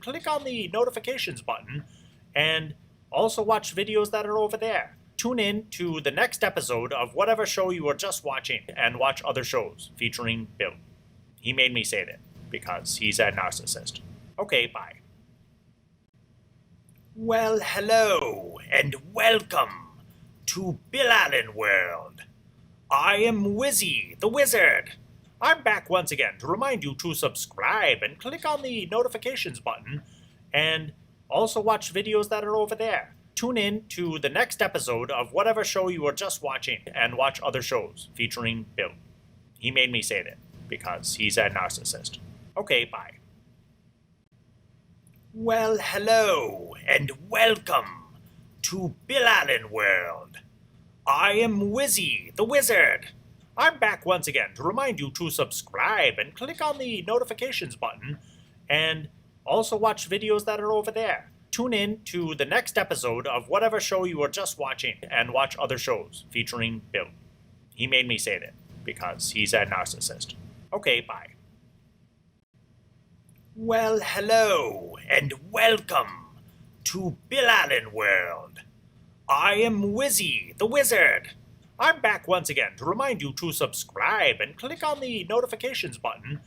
click on the notifications button, and also watch videos that are over there. Tune in to the next episode of whatever show you were just watching and watch other shows featuring Bill. He made me say that because he's a narcissist. Okay, bye. Well, hello and welcome to Bill Allen World. I am Wizzy, the Wizard. I'm back once again to remind you to subscribe and click on the notifications button, and also watch videos that are over there. Tune in to the next episode of whatever show you were just watching and watch other shows featuring Bill. He made me say that because he's a narcissist. Okay, bye. Well, hello and welcome to Bill Allen World. I am Wizzy, the Wizard. I'm back once again to remind you to subscribe and click on the notifications button, and also watch videos that are over there. Tune in to the next episode of whatever show you were just watching and watch other shows featuring Bill. He made me say that because he's a narcissist. Okay, bye. Well, hello and welcome to Bill Allen World. I am Wizzy, the Wizard. I'm back once again to remind you to subscribe and click on the notifications button,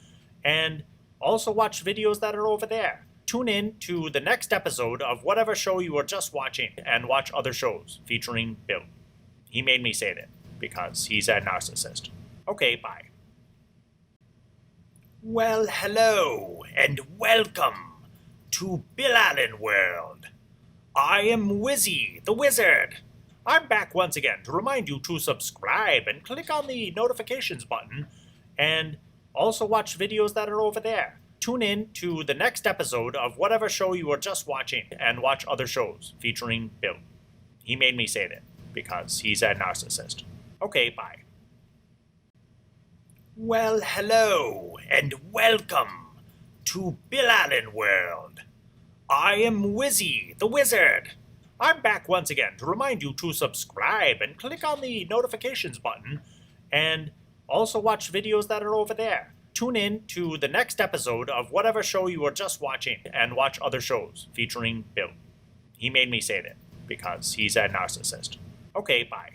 and also watch videos that are over there. Tune in to the next episode of whatever show you were just watching and watch other shows featuring Bill. He made me say that because he's a narcissist. Okay, bye. Well, hello and welcome to Bill Allen World. I am Wizzy, the Wizard. I'm back once again to remind you to subscribe and click on the notifications button, and also watch videos that are over there. Tune in to the next episode of whatever show you were just watching and watch other shows featuring Bill. He made me say that because he's a narcissist. Okay, bye. Well, hello and welcome to Bill Allen World. I am Wizzy, the Wizard. I'm back once again to remind you to subscribe and click on the notifications button, and also watch videos that are over there. Tune in to the next episode of whatever show you were just watching and watch other shows featuring Bill. He made me say that because he's a narcissist. Okay, bye.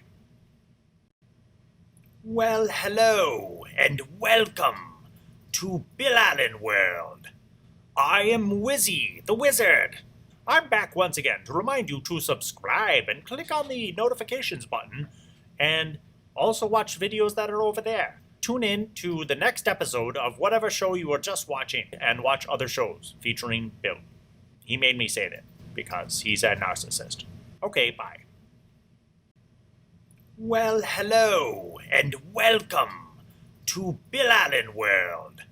Well, hello and welcome to Bill Allen World. I am Wizzy, the Wizard. I'm back once again to remind you to subscribe and click on the notifications button, and also watch videos that are over there. Tune in to the next episode of whatever show you were just watching and watch other shows featuring Bill. He made me say that because he's a narcissist. Okay, bye. Well, hello and welcome to Bill Allen World.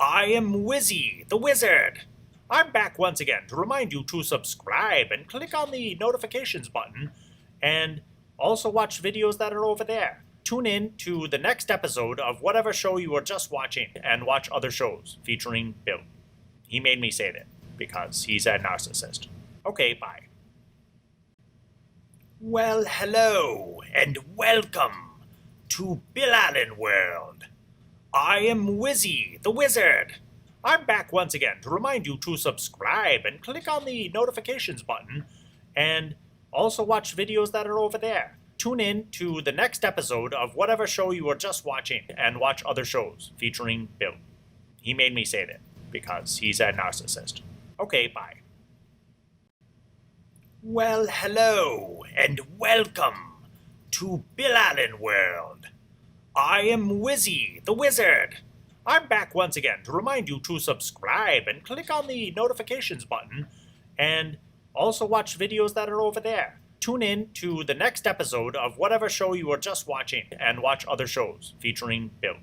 I am Wizzy, the Wizard. I'm back once again to remind you to subscribe and click on the notifications button, and also watch videos that are over there. Tune in to the next episode of whatever show you were just watching and watch other shows featuring Bill. He made me say that because he's a narcissist. Okay, bye. Well, hello and welcome to Bill Allen World. I am Wizzy, the Wizard. I'm back once again to remind you to subscribe and click on the notifications button, and also watch videos that are over there. Tune in to the next episode of whatever show you were just watching and watch other shows featuring Bill. He made me say that because he's a narcissist. Okay, bye. Well, hello and welcome to Bill Allen World. I am Wizzy, the Wizard. I'm back once again to remind you to subscribe and click on the notifications button, and also watch videos that are over there. Tune in to the next episode of whatever show you were just watching and watch other shows featuring Bill.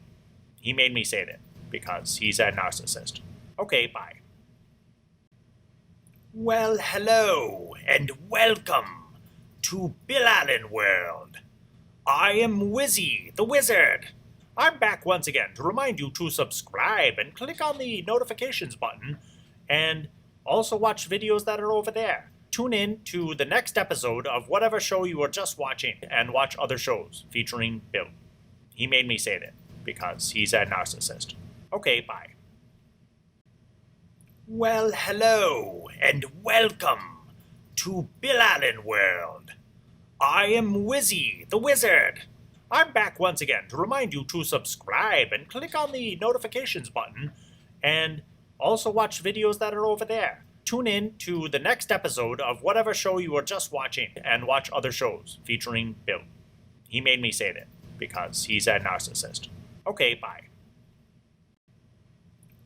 He made me say that because he's a narcissist. Okay, bye. Well, hello and welcome to Bill Allen World. I am Wizzy, the Wizard. I'm back once again to remind you to subscribe and click on the notifications button, and also watch videos that are over there. Tune in to the next episode of whatever show you were just watching and watch other shows featuring Bill. He made me say that because he's a narcissist. Okay, bye. Well, hello, and welcome to Bill Allen World. I am Wizzy, the Wizard. I'm back once again to remind you to subscribe and click on the notifications button, and also watch videos that are over there. Tune in to the next episode of whatever show you were just watching, and watch other shows featuring Bill. He made me say that because he's a narcissist. Okay, bye.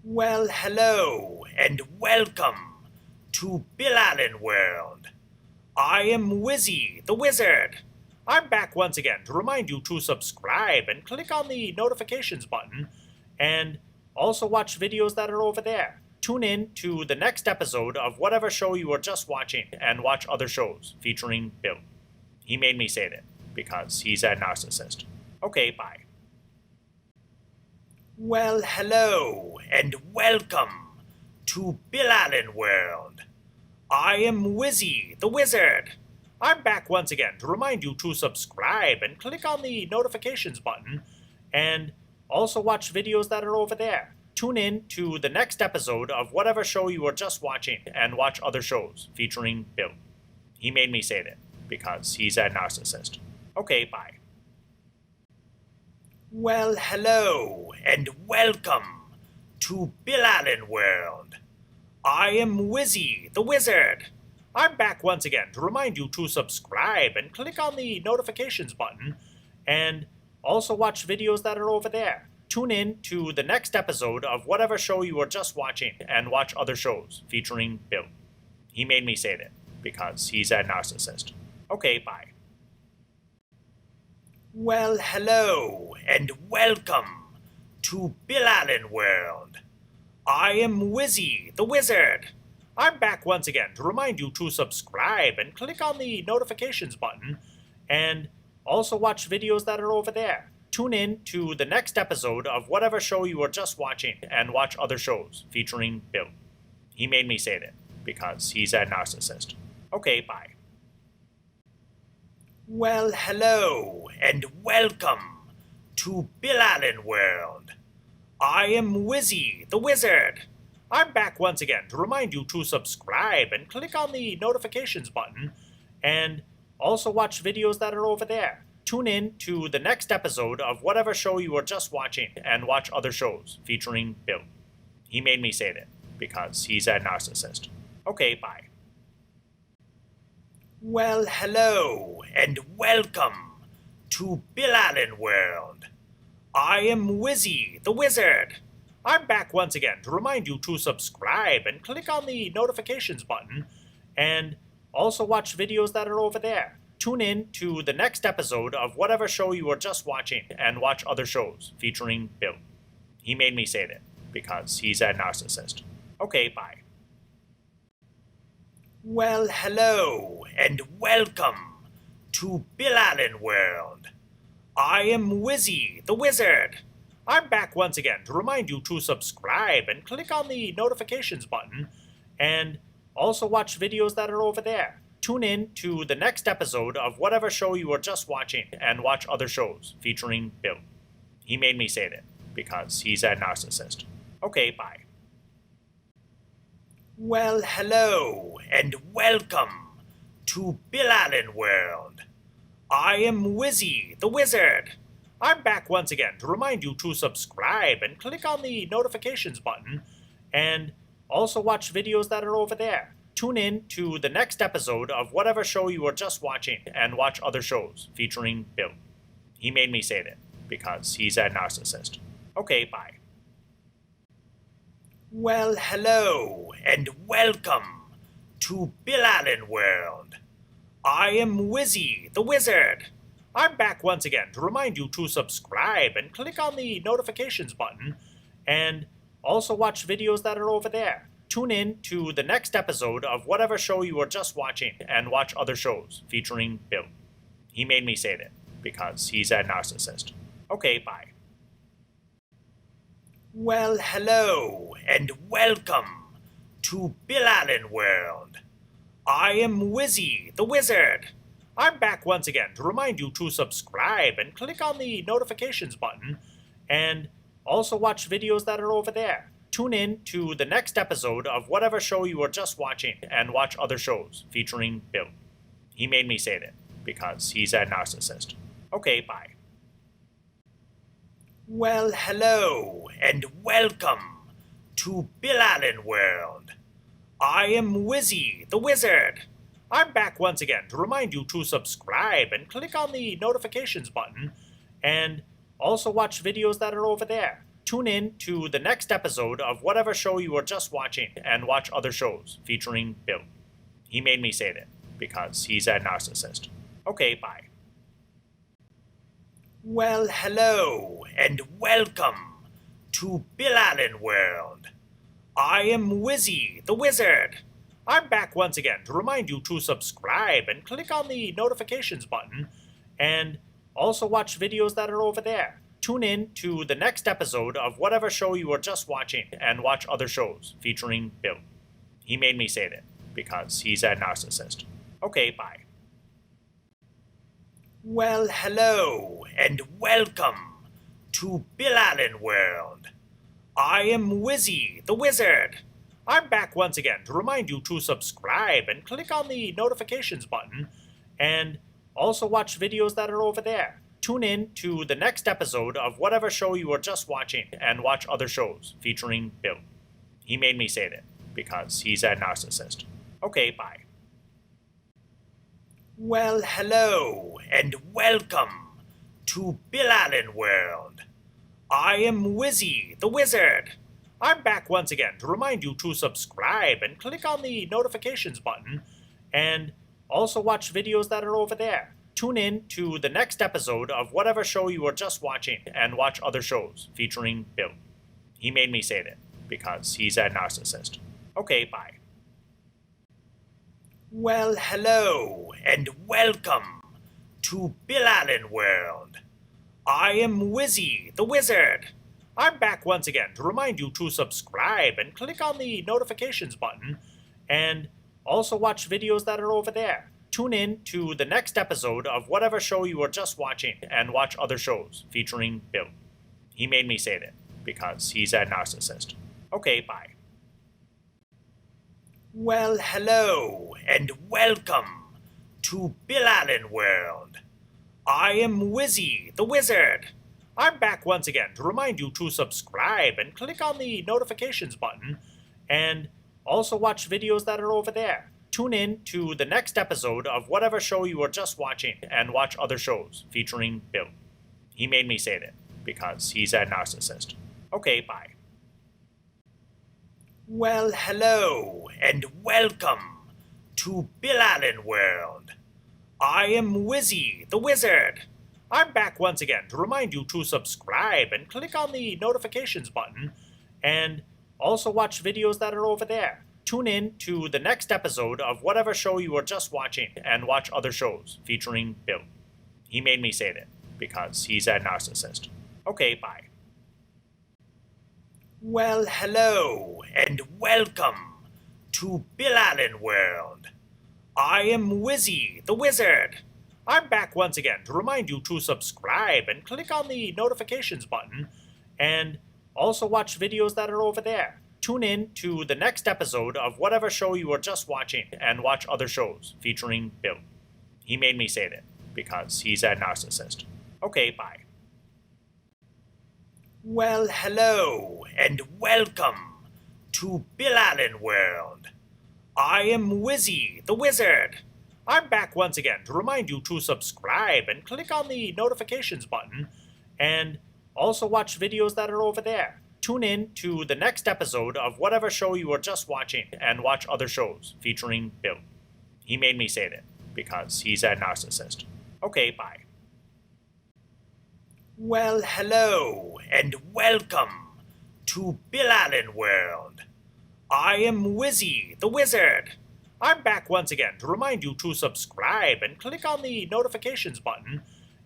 Well, hello, and welcome to Bill Allen World. I am Wizzy, the Wizard. I'm back once again to remind you to subscribe and click on the notifications button, and also watch videos that are over there. Tune in to the next episode of whatever show you were just watching, and watch other shows featuring Bill. He made me say that because he's a narcissist. Okay, bye. Well, hello, and welcome to Bill Allen World. I am Wizzy, the Wizard. I'm back once again to remind you to subscribe and click on the notifications button, and also watch videos that are over there. Tune in to the next episode of whatever show you were just watching, and watch other shows featuring Bill. He made me say that because he's a narcissist. Okay, bye. Well, hello, and welcome to Bill Allen World. I am Wizzy, the Wizard. I'm back once again to remind you to subscribe and click on the notifications button, and also watch videos that are over there. Tune in to the next episode of whatever show you were just watching, and watch other shows featuring Bill. He made me say that because he's a narcissist. Okay, bye. Well, hello, and welcome to Bill Allen World. I am Wizzy, the Wizard. I'm back once again to remind you to subscribe and click on the notifications button, and also watch videos that are over there. Tune in to the next episode of whatever show you were just watching, and watch other shows featuring Bill. He made me say that because he's a narcissist. Okay, bye. Well, hello, and welcome to Bill Allen World. I am Wizzy, the Wizard. I'm back once again to remind you to subscribe and click on the notifications button, and also watch videos that are over there. Tune in to the next episode of whatever show you were just watching, and watch other shows featuring Bill. He made me say that because he's a narcissist. Okay, bye. Well, hello, and welcome to Bill Allen World. I am Wizzy, the Wizard. I'm back once again to remind you to subscribe and click on the notifications button, and also watch videos that are over there. Tune in to the next episode of whatever show you were just watching, and watch other shows featuring Bill. He made me say that because he's a narcissist. Okay, bye. Well, hello, and welcome to Bill Allen World. I am Wizzy, the Wizard. I'm back once again to remind you to subscribe and click on the notifications button, and also watch videos that are over there. Tune in to the next episode of whatever show you were just watching, and watch other shows featuring Bill. He made me say that because he's a narcissist. Okay, bye. Well, hello, and welcome to Bill Allen World. I am Wizzy, the Wizard. I'm back once again to remind you to subscribe and click on the notifications button, and also watch videos that are over there. Tune in to the next episode of whatever show you were just watching, and watch other shows featuring Bill. He made me say that because he's a narcissist. Okay, bye. Well, hello, and welcome to Bill Allen World. I am Wizzy, the Wizard. I'm back once again to remind you to subscribe and click on the notifications button, and also watch videos that are over there. Tune in to the next episode of whatever show you were just watching, and watch other shows featuring Bill. He made me say that because he's a narcissist. Okay, bye. Well, hello, and welcome to Bill Allen World. I am Wizzy, the Wizard. I'm back once again to remind you to subscribe and click on the notifications button, and also watch videos that are over there. tune in to the next episode of whatever show you were just watching and watch other shows featuring Bill. He made me say that because he's a narcissist. Okay, bye. Well, hello and welcome to Bill Allen World. I am Wizzy, the Wizard. I'm back once again to remind you to subscribe and click on the notifications button and also watch videos that are over there. Tune in to the next episode of whatever show you were just watching and watch other shows featuring Bill. He made me say that because he's a narcissist. Okay, bye. Well, hello and welcome to Bill Allen World. I am Wizzy, the Wizard. I'm back once again to remind you to subscribe and click on the notifications button and also watch videos that are over there. Tune in to the next episode of whatever show you were just watching and watch other shows featuring Bill. He made me say that because he's a narcissist. Okay, bye. Well, hello and welcome to Bill Allen World. I am Wizzy, the Wizard. I'm back once again to remind you to subscribe and click on the notifications button and also watch videos that are over there. Tune in to the next episode of whatever show you were just watching and watch other shows featuring Bill. He made me say that because he's a narcissist. Okay, bye. Well, hello and welcome to Bill Allen World. I am Wizzy, the Wizard. I'm back once again to remind you to subscribe and click on the notifications button and also watch videos that are over there. Tune in to the next episode of whatever show you were just watching and watch other shows featuring Bill. He made me say that because he's a narcissist. Okay, bye. Well, hello and welcome to Bill Allen World. I am Wizzy, the Wizard. I'm back once again to remind you to subscribe and click on the notifications button and also watch videos that are over there. Tune in to the next episode of whatever show you were just watching and watch other shows featuring Bill. He made me say that because he's a narcissist. Okay, bye. Well, hello and welcome to Bill Allen World. I am Wizzy, the Wizard. I'm back once again to remind you to subscribe and click on the notifications button and also watch videos that are over there. Tune in to the next episode of whatever show you were just watching and watch other shows featuring Bill. He made me say that because he's a narcissist. Okay, bye. Well, hello and welcome to Bill Allen World. I am Wizzy, the Wizard. I'm back once again to remind you to subscribe and click on the notifications button and also watch videos that are over there. Tune in to the next episode of whatever show you were just watching and watch other shows featuring Bill. He made me say that because he's a narcissist. Okay, bye. Well, hello and welcome to Bill Allen World. I am Wizzy, the Wizard. I'm back once again to remind you to subscribe and click on the notifications button and also watch videos that are over there. Tune in to the next episode of whatever show you were just watching and watch other shows featuring Bill. He made me say that because he's a narcissist. Okay, bye. Well, hello and welcome to Bill Allen World. I am Wizzy, the Wizard. I'm back once again to remind you to subscribe and click on the notifications button and also watch videos that are over there. Tune in to the next episode of whatever show you were just watching and watch other shows featuring Bill. He made me say that because he's a narcissist. Okay, bye. Well, hello and welcome to Bill Allen World. I am Wizzy, the Wizard. I'm back once again to remind you to subscribe and click on the notifications button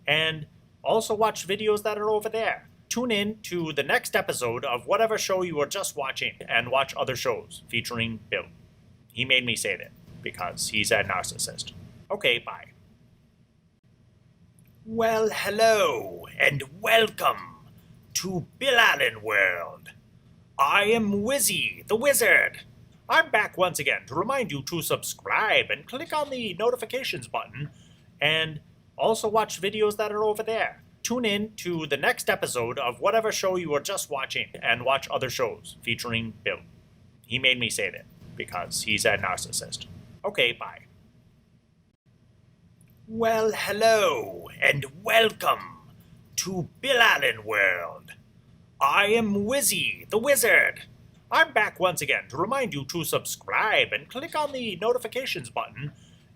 and also watch videos that are over there. Tune in to the next episode of whatever show you were just watching and watch other shows featuring Bill. He made me say that because he's a narcissist. Okay, bye. Well, hello and welcome to Bill Allen World. I am Wizzy, the Wizard. I'm back once again to remind you to subscribe and click on the notifications button, and also watch videos that are over there. Tune in to the next episode of whatever show you were just watching and watch other shows featuring Bill. He made me say that because he's a narcissist. Okay, bye. Well, hello and welcome to Bill Allen World. I am Wizzy, the Wizard. I'm back once again to remind you to subscribe and click on the notifications button,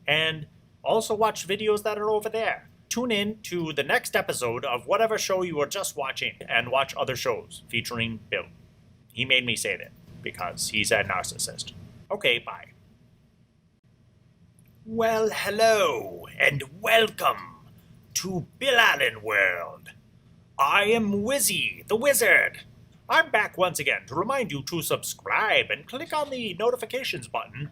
and also watch videos that are over there. Tune in to the next episode of whatever show you were just watching and watch other shows featuring Bill. He made me say that because he's a narcissist. Okay, bye. Well, hello and welcome to Bill Allen World. I am Wizzy, the Wizard. I'm back once again to remind you to subscribe and click on the notifications button,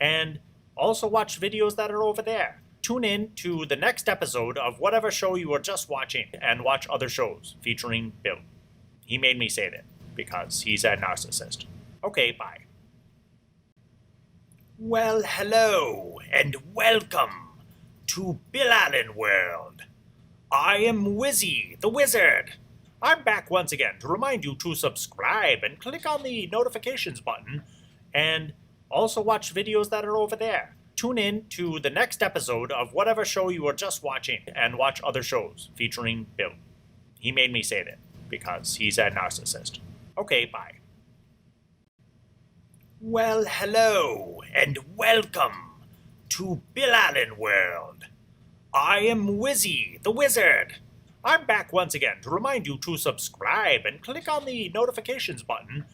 and also watch videos that are over there. Tune in to the next episode of whatever show you were just watching and watch other shows featuring Bill. He made me say that because he's a narcissist. Okay, bye. Well, hello and welcome to Bill Allen World. I am Wizzy, the Wizard. I'm back once again to remind you to subscribe and click on the notifications button, and also watch videos that are over there. Tune in to the next episode of whatever show you were just watching and watch other shows featuring Bill. He made me say that because he's a narcissist. Okay, bye. Well, hello and welcome to Bill Allen World. I am Wizzy, the Wizard. I'm back once again to remind you to subscribe and click on the notifications button,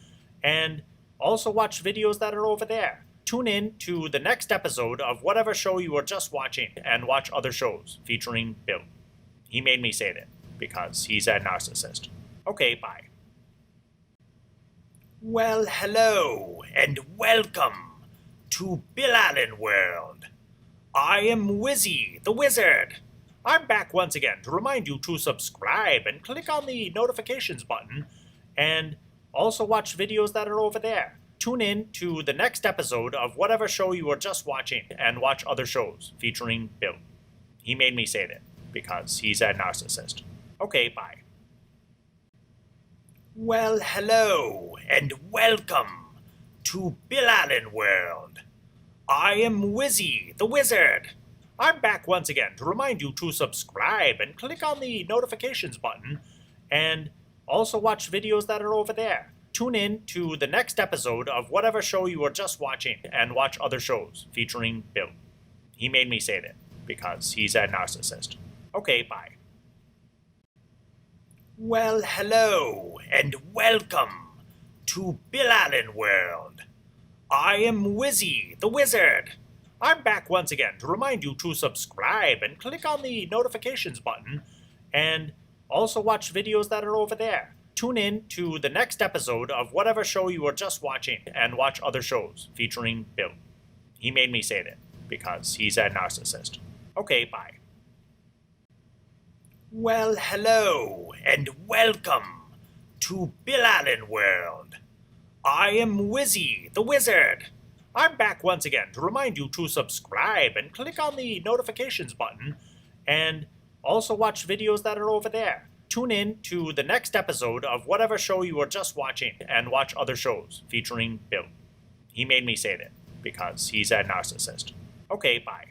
and also watch videos that are over there. Tune in to the next episode of whatever show you were just watching and watch other shows featuring Bill. He made me say that because he's a narcissist. Okay, bye. Well, hello and welcome to Bill Allen World. I am Wizzy, the Wizard. I'm back once again to remind you to subscribe and click on the notifications button, and also watch videos that are over there. Tune in to the next episode of whatever show you were just watching and watch other shows featuring Bill. He made me say that because he's a narcissist. Okay, bye. Well, hello and welcome to Bill Allen World. I am Wizzy, the Wizard. I'm back once again to remind you to subscribe and click on the notifications button, and also watch videos that are over there. Tune in to the next episode of whatever show you were just watching and watch other shows featuring Bill. He made me say that because he's a narcissist. Okay, bye. Well, hello and welcome to Bill Allen World. I am Wizzy, the Wizard. I'm back once again to remind you to subscribe and click on the notifications button, and also watch videos that are over there. Tune in to the next episode of whatever show you were just watching and watch other shows featuring Bill. He made me say that because he's a narcissist. Okay, bye. Well, hello and welcome to Bill Allen World. I am Wizzy, the Wizard. I'm back once again to remind you to subscribe and click on the notifications button, and also watch videos that are over there. Tune in to the next episode of whatever show you were just watching and watch other shows featuring Bill. He made me say that because he's a narcissist. Okay, bye.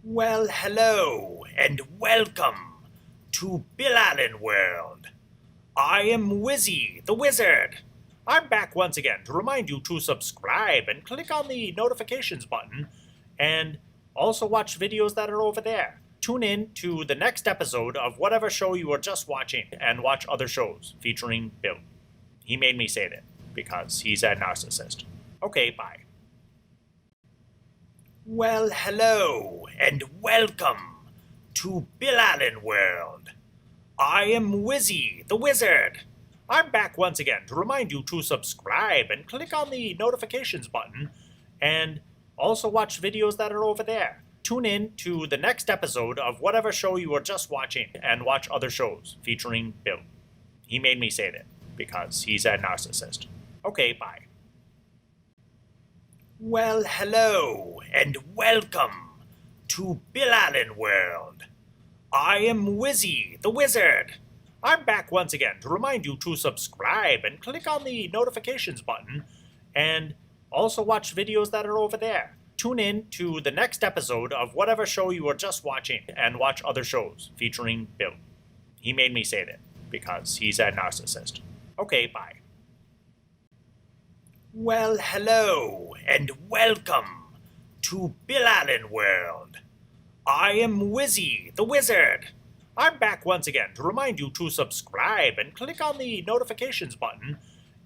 Well, hello and welcome to Bill Allen World. I am Wizzy, the Wizard. I'm back once again to remind you to subscribe and click on the notifications button, and also watch videos that are over there. Tune in to the next episode of whatever show you were just watching and watch other shows featuring Bill. He made me say that because he's a narcissist. Okay, bye. Well, hello and welcome to Bill Allen World. I am Wizzy, the Wizard. I'm back once again to remind you to subscribe and click on the notifications button, and also watch videos that are over there. Tune in to the next episode of whatever show you were just watching and watch other shows featuring Bill. He made me say that because he's a narcissist. Okay, bye. Well, hello, and welcome to Bill Allen World. I am Wizzy, the Wizard. I'm back once again to remind you to subscribe and click on the notifications button, and also watch videos that are over there. Tune in to the next episode of whatever show you were just watching and watch other shows featuring Bill. He made me say that because he's a narcissist. Okay, bye. Well, hello, and welcome to Bill Allen World. I am Wizzy, the Wizard. I'm back once again to remind you to subscribe and click on the notifications button,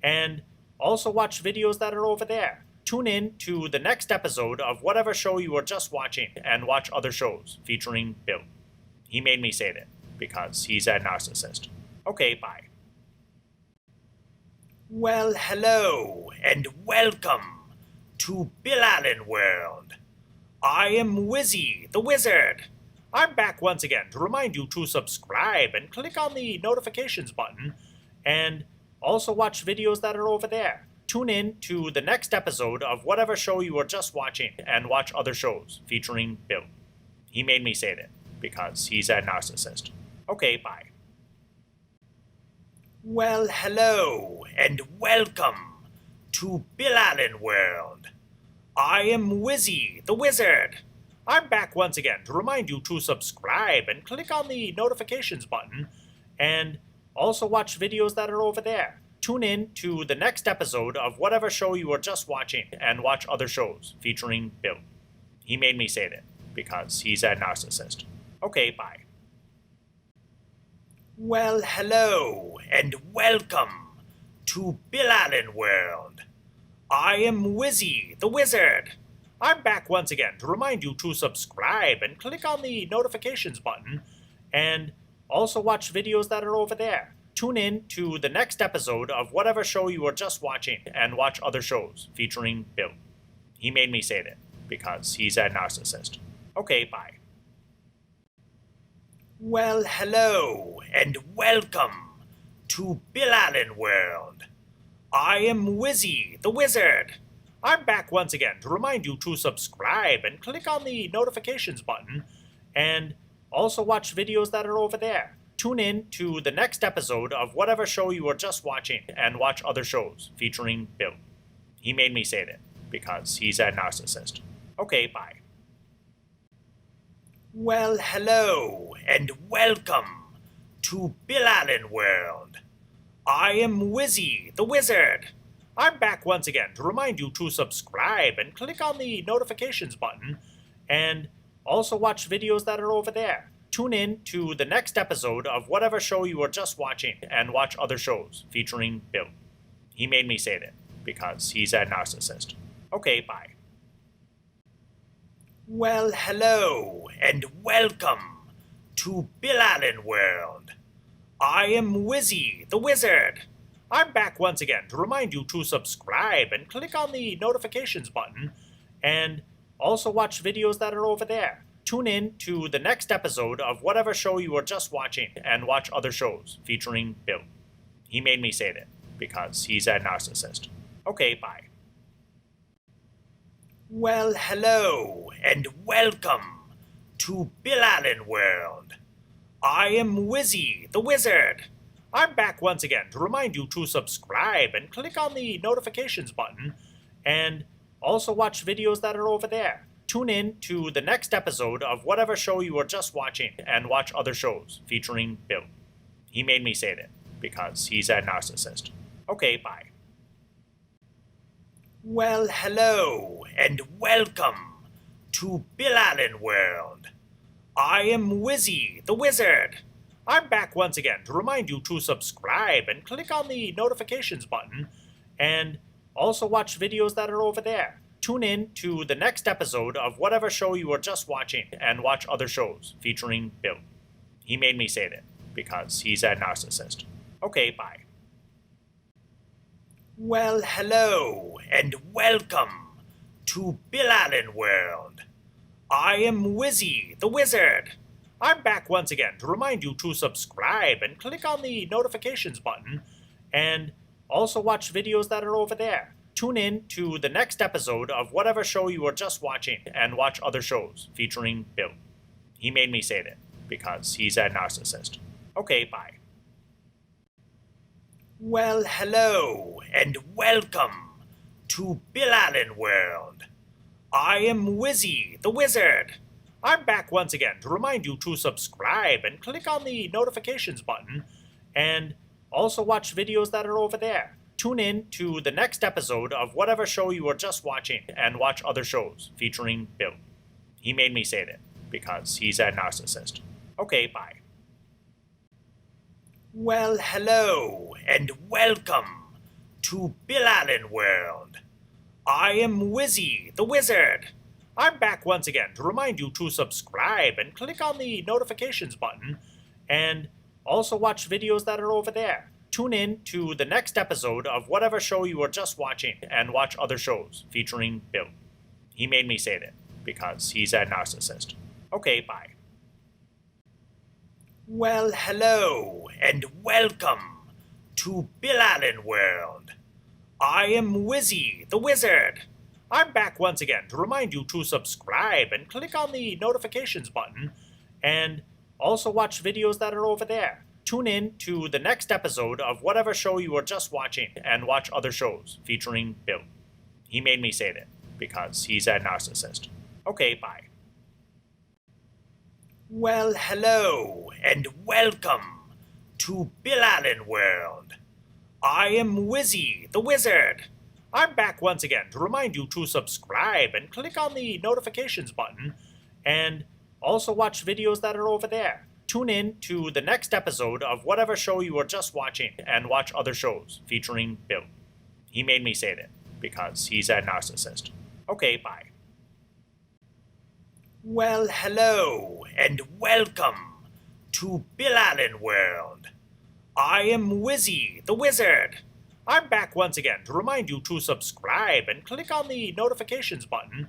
and also watch videos that are over there. Tune in to the next episode of whatever show you were just watching and watch other shows featuring Bill. He made me say that because he's a narcissist. Okay, bye. Well, hello, and welcome to Bill Allen World. I am Wizzy, the Wizard. I'm back once again to remind you to subscribe and click on the notifications button, and also watch videos that are over there. Tune in to the next episode of whatever show you were just watching and watch other shows featuring Bill. He made me say that because he's a narcissist. Okay, bye. Well, hello, and welcome to Bill Allen World. I am Wizzy, the Wizard. I'm back once again to remind you to subscribe and click on the notifications button, and also watch videos that are over there. Tune in to the next episode of whatever show you were just watching and watch other shows featuring Bill. He made me say that because he's a narcissist. Okay, bye. Well, hello, and welcome to Bill Allen World. I am Wizzy, the Wizard. I'm back once again to remind you to subscribe and click on the notifications button, and also watch videos that are over there. Tune in to the next episode of whatever show you were just watching and watch other shows featuring Bill. He made me say that because he's a narcissist. Okay, bye. Well, hello, and welcome to Bill Allen World. I am Wizzy, the Wizard. I'm back once again to remind you to subscribe and click on the notifications button, and also watch videos that are over there. Tune in to the next episode of whatever show you were just watching and watch other shows featuring Bill. He made me say that because he's a narcissist. Okay, bye. Well, hello, and welcome to Bill Allen World. I am Wizzy, the Wizard. I'm back once again to remind you to subscribe and click on the notifications button, and also watch videos that are over there. Tune in to the next episode of whatever show you were just watching and watch other shows featuring Bill. He made me say that because he's a narcissist. Okay, bye. Well, hello, and welcome to Bill Allen World. I am Wizzy, the Wizard. I'm back once again to remind you to subscribe and click on the notifications button, and also watch videos that are over there. Tune in to the next episode of whatever show you were just watching and watch other shows featuring Bill. He made me say that because he's a narcissist. Okay, bye. Well, hello, and welcome to Bill Allen World. I am Wizzy, the Wizard. I'm back once again to remind you to subscribe and click on the notifications button, and also watch videos that are over there. Tune in to the next episode of whatever show you were just watching and watch other shows featuring Bill. He made me say that because he's a narcissist. Okay, bye. Well, hello, and welcome to Bill Allen World. I am Wizzy, the Wizard. I'm back once again to remind you to subscribe and click on the notifications button, and also watch videos that are over there. Tune in to the next episode of whatever show you were just watching and watch other shows featuring Bill. He made me say that because he's a narcissist. Okay, bye. Well, hello, and welcome to Bill Allen World. I am Wizzy, the Wizard. I'm back once again to remind you to subscribe and click on the notifications button, and also watch videos that are over there. Tune in to the next episode of whatever show you were just watching and watch other shows featuring Bill. He made me say that because he's a narcissist. Okay, bye. Well, hello and welcome to Bill Allen World. I am Wizzy, the Wizard. I'm back once again to remind you to subscribe and click on the notifications button and also watch videos that are over there. Tune in to the next episode of whatever show you were just watching and watch other shows featuring Bill. He made me say that because he's a narcissist. Okay, bye. Well, hello and welcome to Bill Allen World. I am Wizzy, the Wizard. I'm back once again to remind you to subscribe and click on the notifications button and also watch videos that are over there. Tune in to the next episode of whatever show you were just watching and watch other shows featuring Bill. He made me say that because he's a narcissist. Okay, bye. Well, hello and welcome to Bill Allen World. I am Wizzy, the Wizard. I'm back once again to remind you to subscribe and click on the notifications button and also watch videos that are over there. Tune in to the next episode of whatever show you were just watching and watch other shows featuring Bill. He made me say that because he's a narcissist. Okay, bye. Well, hello and welcome to Bill Allen World. I am Wizzy, the Wizard. I'm back once again to remind you to subscribe and click on the notifications button and also watch videos that are over there. Tune in to the next episode of whatever show you were just watching and watch other shows featuring Bill. He made me say that because he's a narcissist. Okay, bye. Well, hello and welcome to Bill Allen World. I am Wizzy, the Wizard. I'm back once again to remind you to subscribe and click on the notifications button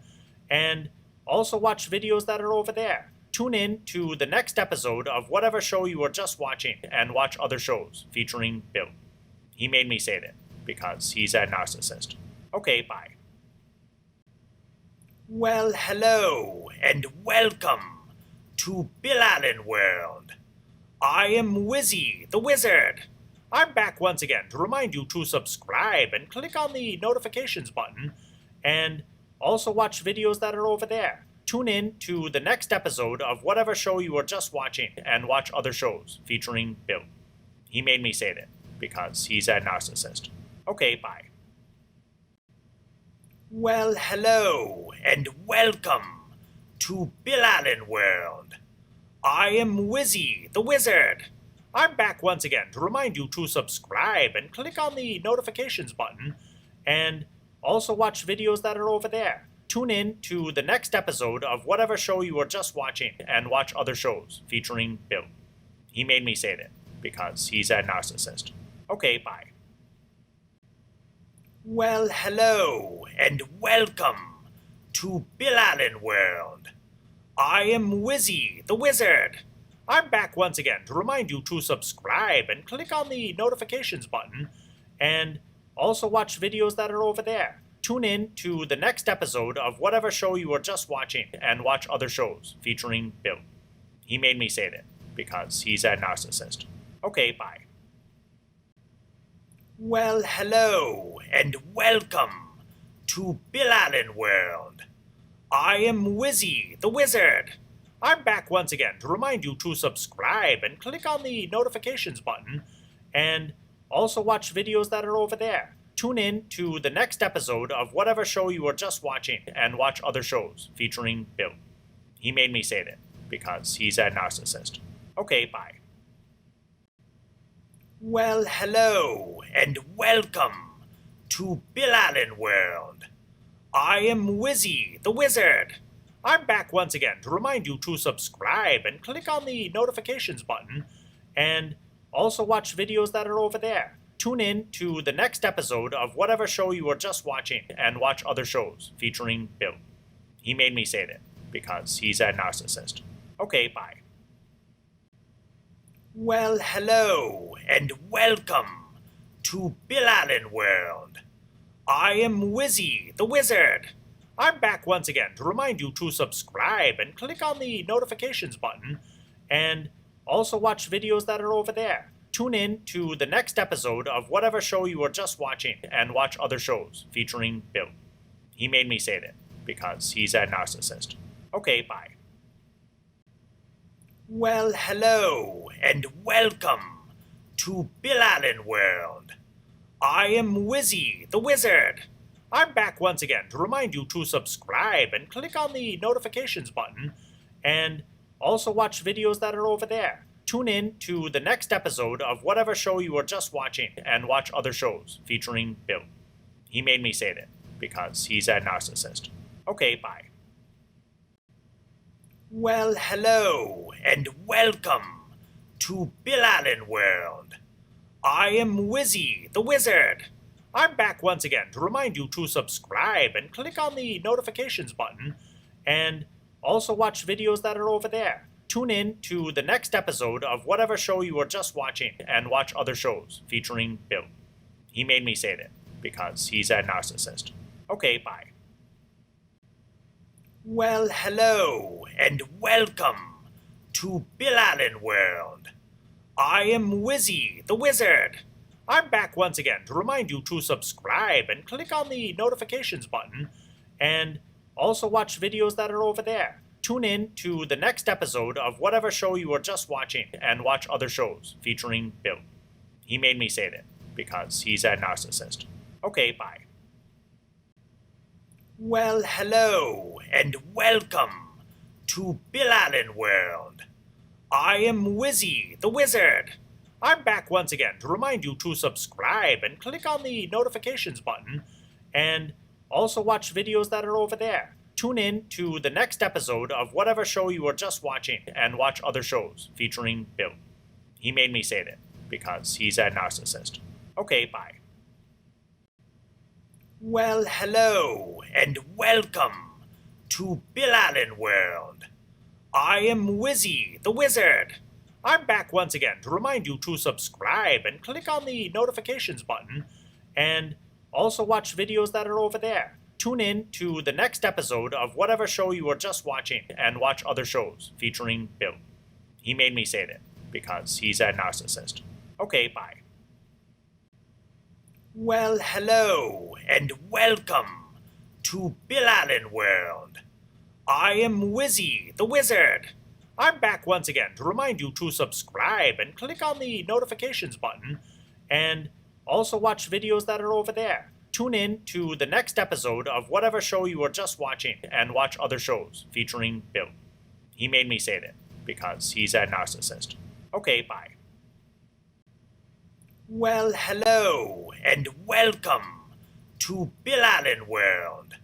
and also watch videos that are over there. Tune in to the next episode of whatever show you were just watching and watch other shows featuring Bill. He made me say that because he's a narcissist. Okay, bye. Well, hello and welcome to Bill Allen World. I am Wizzy, the Wizard. I'm back once again to remind you to subscribe and click on the notifications button and also watch videos that are over there. Tune in to the next episode of whatever show you were just watching and watch other shows featuring Bill. He made me say that because he's a narcissist. Okay, bye. Well, hello and welcome to Bill Allen World. I am Wizzy, the Wizard. I'm back once again to remind you to subscribe and click on the notifications button and also watch videos that are over there. Tune in to the next episode of whatever show you were just watching and watch other shows featuring Bill. He made me say that because he's a narcissist. Okay, bye. Well, hello and welcome to Bill Allen World. I am Wizzy, the Wizard. I'm back once again to remind you to subscribe and click on the notifications button and also watch videos that are over there. Tune in to the next episode of whatever show you were just watching and watch other shows featuring Bill. He made me say that because he's a narcissist. Okay, bye. Well, hello and welcome to Bill Allen World. I am Wizzy, the Wizard. I'm back once again to remind you to subscribe and click on the notifications button and also watch videos that are over there. Tune in to the next episode of whatever show you were just watching and watch other shows featuring Bill. He made me say that because he's a narcissist. Okay, bye. Well, hello and welcome to Bill Allen World. I am Wizzy, the Wizard. I'm back once again to remind you to subscribe and click on the notifications button and also watch videos that are over there. Tune in to the next episode of whatever show you were just watching and watch other shows featuring Bill. He made me say that because he's a narcissist. Okay, bye. Well, hello and welcome to Bill Allen World. I am Wizzy, the Wizard. I'm back once again to remind you to subscribe and click on the notifications button, and also watch videos that are over there. Tune in to the next episode of whatever show you were just watching and watch other shows featuring Bill. He made me say that because he's a narcissist. Okay, bye. Well, hello and welcome to Bill Allen World. I am Wizzy, the Wizard. I'm back once again to remind you to subscribe and click on the notifications button, and also watch videos that are over there. Tune in to the next episode of whatever show you were just watching and watch other shows featuring Bill. He made me say that because he's a narcissist. Okay, bye. Well, hello and welcome to Bill Allen World. I am Wizzy, the Wizard. I'm back once again to remind you to subscribe and click on the notifications button, and also watch videos that are over there. Tune in to the next episode of whatever show you were just watching and watch other shows featuring Bill. He made me say that because he's a narcissist. Okay, bye. Well, hello and welcome to Bill Allen World. I am Wizzy, the Wizard. I'm back once again to remind you to subscribe and click on the notifications button, and also watch videos that are over there. Tune in to the next episode of whatever show you were just watching and watch other shows featuring Bill. He made me say that because he's a narcissist. Okay, bye. Well, hello and welcome to Bill Allen World. I am Wizzy, the Wizard. I'm back once again to remind you to subscribe and click on the notifications button, and also watch videos that are over there. Tune in to the next episode of whatever show you were just watching and watch other shows featuring Bill. He made me say that because he's a narcissist. Okay, bye. Well, hello and welcome to Bill Allen World. I am Wizzy, the Wizard. I'm back once again to remind you to subscribe and click on the notifications button, and also watch videos that are over there. Tune in to the next episode of whatever show you were just watching and watch other shows featuring Bill. He made me say that because he's a narcissist. Okay, bye. Well, hello and welcome to Bill Allen World. I am Wizzy, the Wizard. I'm back once again to remind you to subscribe and click on the notifications button, and also watch videos that are over there. Tune in to the next episode of whatever show you were just watching and watch other shows featuring Bill. He made me say that because he's a narcissist. Okay, bye. Well, hello and welcome to Bill Allen World.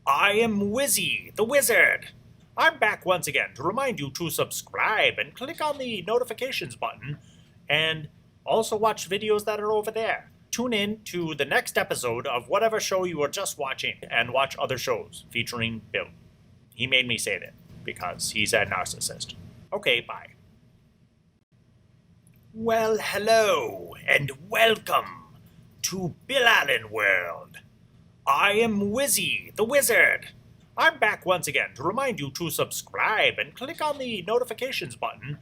I am Wizzy, the Wizard. I'm back once again to remind you to subscribe and click on the notifications button, and also watch videos that are over there. Tune in to the next episode of whatever show you were just watching and watch other shows featuring Bill. He made me say that because he's a narcissist. Okay, bye. Well, hello and welcome to Bill Allen World. I am Wizzy, the Wizard. I'm back once again to remind you to subscribe and click on the notifications button,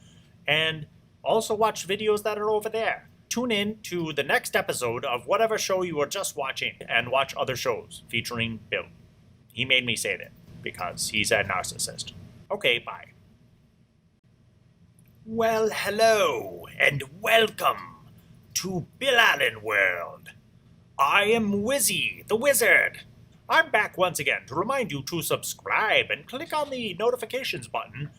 and also watch videos that are over there. Tune in to the next episode of whatever show you were just watching and watch other shows featuring Bill. He made me say that because he's a narcissist. Okay, bye. Well, hello and welcome to Bill Allen World. I am Wizzy, the Wizard. I'm back once again to remind you to subscribe and click on the notifications button,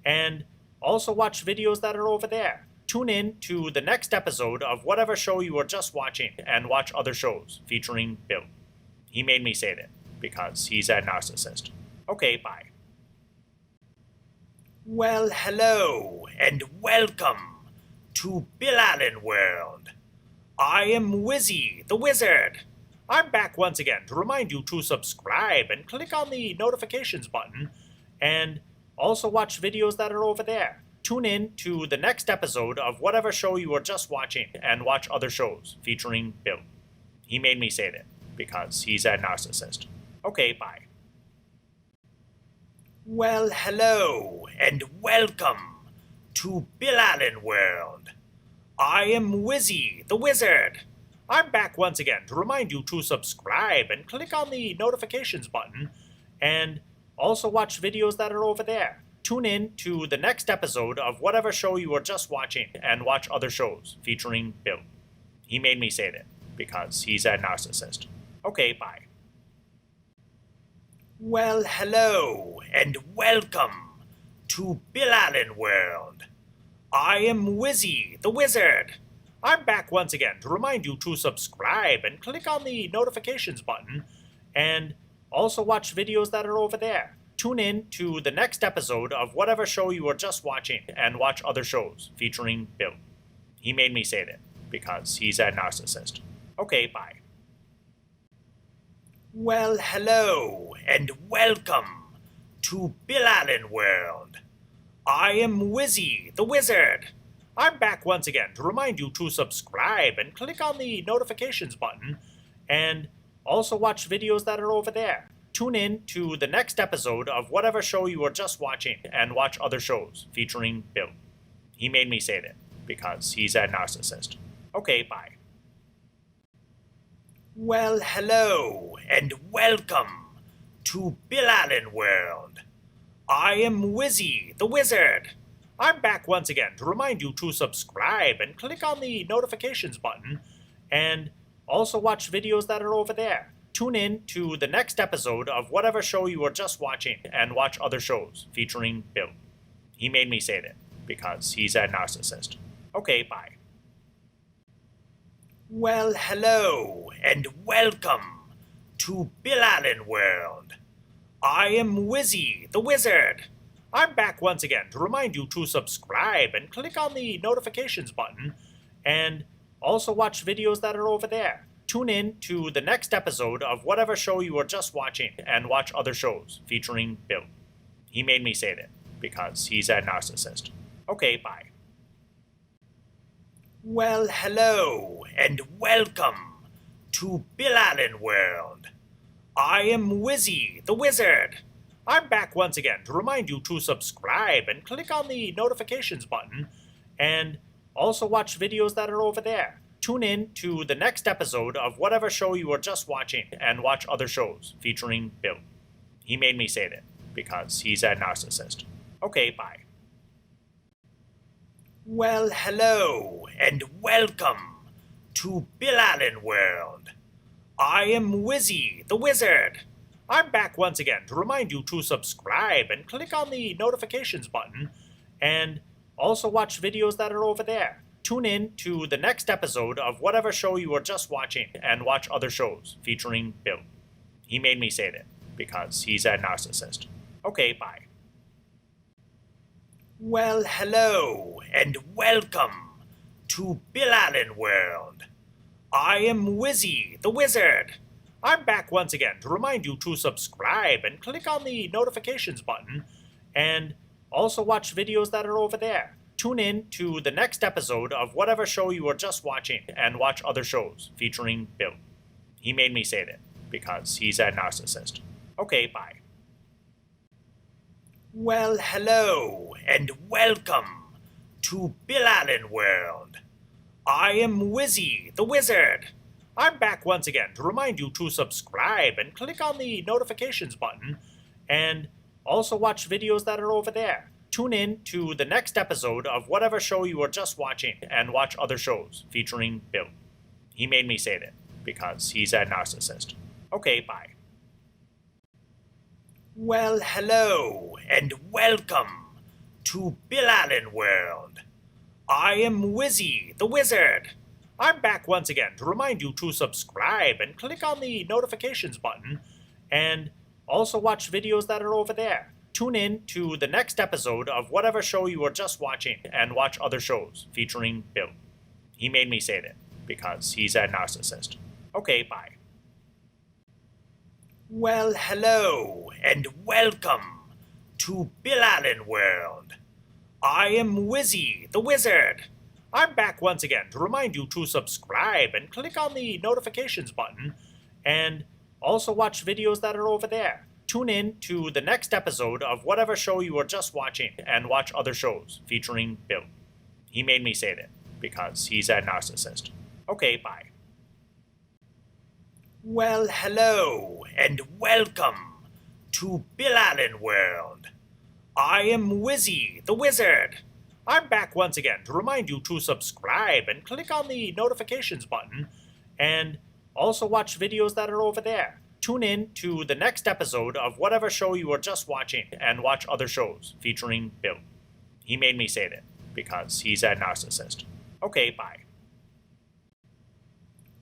and also watch videos that are over there. Tune in to the next episode of whatever show you were just watching and watch other shows featuring Bill. He made me say that because he's a narcissist. Okay, bye. Well, hello and welcome to Bill Allen World. I am Wizzy, the Wizard. I'm back once again to remind you to subscribe and click on the notifications button, and also watch videos that are over there. tune in to the next episode of whatever show you were just watching and watch other shows featuring Bill. He made me say that because he's a narcissist. Okay, bye. Well, hello, and welcome to Bill Allen World. I am Wizzy, the Wizard. I'm back once again to remind you to subscribe and click on the notifications button, and also watch videos that are over there. Tune in to the next episode of whatever show you were just watching and watch other shows featuring Bill. He made me say that because he's a narcissist. Okay, bye. Well, hello, and welcome to Bill Allen World. I am Wizzy, the Wizard. I'm back once again to remind you to subscribe and click on the notifications button, and also watch videos that are over there. Tune in to the next episode of whatever show you were just watching and watch other shows featuring Bill. He made me say that because he's a narcissist. Okay, bye. Well, hello, and welcome to Bill Allen World. I am Wizzy, the Wizard. I'm back once again to remind you to subscribe and click on the notifications button, and also watch videos that are over there. Tune in to the next episode of whatever show you were just watching and watch other shows featuring Bill. He made me say that because he's a narcissist. Okay, bye. Well, hello, and welcome to Bill Allen World. I am Wizzy, the Wizard. I'm back once again to remind you to subscribe and click on the notifications button, and also watch videos that are over there. Tune in to the next episode of whatever show you were just watching and watch other shows featuring Bill. He made me say that because he's a narcissist. Okay, bye. Well, hello, and welcome to Bill Allen World. I am Wizzy, the Wizard. I'm back once again to remind you to subscribe and click on the notifications button, and also watch videos that are over there. Tune in to the next episode of whatever show you were just watching and watch other shows featuring Bill. He made me say that because he's a narcissist. Okay, bye. Well, hello, and welcome to Bill Allen World. I am Wizzy, the Wizard. I'm back once again to remind you to subscribe and click on the notifications button, and also watch videos that are over there. Tune in to the next episode of whatever show you were just watching and watch other shows featuring Bill. He made me say that because he's a narcissist. Okay, bye. Well, hello, and welcome to Bill Allen World. I am Wizzy, the Wizard. I'm back once again to remind you to subscribe and click on the notifications button, and also watch videos that are over there. Tune in to the next episode of whatever show you were just watching and watch other shows featuring Bill. He made me say that because he's a narcissist. Okay, bye. Well, hello, and welcome to Bill Allen World. I am Wizzy, the Wizard. I'm back once again to remind you to subscribe and click on the notifications button, and also watch videos that are over there. Tune in to the next episode of whatever show you were just watching and watch other shows featuring Bill. He made me say that because he's a narcissist. Okay, bye. Well, hello, and welcome to Bill Allen World. I am Wizzy, the Wizard. I'm back once again to remind you to subscribe and click on the notifications button, and also watch videos that are over there. Tune in to the next episode of whatever show you were just watching and watch other shows featuring Bill. He made me say that because he's a narcissist. Okay, bye. Well, hello, and welcome to Bill Allen World. I am Wizzy, the Wizard. I'm back once again to remind you to subscribe and click on the notifications button, and also watch videos that are over there. Tune in to the next episode of whatever show you were just watching and watch other shows featuring Bill. He made me say that because he's a narcissist. Okay, bye. Well, hello, and welcome to Bill Allen World. I am Wizzy, the Wizard. I'm back once again to remind you to subscribe and click on the notifications button, and also watch videos that are over there. Tune in to the next episode of whatever show you were just watching and watch other shows featuring Bill. He made me say that because he's a narcissist. Okay, bye. Well, hello and welcome to Bill Allen World. I am Wizzy, the Wizard. I'm back once again to remind you to subscribe and click on the notifications button, and also watch videos that are over there. Tune in to the next episode of whatever show you were just watching and watch other shows featuring Bill. He made me say that because he's a narcissist. Okay, bye.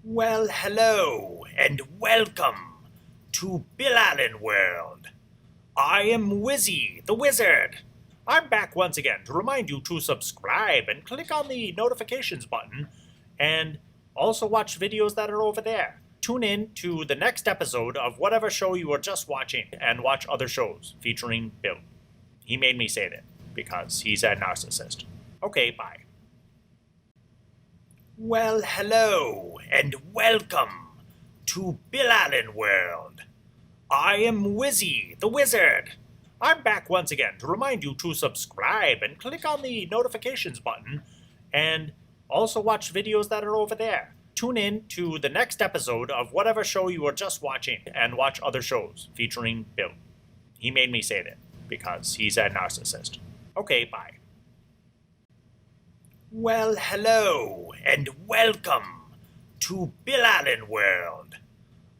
Well, hello and welcome to Bill Allen World. I am Wizzy, the Wizard. I'm back once again to remind you to subscribe and click on the notifications button, and also watch videos that are over there. Tune in to the next episode of whatever show you were just watching and watch other shows featuring Bill. He made me say that because he's a narcissist. Okay, bye. Well, hello and welcome to Bill Allen World. I am Wizzy, the Wizard. I'm back once again to remind you to subscribe and click on the notifications button, and also watch videos that are over there. Tune in to the next episode of whatever show you were just watching and watch other shows featuring Bill. He made me say that because he's a narcissist. Okay, bye. Well, hello and welcome to Bill Allen World.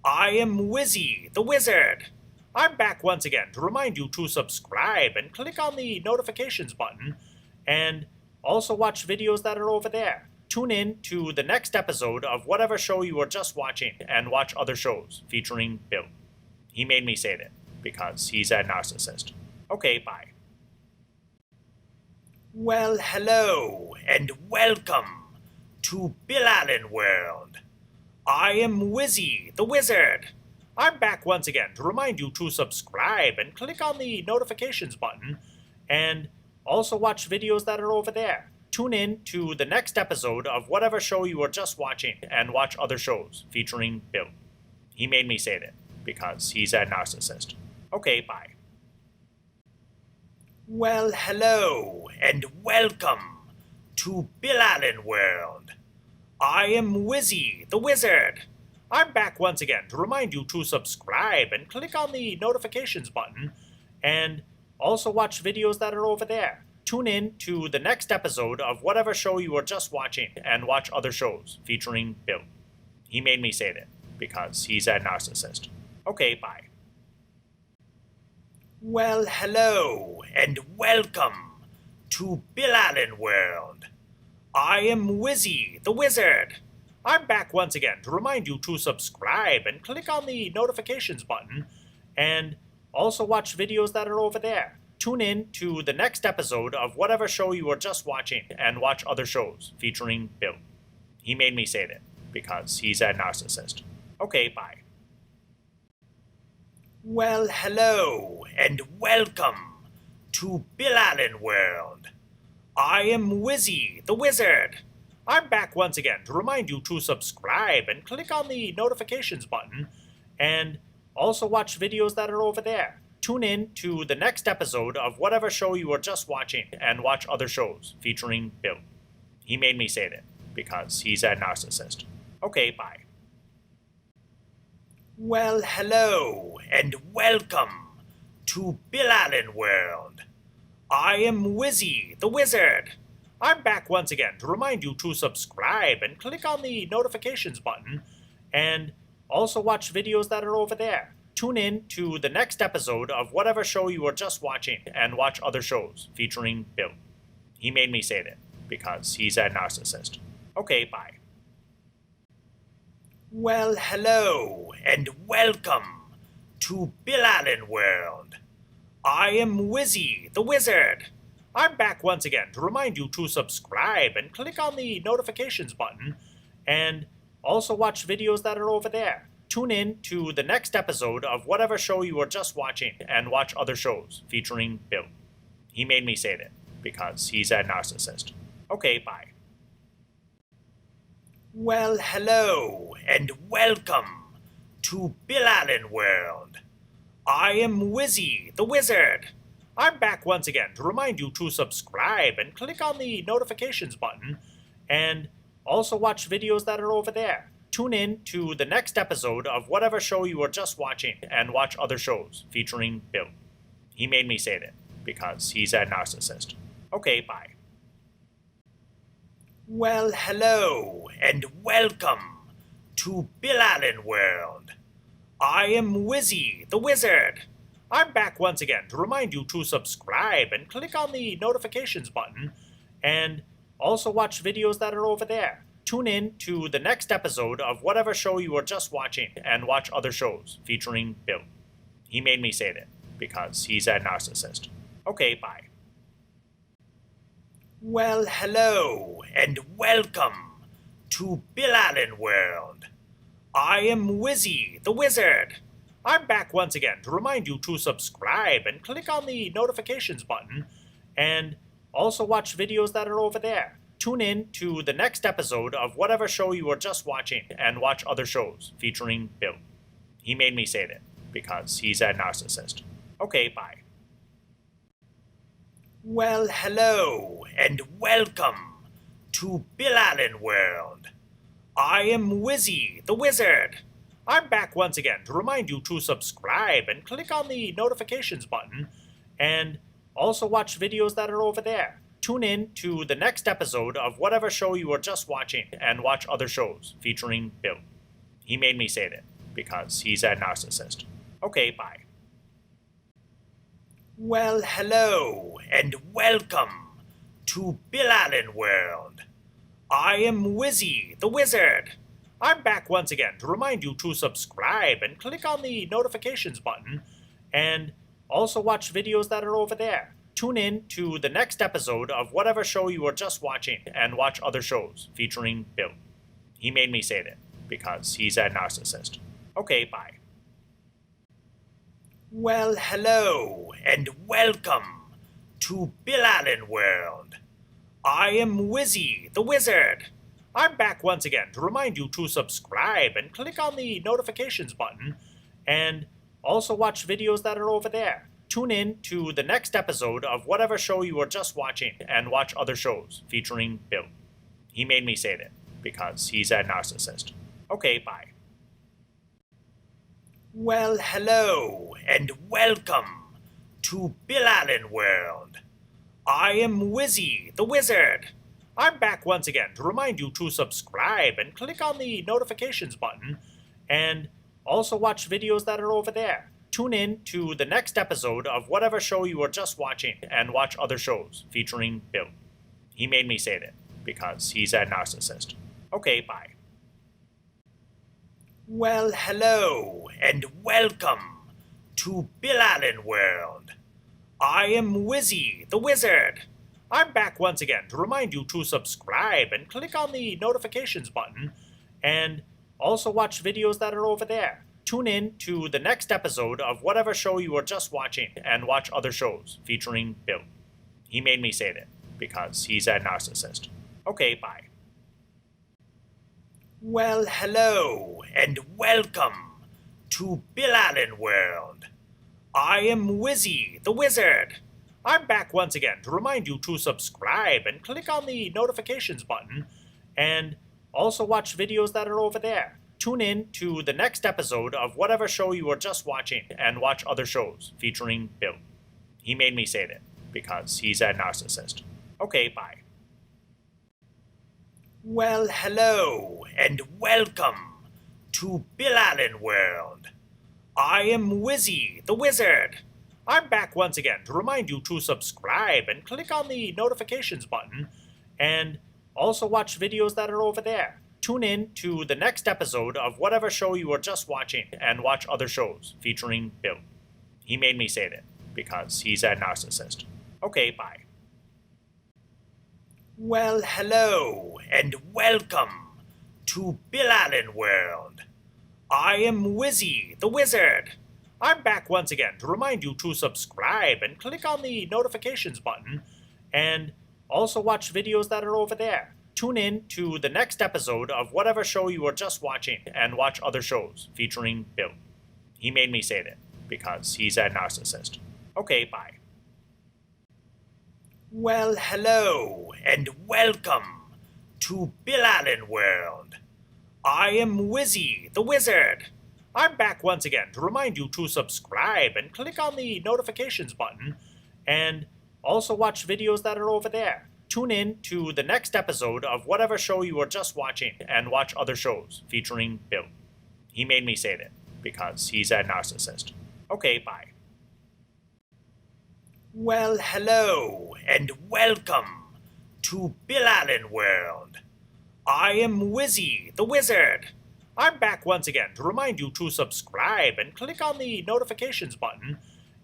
I am Wizzy, the Wizard. I'm back once again to remind you to subscribe and click on the notifications button, and also watch videos that are over there. Tune in to the next episode of whatever show you were just watching and watch other shows featuring Bill. He made me say that because he's a narcissist. Okay, bye. Well, hello and welcome to Bill Allen World. I am Wizzy, the Wizard. I'm back once again to remind you to subscribe and click on the notifications button, and also watch videos that are over there. Tune in to the next episode of whatever show you were just watching and watch other shows featuring Bill. He made me say that because he's a narcissist. Okay, bye. Well, hello and welcome to Bill Allen World. I am Wizzy, the Wizard. I'm back once again to remind you to subscribe and click on the notifications button, and also watch videos that are over there. Tune in to the next episode of whatever show you were just watching and watch other shows featuring Bill. He made me say that because he's a narcissist. Okay, bye. Well, hello and welcome to Bill Allen World. I am Wizzy, the Wizard. I'm back once again to remind you to subscribe and click on the notifications button, and also watch videos that are over there. Tune in to the next episode of whatever show you were just watching and watch other shows featuring Bill. He made me say that because he's a narcissist. Okay, bye. Well, hello and welcome to Bill Allen World. I am Wizzy, the Wizard. I'm back once again to remind you to subscribe and click on the notifications button, and also watch videos that are over there. Tune in to the next episode of whatever show you were just watching and watch other shows featuring Bill. He made me say that because he's a narcissist. Okay, bye. Well, hello and welcome to Bill Allen World. I am Wizzy, the Wizard. I'm back once again to remind you to subscribe and click on the notifications button, and also watch videos that are over there. Tune in to the next episode of whatever show you were just watching and watch other shows featuring Bill. He made me say that because he's a narcissist. Okay, bye. Well, hello and welcome to Bill Allen World. I am Wizzy, the Wizard. I'm back once again to remind you to subscribe and click on the notifications button, and also watch videos that are over there. Tune in to the next episode of whatever show you were just watching and watch other shows featuring Bill. He made me say that because he's a narcissist. Okay, bye. Well, hello, and welcome to Bill Allen World. I am Wizzy, the Wizard. I'm back once again to remind you to subscribe and click on the notifications button, and also watch videos that are over there. Tune in to the next episode of whatever show you were just watching and watch other shows featuring Bill. He made me say that because he's a narcissist. Okay, bye. Well, hello, and welcome to Bill Allen World. I am Wizzy, the Wizard. I'm back once again to remind you to subscribe and click on the notifications button, and also watch videos that are over there. Tune in to the next episode of whatever show you were just watching and watch other shows featuring Bill. He made me say that because he's a narcissist. Okay, bye. Well, hello, and welcome to Bill Allen World. I am Wizzy, the Wizard. I'm back once again to remind you to subscribe and click on the notifications button, and also watch videos that are over there. Tune in to the next episode of whatever show you were just watching and watch other shows featuring Bill. He made me say that because he's a narcissist. Okay, bye. Well, hello, and welcome to Bill Allen World. I am Wizzy, the Wizard. I'm back once again to remind you to subscribe and click on the notifications button, and also watch videos that are over there. Tune in to the next episode of whatever show you were just watching and watch other shows featuring Bill. He made me say that because he's a narcissist. Okay, bye. Well, hello, and welcome to Bill Allen World. I am Wizzy, the Wizard. I'm back once again to remind you to subscribe and click on the notifications button, and also watch videos that are over there. Tune in to the next episode of whatever show you were just watching and watch other shows featuring Bill. He made me say that because he's a narcissist. Okay, bye. Well, hello, and welcome to Bill Allen World. I am Wizzy, the Wizard. I'm back once again to remind you to subscribe and click on the notifications button, and also watch videos that are over there. Tune in to the next episode of whatever show you were just watching and watch other shows featuring Bill. He made me say that because he's a narcissist. Okay, bye. Well, hello, and welcome to Bill Allen World. I am Wizzy, the Wizard. I'm back once again to remind you to subscribe and click on the notifications button, and also watch videos that are over there. Tune in to the next episode of whatever show you were just watching and watch other shows featuring Bill. He made me say that because he's a narcissist. Okay, bye. Well, hello, and welcome to Bill Allen World. I am Wizzy, the Wizard. I'm back once again to remind you to subscribe and click on the notifications button, and also watch videos that are over there. Tune in to the next episode of whatever show you were just watching and watch other shows featuring Bill. He made me say that because he's a narcissist. Okay, bye. Well, hello, and welcome to Bill Allen World. I am Wizzy, the Wizard. I'm back once again to remind you to subscribe and click on the notifications button, and also watch videos that are over there. Tune in to the next episode of whatever show you were just watching and watch other shows featuring Bill. He made me say that because he's a narcissist. Okay, bye. Well, hello, and welcome to Bill Allen World. I am Wizzy, the Wizard. I'm back once again to remind you to subscribe and click on the notifications button, and also watch videos that are over there. Tune in to the next episode of whatever show you were just watching and watch other shows featuring Bill. He made me say that because he's a narcissist. Okay, bye. Well, hello, and welcome to Bill Allen World. I am Wizzy, the Wizard. I'm back once again to remind you to subscribe and click on the notifications button, and also watch videos that are over there. Tune in to the next episode of whatever show you were just watching and watch other shows featuring Bill. He made me say that because he's a narcissist. Okay, bye. Well, hello and welcome to Bill Allen World. I am Wizzy, the Wizard. I'm back once again to remind you to subscribe and click on the notifications button and also watch videos that are over there. Tune in to the next episode of whatever show you were just watching and watch other shows featuring Bill. He made me say that because he's a narcissist. Okay, bye. Well, hello and welcome to Bill Allen World. I am Wizzy, the Wizard. I'm back once again to remind you to subscribe and click on the notifications button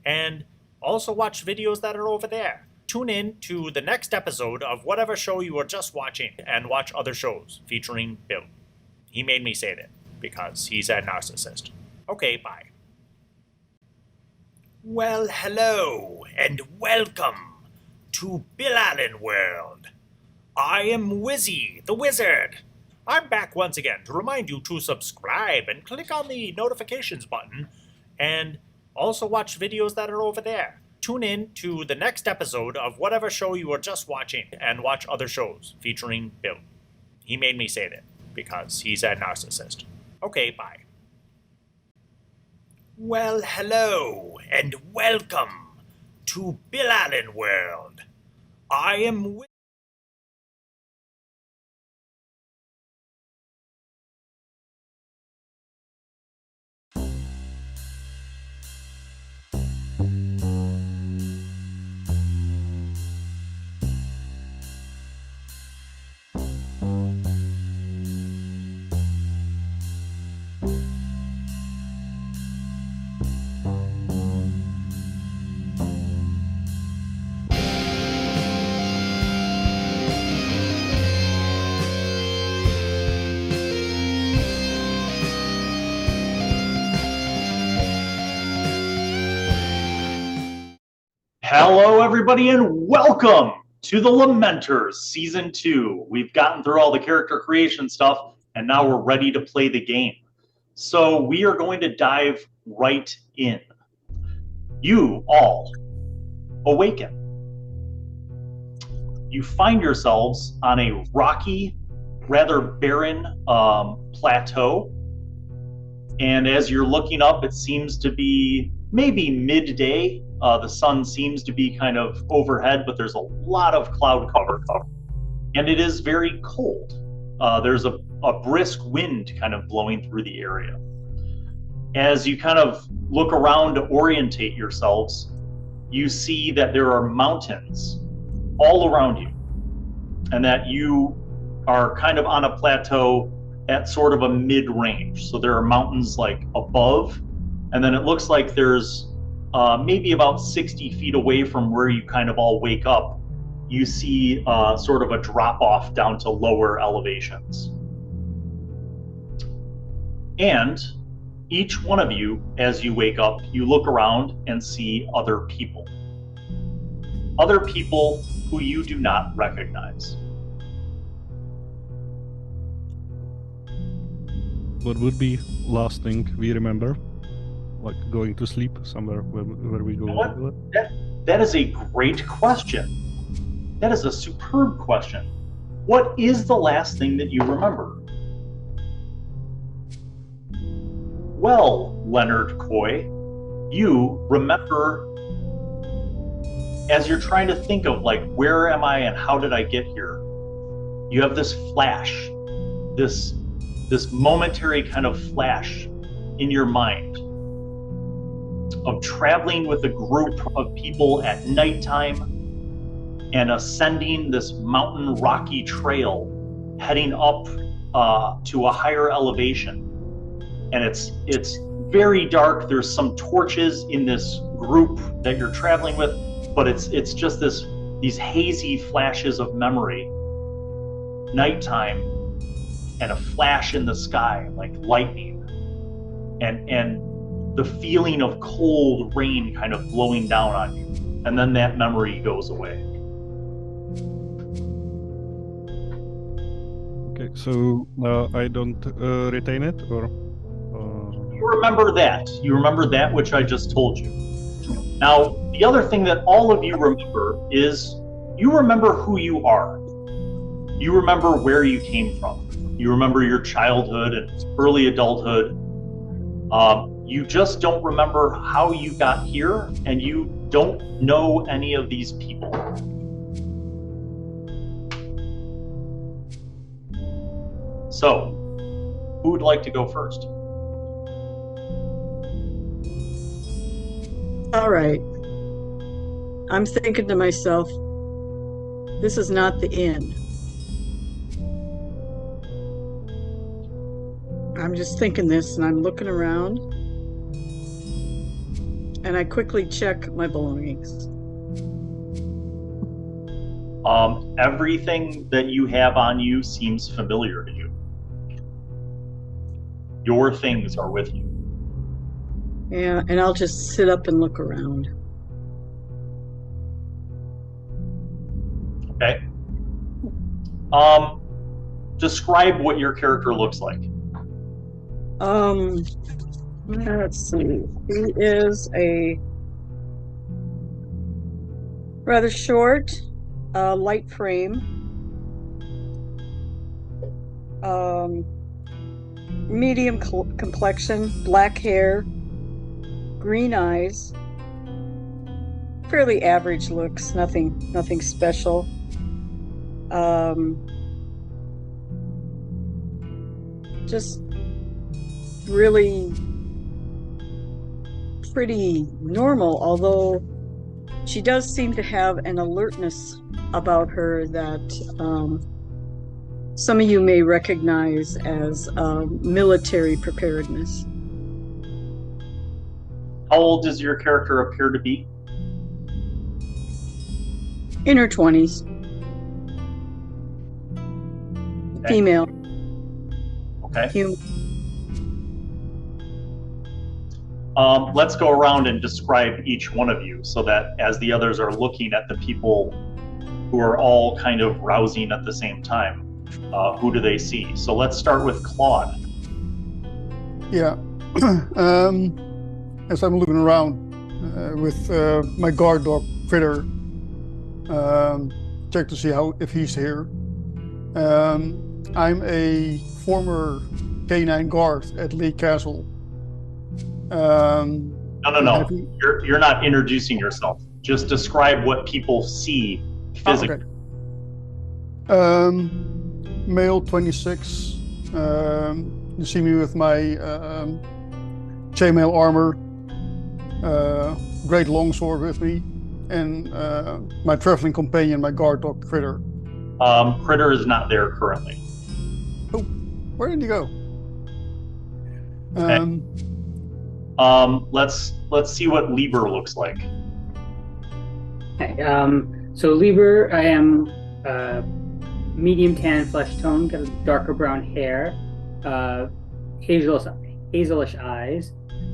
and also watch videos that are over there. Tune in to the next episode of whatever show you were just watching and watch other shows featuring Bill. He made me say that because he's a narcissist. Okay, bye. Well, hello and welcome to Bill Allen World. I am Wizzy, the Wizard. I'm back once again to remind you to subscribe and click on the notifications button and also watch videos that are over there. Tune in to the next episode of whatever show you were just watching and watch other shows featuring Bill. He made me say that because he's a narcissist. Okay, bye. Well, hello and welcome to Bill Allen World. I am Hello, everybody, and welcome to the Lamenters Season 2. We've gotten through all the character creation stuff, and now we're ready to play the game. So we are going to dive right in. You all awaken. You find yourselves on a rocky, rather barren plateau. And as you're looking up, it seems to be maybe midday. The sun seems to be kind of overhead, but there's a lot of cloud cover. And it is very cold. There's a brisk wind kind of blowing through the area. As you kind of look around to orientate yourselves, you see that there are mountains all around you, and that you are kind of on a plateau at sort of a mid-range. So there are mountains like above, and then it looks like there's maybe about 60 feet away from where you kind of all wake up, you see sort of a drop off down to lower elevations. And each one of you, as you wake up, you look around and see other people. Other people who you do not recognize. What would be last thing we remember? Like going to sleep somewhere where we go. You know what? That is a great question. That is a superb question. What is the last thing that you remember? Well, Leonard Coy, you remember, as you're trying to think of like, where am I and how did I get here? You have this flash, this momentary kind of flash in your mind of traveling with a group of people at nighttime and ascending this mountain rocky trail, heading up to a higher elevation. And it's very dark. There's some torches in this group that you're traveling with, but it's just these hazy flashes of memory. Nighttime and a flash in the sky like lightning, and the feeling of cold rain kind of blowing down on you, and then that memory goes away. Okay, so I don't retain it, or? You remember that. You remember that which I just told you. Now, the other thing that all of you remember is you remember who you are. You remember where you came from. You remember your childhood and early adulthood. You just don't remember how you got here, and you don't know any of these people. So, who would like to go first? All right. I'm thinking to myself, this is not the inn. I'm just thinking this, and I'm looking around, and I quickly check my belongings. Everything that you have on you seems familiar to you. Your things are with you. Yeah, and I'll just sit up and look around. Okay. Describe what your character looks like. Let's see. He is a rather short, light frame, medium complexion, black hair, green eyes, fairly average looks, nothing special. Just really pretty normal, although she does seem to have an alertness about her that some of you may recognize as military preparedness. How old does your character appear to be? In her 20s. Okay. Female. Okay. Human. Let's go around and describe each one of you so that as the others are looking at the people who are all kind of rousing at the same time, who do they see? So let's start with Claude. Yeah. As I'm looking around with my guard dog Critter, check to see if he's here. I'm a former K9 guard at Lee Castle. No. You're not introducing yourself. Just describe what people see physically. Oh, okay. Male, 26. You see me with my chainmail armor, great longsword with me, and my traveling companion, my guard dog Critter. Critter is not there currently. Oh, where did he go? Okay. Let's see what Lieber looks like. Okay, so Lieber, I am medium tan flesh tone, got darker brown hair, hazelish eyes,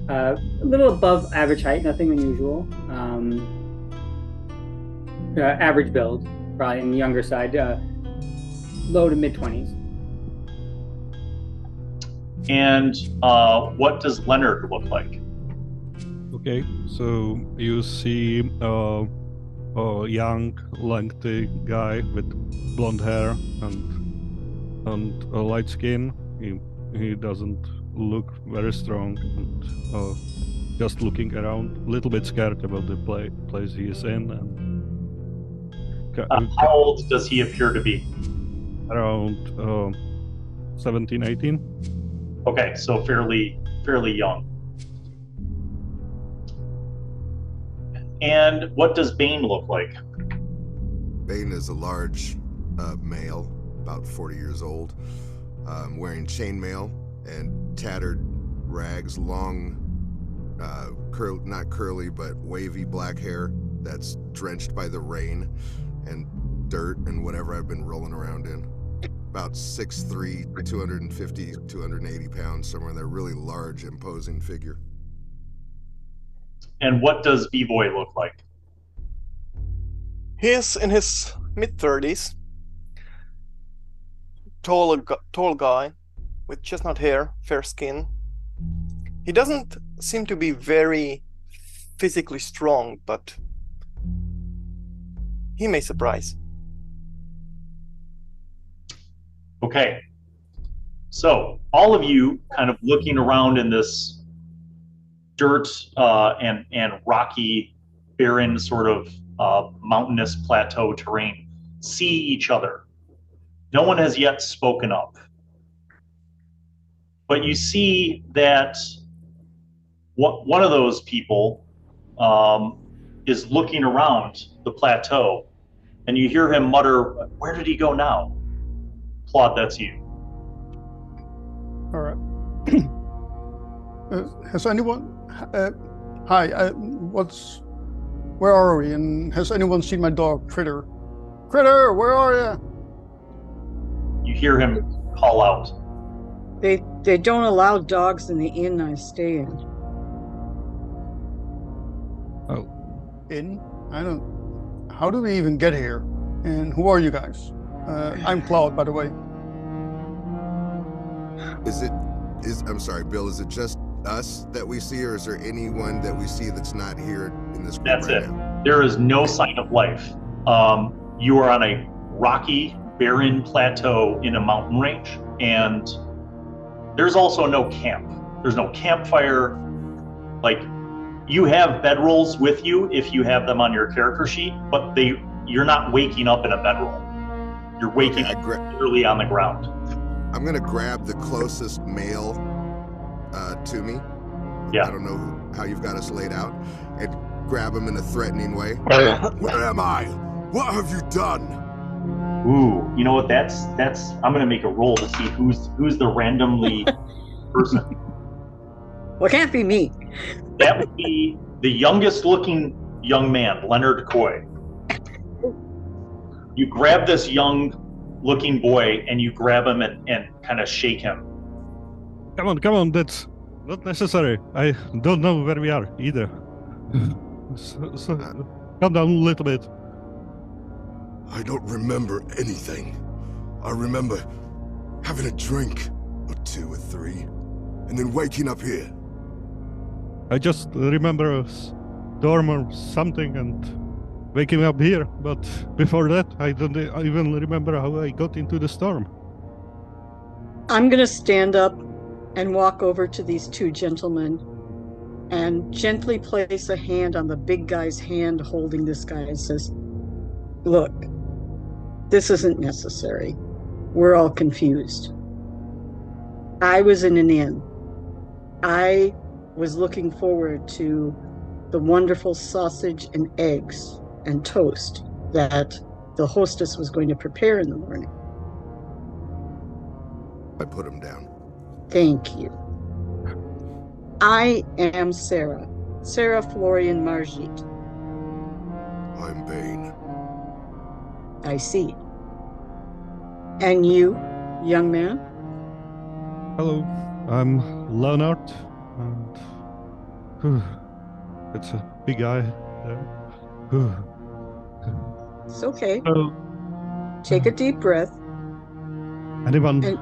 a little above average height, nothing unusual. Average build, probably on the younger side, low to mid 20s. And what does Leonard look like? Okay, so you see a young, lengthy guy with blonde hair and a light skin. He doesn't look very strong, and just looking around, a little bit scared about the place he is in. And how old does he appear to be? Around 17, 18. Okay, so fairly young. And what does Bane look like? Bane is a large male, about 40 years old, wearing chainmail and tattered rags, long, not curly, but wavy black hair that's drenched by the rain and dirt and whatever I've been rolling around in. About 6'3", 250, 280 pounds, somewhere in there. Really large, imposing figure. And what does B-Boy look like? He's in his mid-30s, tall guy with chestnut hair, fair skin. He doesn't seem to be very physically strong, but he may surprise. Okay. So all of you kind of looking around in this dirt and rocky, barren sort of mountainous plateau terrain see each other. No one has yet spoken up. But you see that one of those people is looking around the plateau, and you hear him mutter, "Where did he go now?" Claude, that's you. All right. Has anyone? Hi. Where are we? And has anyone seen my dog, Critter? Critter, where are you? You hear him call out. They don't allow dogs in the inn I stay in. Oh, In? I don't. How do we even get here? And who are you guys? I'm Cloud, by the way. I'm sorry, Bill, is it just us that we see, or is there anyone that we see that's not here in this group That's right it. now? There is no sign of life. You are on a rocky, barren plateau in a mountain range, and there's also no camp. There's no campfire. Like, you have bedrolls with you if you have them on your character sheet, but you're not waking up in a bedroll. You're waking up literally on the ground. I'm gonna grab the closest male to me. Yeah. I don't know how you've got us laid out, and grab him in a threatening way. Where am I? What have you done? Ooh, you know what? That's. I'm gonna make a roll to see who's the randomly person. Well, it can't be me. That would be the youngest looking young man, Leonard Coy. You grab this young looking boy and you grab him and kind of shake him. come on, that's not necessary. I don't know where we are either. So calm down a little bit. I don't remember anything. I remember having a drink, or 2 or 3, and then waking up here. I just remember a storm or something and waking up here, but before that, I don't even remember how I got into the storm. I'm going to stand up and walk over to these two gentlemen and gently place a hand on the big guy's hand holding this guy and says, "Look, this isn't necessary. We're all confused. I was in an inn. I was looking forward to the wonderful sausage and eggs and toast that the hostess was going to prepare in the morning." I put him down. Thank you. I am Sarah Florian Margit. I'm Bane. I see. And you, young man? Hello, I'm Leonard, and it's a big guy there. It's okay. So, Take a deep breath. anyone And-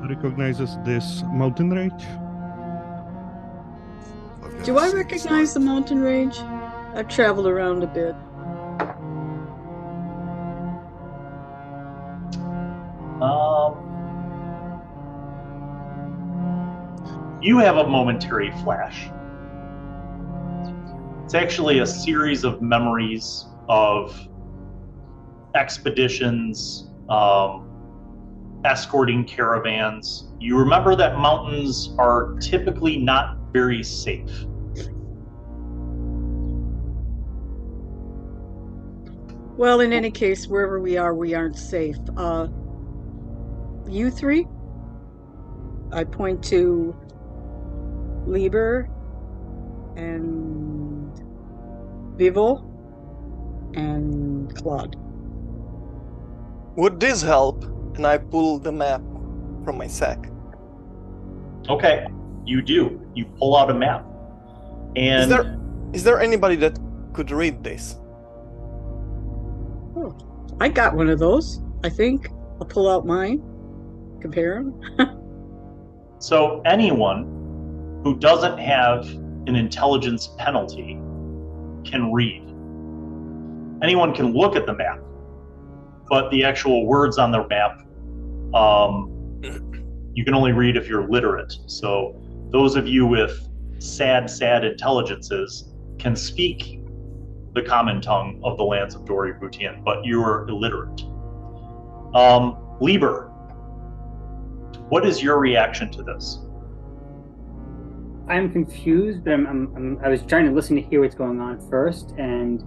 recognizes this mountain range? I've never Do I seen recognize the signs. mountain range? I've traveled around a bit. You have a momentary flash. It's actually a series of memories of expeditions, escorting caravans. You remember that mountains are typically not very safe. Well, in any case, wherever we aren't safe. You three? I point to Lieber and Vivo and Claude. Would this help? And I pull the map from my sack. Okay, you do. You pull out a map. And Is there anybody that could read this? I got one of those, I think. I'll pull out mine, compare them. So anyone who doesn't have an intelligence penalty can read. Anyone can look at the map, but the actual words on the map, you can only read if you're literate. So those of you with sad intelligences can speak the common tongue of the lands of Dori Butian, but you are illiterate. Lieber, what is your reaction to this? I'm confused, but I was trying to listen to hear what's going on first, and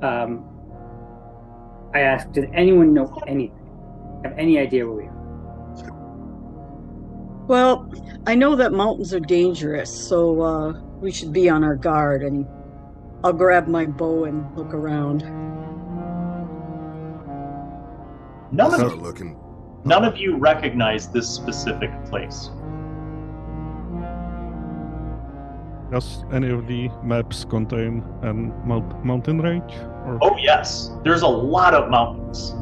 I asked, does anyone know anything? Have any idea where we are? Well, I know that mountains are dangerous, so we should be on our guard, and I'll grab my bow and look around. None of you recognize this specific place. Does any of the maps contain a mountain range? Or? Oh yes, there's a lot of mountains.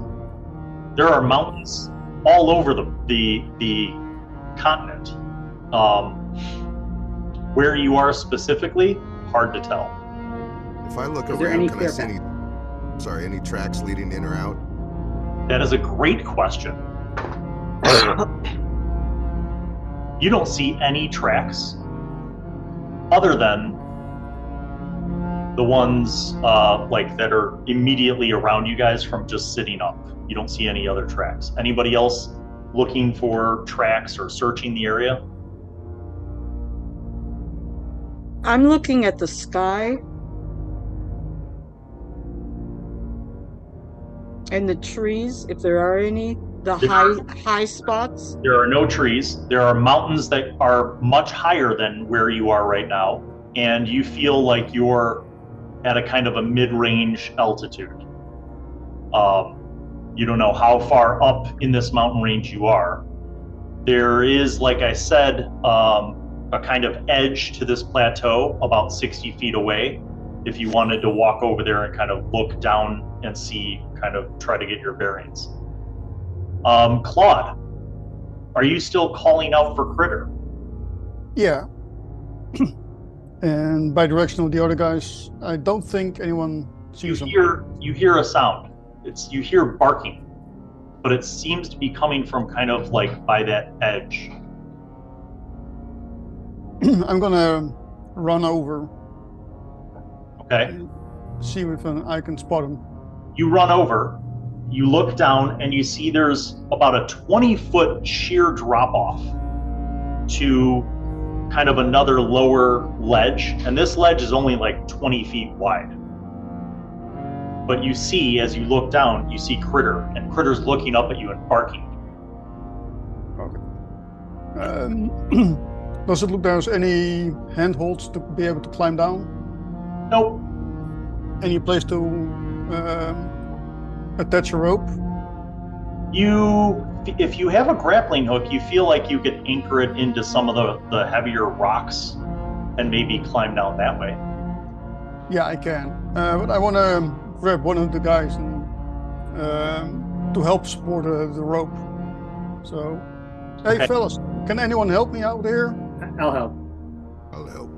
There are mountains all over the continent. Where you are specifically, hard to tell. If I look Is there around, any can I clear see any tracks leading in or out? That is a great question. You don't see any tracks other than the ones that are immediately around you guys from just sitting up. You don't see any other tracks. Anybody else looking for tracks or searching the area? I'm looking at the sky and the trees, if there are any, the high spots. There are no trees. There are mountains that are much higher than where you are right now, and you feel like you're at a kind of a mid-range altitude. You don't know how far up in this mountain range you are. There is, like I said, a kind of edge to this plateau about 60 feet away. If you wanted to walk over there and kind of look down and see, kind of try to get your bearings. Claude, are you still calling out for Critter? Yeah. And by direction of the other guys, I don't think anyone sees them. You hear a sound. You hear barking, but it seems to be coming from kind of like by that edge. I'm gonna run over. Okay. See if I can spot them. You run over, you look down, and you see there's about a 20-foot sheer drop-off to kind of another lower ledge, and this ledge is only like 20 feet wide. But you see, as you look down, you see Critter, and Critter's looking up at you and barking. Okay. Does it look there's any handholds to be able to climb down? Nope. Any place to attach a rope? If you have a grappling hook, you feel like you could anchor it into some of the heavier rocks and maybe climb down that way. Yeah, I can. But I want to grab one of the guys and to help support the rope. So, hey, Okay. fellas, can anyone help me out here? I'll help. I'll help.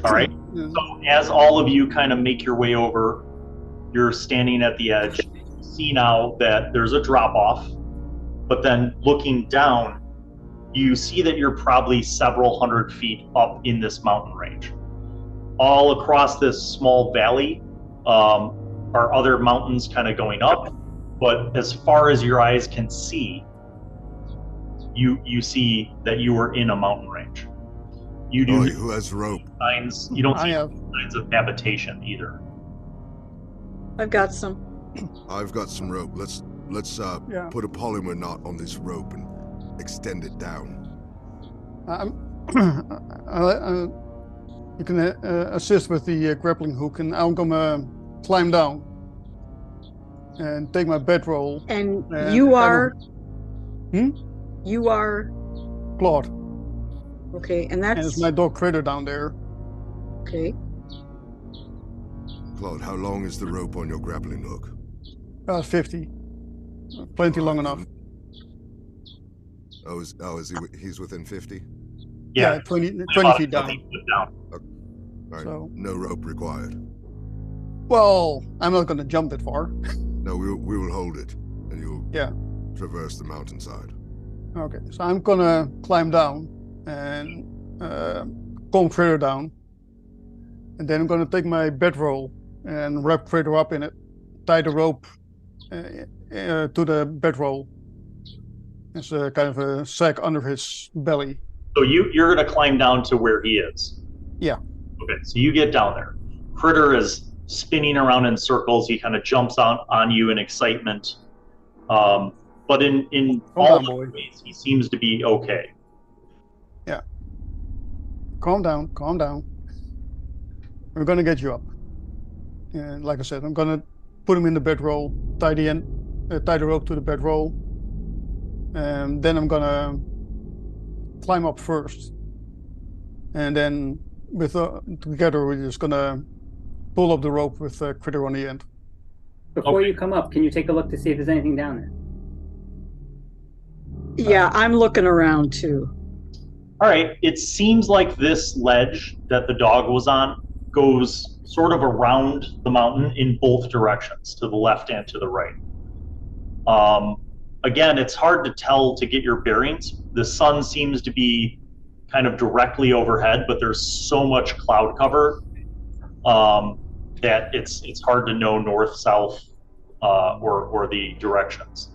All right. Yeah. So as all of you kind of make your way over, you're standing at the edge. You see now that there's a drop off, but then looking down, you see that you're probably several hundred feet up in this mountain range. All across this small valley are other mountains kind of going up, but as far as your eyes can see, you see that you are in a mountain range. You do Who has rope? signs. You don't I see have. signs of habitation either. I've got some. I've got some rope. Let's Yeah. put a polymer knot on this rope and extend it down. You can assist with the grappling hook, and I'm gonna climb down and take my bedroll. And And you are. Hmm? You are. Claude, Okay, and and that's. it's my dog Critter down there. Okay. Claude, how long is the rope on your grappling hook? 50. Plenty long enough. Is he's within 50? Yeah, 20 About feet 20 down. feet down. All right. So- No rope required. Well, I'm not going to jump that far. No, we will hold it, and you'll Yeah. traverse the mountainside. Okay, so I'm going to climb down and calm Critter down. And then I'm going to take my bedroll and wrap Critter up in it, tie the rope to the bedroll. It's a kind of a sack under his belly. So you're going to climb down to where he is? Yeah. Okay, so you get down there. Critter is spinning around in circles. He kind of jumps on you in excitement. But in all down, boy. ways, he seems to be okay. Yeah. Calm down. We're going to get you up. And like I said, I'm going to put him in the bedroll, tie the rope to the bedroll. And then I'm going to climb up first. And then together we're just going to pull up the rope with Critter on the end. Before Okay. you come up, can you take a look to see if there's anything down there? Yeah, I'm looking around too. All right, it seems like this ledge that the dog was on goes sort of around the mountain in both directions, to the left and to the right. Again, it's hard to tell to get your bearings. The sun seems to be kind of directly overhead, but there's so much cloud cover that it's hard to know north, south, or the directions.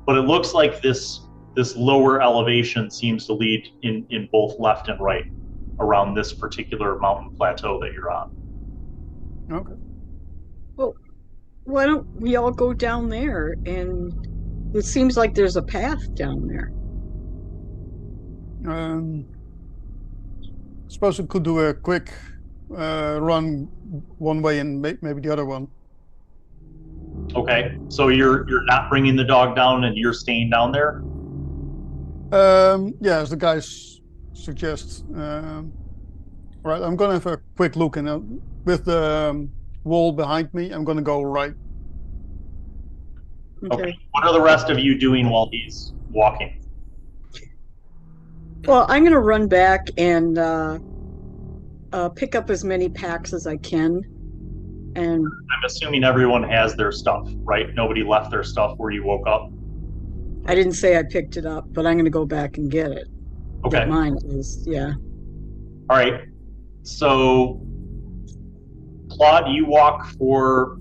But it looks like this lower elevation seems to lead in both left and right around this particular mountain plateau that you're on. Okay. Well, why don't we all go down there? And it seems like there's a path down there. Suppose we could do a quick run one way and maybe the other one. Okay, so you're not bringing the dog down and you're staying down there? Yeah, as the guys suggest. All right, I'm gonna have a quick look, and with the wall behind me, I'm gonna go right. Okay. What are the rest of you doing while he's walking? Well, I'm going to run back and pick up as many packs as I can. And I'm assuming everyone has their stuff, right? Nobody left their stuff where you woke up? I didn't say I picked it up, but I'm going to go back and get it. Okay. Get mine at least, yeah. All right. So, Claude, you walk for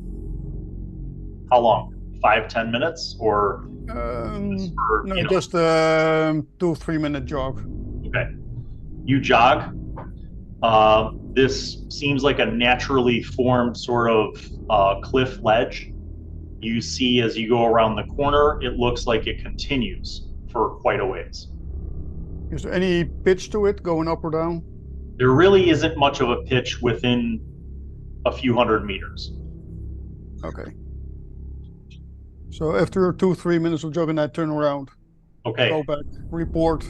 how long? 5-10 minutes, or for, No, you know, just 2-3 minute jog. okay. You jog. This seems like a naturally formed sort of cliff ledge. You see as you go around the corner, it looks like it continues for quite a ways. Is there any pitch to it, going up or down? There really isn't much of a pitch within a few hundred meters. Okay. So after 2-3 minutes of jogging, I turn around, Okay. go back, report,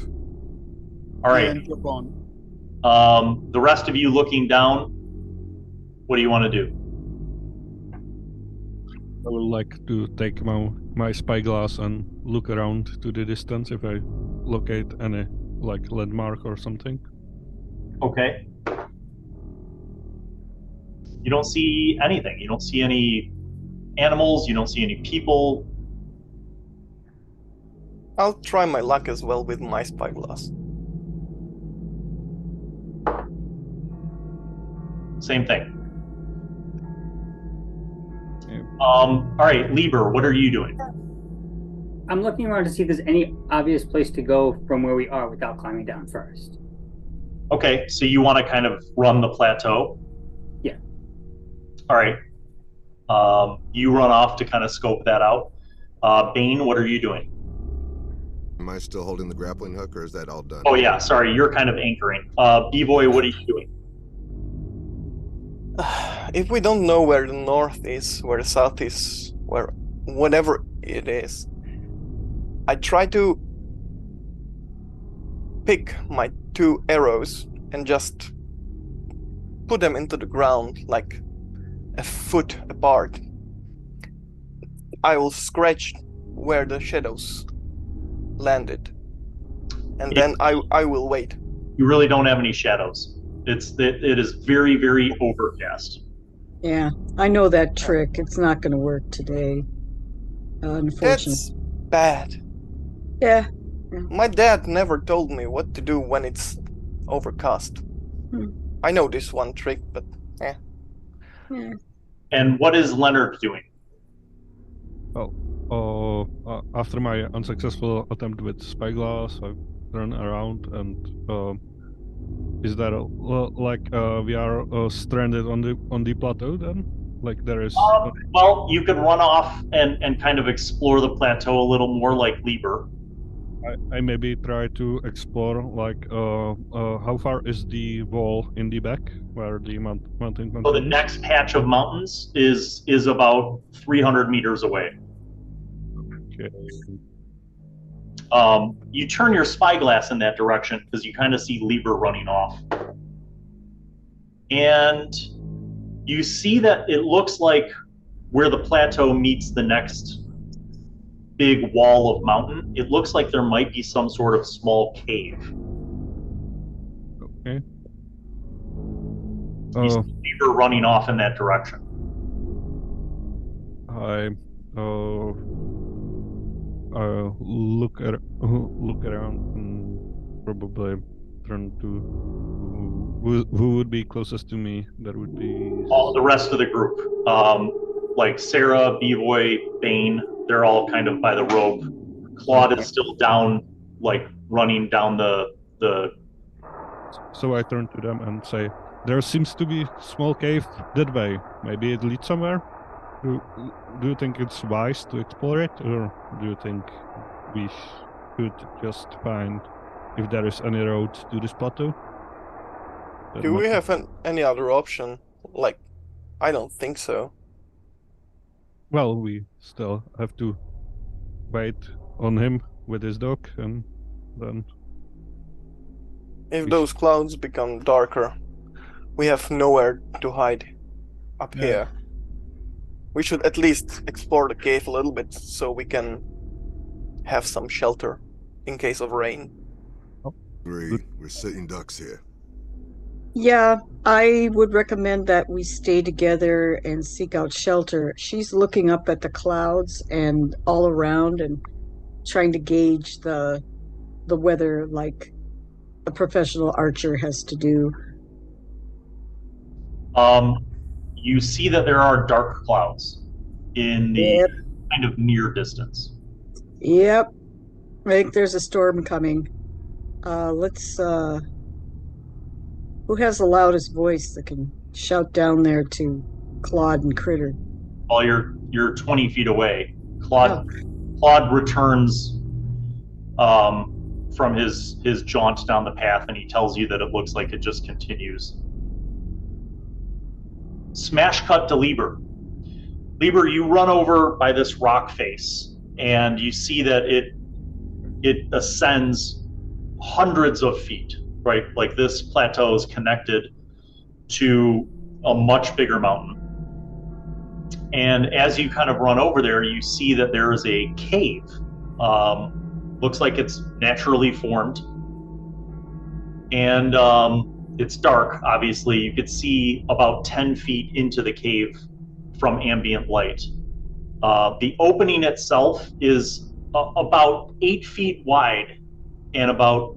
All right. and jump on. The rest of you looking down, what do you want to do? I would like to take my spyglass and look around to the distance if I locate any like landmark or something. Okay. You don't see anything. You don't see any animals. You don't see any people. I'll try my luck as well with my spyglass. Same thing. Yeah. All right, Lieber, what are you doing? I'm looking around to see if there's any obvious place to go from where we are without climbing down first. Okay, so you want to kind of run the plateau? Yeah. All right. You run off to kind of scope that out. Bane, what are you doing? Am I still holding the grappling hook, or is that all done? Oh yeah, sorry, you're kind of anchoring. B-Boy, what are you doing? If we don't know where the north is, where the south is, where whatever it is, I try to pick my 2 arrows and just put them into the ground like a foot apart. I will scratch where the shadows landed, and then I will wait. You really don't have any shadows. It is very, very overcast. Yeah, I know that trick. It's not going to work today. Unfortunately. That's bad. Yeah. My dad never told me what to do when it's overcast. I know this one trick, but Yeah. And what is Leonard doing? After my unsuccessful attempt with spyglass, I turn around and is that we are stranded on the plateau then? Like there is. Well, you could run off and kind of explore the plateau a little more like Lieber. I maybe try to explore like how far is the wall in the back where the mountain continues? So the next patch of mountains is about 300 meters away. Okay. You turn your spyglass in that direction because you kind of see Lieber running off. And you see that it looks like where the plateau meets the next big wall of mountain, it looks like there might be some sort of small cave. Okay. You see Lieber running off in that direction. I look around and probably turn to who would be closest to me. That would be all the rest of the group, like Sarah, Bevoy, Bane. They're all kind of by the rope. Claude is still down, like running down the. So I turn to them and say, "There seems to be a small cave that way. Maybe it leads somewhere. Do you think it's wise to explore it, or do you think we should just find if there is any road to this plateau?" Do we have any other option? Like, I don't think so. Well, we still have to wait on him with his dog, and then... If those clouds become darker, we have nowhere to hide up here. We should at least explore the cave a little bit so we can have some shelter in case of rain. Agreed. We're sitting ducks here. Yeah, I would recommend that we stay together and seek out shelter. She's looking up at the clouds and all around and trying to gauge the weather like a professional archer has to do. You see that there are dark clouds in the kind of near distance. Yep. I think there's a storm coming. Let's who has the loudest voice that can shout down there to Claude and Critter? While you're 20 feet away, Claude returns from his jaunt down the path, and he tells you that it looks like it just continues. Smash cut to Lieber. Lieber, you run over by this rock face, and you see that it ascends hundreds of feet, right? Like this plateau is connected to a much bigger mountain. And as you kind of run over there, you see that there is a cave. Looks like it's naturally formed. And it's dark, obviously. You could see about 10 feet into the cave from ambient light. The opening itself is about 8 feet wide and about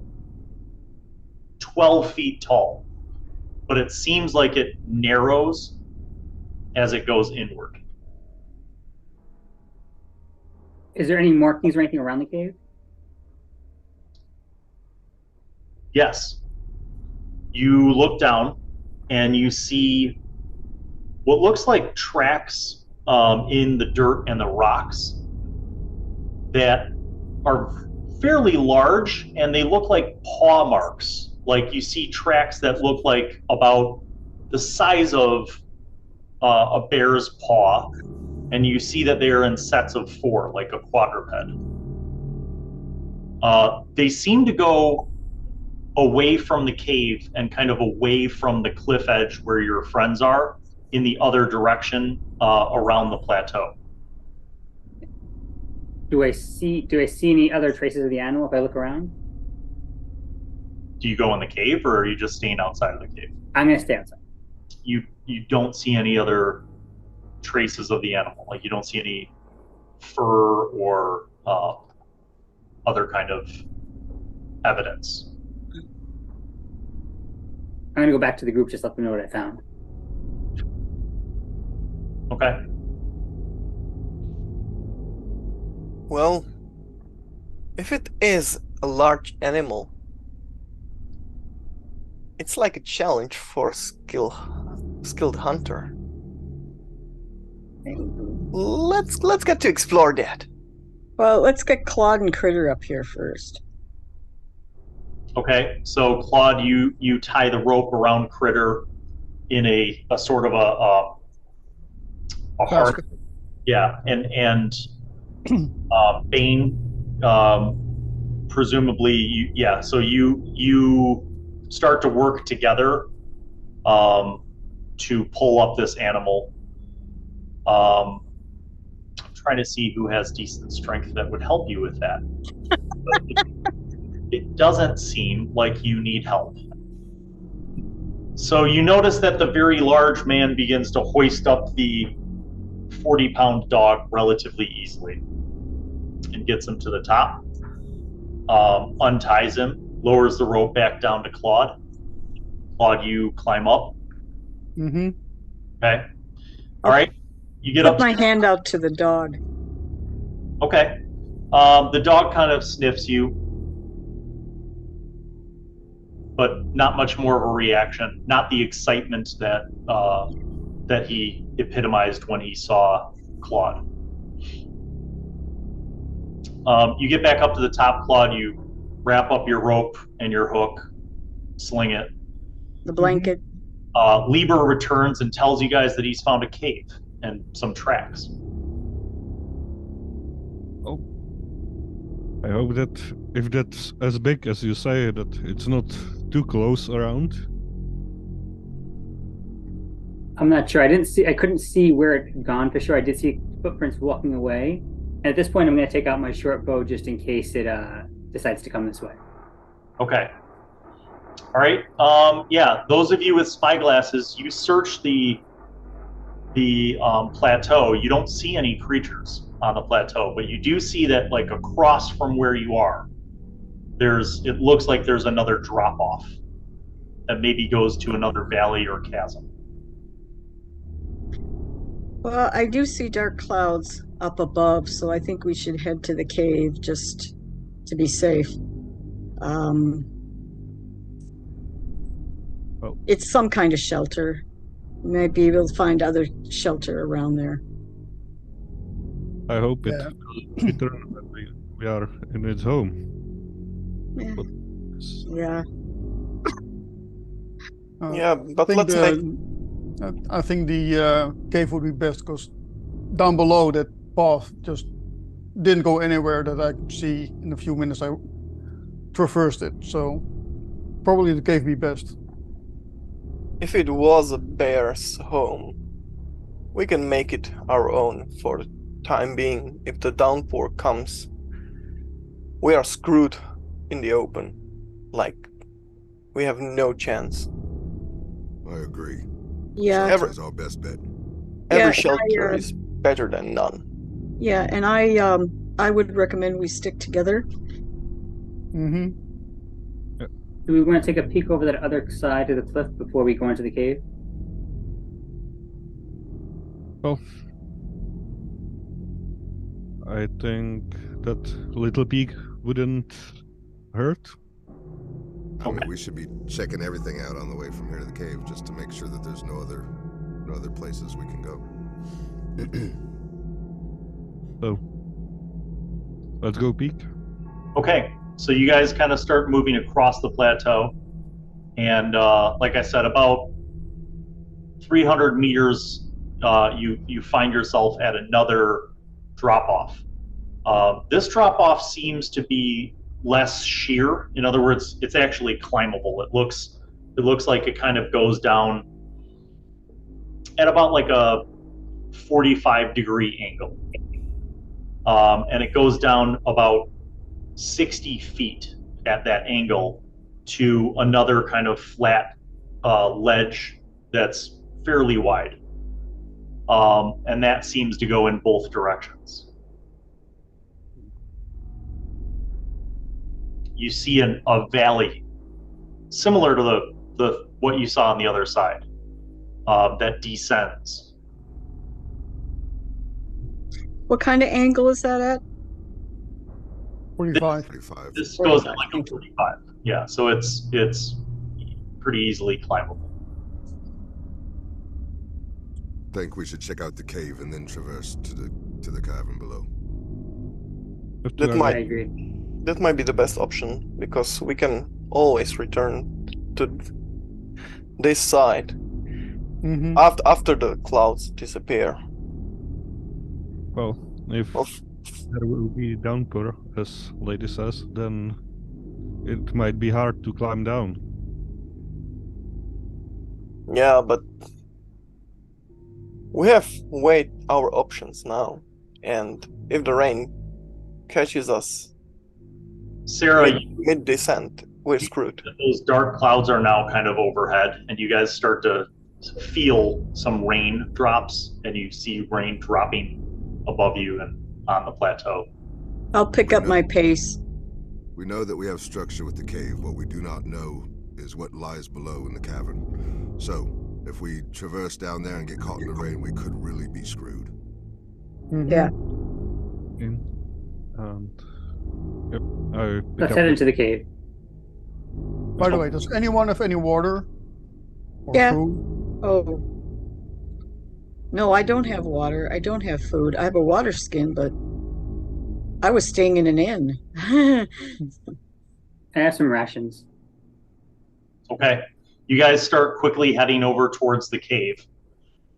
12 feet tall. But it seems like it narrows as it goes inward. Is there any markings or anything around the cave? Yes. You look down and you see what looks like tracks in the dirt and the rocks that are fairly large, and they look like paw marks. Like you see tracks that look like about the size of a bear's paw, and you see that they are in sets of 4, like a quadruped. They seem to go away from the cave and kind of away from the cliff edge where your friends are in the other direction around the plateau. Do I see any other traces of the animal if I look around? Do you go in the cave, or are you just staying outside of the cave? I'm gonna stay outside. You don't see any other traces of the animal. Like, you don't see any fur or other kind of evidence. I'm gonna go back to the group, just let them know what I found. Okay. Well, if it is a large animal, it's like a challenge for a skilled hunter. Let's get to explore that. Well, let's get Claude and Critter up here first. Okay. So Claude, you tie the rope around Critter in a sort of a hard, Basket. yeah, and Bane, presumably, so you start to work together to pull up this animal. I'm trying to see who has decent strength that would help you with that. It doesn't seem like you need help. So you notice that the very large man begins to hoist up the 40-pound dog relatively easily and gets him to the top, unties him, lowers the rope back down to Claude. Claude, you climb up. Mm-hmm. Okay. All right. You get Put up. my hand out to the dog. Okay. The dog kind of sniffs you, but not much more of a reaction. Not the excitement that that he epitomized when he saw Claude. You get back up to the top, Claude. You wrap up your rope and your hook, sling it. The blanket. Lieber returns and tells you guys that he's found a cave and some tracks. Oh. I hope that if that's as big as you say, that it's not too close around. I'm not sure. I couldn't see where it had gone for sure. I did see footprints walking away. And at this point, I'm going to take out my short bow just in case it decides to come this way. Okay. All right. Those of you with spyglasses, you search the plateau. You don't see any creatures on the plateau, but you do see that, like, across from where you are, it looks like there's another drop off that maybe goes to another valley or chasm. Well, I do see dark clouds up above, so I think we should head to the cave just to be safe. It's some kind of shelter. Maybe we'll find other shelter around there. I hope it Yeah. will return when we are in its home. Yeah. But Yeah. Yeah, but let's I think the cave would be best because down below that path just didn't go anywhere that I could see in a few minutes I traversed it. So probably the cave be best. If it was a bear's home, we can make it our own for the time being. If the downpour comes, we are screwed in the open. Like, we have no chance. I agree. Yeah. Ever- That's our best bet. Every Yeah, shelter is better than none. Yeah, and I would recommend we stick together. Mm-hmm. Do we want to take a peek over that other side of the cliff before we go into the cave? well, I think that little peak wouldn't hurt. I mean, we should be checking everything out on the way from here to the cave just to make sure that there's no other places we can go. So let's go peek. Okay, so you guys kind of start moving across the plateau, and like I said, about 300 meters, you find yourself at another drop-off. This drop-off seems to be less sheer. In other words, it's actually climbable. It looks like it kind of goes down at about like a 45-degree angle. and it goes down about 60 feet at that angle to another kind of flat ledge that's fairly wide. And that seems to go in both directions. You see a valley similar to the what you saw on the other side that descends. What kind of angle is that at? 45. 45. This goes at 45, like a thank you. 45. Yeah, so it's pretty easily climbable. Think we should check out the cave and then traverse to the cavern below. Uh, I agree. That might be the best option, because we can always return to this side Mhm. after the clouds disappear. Well, if Well, there will be downpour, as Lady says, then it might be hard to climb down. yeah, but we have weighed our options now, and if the rain catches us Sarah, mid descent, we're screwed. those dark clouds are now kind of overhead, and you guys start to feel some rain drops, and you see rain dropping above you and on the plateau. I'll pick up my pace. We know that we have structure with the cave. What we do not know is what lies below in the cavern. So, if we traverse down there and get caught in the rain, we could really be screwed. Mhm. Yeah. And yep, I pick Let's up head the- into the cave. By the way, does anyone have any water? Or Yeah. food? Oh. No, I don't have water. I don't have food. I have a water skin, but I was staying in an inn. I have some rations. Okay. You guys start quickly heading over towards the cave.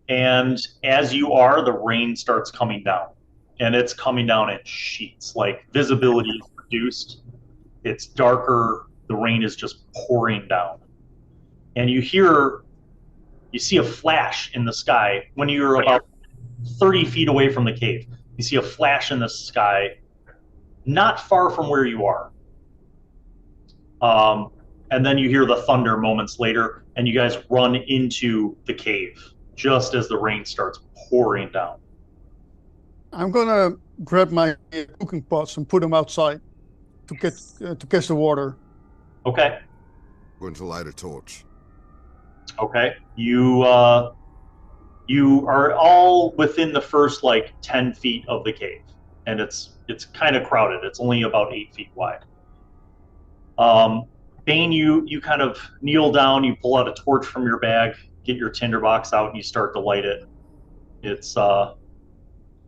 And as you are, the rain starts coming down. And it's coming down in sheets. Like, visibility is reduced. It's darker. The rain is just pouring down. And you see a flash in the sky when you're about 30 feet away from the cave. You see a flash in the sky not far from where you are. And then you hear the thunder moments later, and you guys run into the cave just as the rain starts pouring down. I'm gonna grab my cooking pots and put them outside to catch the water. Okay. Going to light a torch. Okay. You are all within the first 10 feet of the cave, and it's kind of crowded. It's only about 8 feet wide. Bane, you kind of kneel down, you pull out a torch from your bag, get your tinderbox out, and you start to light it. It's the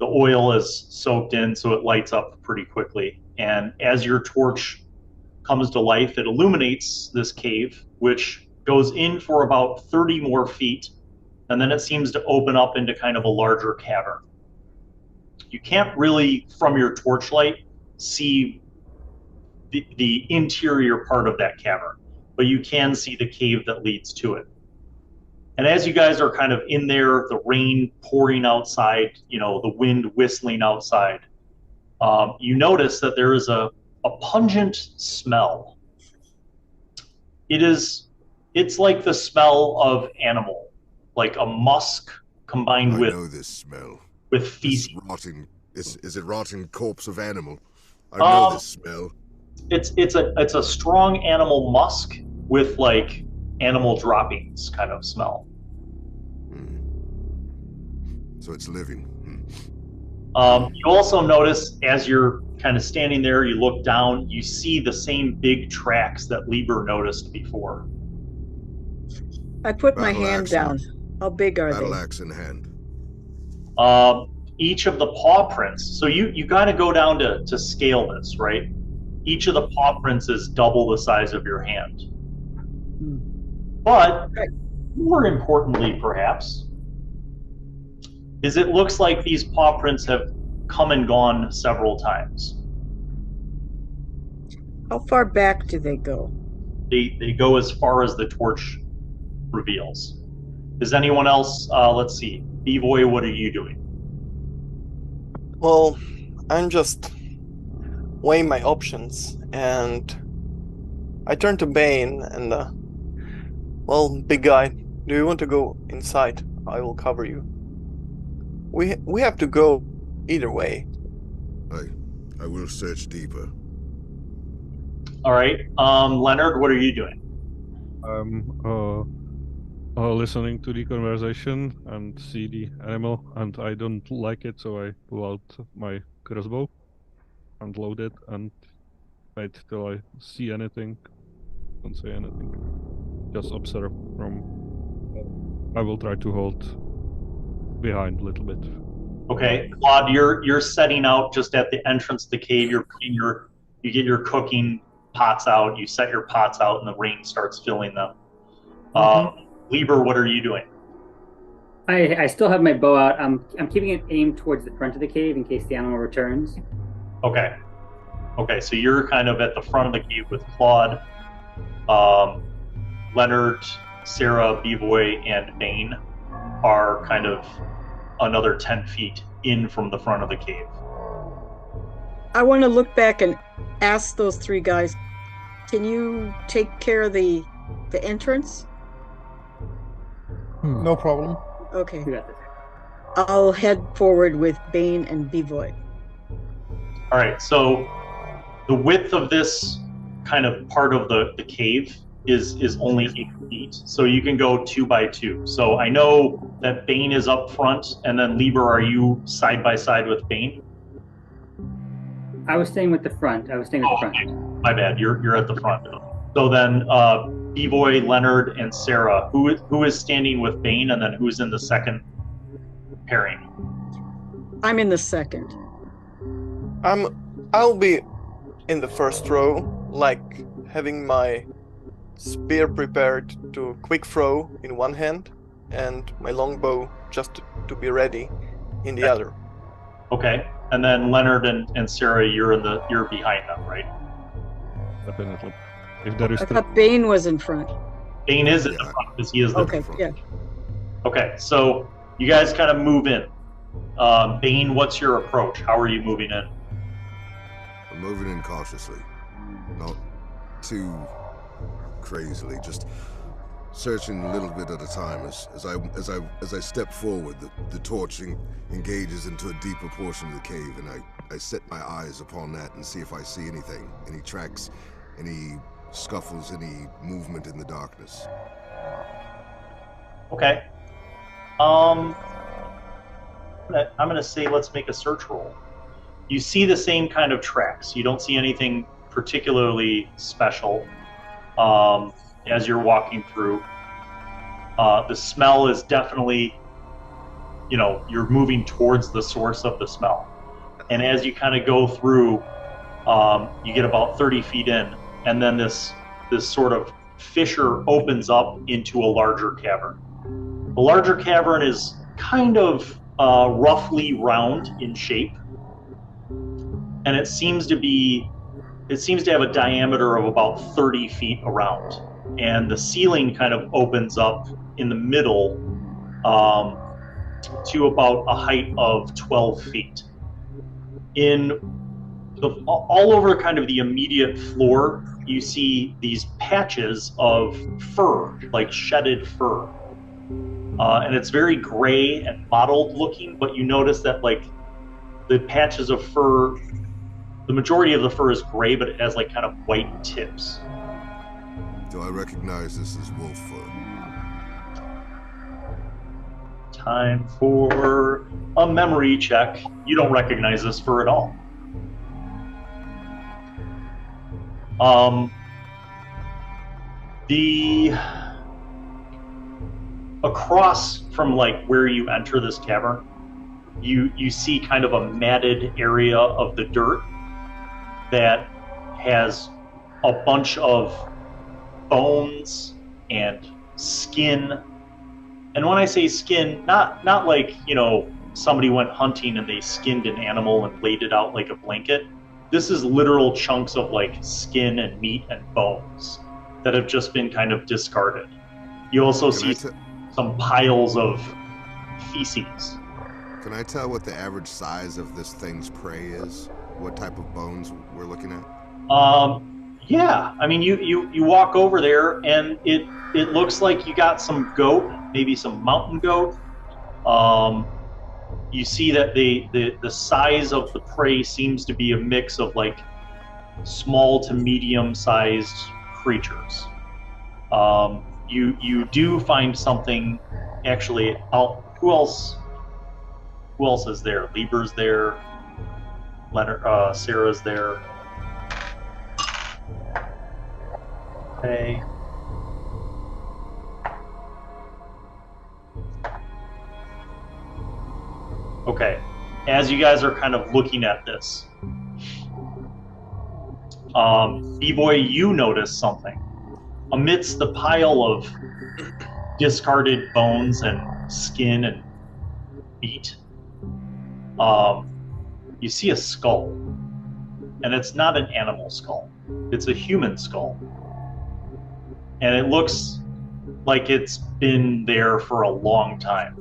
oil is soaked in, so it lights up pretty quickly. And as your torch comes to life, it illuminates this cave, which goes in for about 30 more feet, and then it seems to open up into kind of a larger cavern. You can't really, from your torchlight, see the interior part of that cavern, but you can see the cave that leads to it. And as you guys are kind of in there, the rain pouring outside, the wind whistling outside, you notice that there is a pungent smell. It's like the smell of animal, like a musk combined I with know this smell. with feces. This rotting. Is it rotting corpse of animal? I know this smell. It's a strong animal musk with animal droppings kind of smell. So it's living. You also notice as you're kind of standing there, you look down, you see the same big tracks that Lieber noticed before. I put my Battle hand axe. down. How big are Battle they? axe in hand. Each of the paw prints, so you got to go down to scale this, right? Each of the paw prints is double the size of your hand. But more importantly, perhaps, is it looks like these paw prints have come and gone several times. How far back do they go? They go as far as the torch reveals. Is anyone else, let's see, B-Boy, what are you doing? Well, I'm just weighing my options, and I turn to Bane and, well, big guy, do you want to go inside? I will cover you. We have to go either way. I will search deeper. All right, Leonard, what are you doing? Listening to the conversation and see the animal, and I don't like it, so I pull out my crossbow and load it and wait till I see anything. Don't say anything. Just observe from. I will try to hold behind a little bit. Okay, Claude, you're setting out just at the entrance to the cave. You're putting you get your cooking pots out. You set your pots out, and the rain starts filling them. Lieber, what are you doing? I still have my bow out. I'm keeping it aimed towards the front of the cave in case the animal returns. Okay. Okay, so you're kind of at the front of the cave with Claude, Leonard, Sarah, B-Boy, and Bane are kind of another 10 feet in from the front of the cave. I want to look back and ask those three guys, can you take care of the entrance? No problem. Okay. You got this. I'll head forward with Bane and B-Boy. All right, so the width of this kind of part of the cave is only 8 feet, so you can go 2 by 2. So I know that Bane is up front, and then Lieber, are you side by side with Bane? I was staying with the front. Okay. My bad, you're at the front. So then B-Boy, Leonard, and Sarah, who is standing with Bane, and then who's in the second pairing? I'm in the second. I'll be in the first row, like having my spear prepared to quick throw in one hand, and my longbow just to be ready in the other. Okay, and then Leonard and Sarah, you're behind them, right? Definitely. If there is I thought Bane was in front. Bane is in the front because he is the Okay, front. yeah. Okay, so you guys kind of move in. Bane, what's your approach? How are you moving in? I'm moving in cautiously, not too crazily, just searching a little bit at a time. As I step forward, the torch engages into a deeper portion of the cave, and I set my eyes upon that and see if I see anything, any tracks, any scuffles, any movement in the darkness. Okay. I'm gonna say let's make a search roll. You see the same kind of tracks. You don't see anything particularly special as you're walking through. The smell is definitely, you're moving towards the source of the smell. And as you kind of go through, you get about 30 feet in, and then this sort of fissure opens up into a larger cavern. The larger cavern is kind of roughly round in shape, and it seems to have a diameter of about 30 feet around, and the ceiling kind of opens up in the middle to about a height of 12 feet. All over kind of the immediate floor, you see these patches of fur, like shedded fur. And it's very gray and mottled looking, but you notice that like the patches of fur, the majority of the fur is gray, but it has like kind of white tips. Do I recognize this as wolf fur? Time for a memory check. You don't recognize this fur at all. Across from like where you enter this cavern, you see kind of a matted area of the dirt that has a bunch of bones and skin. And when I say skin, not like, somebody went hunting and they skinned an animal and laid it out like a blanket. This is literal chunks of like skin and meat and bones that have just been kind of discarded. You also see some piles of feces. Can Can I tell what the average size of this thing's prey is? What type of bones we're looking at? Yeah. I mean, you walk over there, and it looks like you got some goat, maybe some mountain goat. You see that the size of the prey seems to be a mix of like small to medium-sized creatures. You do find something. Actually, who else is there? Lieber's there. Leonard, Sarah's there. Okay. Okay. As you guys are kind of looking at this, B-Boy, you notice something. Amidst the pile of discarded bones and skin and meat, you see a skull. And it's not an animal skull. It's a human skull. And it looks like it's been there for a long time.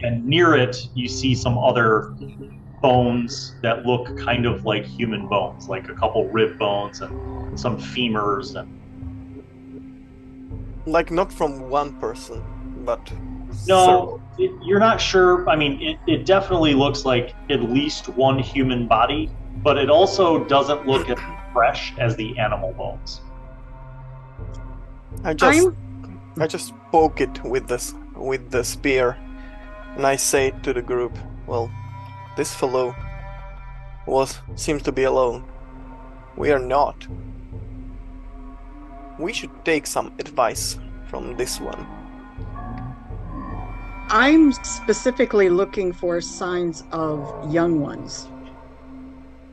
And near it, you see some other bones that look kind of like human bones, like a couple rib bones and some femurs. And Like not from one person, but no, you're not sure. I mean, it definitely looks like at least one human body, but it also doesn't look as fresh as the animal bones. I just poke it with the spear, and I say to the group, well, this fellow seems to be alone. We are not. We should take some advice from this one. I'm specifically looking for signs of young ones.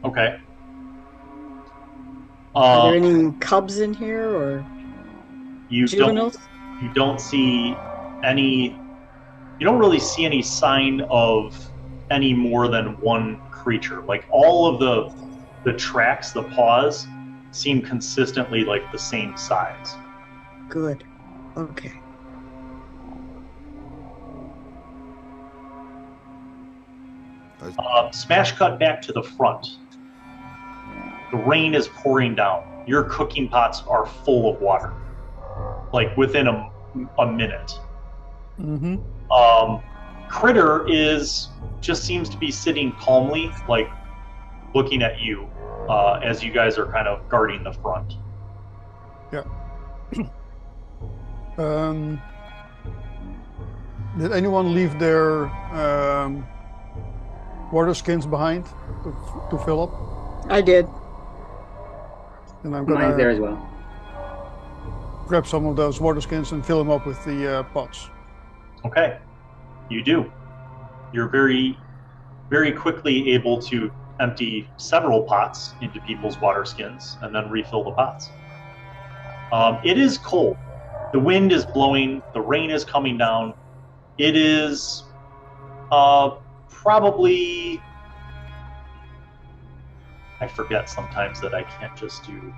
Okay. Are there any cubs in here or juveniles? You don't see any. You don't really see any sign of any more than one creature. Like all of the tracks, the paws, seem consistently like the same size. Good. Okay. Smash cut back to the front. The rain is pouring down. Your cooking pots are full of water, like within a minute. Mm-hmm. Critter just seems to be sitting calmly, like looking at you as you guys are kind of guarding the front. Yeah. Did anyone leave their water skins behind to fill up? I did. And I'm Mine's gonna there as well. grab some of those water skins and fill them up with the pots. Okay, you do. You're very, very quickly able to empty several pots into people's water skins and then refill the pots. It is cold. The wind is blowing. The rain is coming down. It is probably... I forget sometimes that I can't just do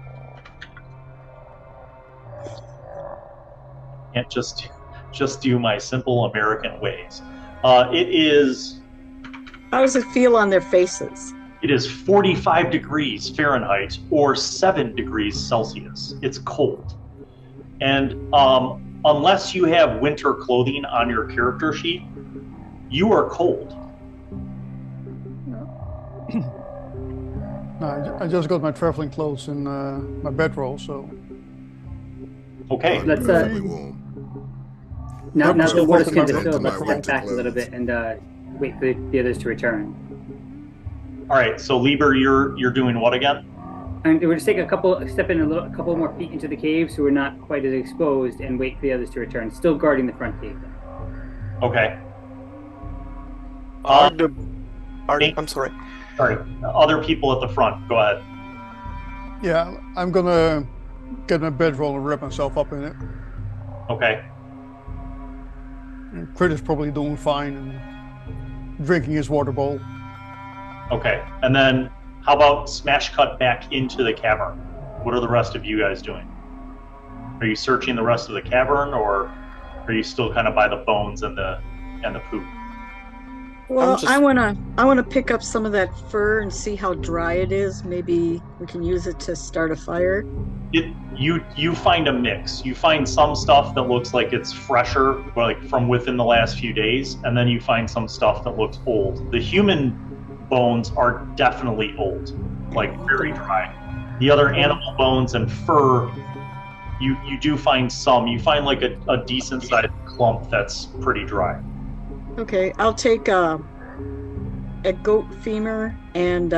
my simple American ways. It is... How does it feel on their faces? It is 45 degrees Fahrenheit or 7 degrees Celsius. It's cold. And unless you have winter clothing on your character sheet, you are cold. No, I just got my traveling clothes in my bedroll, so... Okay. Let's Really warm. now Yep, the water skins so are filled. my Let's step winter back a little bit and wait for the others to return. All right. So Lieber, you're doing what again? And we're just take a couple more feet into the cave, so we're not quite as exposed, and wait for the others to return. Still guarding the front cave. Okay. I'm sorry. Sorry. Other people at the front. Go ahead. Yeah, I'm gonna get my bedroll and wrap myself up in it. Okay. And Crit is probably doing fine and drinking his water bowl. Okay. And then how about smash cut back into the cavern? What are the rest of you guys doing? Are you searching the rest of the cavern, or are you still kind of by the bones and the poop? Well, just- I wanna pick up some of that fur and see how dry it is. Maybe we can use it to start a fire. You find a mix. You find some stuff that looks like it's fresher, like from within the last few days, and then you find some stuff that looks old. The human bones are definitely old, like very dry. The other animal bones and fur, you do find some. You find like a decent sized clump that's pretty dry. Okay, I'll take a goat femur and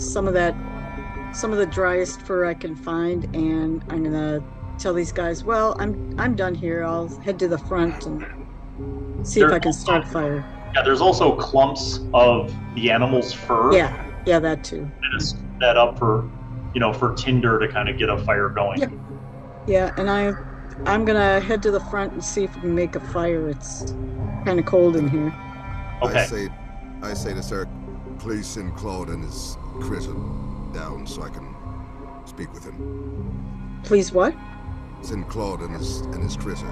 some of the driest fur I can find, and I'm gonna tell these guys, well, I'm done here. I'll head to the front and see if I can start a fire. Yeah, there's also clumps of the animal's fur. Yeah, that too. And just that up for, for tinder to kind of get a fire going. Yep. Yeah, and I'm gonna head to the front and see if we can make a fire. It's kind of cold in here. Okay. I say to Sarah, please send Claude and his critter down so I can speak with him. Please, what? Send Claude and his critter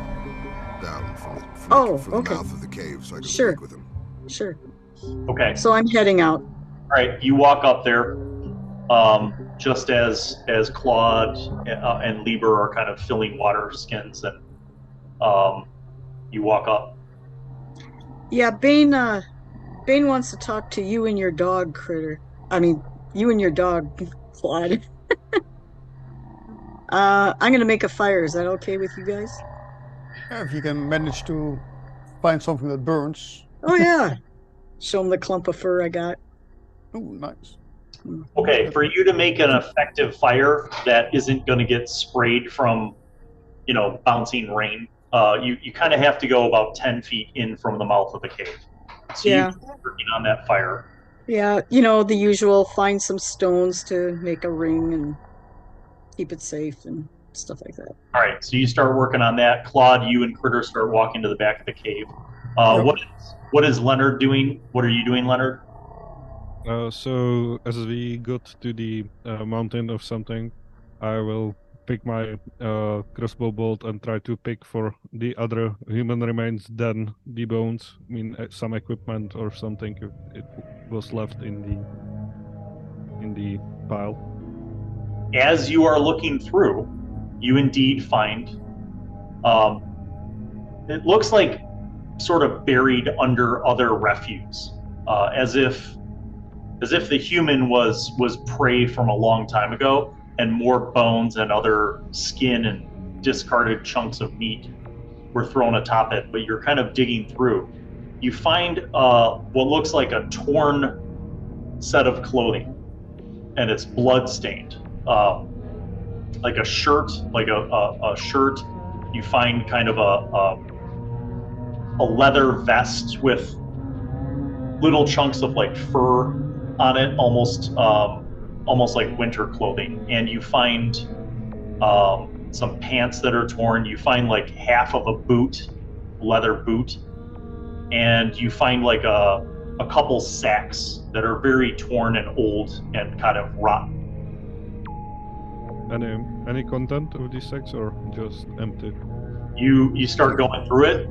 down from the Okay. mouth of the cave so I can Sure. speak with him. Sure. Okay. So I'm heading out. All right. You walk up there, just as Claude and Lieber are kind of filling water skins, and you walk up. Yeah, Bane wants to talk to you and your dog, Critter. I mean, you and your dog, Claude. I'm gonna make a fire. Is that okay with you guys? If you can manage to find something that burns. Oh yeah. Show him the clump of fur I got. Oh, nice. Okay, for you to make an effective fire that isn't going to get sprayed from, bouncing rain, you kind of have to go about 10 feet in from the mouth of the cave. So Yeah. you're working on that fire. Yeah, the usual, find some stones to make a ring and keep it safe and stuff like that. All right, so you start working on that. Claude, you and Critter start walking to the back of the cave. What is Leonard doing? What are you doing, Leonard? So as we got to the mountain of something, I will pick my crossbow bolt and try to pick for the other human remains than the bones. I mean, some equipment or something if it was left in the pile. As you are looking through, you indeed find it looks like sort of buried under other refuse, as if the human was prey from a long time ago, and more bones and other skin and discarded chunks of meat were thrown atop it. But you're kind of digging through. You find what looks like a torn set of clothing, and it's blood stained, like a shirt, a shirt. You find kind of a leather vest with little chunks of like fur on it, almost like winter clothing. And you find some pants that are torn. You find like half of a boot, leather boot, and you find like a couple sacks that are very torn and old and kind of rotten. Any content of these sacks or just empty? You start going through it.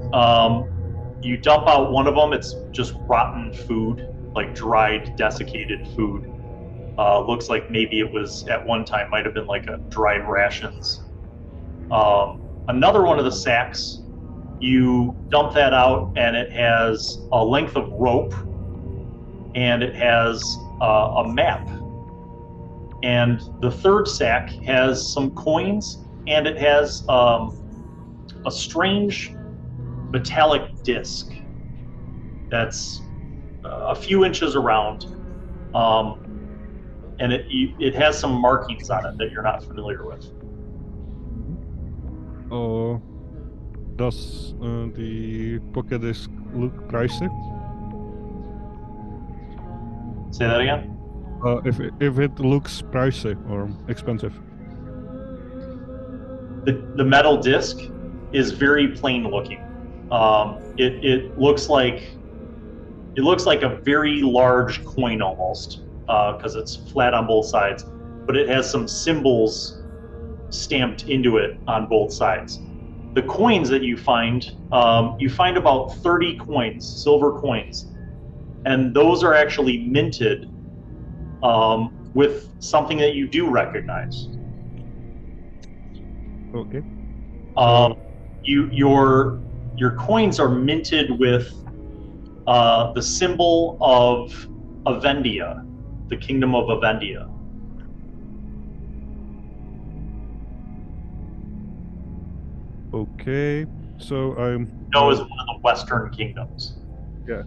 You dump out one of them. It's just rotten food, like dried, desiccated food. Looks like maybe it was at one time might have been like a dried rations. Another one of the sacks, you dump that out, and it has a length of rope, and it has a map. And the third sack has some coins, and it has a strange metallic disc that's a few inches around, and it has some markings on it that you're not familiar with. Does the pocket disc look pricey? Say that again? If it looks pricey or expensive. The metal disc is very plain looking. It looks like a very large coin almost, because it's flat on both sides, but it has some symbols stamped into it on both sides. The coins that you find about 30 coins, silver coins, and those are actually minted with something that you do recognize. Okay. Your coins are minted with the symbol of Avendia, the kingdom of Avendia. Okay. So I'm. Is one of the Western kingdoms. Yeah.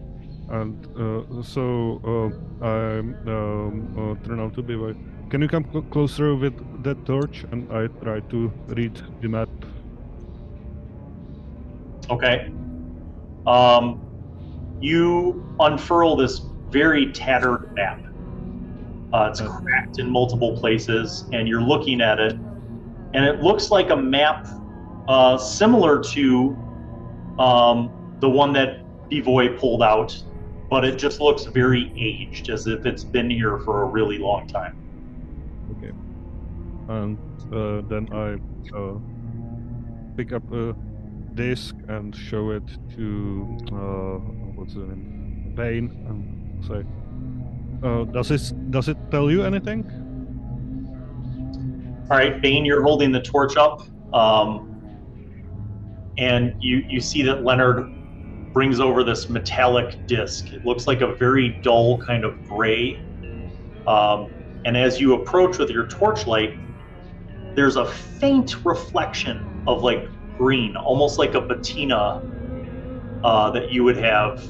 And I'm turn out to be like. Can you come closer with that torch? And I try to read the map. Okay. You unfurl this very tattered map. It's cracked in multiple places, and you're looking at it, and it looks like a map similar to the one that Bivoy pulled out, but it just looks very aged, as if it's been here for a really long time. Okay. And then I pick up a disc and show it to what's the name, Bane, and say, does it tell you anything? All right, Bane, you're holding the torch up, and you see that Leonard brings over this metallic disc. It looks like a very dull kind of gray, and as you approach with your torchlight, there's a faint reflection of like green, almost like a patina that you would have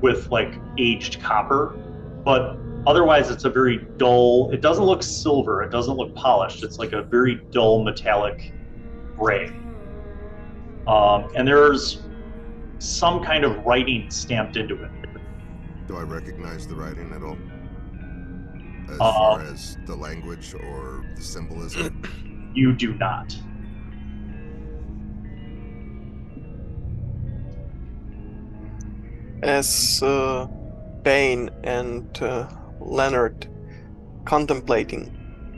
with like aged copper, but otherwise it's a very dull, it doesn't look silver, it doesn't look polished, it's like a very dull metallic gray. And there's some kind of writing stamped into it. Do I recognize the writing at all? As far as the language or the symbolism? You do not. As Bane and Leonard contemplating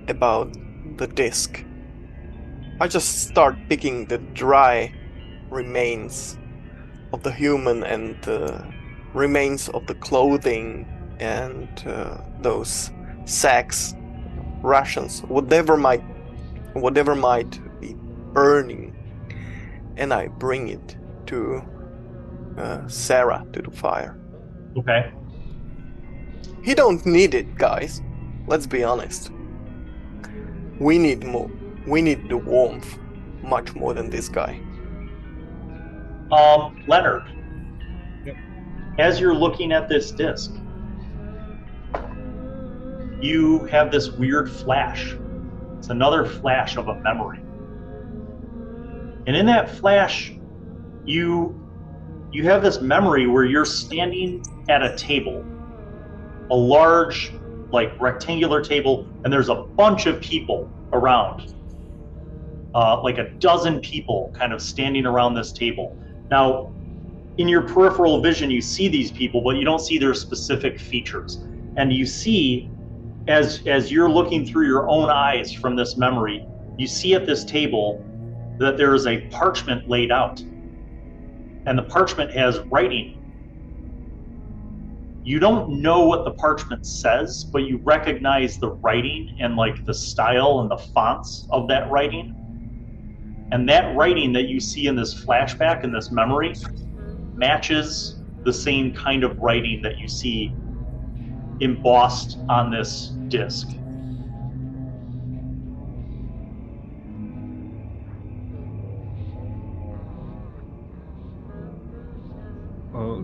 about the disc, I just start picking the dry remains of the human and the remains of the clothing and those sacks, rations, whatever might be burning, and I bring it to Sarah, to the fire. Okay. He don't need it, guys. Let's be honest. We need more. We need the warmth much more than this guy. Leonard, Yep. As you're looking at this disc, you have this weird flash. It's another flash of a memory. And in that flash, you have this memory where you're standing at a table, a large, like rectangular table, and there's a bunch of people around, like a dozen people kind of standing around this table. Now, in your peripheral vision, you see these people, but you don't see their specific features. And you see, as you're looking through your own eyes from this memory, you see at this table that there is a parchment laid out. And the parchment has writing. You don't know what the parchment says, but you recognize the writing and like the style and the fonts of that writing. And that writing that you see in this flashback, in this memory, matches the same kind of writing that you see embossed on this disc.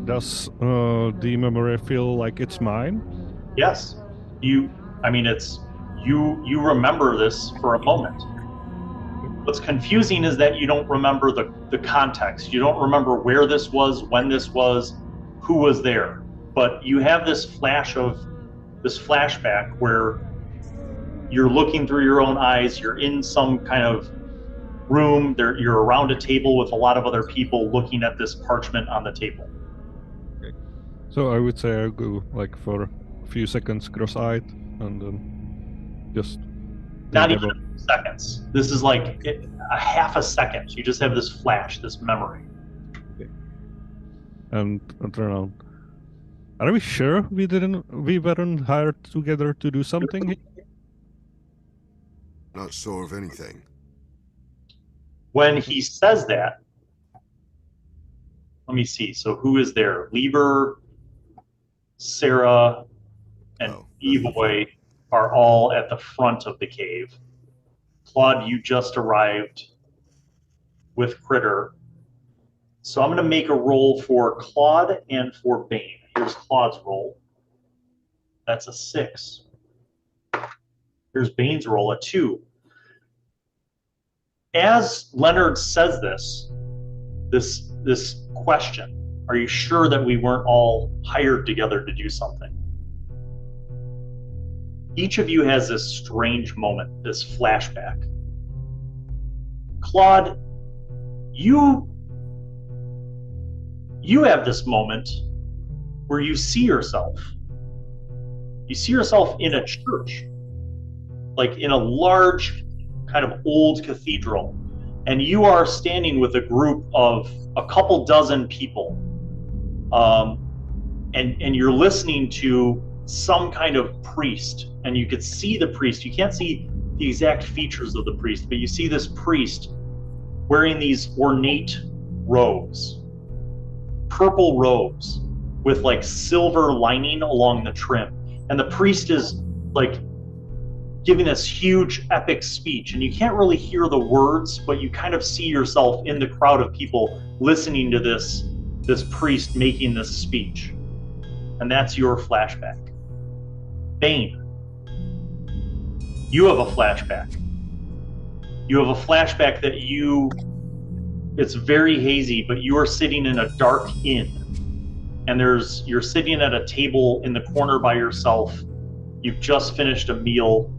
Does the memory feel like it's mine? Yes. You remember this for a moment. What's confusing is that you don't remember the context. You don't remember where this was, when this was, who was there. But you have this flashback where you're looking through your own eyes, you're in some kind of room, you're around a table with a lot of other people looking at this parchment on the table. Okay. So I would say I'll go like for a few seconds cross-eyed and then just... Not even seconds. This is like a half a second. You just have this flash, this memory. Okay. And turn around. Are we sure we weren't hired together to do something? Not sure of anything. When he says that, let me see. So who is there? Lieber, Sarah, and Oh, Evoy are all at the front of the cave. Claude, you just arrived with Critter. So I'm going to make a roll for Claude and for Bane. Here's Claude's roll. That's a 6. Here's Bane's roll, a 2. As Leonard says this question, are you sure that we weren't all hired together to do something? Each of you has this strange moment, this flashback. Claude, you have this moment where you see yourself. You see yourself in a church, like in a large kind of old cathedral, and you are standing with a group of a couple dozen people, and you're listening to some kind of priest, and you could see the priest. You can't see the exact features of the priest, but you see this priest wearing these ornate robes, purple robes with like silver lining along the trim, and the priest is like giving this huge epic speech, and you can't really hear the words, but you kind of see yourself in the crowd of people listening to this priest making this speech. And that's your flashback. Bane, you have a flashback. You have a flashback that it's very hazy, but you are sitting in a dark inn, and you're sitting at a table in the corner by yourself. You've just finished a meal,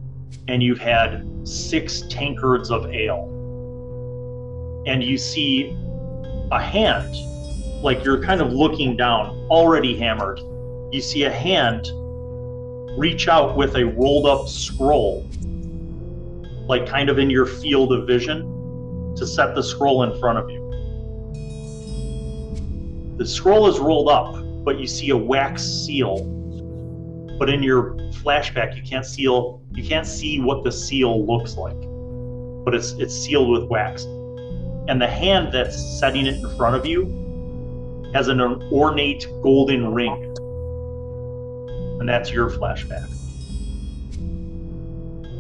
and you've had 6 tankards of ale. And you see a hand, like you're kind of looking down, already hammered. You see a hand reach out with a rolled up scroll, like kind of in your field of vision, to set the scroll in front of you. The scroll is rolled up, but you see a wax seal. But in your flashback, you can't see what the seal looks like, but it's sealed with wax. And the hand that's setting it in front of you has an ornate golden ring, and that's your flashback.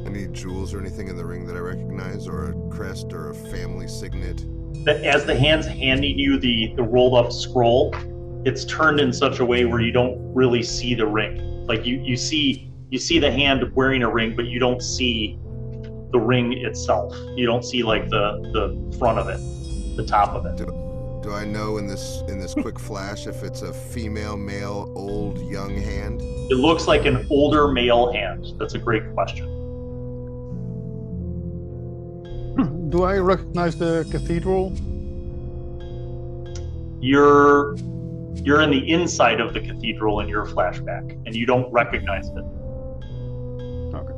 Any jewels or anything in the ring that I recognize, or a crest or a family signet? As the hand's handing you the rolled up scroll, it's turned in such a way where you don't really see the ring. Like you see the hand wearing a ring, but you don't see the ring itself. You don't see like the front of it, the top of it. Do I know in this quick flash if it's a female, male, old, young hand? It looks like an older male hand. That's a great question. Do I recognize the cathedral? You're in the inside of the cathedral in your flashback, and you don't recognize it. Okay.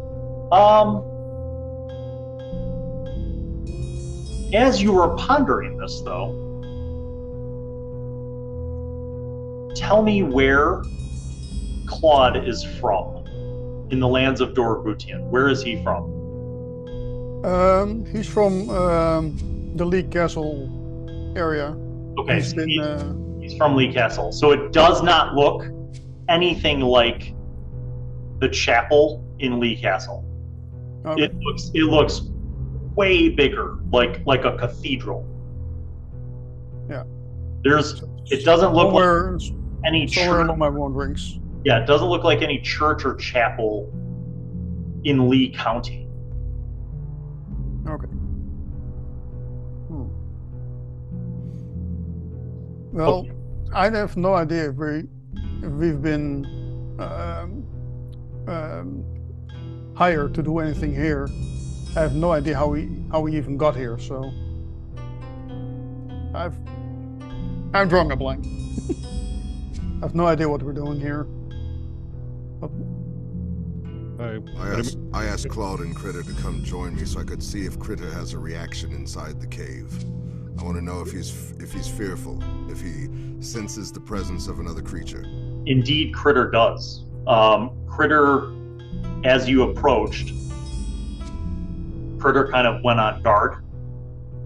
As you were pondering this, though, tell me where Claude is from in the lands of Dorgutian. Where is he from? He's from the Lee Castle area. Okay, He's been, he's from Lee Castle. So it does not look anything like the chapel in Lee Castle. okay. It looks way bigger, like a cathedral. Yeah. It doesn't look somewhere, like any somewhere church. along my wanderings. Yeah, it doesn't look like any church or chapel in Lee County. Okay. Well, I have no idea if we've been hired to do anything here. I have no idea how we even got here. So I'm drawing a blank. I have no idea what we're doing here. But I asked Claude and Critter to come join me so I could see if Critter has a reaction inside the cave. I want to know if he's fearful, if he senses the presence of another creature. Indeed, Critter does. Critter, as you approached, Critter kind of went on guard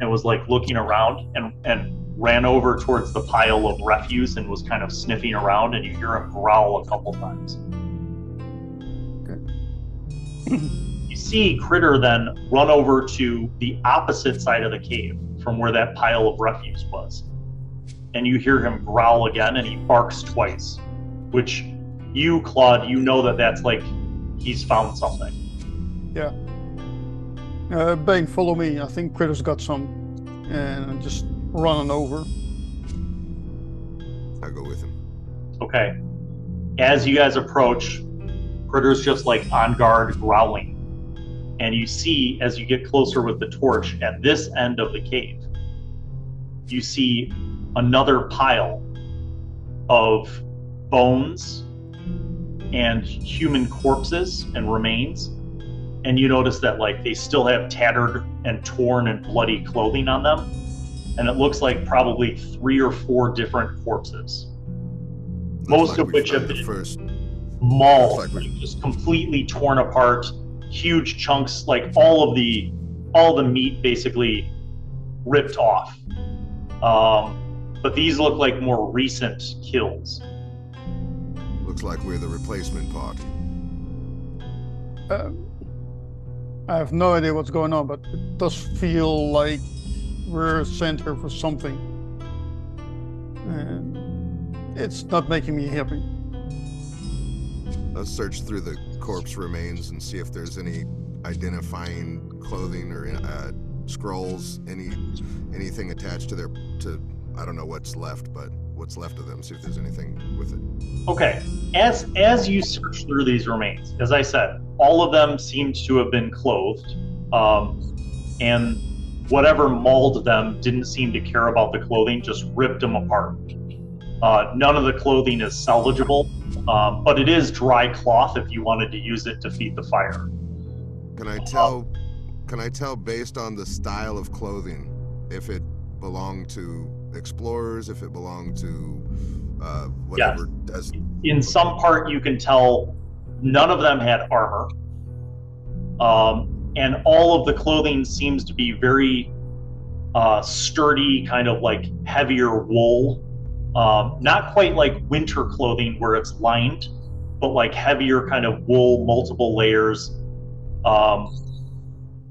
and was like looking around and ran over towards the pile of refuse and was kind of sniffing around, and you hear him growl a couple times. You see Critter then run over to the opposite side of the cave from where that pile of refuse was. And you hear him growl again, and he barks twice, which you, Claude, you know that that's like he's found something. Yeah. Bane, follow me. I think Critter's got some. And I'm just running over. I go with him. Okay. As you guys approach, Critter's just like on guard, growling. And you see, as you get closer with the torch, at this end of the cave, you see another pile of bones and human corpses and remains. And you notice that like they still have tattered and torn and bloody clothing on them. And it looks like probably 3 or 4 different corpses. Most of which have been mauled, like just completely torn apart, huge chunks, like all the meat basically ripped off. But these look like more recent kills. Looks like we're the replacement party. I have no idea what's going on, but it does feel like we're sent here for something. And it's not making me happy. Let's search through the corpse remains and see if there's any identifying clothing or scrolls, anything attached to I don't know what's left, but what's left of them, see if there's anything with it. Okay, as you search through these remains, as I said, all of them seemed to have been clothed, and whatever mauled them didn't seem to care about the clothing, just ripped them apart. None of the clothing is salvageable, but it is dry cloth if you wanted to use it to feed the fire. Can I tell based on the style of clothing if it belonged to explorers, if it belonged to whatever? Yes. In some part you can tell none of them had armor, and all of the clothing seems to be very sturdy, kind of like heavier wool. Not quite like winter clothing where it's lined, but like heavier kind of wool, multiple layers.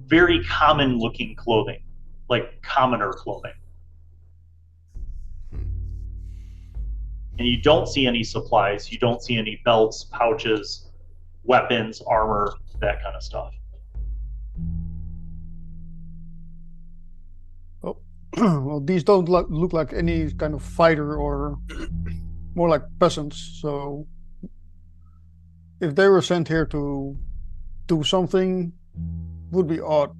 Very common looking clothing, like commoner clothing. And you don't see any supplies, you don't see any belts, pouches, weapons, armor, that kind of stuff. Oh, well, these don't look like any kind of fighter, or more like peasants. So if they were sent here to do something, would be odd.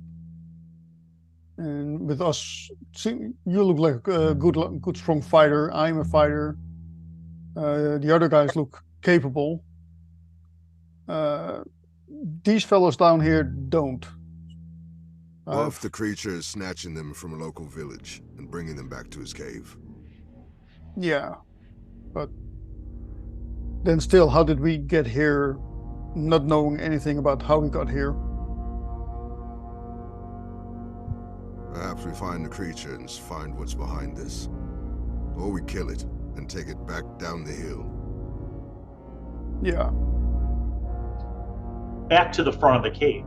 And with us, see, you look like a good strong fighter. I'm a fighter. The other guys look capable. These fellows down here don't. Or if the creature is snatching them from a local village and bringing them back to his cave. Yeah, but then still, how did we get here not knowing anything about how we got here? Perhaps we find the creature and find what's behind this. Or we kill it and take it back down the hill. Yeah. Back to the front of the cave.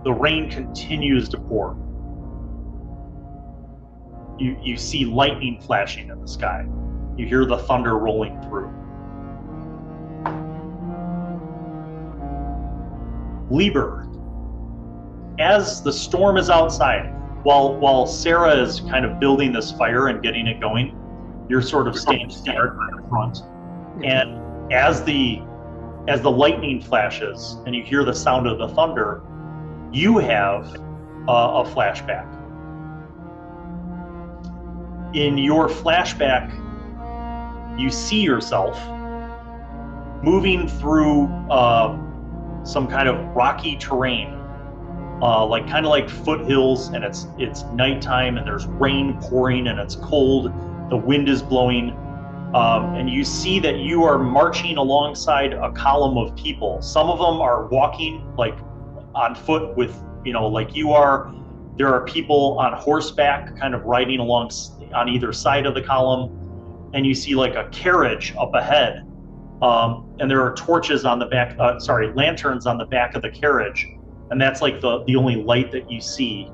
The rain continues to pour. You see lightning flashing in the sky. You hear the thunder rolling through. Lieber, as the storm is outside, while Sarah is kind of building this fire and getting it going, you're sort of standing guard in front. And as the lightning flashes and you hear the sound of the thunder, you have a flashback. In your flashback, you see yourself moving through some kind of rocky terrain, kind of like foothills, and it's nighttime and there's rain pouring and it's cold. The wind is blowing, And you see that you are marching alongside a column of people. Some of them are walking like on foot with, like you are. There are people on horseback kind of riding along on either side of the column. And you see like a carriage up ahead. And there are torches on the back, lanterns on the back of the carriage. And that's like the only light that you see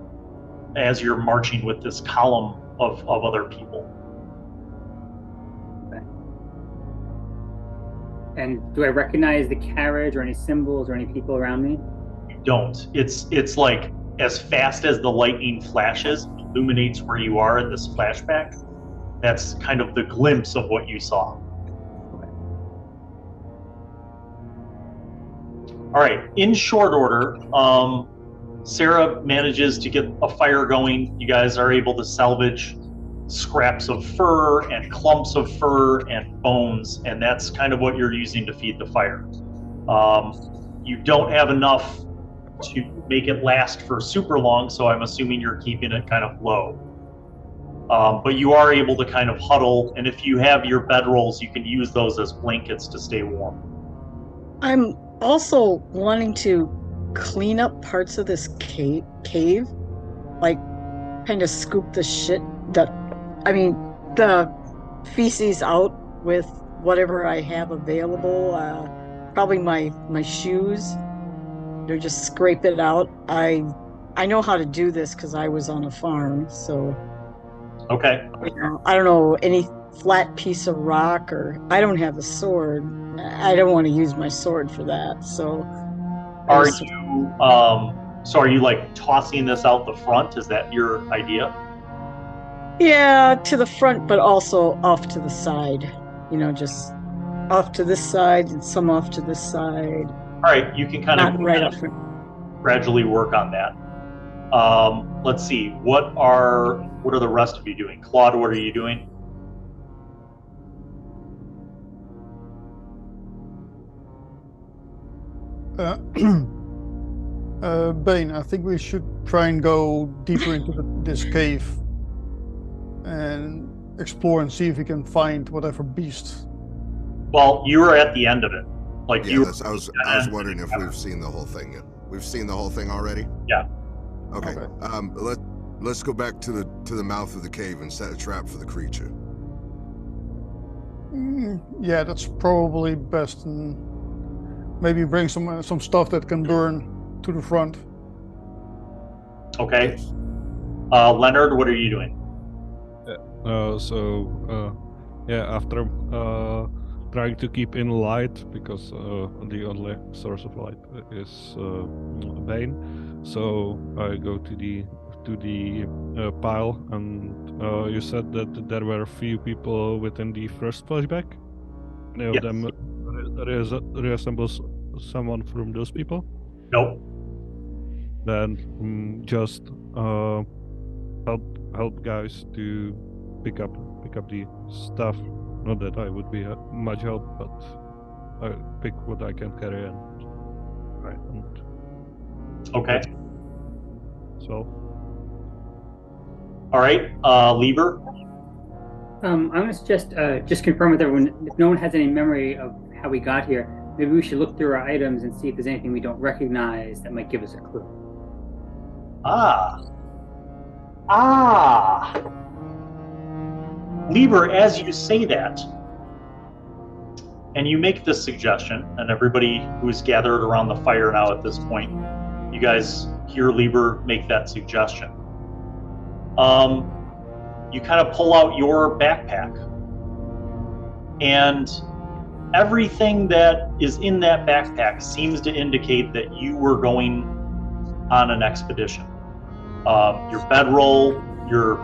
as you're marching with this column of other people. Okay. And do I recognize the carriage or any symbols or any people around me? You don't. It's like as fast as the lightning flashes, illuminates where you are in this flashback. That's kind of the glimpse of what you saw. Okay. All right, in short order, Sarah manages to get a fire going. You guys are able to salvage scraps of fur and clumps of fur and bones, and that's kind of what you're using to feed the fire. You don't have enough to make it last for super long, so I'm assuming you're keeping it kind of low. But you are able to kind of huddle, and if you have your bedrolls, you can use those as blankets to stay warm. I'm also wanting to clean up parts of this cave, like kind of scoop the the feces out with whatever I have available. Probably my shoes. Just scrape it out. I know how to do this because I was on a farm, so. Okay. I don't know, any flat piece of rock, or I don't have a sword. I don't want to use my sword for that, so. Are you like tossing this out the front? Is that your idea? Yeah, to the front, but also off to the side. Just off to this side and some off to this side. All right, you can kind of right up front. Gradually work on that. Let's see. What are the rest of you doing? Claude, what are you doing? Bane, I think we should try and go deeper into this cave and explore and see if we can find whatever beast. Well, you were at the end of it. Like yeah, I was wondering if we've seen the whole thing yet. We've seen the whole thing already? Yeah. Okay. Let's go back to the mouth of the cave and set a trap for the creature. Yeah, that's probably best. And maybe bring some stuff that can burn to the front. Okay. Leonard, what are you doing? After trying to keep in light, because the only source of light is Bane, so I go to the pile, and you said that there were a few people within the first flashback. Any of them resembles someone from those people? Nope. Then just help guys to pick up the stuff. Not that I would be much help, but I pick what I can carry and okay. So. All right, Lieber. I'm gonna just confirm with everyone. If no one has any memory of how we got here, maybe we should look through our items and see if there's anything we don't recognize that might give us a clue. Lieber, as you say that, and you make this suggestion, and everybody who's gathered around the fire now at this point, you guys hear Lieber make that suggestion. You kind of pull out your backpack, and everything that is in that backpack seems to indicate that you were going on an expedition. Your bedroll, you've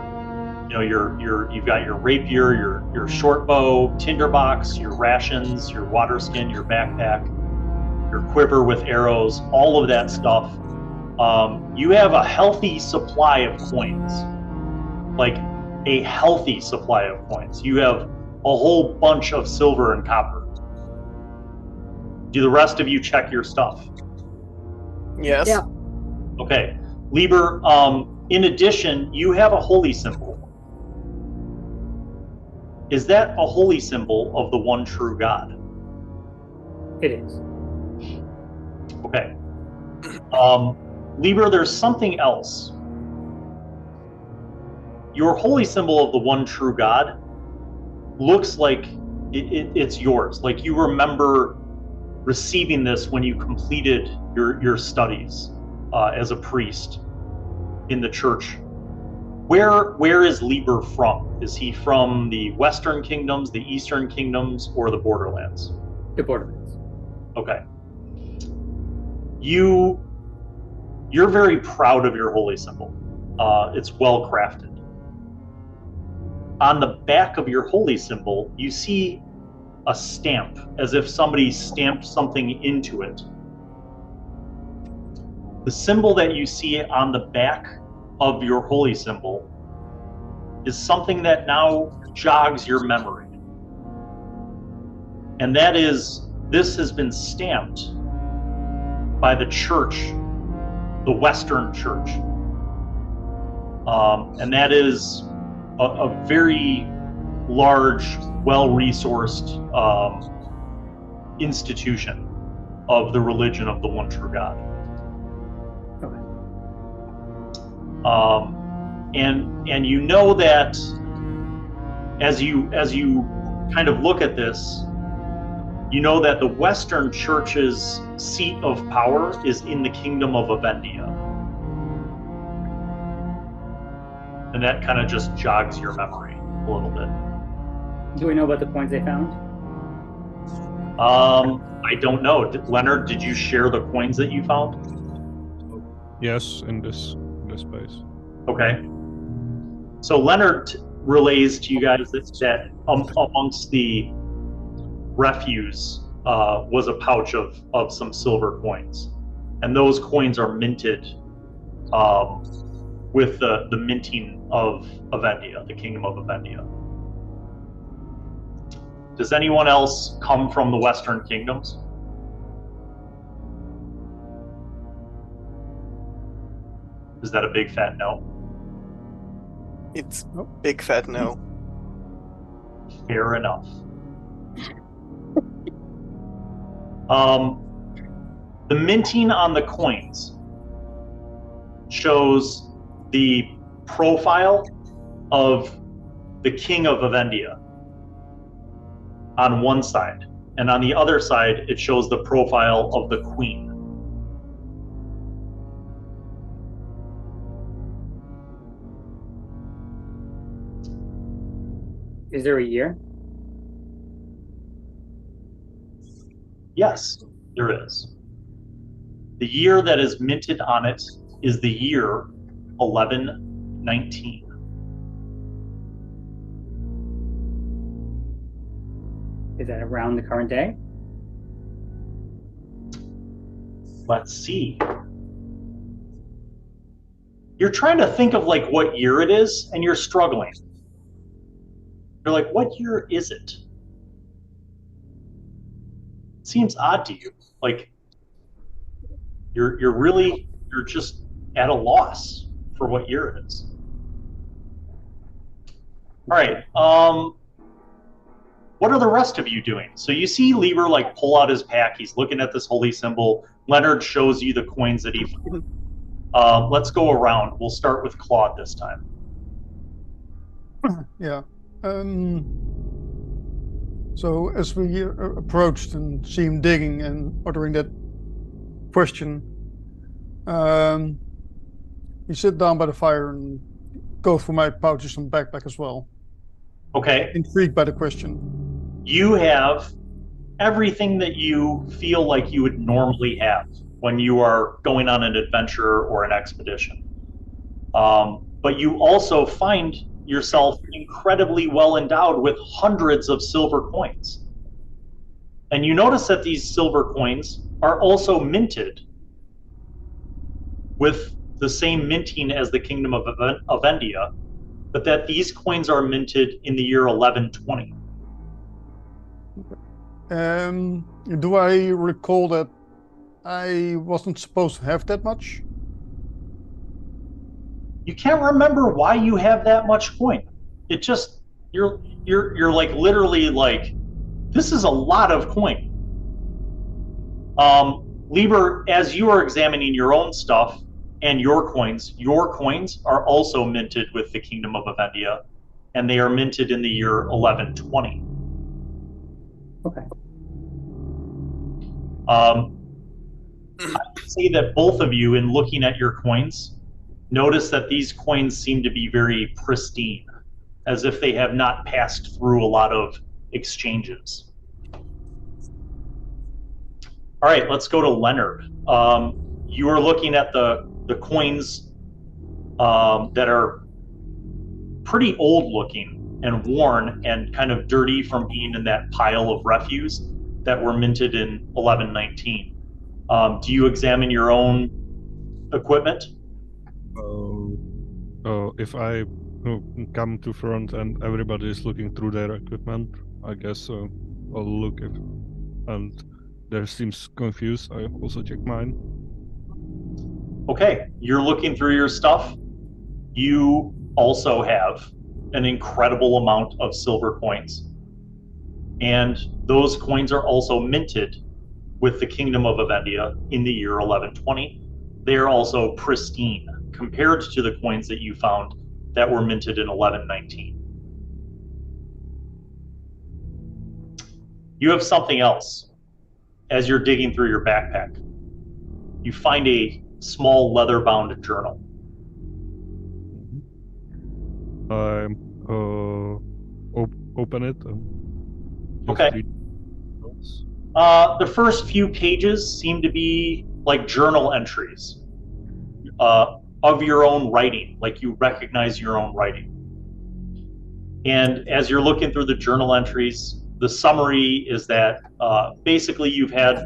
got your rapier, your short bow, tinderbox, your rations, your water skin, your backpack, your quiver with arrows, all of that stuff. You have a healthy supply of coins, like a healthy supply of coins. You have a whole bunch of silver and copper. Do the rest of you check your stuff? Yes. Yeah. Okay. Lieber, in addition, you have a holy symbol. Is that a holy symbol of the one true God? It is. Okay. Liber, there's something else. Your holy symbol of the one true God looks like it's yours. Like you remember receiving this when you completed your studies as a priest in the church. Where is Liber from? Is he from the Western Kingdoms, the Eastern Kingdoms, or the Borderlands? The Borderlands. Okay. You're very proud of your holy symbol. It's well crafted. On the back of your holy symbol, you see a stamp, as if somebody stamped something into it. The symbol that you see on the back of your holy symbol is something that now jogs your memory. And that is, this has been stamped by the church, the Western Church. And that is a very large, well-resourced institution of the religion of the one true God. And you know that as you kind of look at this, you know that the Western Church's seat of power is in the kingdom of Avendia. And that kind of just jogs your memory a little bit. Do we know about the coins they found? I don't know. Leonard, did you share the coins that you found? Yes, in this space. Okay. So Leonard relays to you guys that amongst the refuse was a pouch of some silver coins. And those coins are minted with the minting of Avendia, the kingdom of Avendia. Does anyone else come from the Western Kingdoms? Is that a big fat no? It's big fat no. Fair enough. The minting on the coins shows the profile of the king of Avendia on one side, and on the other side it shows the profile of the queen. Is there a year? Yes, there is. The year that is minted on it is the year 1119. Is that around the current day? Let's see. You're trying to think of like what year it is, and you're struggling. You're like, what year is it? It seems odd to you. Like you're just at a loss for what year it is. All right. What are the rest of you doing? So you see Liber like pull out his pack. He's looking at this holy symbol. Leonard shows you the coins that he found. Let's go around. We'll start with Claude this time. Yeah. So as we approached and see him digging and uttering that question, he sit down by the fire and go through my pouches and backpack as well. Okay. Intrigued by the question. You have everything that you feel like you would normally have when you are going on an adventure or an expedition. But you also find yourself incredibly well endowed with hundreds of silver coins. And you notice that these silver coins are also minted with the same minting as the kingdom of Avendia, but that these coins are minted in the year 1120. Do I recall that I wasn't supposed to have that much? You can't remember why you have that much coin. It you're like literally like, this is a lot of coin. Lieber, as you are examining your own stuff and your coins are also minted with the Kingdom of Avendia, and they are minted in the year 1120. Okay. I would say that both of you, in looking at your coins, notice that these coins seem to be very pristine, as if they have not passed through a lot of exchanges. All right, let's go to Leonard. You are looking at the coins that are pretty old looking and worn and kind of dirty from being in that pile of refuse that were minted in 1119. Do you examine your own equipment? If I come to front and everybody is looking through their equipment, I guess I'll look at, and there seems confused. I also check mine. Okay, you're looking through your stuff. You also have an incredible amount of silver coins. And those coins are also minted with the Kingdom of Avendia in the year 1120. They are also pristine compared to the coins that you found that were minted in 1119. You have something else. As you're digging through your backpack, you find a small leather-bound journal. I open it. Okay. The first few pages seem to be like journal entries of your own writing, like you recognize your own writing. And as you're looking through the journal entries, the summary is that basically you've had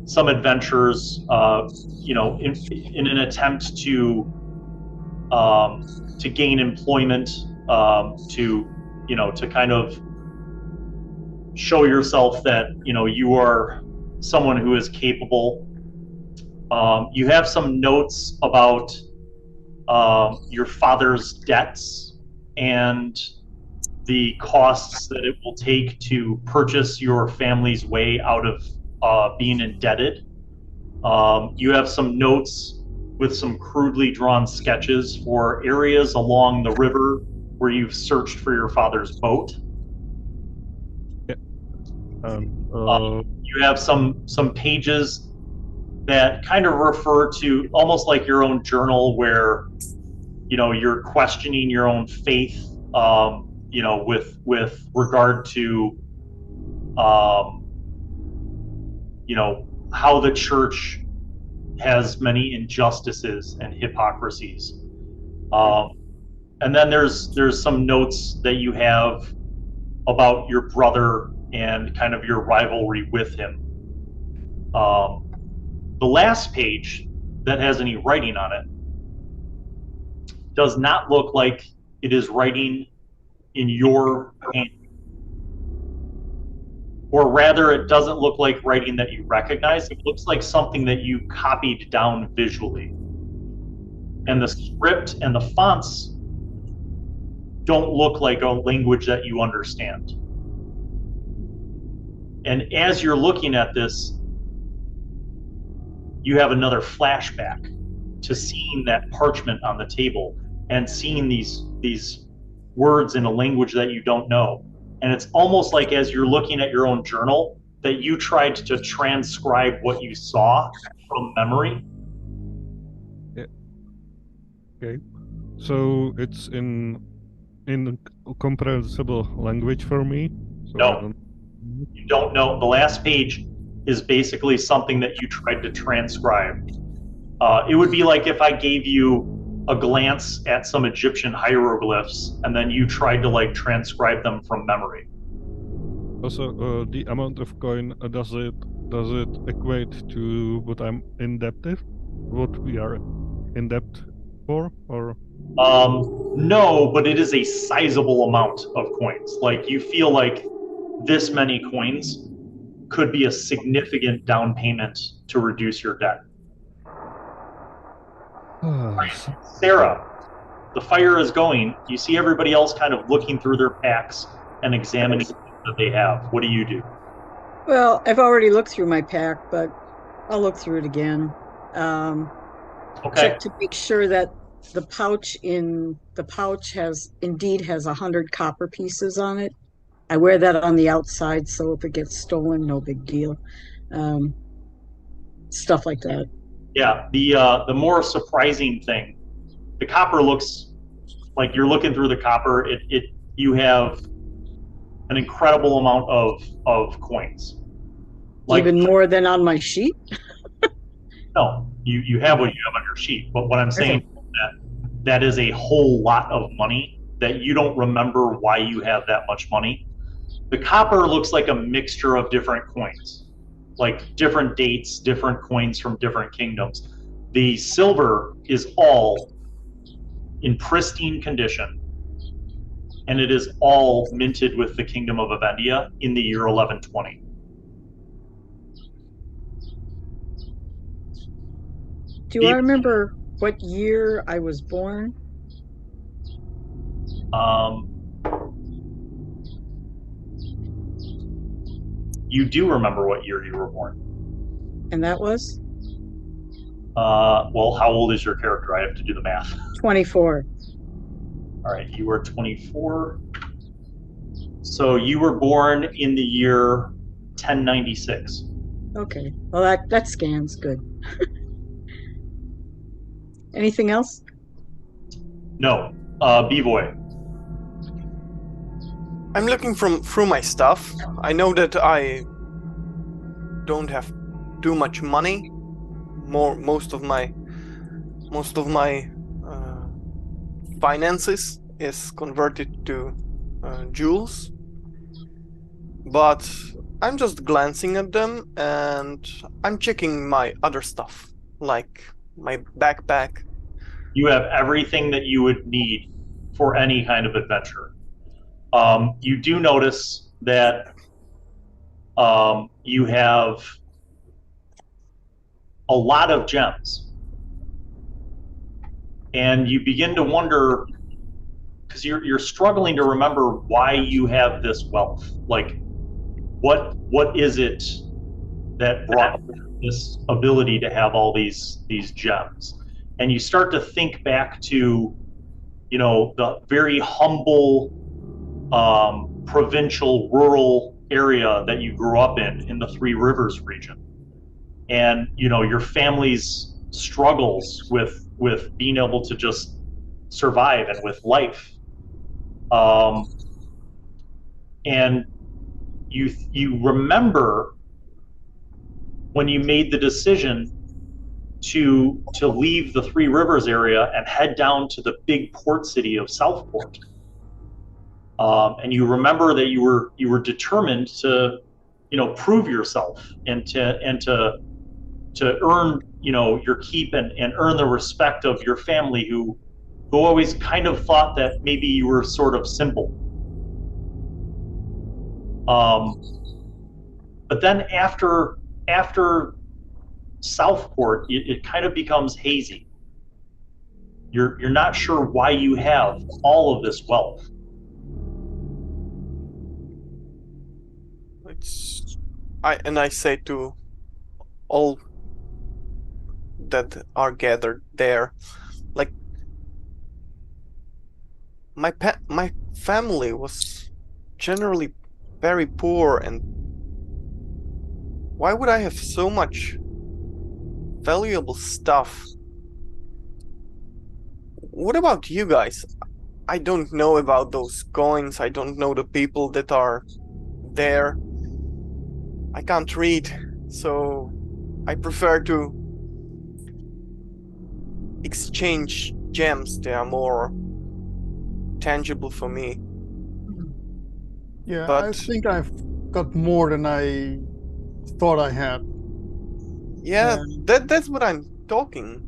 some adventures, in an attempt to gain employment, to kind of show yourself that you are someone who is capable. You have some notes about your father's debts and the costs that it will take to purchase your family's way out of being indebted. You have some notes with some crudely drawn sketches for areas along the river where you've searched for your father's boat. You have some pages that kind of refer to almost like your own journal, where you're questioning your own faith, with regard to how the church has many injustices and hypocrisies. And then there's some notes that you have about your brother and kind of your rivalry with him. The last page that has any writing on it does not look like it is writing in your hand. Or rather, it doesn't look like writing that you recognize. It looks like something that you copied down visually. And the script and the fonts don't look like a language that you understand. And as you're looking at this, you have another flashback to seeing that parchment on the table and seeing these words in a language that you don't know. And it's almost like as you're looking at your own journal that you tried to transcribe what you saw from memory. Yeah. Okay. So it's in comprehensible language for me. So No, you don't know. The last page is basically something that you tried to transcribe. It would be like if I gave you a glance at some Egyptian hieroglyphs and then you tried to transcribe them from memory. Also, the amount of coin, does it equate to what I'm indebted? What we are in debt for, or? No, but it is a sizable amount of coins. Like, you feel like this many coins could be a significant down payment to reduce your debt. Sarah, the fire is going. You see everybody else kind of looking through their packs and examining that they have. What do you do? Well, I've already looked through my pack, but I'll look through it again. Okay. Check to make sure that the pouch has 100 copper pieces on it. I wear that on the outside, so if it gets stolen, no big deal. Stuff like that. Yeah. The more surprising thing, the copper looks like you're looking through the copper. You have an incredible amount of coins. Like, even more than on my sheet? No, you have what you have on your sheet. But what I'm saying is that is a whole lot of money that you don't remember why you have that much money. The copper looks like a mixture of different coins, like different dates, different coins from different kingdoms. The silver is all in pristine condition, and it is all minted with the Kingdom of Avendia in the year 1120. Do I remember what year I was born? You do remember what year you were born. And that was? Well, how old is your character? I have to do the math. 24. All right, you were 24. So you were born in the year 1096. Okay. Well, that scans good. Anything else? No. B-Boy. I'm looking through my stuff. I know that I don't have too much money. Most of my finances is converted to jewels. But I'm just glancing at them and I'm checking my other stuff, like my backpack. You have everything that you would need for any kind of adventure. You do notice that you have a lot of gems. And you begin to wonder, because you're struggling to remember why you have this wealth. Like, what is it that brought this ability to have all these gems? And you start to think back to, the very humble, provincial, rural area that you grew up in the Three Rivers region. And, your family's struggles with being able to just survive and with life. And you remember when you made the decision to leave the Three Rivers area and head down to the big port city of Southport. And you remember that you were determined to, prove yourself and to earn, your keep and earn the respect of your family who always kind of thought that maybe you were sort of simple. But then after Southport, it kind of becomes hazy. You're not sure why you have all of this wealth. I say to all that are gathered there, like, my family was generally very poor, and why would I have so much valuable stuff? What about you guys? I don't know about those coins. I don't know the people that are there. I can't read, so I prefer to exchange gems. They are more tangible for me. Yeah, But I think I've got more than I thought I had. yeah, that's what I'm talking,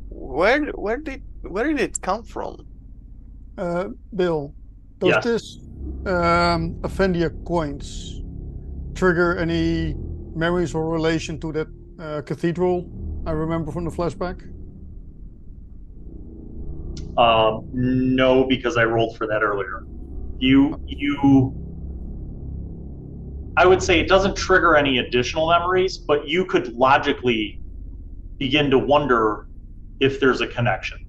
Where did it come from? Bill, does Yes. this Avendia coins trigger any memories or relation to that cathedral I remember from the flashback? No, because I rolled for that earlier. I would say it doesn't trigger any additional memories, but you could logically begin to wonder if there's a connection.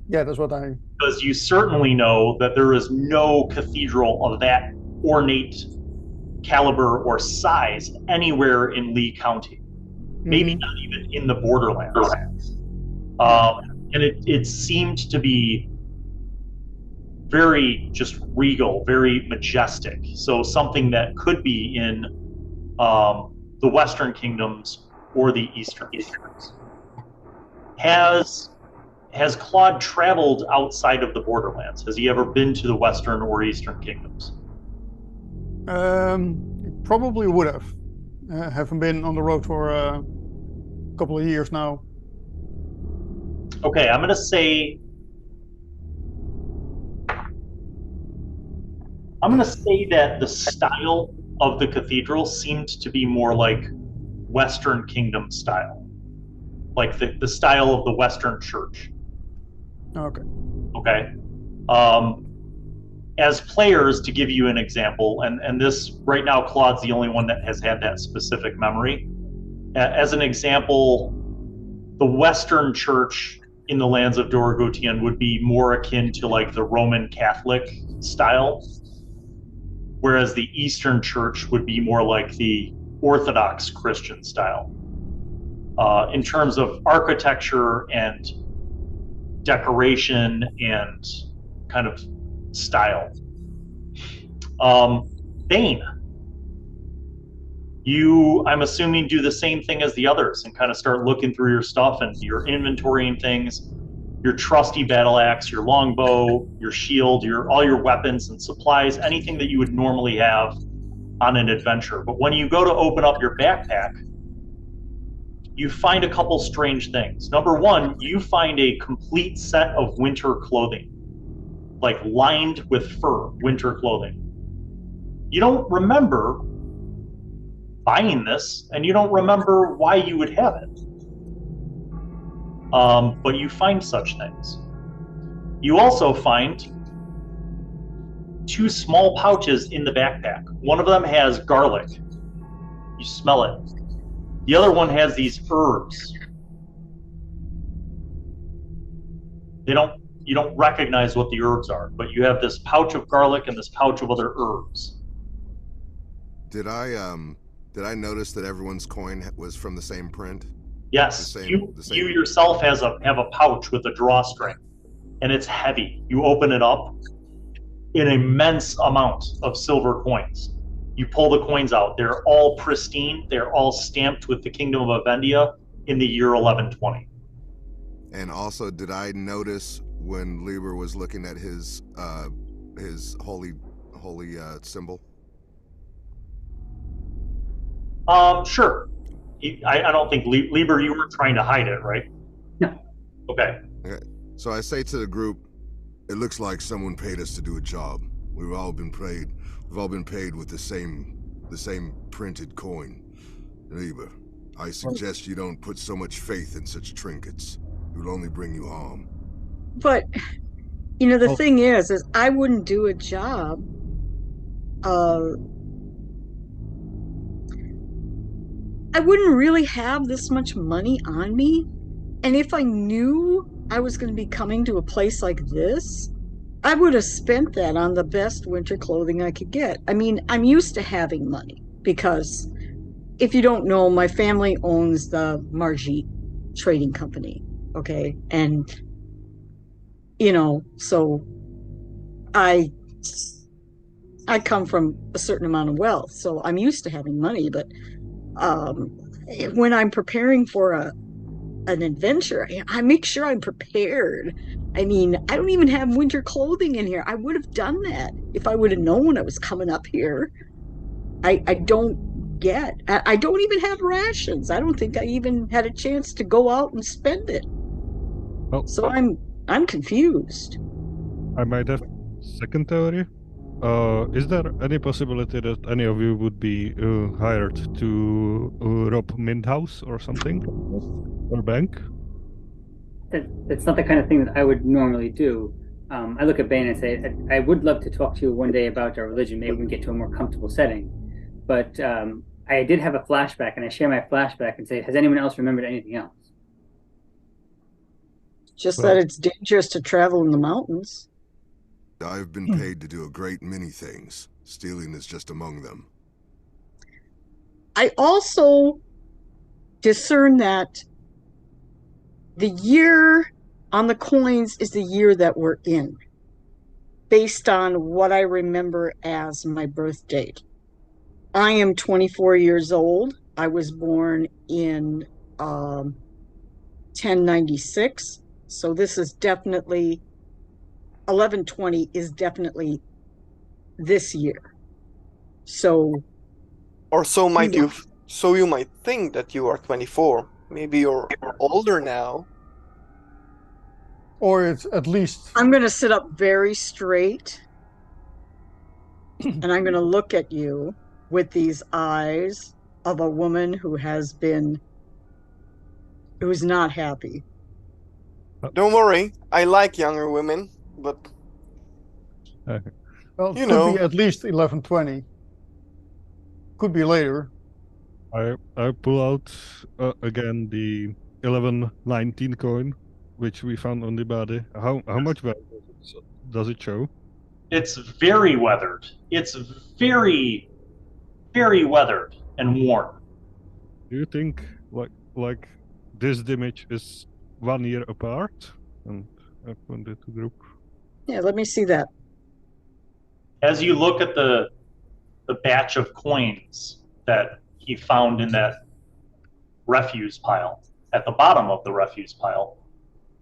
Yeah, that's what I. Because you certainly know that there is no cathedral of that ornate caliber or size anywhere in Lee County. Maybe not even in the borderlands. And it seemed to be very just regal, very majestic. So something that could be in the Western Kingdoms or the Eastern Kingdoms. Has Claude traveled outside of the borderlands? Has he ever been to the Western or Eastern Kingdoms? Probably would have. Haven't been on the road for a couple of years now. Okay, I'm gonna say that the style of the cathedral seemed to be more like Western Kingdom style, like the style of the Western Church. Okay. Okay. As players, to give you an example, and this right now, Claude's the only one that has had that specific memory. As an example, the Western Church in the lands of Dorogutian would be more akin to like the Roman Catholic style, whereas the Eastern Church would be more like the Orthodox Christian style. In terms of architecture and decoration and kind of style. Bane, I'm assuming, do the same thing as the others and kind of start looking through your stuff and your inventorying things, your trusty battle axe, your longbow, your shield, all your weapons and supplies, anything that you would normally have on an adventure. But when you go to open up your backpack, you find a couple strange things. Number one, you find a complete set of winter clothing, like lined with fur, winter clothing. You don't remember buying this, and you don't remember why you would have it. But you find such things. You also find 2 small pouches in the backpack. One of them has garlic. You smell it. The other one has these herbs. You don't recognize what the herbs are, but you have this pouch of garlic and this pouch of other herbs. Did I notice that everyone's coin was from the same print? Yes, you yourself have a pouch with a drawstring, and it's heavy. You open it up, an immense amount of silver coins. You pull the coins out. They're all pristine. They're all stamped with the Kingdom of Avendia in the year 1120. And also, did I notice when Lieber was looking at his holy symbol? Sure. I don't think Lieber, you weren't trying to hide it, right? No. Okay. So I say to the group, it looks like someone paid us to do a job. We've all been paid with the same printed coin. Lieber, I suggest you don't put so much faith in such trinkets. It will only bring you harm. But, the thing is I wouldn't do a job. I wouldn't really have this much money on me. And if I knew I was going to be coming to a place like this, I would have spent that on the best winter clothing I could get. I mean, I'm used to having money because, if you don't know, my family owns the Margit Trading Company, okay? And, so I come from a certain amount of wealth, so I'm used to having money. But when I'm preparing for an adventure, I make sure I'm prepared. I mean, I don't even have winter clothing in here. I would have done that if I would have known I was coming up here. I don't even have rations. I don't think I even had a chance to go out and spend it. So I'm confused. I might have second theory. Is there any possibility that any of you would be hired to rob Mint House or something? Or bank? That's not the kind of thing that I would normally do. I look at Bane and say, I would love to talk to you one day about our religion. Maybe we can get to a more comfortable setting. But I did have a flashback, and I share my flashback and say, has anyone else remembered anything else? Just Well- that it's dangerous to travel in the mountains. I've been paid to do a great many things. Stealing is just among them. I also discern that the year on the coins is the year that we're in, based on what I remember as my birth date. I am 24 years old. I was born in 1096. So this is definitely 1120 is definitely this year. So Or so might Yeah. you so you might think that you are 24. Maybe you're older now. Or it's at least I'm going to sit up very straight and I'm going to look at you with these eyes of a woman who's not happy. Don't worry, I like younger women, but well, it You could know. be at least 1120. Could be later. I pull out again the 1119 coin, which we found on the body. How much value does it show? It's very weathered. It's very, very weathered and worn. Do you think like this damage is 1 year apart? And I point it to group. Yeah, let me see that. As you look at the batch of coins that he found in that refuse pile, at the bottom of the refuse pile,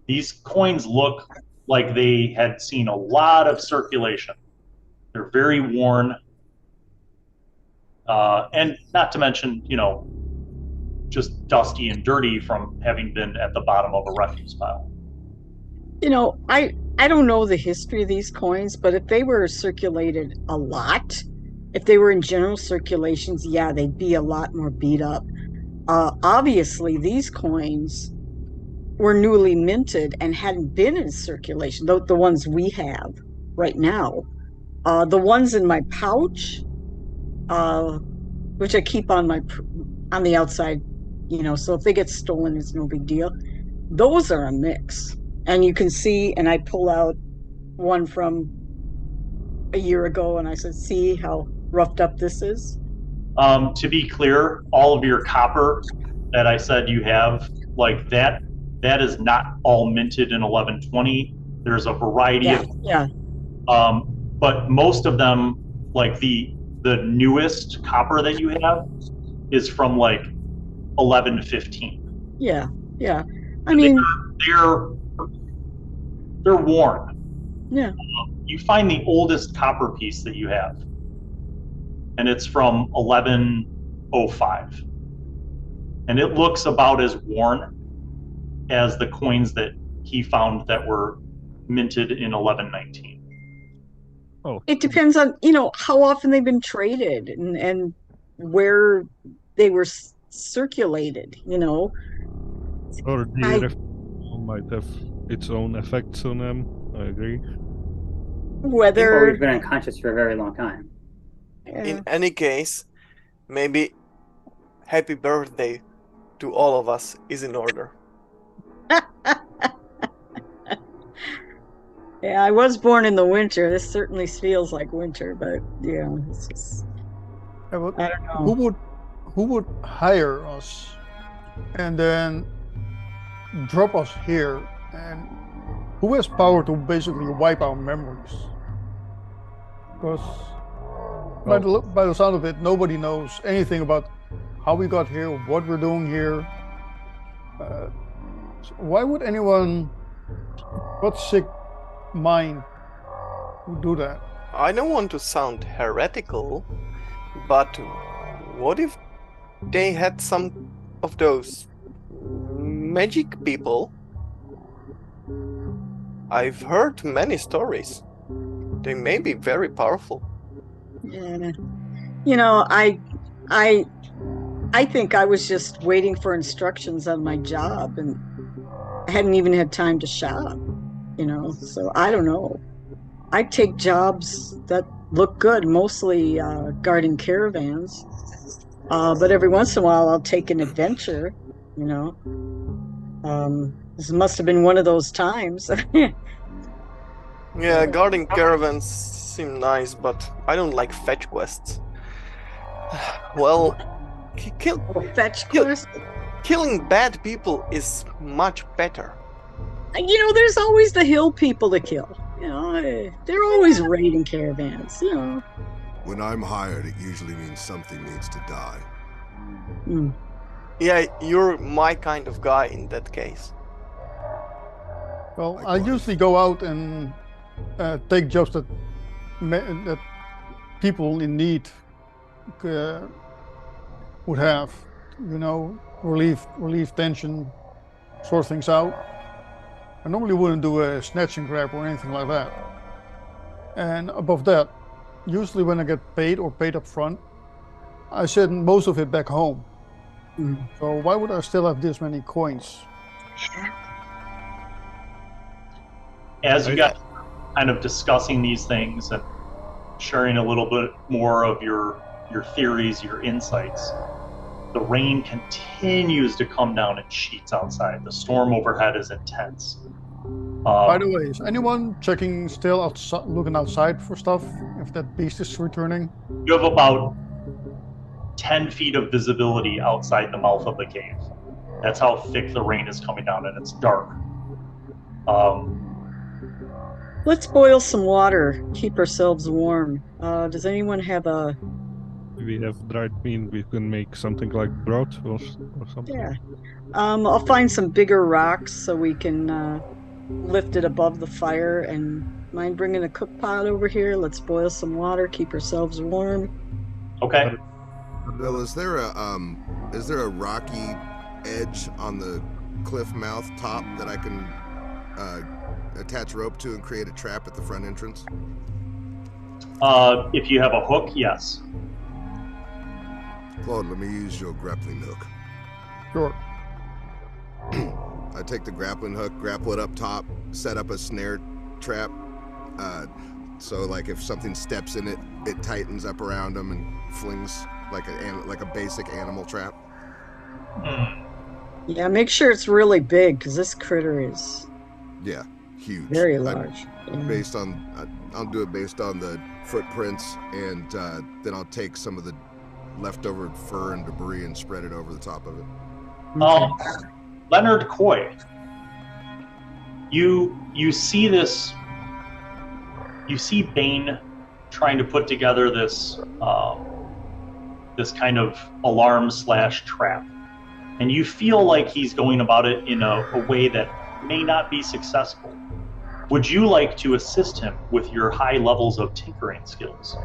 these coins look like they had seen a lot of circulation. They're very worn. And not to mention, just dusty and dirty from having been at the bottom of a refuse pile. I don't know the history of these coins, but if they were circulated a lot, if they were in general circulations, yeah, they'd be a lot more beat up. Obviously, these coins were newly minted and hadn't been in circulation, the ones we have right now. The ones in my pouch, which I keep on the outside, so if they get stolen, it's no big deal. Those are a mix. And you can see, and I pull out one from a year ago, and I said, see how roughed up this is? To be clear, all of your copper that I said you have, like that is not all minted in 1120. There's a variety of Yeah. but most of them, like the newest copper that you have is from like 1115. Yeah. I mean, they're worn. yeah. You find the oldest copper piece that you have, and it's from 1105, and it looks about as worn as the coins that he found that were minted in 1119. Oh, It depends on, how often they've been traded and where they were circulated, or the I- ref might have its own effects on them. I agree. Or whether we've been unconscious for a very long time. In any case, maybe happy birthday to all of us is in order. Yeah, I was born in the winter. This certainly feels like winter, but it's just, Yeah, but I don't know. who would hire us and then drop us here? And who has power to basically wipe our memories? Because by the sound of it, nobody knows anything about how we got here, what we're doing here. So why would anyone, what sick mind would do that? I don't want to sound heretical, but what if they had some of those magic people? I've heard many stories. They may be very powerful. Yeah. I think I was just waiting for instructions on my job, I hadn't even had time to shop, so I don't know. I take jobs that look good, mostly guarding caravans. But every once in a while, I'll take an adventure, you know. This must have been one of those times. Yeah, guarding caravans seem nice, but I don't like fetch quests. Well, Fetch quest. killing bad people is much better. There's always the hill people to kill. They're always raiding caravans. When I'm hired, it usually means something needs to die. Mm. Yeah, you're my kind of guy in that case. Well, I Likewise. usually go out and take jobs that people in need would have. Relieve tension, sort things out. I normally wouldn't do a snatch and grab or anything like that. And above that, usually when I get paid or paid up front, I send most of it back home. Mm. So why would I still have this many coins? As you guys are kind of discussing these things and sharing a little bit more of your theories, your insights, the rain continues to come down in sheets outside. The storm overhead is intense. By the way, is anyone checking still outside, looking outside for stuff if that beast is returning? You have about 10 feet of visibility outside the mouth of the cave. That's how thick the rain is coming down, and it's dark. Let's boil some water, keep ourselves warm. Does anyone have a... We have dried meat. We can make something like broth or something. Yeah. I'll find some bigger rocks so we can lift it above the fire. And mind bringing a cook pot over here? Let's boil some water, keep ourselves warm. Okay. Well, is there a rocky edge on the cliff mouth top that I can attach rope to and create a trap at the front entrance? If you have a hook, yes. Claude, let me use your grappling hook. Sure. I take the grappling hook, grapple it up top, set up a snare trap. So like if something steps in it, it tightens up around them and flings like a basic animal trap. Yeah, make sure it's really big because this critter is Yeah, huge. very large. I'll do it based on the footprints, and then I'll take some of the leftover fur and debris and spread it over the top of it. Leonard Coy, you see this. You see Bane trying to put together this this kind of alarm / trap, and you feel like he's going about it in a way that may not be successful. Would you like to assist him with your high levels of tinkering skills?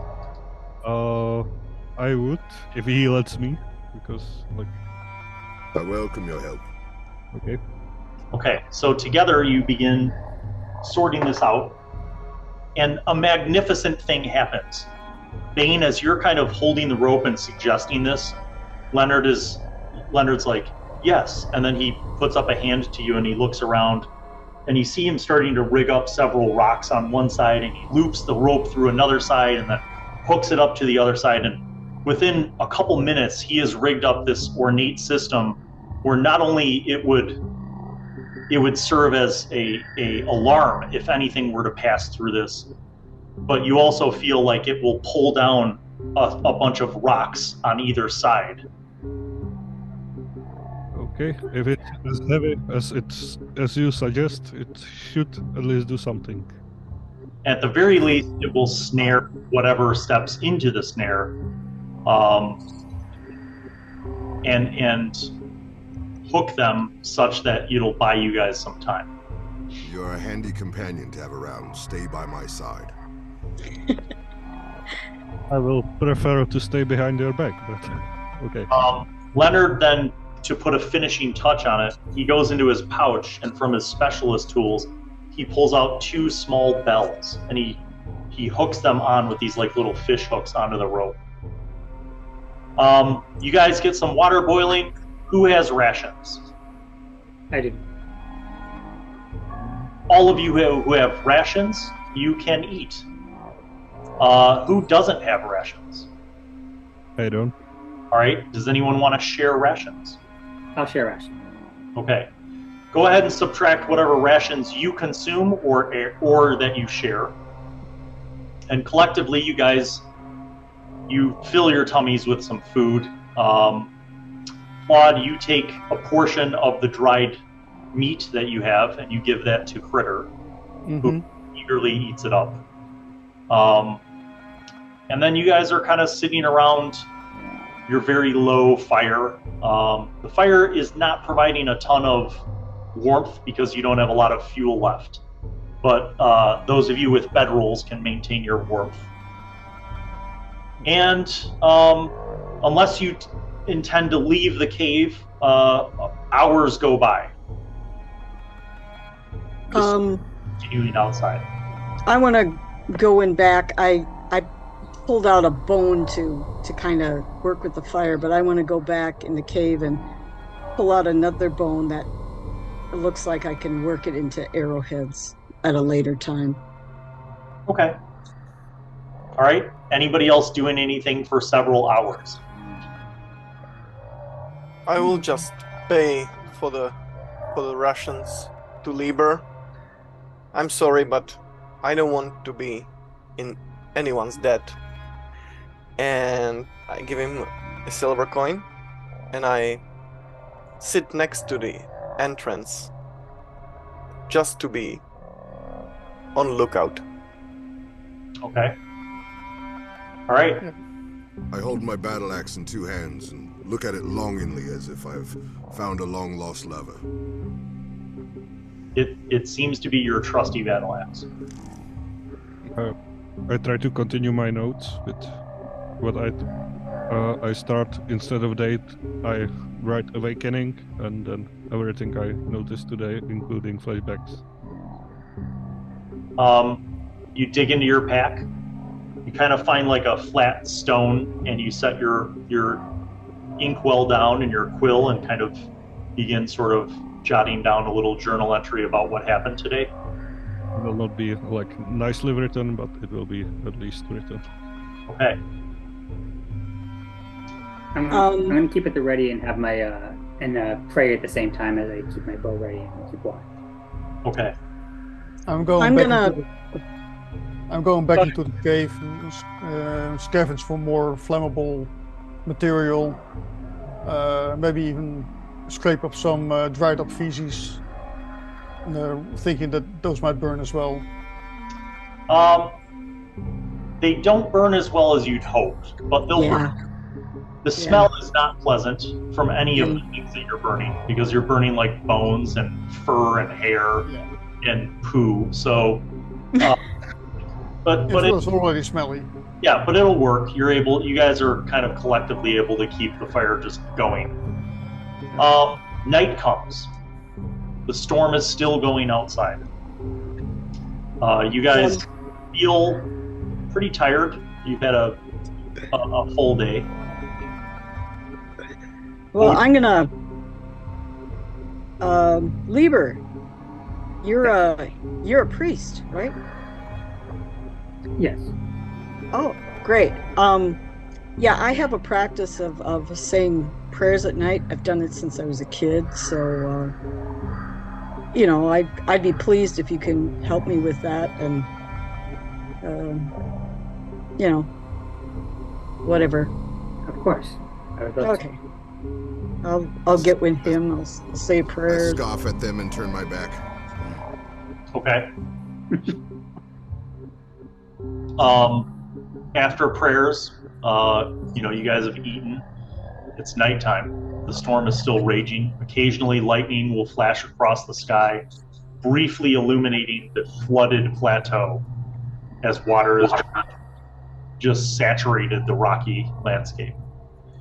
I would, if he lets me, because, I welcome your help. okay. Okay, so together you begin sorting this out, and a magnificent thing happens. Bane, as you're kind of holding the rope and suggesting this, Leonard's like, yes, and then he puts up a hand to you and he looks around, and you see him starting to rig up several rocks on one side, and he loops the rope through another side and then hooks it up to the other side, and within a couple minutes he has rigged up this ornate system where not only it would serve as a alarm if anything were to pass through this, but you also feel like it will pull down a bunch of rocks on either side. Okay, if it's as heavy as you suggest, it should at least do something. At the very least, it will snare whatever steps into the snare, and hook them such that it'll buy you guys some time. You're a handy companion to have around. Stay by my side. I will prefer to stay behind your back, but okay. Leonard then, to put a finishing touch on it, he goes into his pouch, and from his specialist tools, he pulls out 2 small bells, and he hooks them on with these like little fish hooks onto the rope. You guys get some water boiling. Who has rations? I do. all of you who have rations, you can eat. Who doesn't have rations? I don't. All right. Does anyone want to share rations? I'll share ration. Okay. Go ahead and subtract whatever rations you consume or that you share. And collectively, you guys, you fill your tummies with some food. Claude, you take a portion of the dried meat that you have and you give that to Critter, who eagerly eats it up. And then you guys are kind of sitting around your very low fire. The fire is not providing a ton of warmth because you don't have a lot of fuel left. But those of you with bedrolls can maintain your warmth. And unless you intend to leave the cave, hours go by. Continuing outside. I want to go in back. I pulled out a bone to kind of work with the fire, but I want to go back in the cave and pull out another bone that looks like I can work it into arrowheads at a later time. Okay. All right. Anybody else doing anything for several hours? I will just pay for the rations to Lieber. I'm sorry, but I don't want to be in anyone's debt. And I give him a silver coin, and I sit next to the entrance just to be on lookout. Okay. All right. I hold my battle axe in two hands and look at it longingly as if I've found a long-lost lover. It seems to be your trusty battle axe. I try to continue my notes with what I start instead of date. I write awakening and then everything I noticed today, including flashbacks. You dig into your pack. You kind of find like a flat stone, and you set your inkwell down and your quill, and kind of begin sort of jotting down a little journal entry about what happened today. It will not be like nicely written, but it will be at least written. Okay. I'm gonna keep at the ready and have my and pray at the same time as I keep my bow ready and keep walking. Okay. I'm going back into the cave, scavenge for more flammable material, maybe even scrape up some dried up feces, thinking that those might burn as well. They don't burn as well as you'd hoped, but they'll burn. The smell is not pleasant from any of the things that you're burning, because you're burning like bones and fur and hair and poo. So, but it's already smelly. Yeah, but it'll work. You guys are kind of collectively able to keep the fire just going. Night comes. The storm is still going outside. You guys feel pretty tired. You've had a full day. Well, I'm gonna Lieber, you're a priest, right? Yes. Oh, great. Yeah, I have a practice of saying prayers at night. I've done it since I was a kid, so I'd be pleased if you can help me with that, and whatever. Of course. I would love to. I'll get with him. I'll say prayers. I scoff at them and turn my back. Okay. After prayers, you guys have eaten. It's nighttime. The storm is still raging. Occasionally, lightning will flash across the sky, briefly illuminating the flooded plateau as water has just saturated the rocky landscape.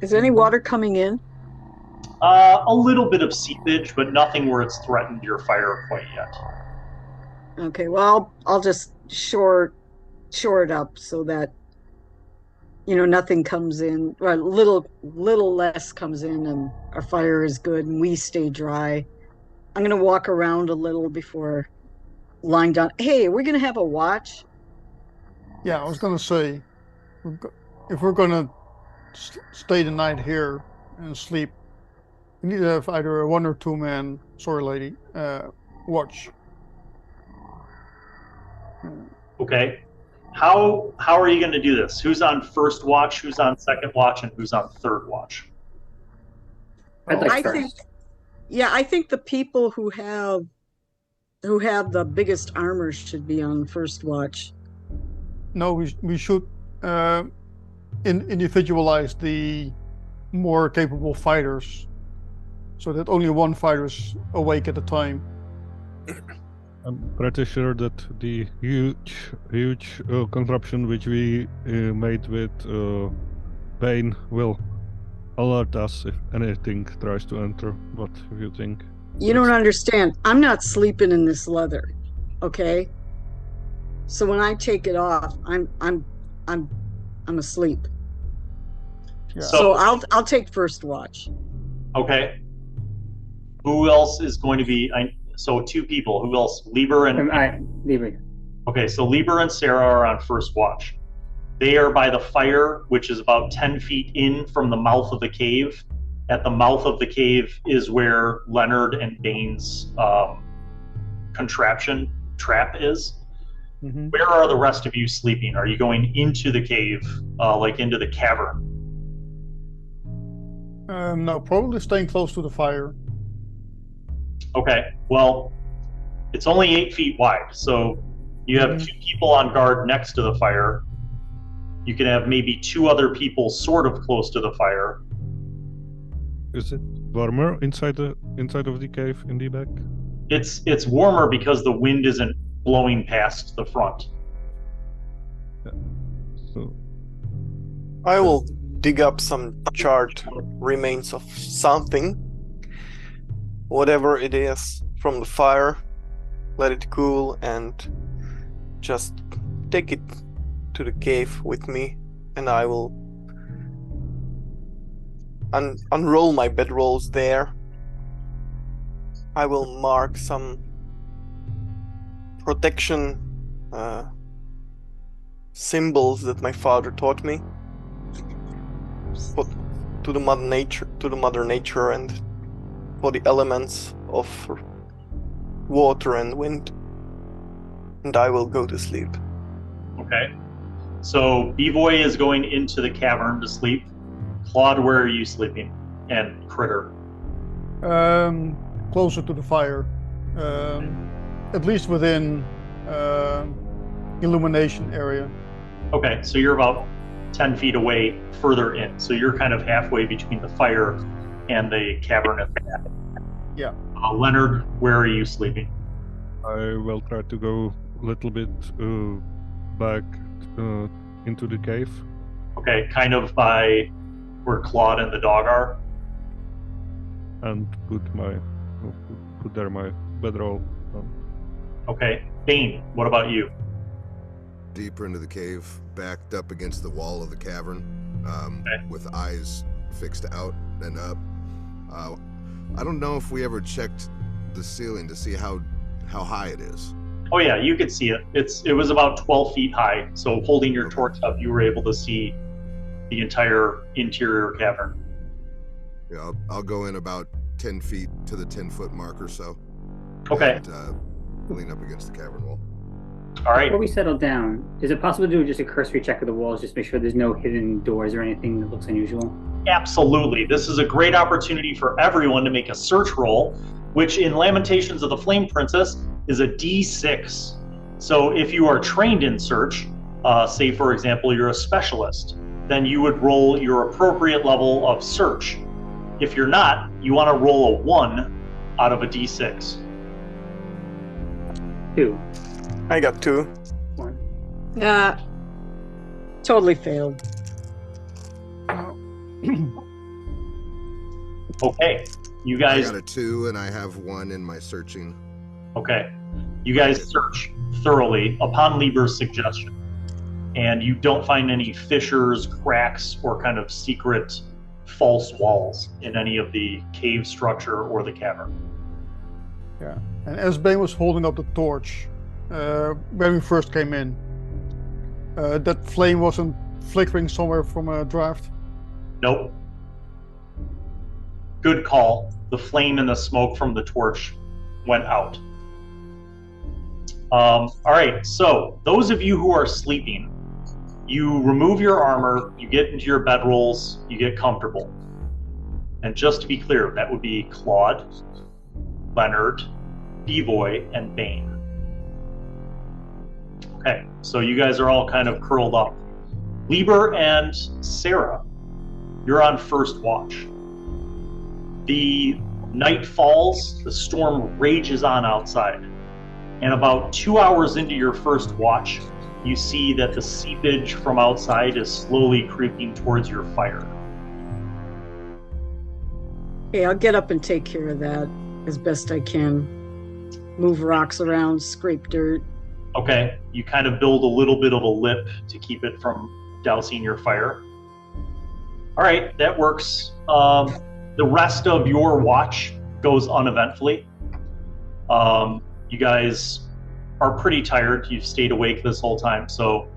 Is any water coming in? A little bit of seepage, but nothing where it's threatened your fire quite yet. Okay, well, I'll just shore it up so that nothing comes in, or little less comes in, and our fire is good and we stay dry. I'm gonna walk around a little before lying down. Hey, we're gonna have a watch. Yeah, I was gonna say, if we're gonna stay the night here and sleep, we need to have either a 1 or 2 man, sorry lady, watch. Okay. How are you going to do this? Who's on first watch? Who's on second watch? And who's on third watch? I'd like I first. think, yeah, I think the people who have the biggest armor should be on first watch. No, we should individualize the more capable fighters, so that only one fighter is awake at a time. I'm pretty sure that the huge contraption which we made with Bane will alert us if anything tries to enter. What do you think? You don't understand. I'm not sleeping in this leather, okay? So when I take it off, I'm asleep. Yeah. So I'll take first watch. Okay. Who else is going to be? So 2 people. Who else? Lieber and. Lieber. Okay, so Lieber and Sarah are on first watch. They are by the fire, which is about 10 feet in from the mouth of the cave. At the mouth of the cave is where Leonard and Bane's contraption trap is. Mm-hmm. Where are the rest of you sleeping? Are you going into the cave, like into the cavern? No, probably staying close to the fire. Okay, well, it's only 8 feet wide, so you have 2 people on guard next to the fire. You can have maybe 2 other people sort of close to the fire. Is it warmer inside of the cave in the back? It's warmer because the wind isn't blowing past the front. So I will dig up some charred remains of something, whatever it is, from the fire, let it cool, and just take it to the cave with me, and I will unroll my bedrolls there. I will mark some protection symbols that my father taught me. Put to the mother nature, and for the elements of water and wind. And I will go to sleep. Okay. So Bevoy is going into the cavern to sleep. Claude, where are you sleeping? And Critter? Closer to the fire. At least within illumination area. Okay, so you're about 10 feet away further in. So you're kind of halfway between the fire and the cavern at the back. Yeah. Leonard, where are you sleeping? I will try to go a little bit back into the cave. Okay, kind of by where Claude and the dog are. And put there my bedroll. Okay, Bane, what about you? Deeper into the cave, backed up against the wall of the cavern, with eyes fixed out and up. I don't know if we ever checked the ceiling to see how high it is. Oh yeah, you could see it. It was about 12 feet high. So holding your torch up, you were able to see the entire interior cavern. Yeah, I'll go in about 10 feet to the 10-foot mark or so. Okay. And lean up against the cavern wall. All right. Before we settle down, is it possible to do just a cursory check of the walls, just make sure there's no hidden doors or anything that looks unusual? Absolutely. This is a great opportunity for everyone to make a search roll, which in Lamentations of the Flame Princess is a D6. So if you are trained in search, say for example you're a specialist, then you would roll your appropriate level of search. If you're not, you want to roll a 1 out of a D6. 2. I got 2. 1. Totally failed. Okay, you I guys. got a 2 and I have 1 in my searching. Okay, you guys search thoroughly upon Lieber's suggestion, and you don't find any fissures, cracks, or kind of secret false walls in any of the cave structure or the cavern. Yeah. And as Bane was holding up the torch, when we first came in. That flame wasn't flickering somewhere from a draft. Nope. Good call. The flame and the smoke from the torch went out. All right, so those of you who are sleeping, you remove your armor, you get into your bedrolls, you get comfortable. And just to be clear, that would be Claude, Leonard, B-Boy, and Bane. Okay, so you guys are all kind of curled up. Lieber and Sarah, you're on first watch. The night falls, the storm rages on outside. And about 2 hours into your first watch, you see that the seepage from outside is slowly creeping towards your fire. Okay, I'll get up and take care of that as best I can. Move rocks around, scrape dirt. Okay, you kind of build a little bit of a lip to keep it from dousing your fire. All right, that works. The rest of your watch goes uneventfully. You guys are pretty tired. You've stayed awake this whole time, so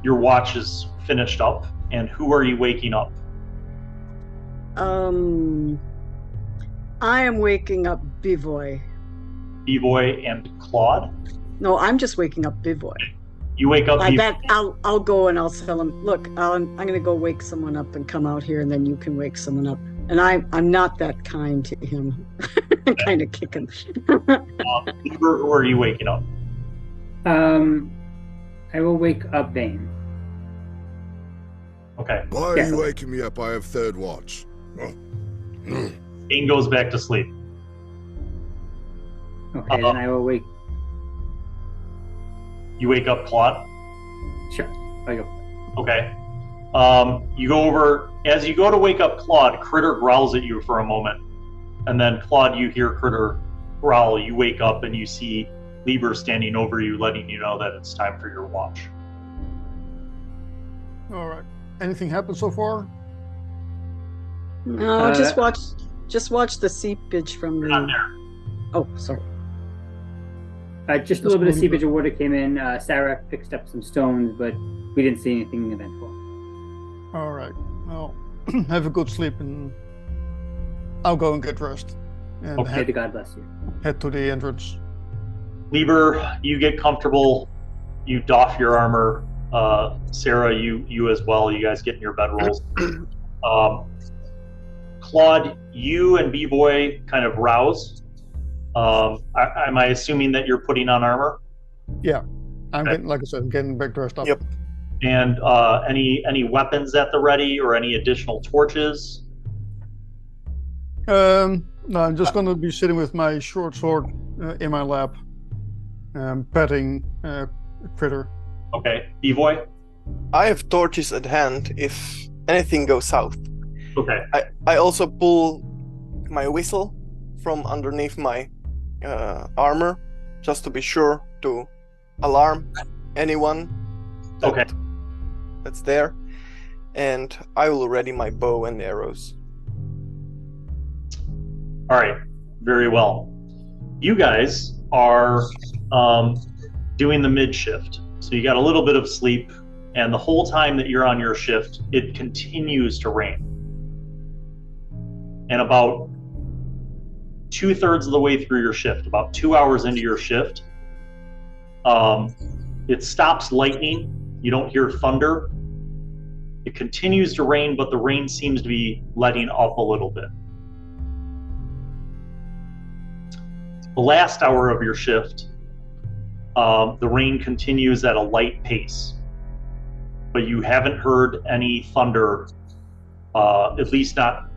your watch is finished up. And who are you waking up? I am waking up Bivoy. B-Boy and Claude? No, I'm just waking up Bivoy. You wake up. I'll go and I'll tell him, look, Allan, I'm going to go wake someone up and come out here, and then you can wake someone up. And I'm not that kind to him. I kind of kick him. Lieber, who are you waking up? I will wake up Bane. Okay. Why are Yeah. you waking me up? I have third watch. Bane goes back to sleep. Okay, then I will wake. You wake up Claude? Sure, I go. Okay. You go over, as you go to wake up Claude, Critter growls at you for a moment. And then Claude, you hear Critter growl, you wake up and you see Lieber standing over you, letting you know that it's time for your watch. All right. Anything happened so far? No, just watch the seepage from You're not the. there. Oh, sorry. Just a little bit of seepage of water came in. Sarah fixed up some stones, but we didn't see anything eventful. All right. Well, have a good sleep, and I'll go and get dressed. And Okay, God bless you. head to the entrance. Lieber, you get comfortable. You doff your armor. Sarah, you as well. You guys get in your bedrolls. Claude, you and B-Boy kind of rouse. Am I assuming that you're putting on armor? Yeah. I'm Okay. getting, like I said, I'm getting back dressed up. Yep. And any weapons at the ready or any additional torches? No, I'm just going to be sitting with my short sword in my lap, petting Critter. Okay. B-Boy? I have torches at hand if anything goes south. Okay. I also pull my whistle from underneath my armor, just to be sure to alarm anyone that's there. And I will ready my bow and arrows. All right. Very well. You guys are doing the mid shift. So you got a little bit of sleep, and the whole time that you're on your shift, it continues to rain. And about 2/3 of the way through your shift, about 2 hours into your shift, it stops lightning. You don't hear thunder. It continues to rain, but the rain seems to be letting up a little bit. The last hour of your shift, the rain continues at a light pace, but you haven't heard any thunder, at least not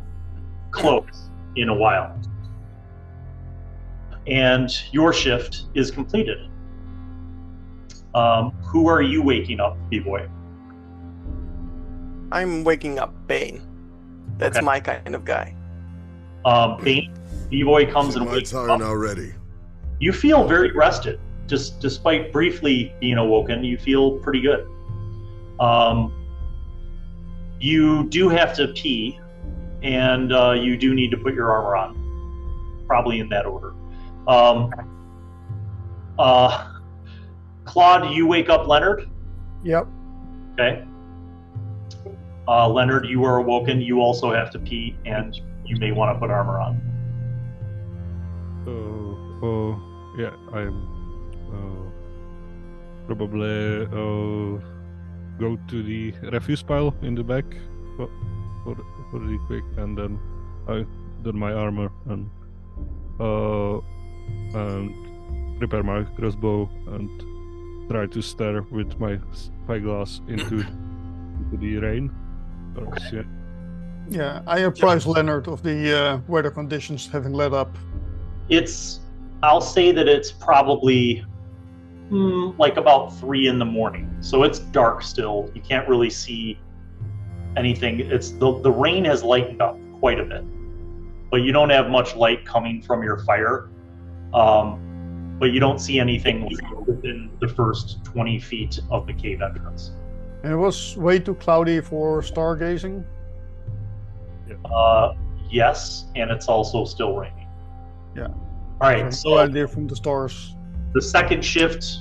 close, in a while. And your shift is completed. Who are you waking up, B-Boy? I'm waking up Bane. That's Okay. my kind of guy. Bane, B-Boy comes Is and my wakes you turn up. already? You feel very rested. Just despite briefly being awoken, you feel pretty good. You do have to pee, and you do need to put your armor on, probably in that order. Claude, you wake up Leonard. Yep. Okay. Leonard, you are awoken. You also have to pee, and you may want to put armor on. Yeah, I'm probably go to the refuse pile in the back for really quick, and then I don my armor and prepare my crossbow and try to stare with my spyglass into the rain. Yeah, I apprise Leonard of the weather conditions having let up. I'll say that it's probably like about 3 a.m, so it's dark still. You can't really see anything. It's the rain has lightened up quite a bit, but you don't have much light coming from your fire. But you don't see anything within the first 20 feet of the cave entrance. And it was way too cloudy for stargazing. Yes, and it's also still raining. Yeah. All right. So idea from the stars. The second shift,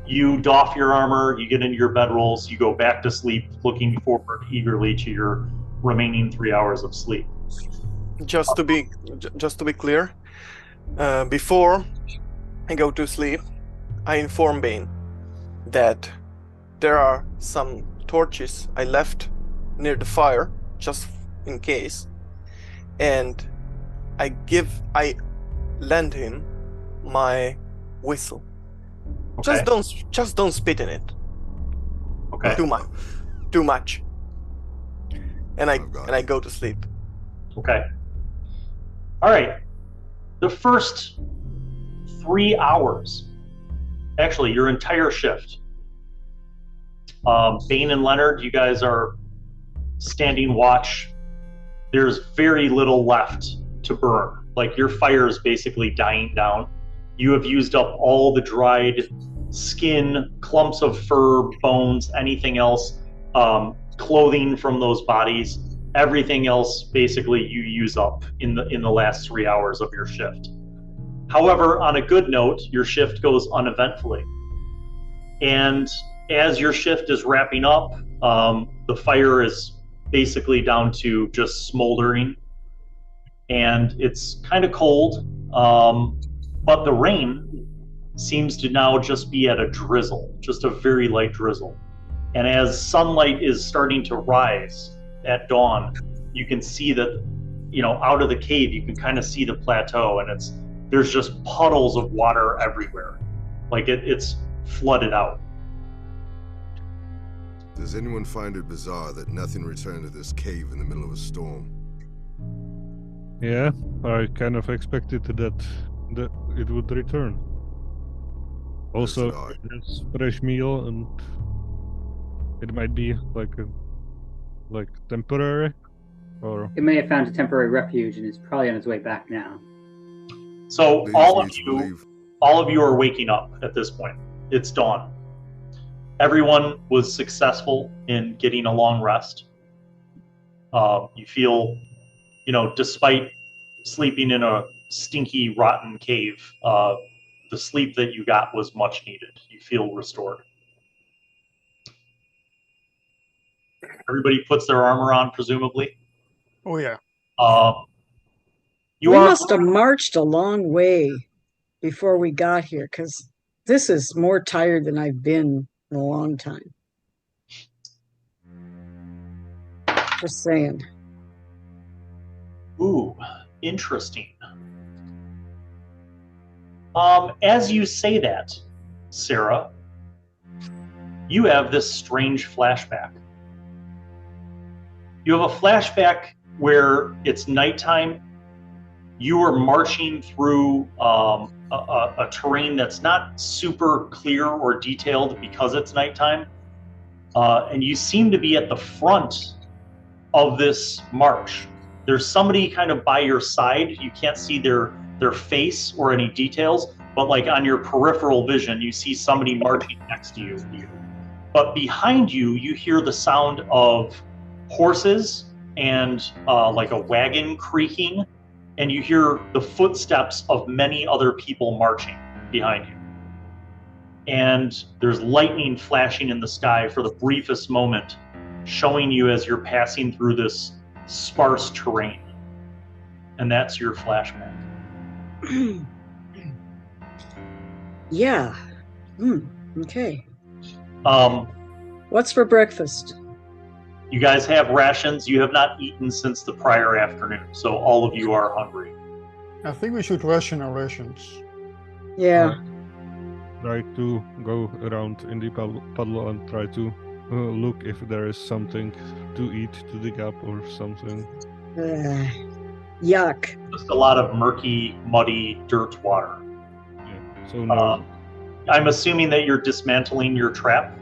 you doff your armor, you get into your bedrolls, you go back to sleep, looking forward eagerly to your remaining 3 hours of sleep. Just to be clear, before I go to sleep, I inform Bane that there are some torches I left near the fire, just in case, and I lend him my whistle. Okay. Just don't spit in it. Okay. Too much. And I go to sleep. Okay. All right. The first 3 hours, actually your entire shift, Bane and Leonard, you guys are standing watch. There's very little left to burn. Like, your fire is basically dying down. You have used up all the dried skin, clumps of fur, bones, anything else, clothing from those bodies. Everything else basically you use up in the last 3 hours of your shift. However, on a good note, your shift goes uneventfully. And as your shift is wrapping up, the fire is basically down to just smoldering. And it's kind of cold, but the rain seems to now just be at a drizzle, just a very light drizzle. And as sunlight is starting to rise at dawn, you can see that, out of the cave, you can kind of see the plateau, and there's just puddles of water everywhere. Like it's flooded out. Does anyone find it bizarre that nothing returned to this cave in the middle of a storm? Yeah, I kind of expected that it would return. Also, there's fresh meal, and it might be like temporary, or it may have found a temporary refuge and is probably on its way back now. So all of you are waking up at this point. It's dawn. Everyone was successful in getting a long rest. You feel, despite sleeping in a stinky, rotten cave, the sleep that you got was much needed. You feel restored. Everybody puts their armor on, presumably. Oh yeah. We must have marched a long way before we got here, because this is more tired than I've been in a long time. Just saying. Ooh, interesting. As you say that, Sarah, you have this strange flashback. You have a flashback where it's nighttime. You are marching through a terrain that's not super clear or detailed because it's nighttime. And you seem to be at the front of this march. There's somebody kind of by your side. You can't see their face or any details, but like on your peripheral vision, you see somebody marching next to you. But behind you, you hear the sound of horses and like a wagon creaking, and you hear the footsteps of many other people marching behind you. and there's lightning flashing in the sky for the briefest moment, showing you as you're passing through this sparse terrain. And that's your flashback. Yeah. Okay. What's for breakfast? You guys have rations. You have not eaten since the prior afternoon, so all of you are hungry. I think we should ration our rations. Yeah. Try to go around in the puddle and try to look if there is something to eat to dig up or something. Yuck. Just a lot of murky, muddy dirt water. Yeah. So no. I'm assuming that you're dismantling your trap?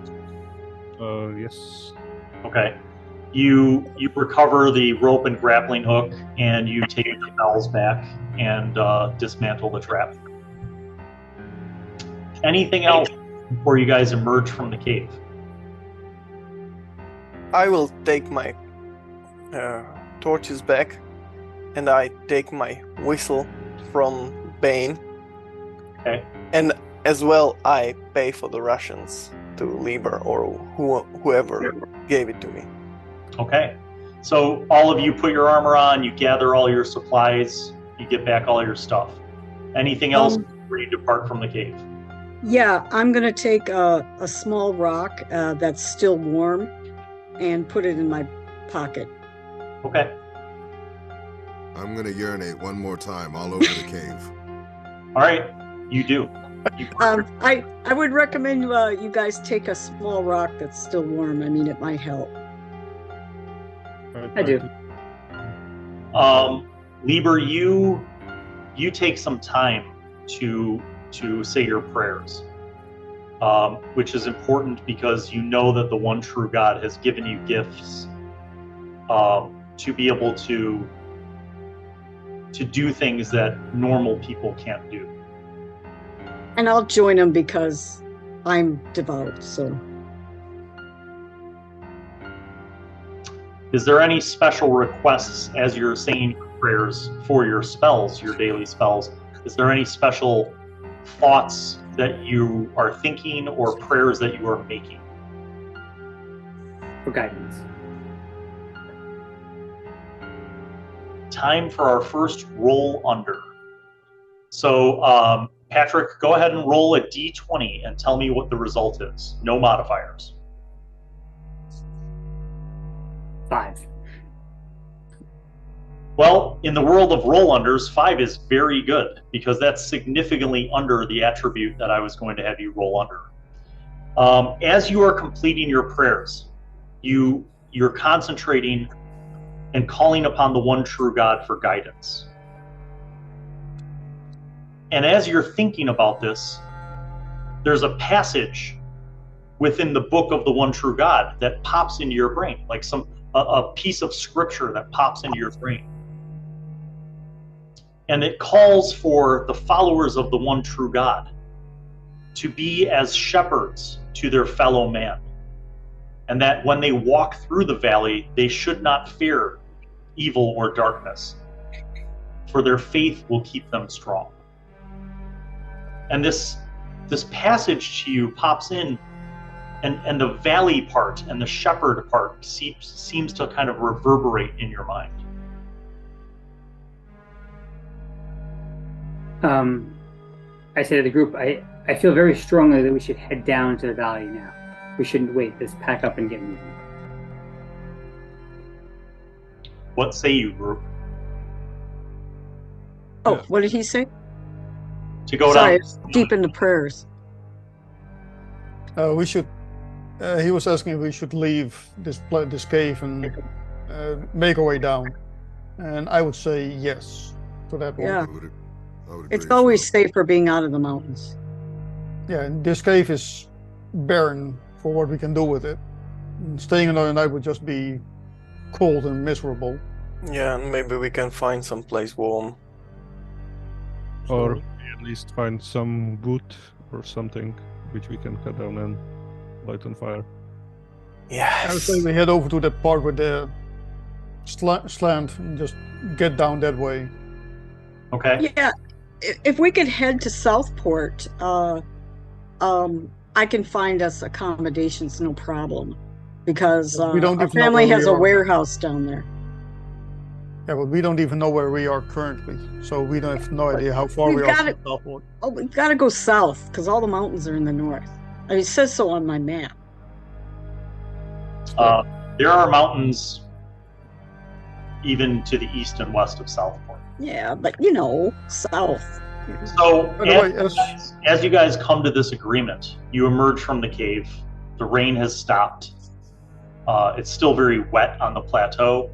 Yes. Okay. You recover the rope and grappling hook, and you take the bells back and dismantle the trap. Anything else before you guys emerge from the cave? I will take my torches back, and I take my whistle from Bane. Okay. And as well, I pay for the rations to Lieber or whoever gave it to me. Okay. So all of you put your armor on, you gather all your supplies, you get back all your stuff. Anything else before you depart from the cave? Yeah, I'm going to take a small rock that's still warm and put it in my pocket. Okay. I'm gonna urinate one more time all over the cave. All right, you do. I would recommend you guys take a small rock that's still warm. I mean, it might help. I do. Lieber, you take some time to say your prayers, which is important because you know that the one true God has given you gifts to be able to do things that normal people can't do. And I'll join them because I'm devout, so. Is there any special requests as you're saying your prayers for your spells, your daily spells? Is there any special thoughts that you are thinking or prayers that you are making? For guidance. Time for our first roll under. So, Patrick, go ahead and roll a d20 and tell me what the result is. No modifiers. 5. Well, in the world of roll unders, 5 is very good because that's significantly under the attribute that I was going to have you roll under. As you are completing your prayers, you're concentrating and calling upon the one true God for guidance. And as you're thinking about this, there's a passage within the book of the one true God that pops into your brain, like a piece of scripture that pops into your brain. And it calls for the followers of the one true God to be as shepherds to their fellow man. And that when they walk through the valley, they should not fear evil or darkness, for their faith will keep them strong. And this passage to you pops in, and the valley part and the shepherd part seems to kind of reverberate in your mind. I say to the group, I feel very strongly that we should head down to the valley now. We shouldn't wait. Let's pack up and get moving. What say you, group? Oh, what did he say? To go Sorry, down. it's deep into prayers. We should. He was asking if we should leave this cave and make our way down, and I would say yes to that one. Yeah. I would It's agree as always well. safer being out of the mountains. Yeah, and this cave is barren for what we can do with it. And staying another night would just be cold and miserable. Yeah, and maybe we can find some place warm. Or at least find some wood or something which we can cut down and light on fire. Yes. I would say we head over to that part with the slant and just get down that way. Okay. Yeah, if we could head to Southport, I can find us accommodations, no problem, because We don't our even know family where has we a are. warehouse down there. Yeah, but we don't even know where we are currently, so we don't have no idea how far We've we are got from it. Southport. Oh, we've got to go south because all the mountains are in the north. I mean, it says so on my map. There are mountains even to the east and west of Southport. Yeah, but south. So By the way, as you guys come to this agreement, you emerge from the cave. The rain has stopped. It's still very wet on the plateau.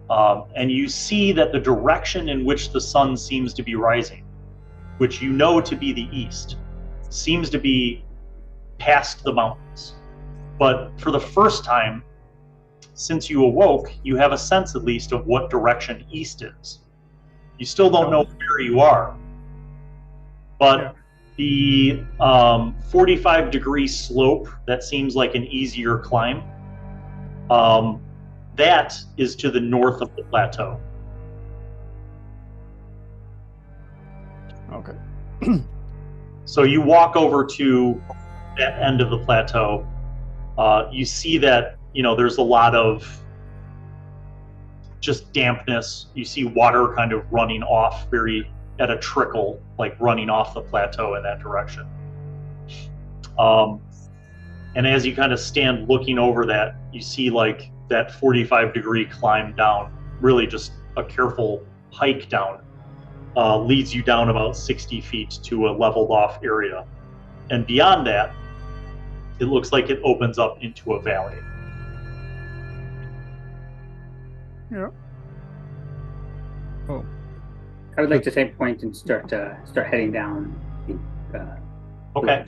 And you see that the direction in which the sun seems to be rising, which you know to be the east, seems to be past the mountains. But for the first time since you awoke, you have a sense at least of what direction east is. You still don't know where you are, but the 45-degree slope that seems like an easier climb, that is to the north of the plateau. Okay. So you walk over to that end of the plateau. You see that there's a lot of just dampness. You see water kind of running off at a trickle, like running off the plateau in that direction. And as you kind of stand looking over that, you see like that 45-degree climb down, really just a careful hike down, leads you down about 60 feet to a leveled off area. And beyond that, it looks like it opens up into a valley. Yeah. Oh, I would like to take point and start heading down. Okay.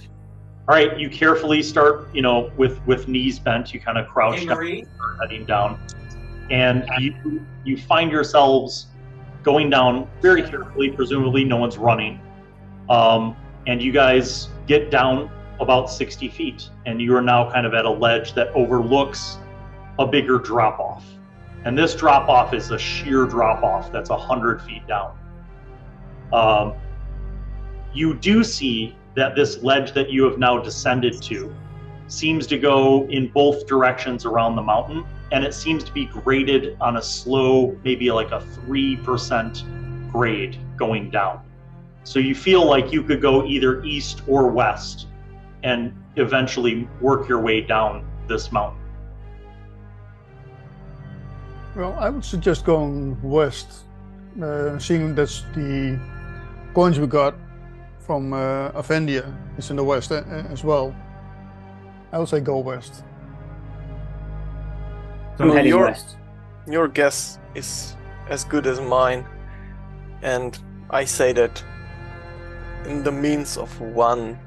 All right. You carefully start, with knees bent. You kind of crouch down, start heading down, and you find yourselves going down very carefully. Presumably, no one's running, and you guys get down about 60 feet, and you are now kind of at a ledge that overlooks a bigger drop off. And this drop off is a sheer drop off that's 100 feet down. You do see that this ledge that you have now descended to seems to go in both directions around the mountain, and it seems to be graded on a slow, maybe like a 3% grade going down. So you feel like you could go either east or west and eventually work your way down this mountain. Well, I would suggest going west, seeing that's the coins we got from Avendia is in the west as well. I would say go west. I'm heading west. Your guess is as good as mine, and I say that in the means of one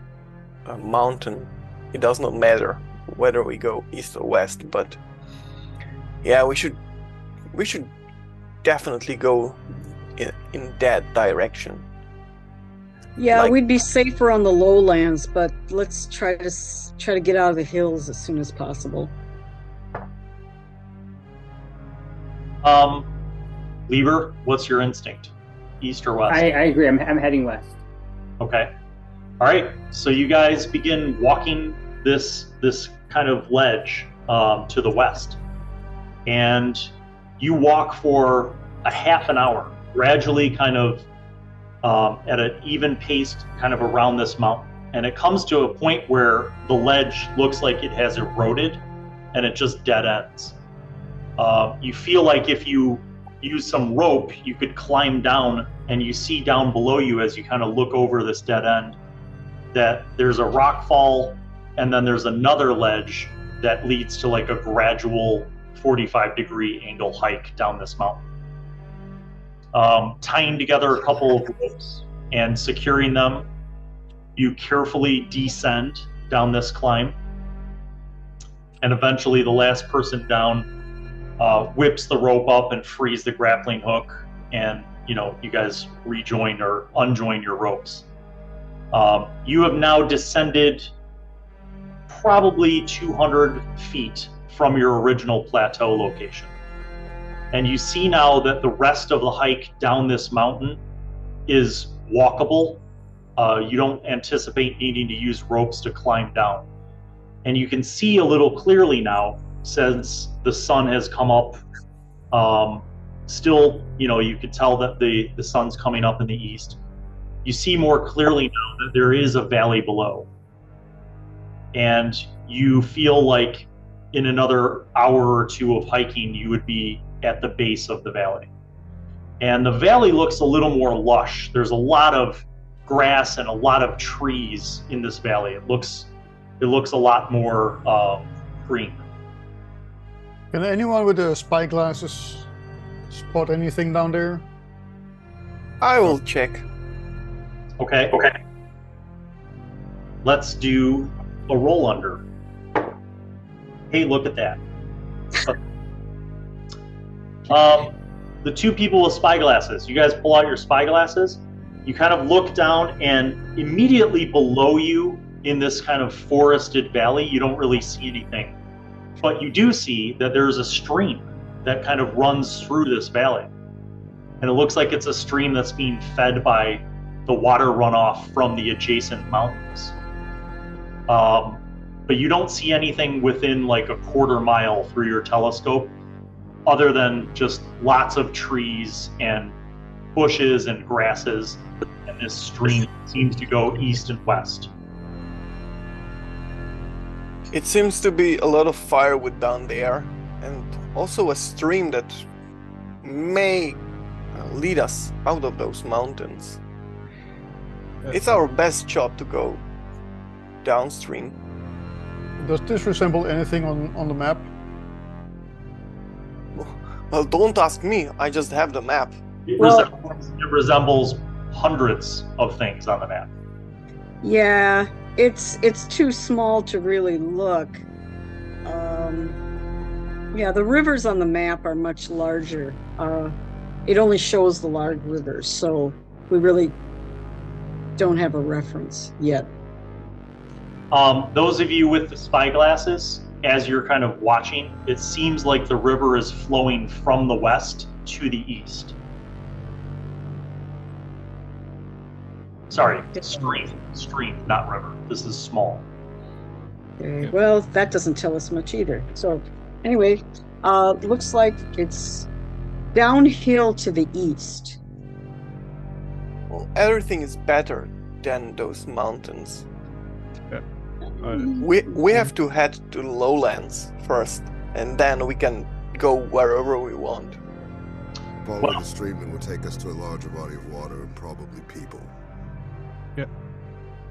mountain, it does not matter whether we go east or west, but yeah, we should definitely go in that direction. Yeah, we'd be safer on the lowlands, but let's try to get out of the hills as soon as possible. Lieber, what's your instinct? East or west? I agree. I'm heading west. Okay. All right. So you guys begin walking this kind of ledge to the west, and you walk for a half an hour, gradually kind of at an even pace kind of around this mountain. And it comes to a point where the ledge looks like it has eroded and it just dead ends. You feel like if you use some rope, you could climb down, and you see down below you as you kind of look over this dead end that there's a rock fall, and then there's another ledge that leads to like a gradual 45-degree angle hike down this mountain. Tying together a couple of ropes and securing them, you carefully descend down this climb, and eventually the last person down whips the rope up and frees the grappling hook, and you guys rejoin or unjoin your ropes. You have now descended probably 200 feet from your original plateau location. And you see now that the rest of the hike down this mountain is walkable. You don't anticipate needing to use ropes to climb down. And you can see a little clearly now, since the sun has come up. Still, you could tell that the sun's coming up in the east. You see more clearly now that there is a valley below. And you feel like in another hour or two of hiking, you would be at the base of the valley. And the valley looks a little more lush. There's a lot of grass and a lot of trees in this valley. It looks a lot more green. Can anyone with the spy glasses spot anything down there? I will check. Okay. Let's do a roll under. Hey, look at that. The two people with spy glasses, you guys pull out your spy glasses. You kind of look down, and immediately below you in this kind of forested valley, you don't really see anything. But you do see that there's a stream that kind of runs through this valley. And it looks like it's a stream that's being fed by the water runoff from the adjacent mountains. But you don't see anything within like a quarter mile through your telescope, other than just lots of trees and bushes and grasses, and this stream seems to go east and west. It seems to be a lot of firewood down there, and also a stream that may lead us out of those mountains. It's our best shot to go downstream. Does this resemble anything on the map? Well, don't ask me, I just have the map. It resembles hundreds of things on the map. Yeah, it's too small to really look. Yeah, the rivers on the map are much larger. It only shows the large rivers, so we really don't have a reference yet. Those of you with the spy glasses, as you're kind of watching, it seems like the river is flowing from the west to the east. Sorry, stream, not river. This is small. Okay, well, that doesn't tell us much either. So anyway, looks like it's downhill to the east. Well, everything is better than those mountains. We have to head to the lowlands first, and then we can go wherever we want. Follow the stream and will take us to a larger body of water and probably people. Yeah.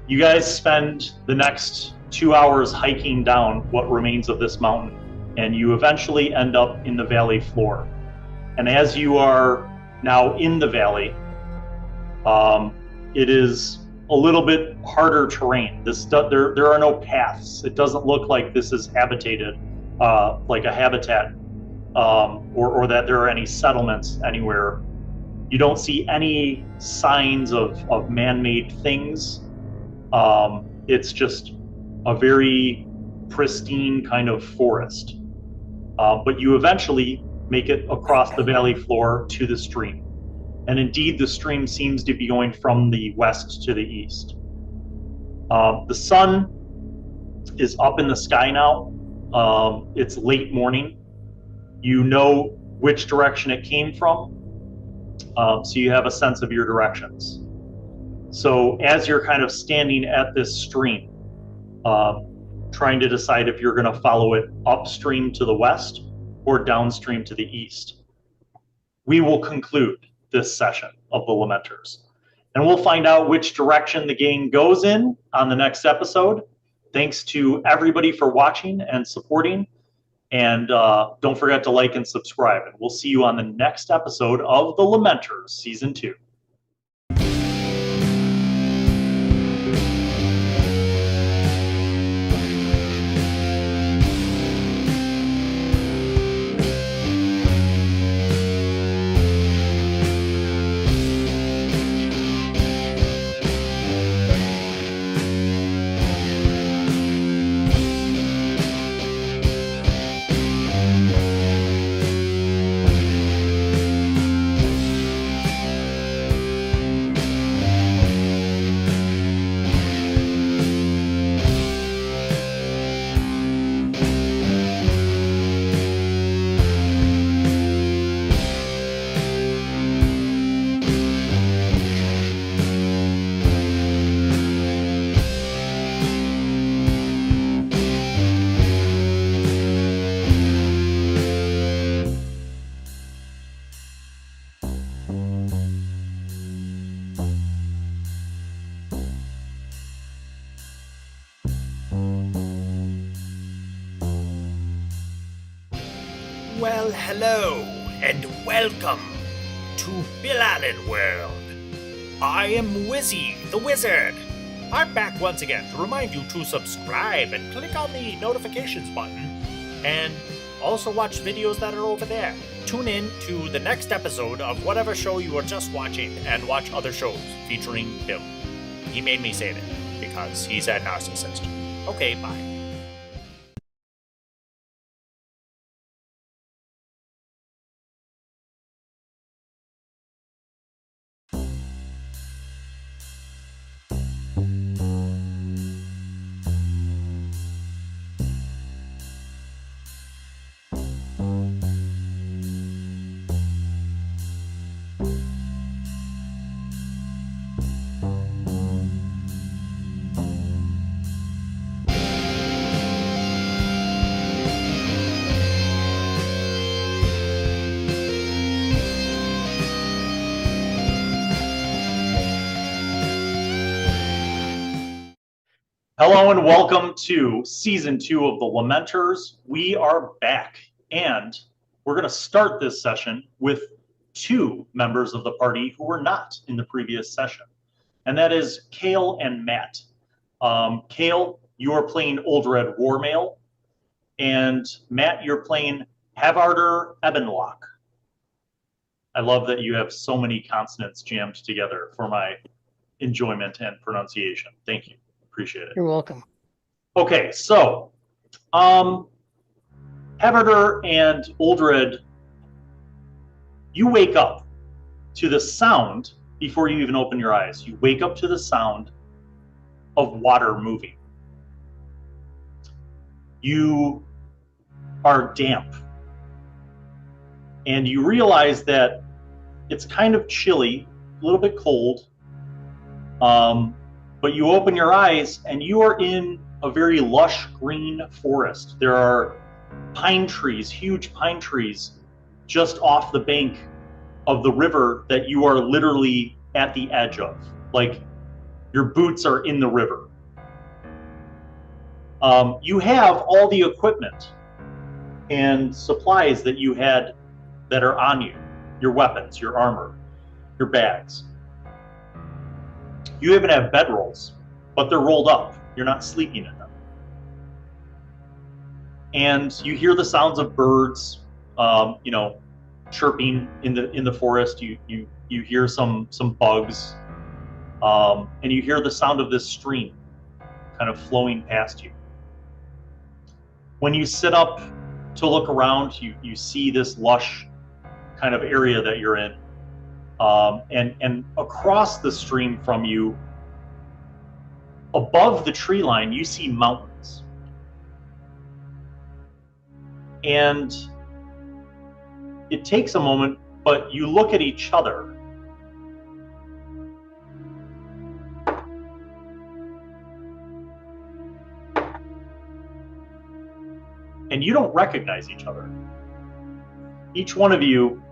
You guys spend the next 2 hours hiking down what remains of this mountain, and you eventually end up in the valley floor. And as you are now in the valley, it is a little bit harder terrain. There are no paths. It doesn't look like this is habitated, like a habitat, or that there are any settlements anywhere. You don't see any signs of man-made things. It's just a very pristine kind of forest. But you eventually make it across the valley floor to the stream. And indeed, the stream seems to be going from the west to the east. The sun is up in the sky now. It's late morning. You know which direction it came from, so you have a sense of your directions. So as you're kind of standing at this stream, trying to decide if you're going to follow it upstream to the west or downstream to the east, we will conclude this session of the Lamenters. And we'll find out which direction the gang goes in on the next episode. Thanks to everybody for watching and supporting. And don't forget to like and subscribe. And we'll see you on the next episode of the Lamenters Season 2. Well, hello, and welcome to Bill Allen World. I am Wizzy, the Wizard. I'm back once again to remind you to subscribe and click on the notifications button, and also watch videos that are over there. Tune in to the next episode of whatever show you were just watching, and watch other shows featuring Bill. He made me say that because he's a narcissist. Okay, bye. Hello and welcome to Season 2 of the Lamenters. We are back, and we're going to start this session with two members of the party who were not in the previous session, and that is Kale and Matt. Kale, you are playing Old Red Warmail, and Matt, you're playing Havarder Ebenlock. I love that you have so many consonants jammed together for my enjoyment and pronunciation. Thank you. Appreciate it. You're welcome. Okay, so Havarder and Oldred, you wake up to the sound before you even open your eyes. You wake up to the sound of water moving. You are damp, and you realize that it's kind of chilly, a little bit cold. But you open your eyes and you are in a very lush green forest. There are pine trees, huge pine trees, just off the bank of the river that you are literally at the edge of. Like, your boots are in the river. You have all the equipment and supplies that you had that are on you, your weapons, your armor, your bags. You even have bedrolls, but they're rolled up. You're not sleeping in them. And you hear the sounds of birds, chirping in the forest. You hear some bugs, and you hear the sound of this stream kind of flowing past you. When you sit up to look around, you see this lush kind of area that you're in. And across the stream from you, above the tree line, you see mountains. And it takes a moment, but you look at each other. And you don't recognize each other. Each one of you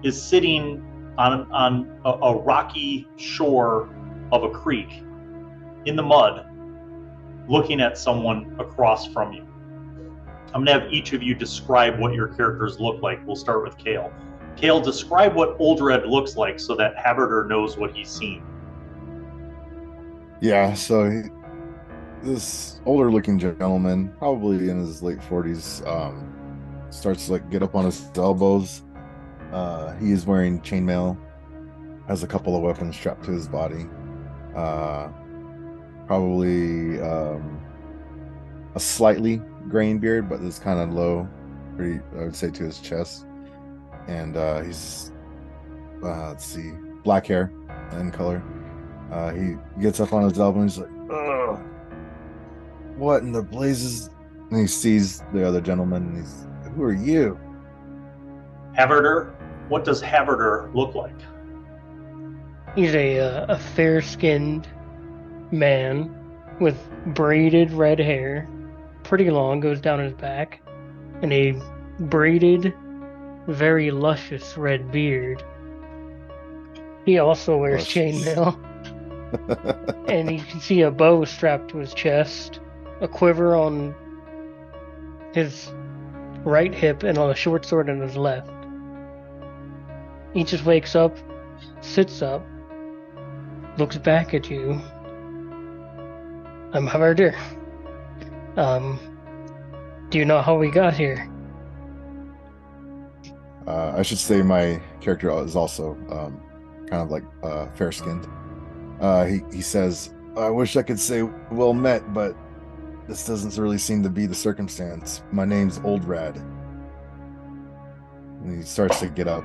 is sitting on a rocky shore of a creek in the mud, looking at someone across from you. I'm gonna have each of you describe what your characters look like. We'll start with Kale. Kale, describe what Old Red looks like so that Havarder knows what he's seen. Yeah, so this older looking gentleman, probably in his late 40s, starts to get up on his elbows. He is wearing chainmail, has a couple of weapons strapped to his body. Probably a slightly graying beard, but it's kind of low, pretty, I would say, to his chest. And he's, let's see, black hair in color. He gets up on his elbow and he's like, "Ugh, what in the blazes?" And he sees the other gentleman and he's, "Who are you?" Havarder, what does Havarder look like? He's a fair-skinned man with braided red hair, pretty long, goes down his back, and a braided, very luscious red beard. He also wears chainmail, and you can see a bow strapped to his chest, a quiver on his right hip and on a short sword in his left. He just wakes up, sits up, looks back at you. I'm Harder. Do you know how we got here? I should say my character is also kind of like fair-skinned. He says, "I wish I could say well met, but this doesn't really seem to be the circumstance. My name's Old Rad." And he starts to get up.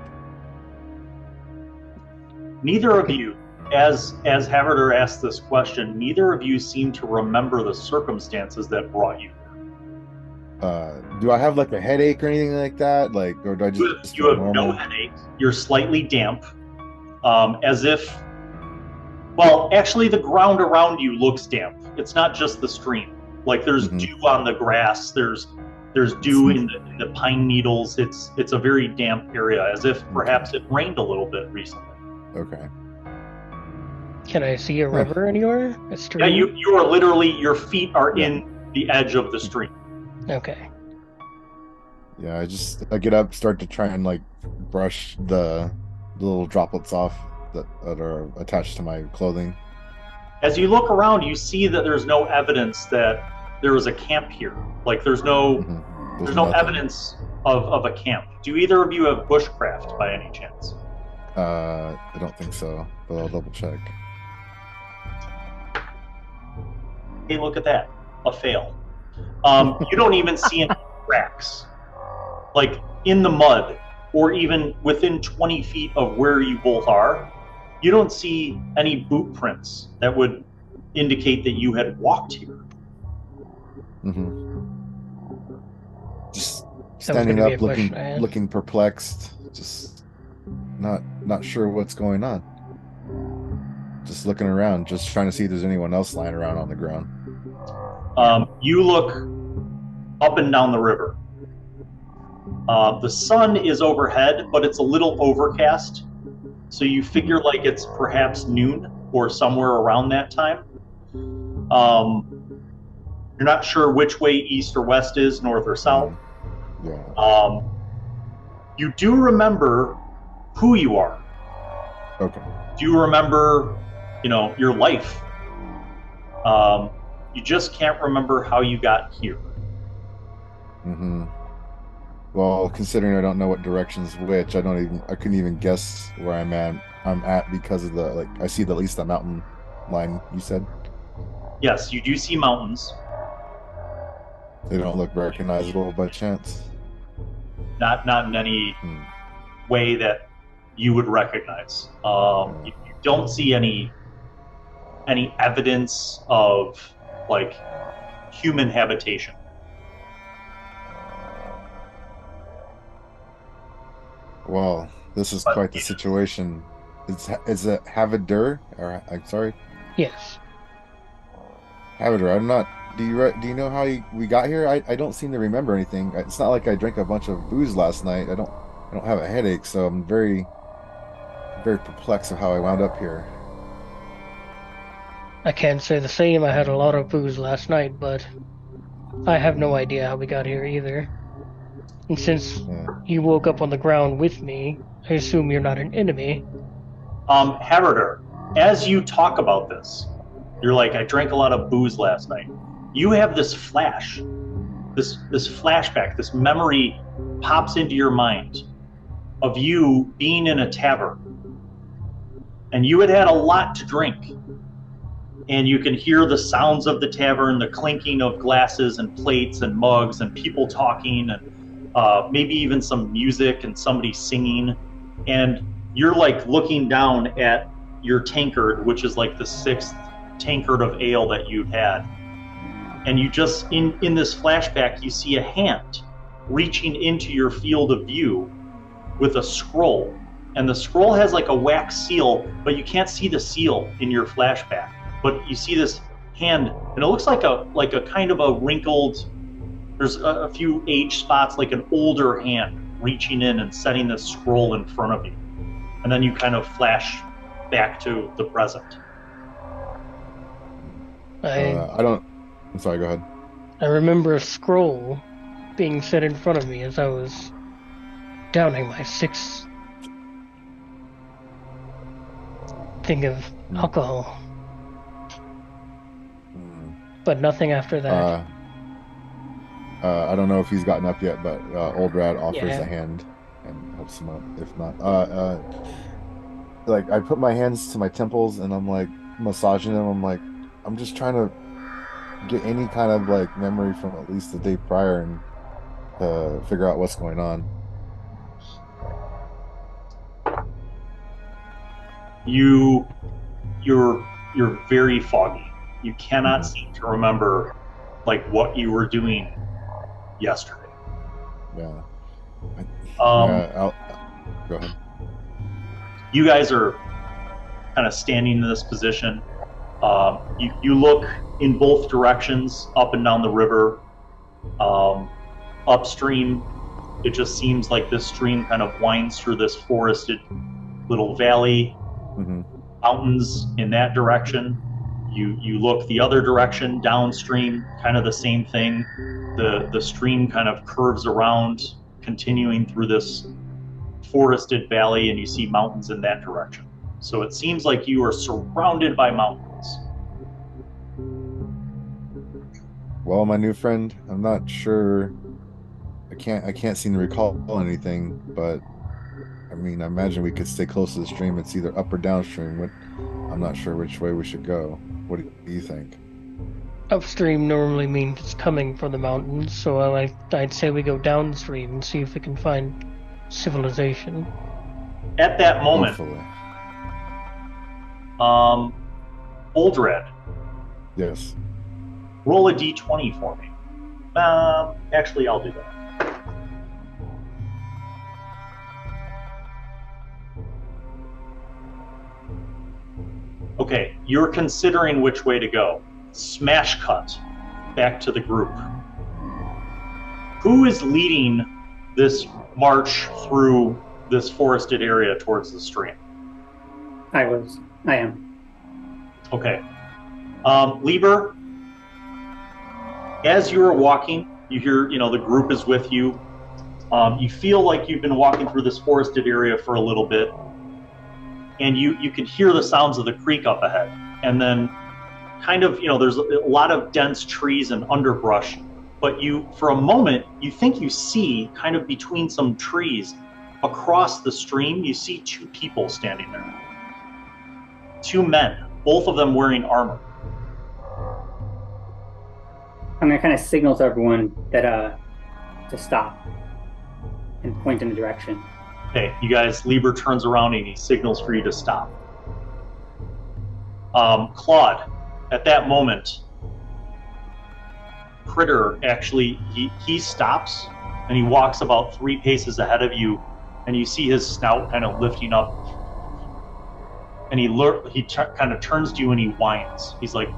Neither of you, as Haverder asked this question, neither of you seem to remember the circumstances that brought you. Do I have like a headache or anything like that? Like, or do I just You have normal? no headache. You're slightly damp, as if. Well, actually, the ground around you looks damp. It's not just the stream. Like there's dew on the grass. There's dew in the pine needles. It's a very damp area, as if perhaps it rained a little bit recently. Okay. Can I see a river anywhere? A stream? Yeah, you are literally, your feet are in the edge of the stream. Okay. Yeah, I get up, start to try and like brush the little droplets off that are attached to my clothing. As you look around, you see that there's no evidence that there was a camp here. Like there's no there's no evidence of a camp. Do either of you have bushcraft by any chance? I don't think so, but I'll double check. Hey, look at that. A fail. You don't even see any cracks. Like in the mud, or even within 20 feet of where you both are, you don't see any boot prints that would indicate that you had walked here. Just standing gonna be up, a question I had. looking perplexed, just not sure what's going on. Just looking around, just trying to see if there's anyone else lying around on the ground. You look up and down the river. The sun is overhead, but it's a little overcast. So you figure like it's perhaps noon or somewhere around that time. You're not sure which way east or west is, north or south. Yeah. You do remember who you are. Okay. Do you remember, your life? You just can't remember how you got here. Well, considering I don't know what direction's which, I couldn't even guess where I'm at because of I see at least the mountain line you said. Yes, you do see mountains. They don't look recognizable by chance. Not in any way that you would recognize. You don't see any evidence of like human habitation. Well, this is quite the situation. Is it Havadur? Or I'm sorry, Yes. Havadur. I'm not. Do you know how we got here? I don't seem to remember anything. It's not like I drank a bunch of booze last night. I don't have a headache, so I'm very perplexed of how I wound up here. I can't say the same. I had a lot of booze last night, but I have no idea how we got here either. And since you woke up on the ground with me, I assume you're not an enemy. Haverder, as you talk about this, you're like, I drank a lot of booze last night. You have this flash, this flashback, this memory pops into your mind of you being in a tavern. And you had a lot to drink. And you can hear the sounds of the tavern, the clinking of glasses and plates and mugs and people talking and maybe even some music and somebody singing. And you're like looking down at your tankard, which is like the 6th tankard of ale that you've had. And you just, in this flashback, you see a hand reaching into your field of view with a scroll. And the scroll has like a wax seal, but you can't see the seal in your flashback. But you see this hand, and it looks like a kind of a wrinkled, there's a few age spots, like an older hand reaching in and setting this scroll in front of you. And then you kind of flash back to the present. I'm sorry, go ahead. I remember a scroll, being set in front of me as I was downing my 6th thing of alcohol. But nothing after that. I don't know if he's gotten up yet, but Old Rad offers Yeah. a hand and helps him up. If not, like I put my hands to my temples and I'm like massaging them. I'm like, I'm just trying to get any kind of like memory from at least the day prior and figure out what's going on. You're very foggy. You cannot seem to remember like what you were doing yesterday. Yeah. Go ahead. You guys are kind of standing in this position. You look in both directions, up and down the river. Upstream, it just seems like this stream kind of winds through this forested little valley. Mountains in that direction. You look the other direction, downstream, kind of the same thing. The stream kind of curves around, continuing through this forested valley, and you see mountains in that direction. So it seems like you are surrounded by mountains. Well, my new friend, I'm not sure. I can't seem to recall anything, but I mean, I imagine we could stay close to the stream. It's either up or downstream. I'm not sure which way we should go. What do you think? Upstream normally means it's coming from the mountains, so I'd say we go downstream and see if we can find civilization. At that moment, Old Red. Yes. Roll a d20 for me. Actually, I'll do that. Okay, you're considering which way to go. Smash cut back to the group. Who is leading this march through this forested area towards the stream? I am. Okay. Lieber, as you are walking, you hear, the group is with you. You feel like you've been walking through this forested area for a little bit, and you can hear the sounds of the creek up ahead. And then kind of, there's a lot of dense trees and underbrush, but for a moment, you think you see kind of between some trees across the stream, you see 2 people standing there. 2 men, both of them wearing armor. I'm gonna kind of signal to everyone that to stop and point in the direction. Okay, you guys, Lieber turns around and he signals for you to stop. Claude, at that moment, Critter actually, he stops and he walks about 3 paces ahead of you, and you see his snout kind of lifting up, and he kind of turns to you and he whines. He's like,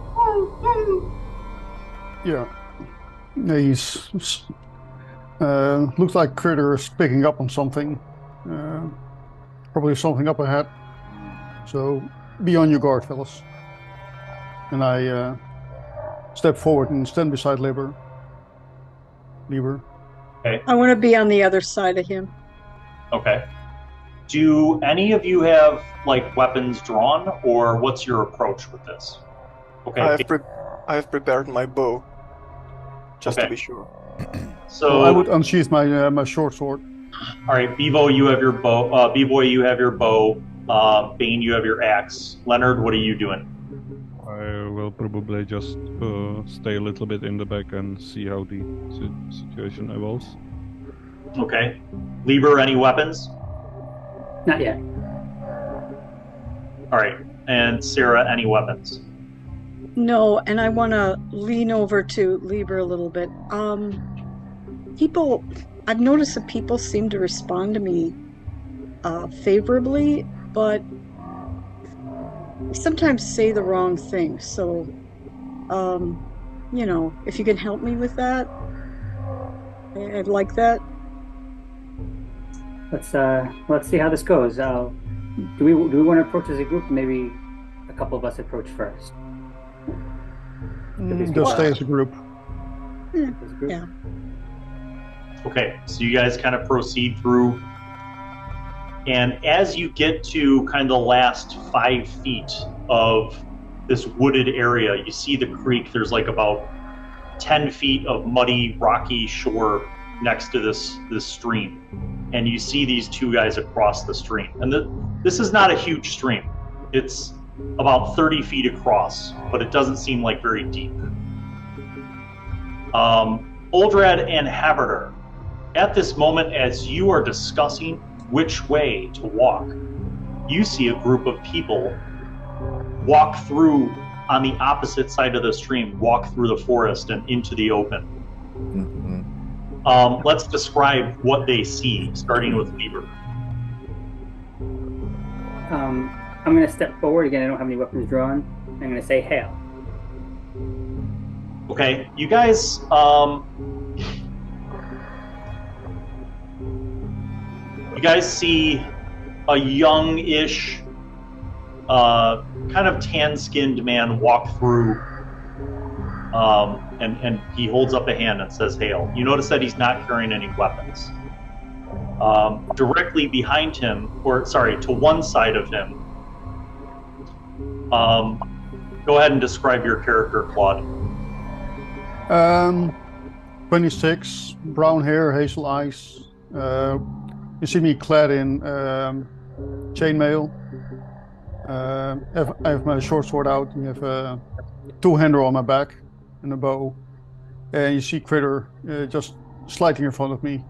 Yeah. He's looks like Critter is picking up on something. Probably something up ahead. So be on your guard, fellas. And I step forward and stand beside Lieber. Okay. I want to be on the other side of him. Okay. Do any of you have like weapons drawn, or what's your approach with this? Okay. I have prepared my bow, just to be sure. So I would unsheath my my short sword. All right, Bevo, you have your bow. B-Boy, you have your bow. Bane, you have your axe. Leonard, what are you doing? I will probably just stay a little bit in the back and see how the situation evolves. Okay. Lieber, any weapons? Not yet. All right. And Sarah, any weapons? No, and I want to lean over to Lieber a little bit. I've noticed that people seem to respond to me favorably, but sometimes say the wrong thing. So, if you can help me with that, I'd like that. Let's see how this goes. Do we want to approach as a group? Maybe a couple of us approach first. Just stay as a group. Yeah. Okay, so you guys kind of proceed through, and as you get to kind of the last 5 feet of this wooded area, you see the creek. There's like about 10 feet of muddy, rocky shore next to this stream, and you see these 2 guys across the stream. And this is not a huge stream. It's about 30 feet across, but it doesn't seem like very deep. Oldrad and Haberder, at this moment, as you are discussing which way to walk, you see a group of people walk through on the opposite side of the stream, walk through the forest and into the open. Let's describe what they see, starting with Lieber. I'm going to step forward again. I don't have any weapons drawn. I'm going to say hail. Okay, you guys, see a young-ish, kind of tan-skinned man walk through, and he holds up a hand and says hail. You notice that he's not carrying any weapons. Directly behind him, or sorry, to one side of him, go ahead and describe your character, Claude. 26, brown hair, hazel eyes. You see me clad in chainmail. I have my short sword out. And I have a two-hander on my back and a bow. And you see Critter just slightly in front of me.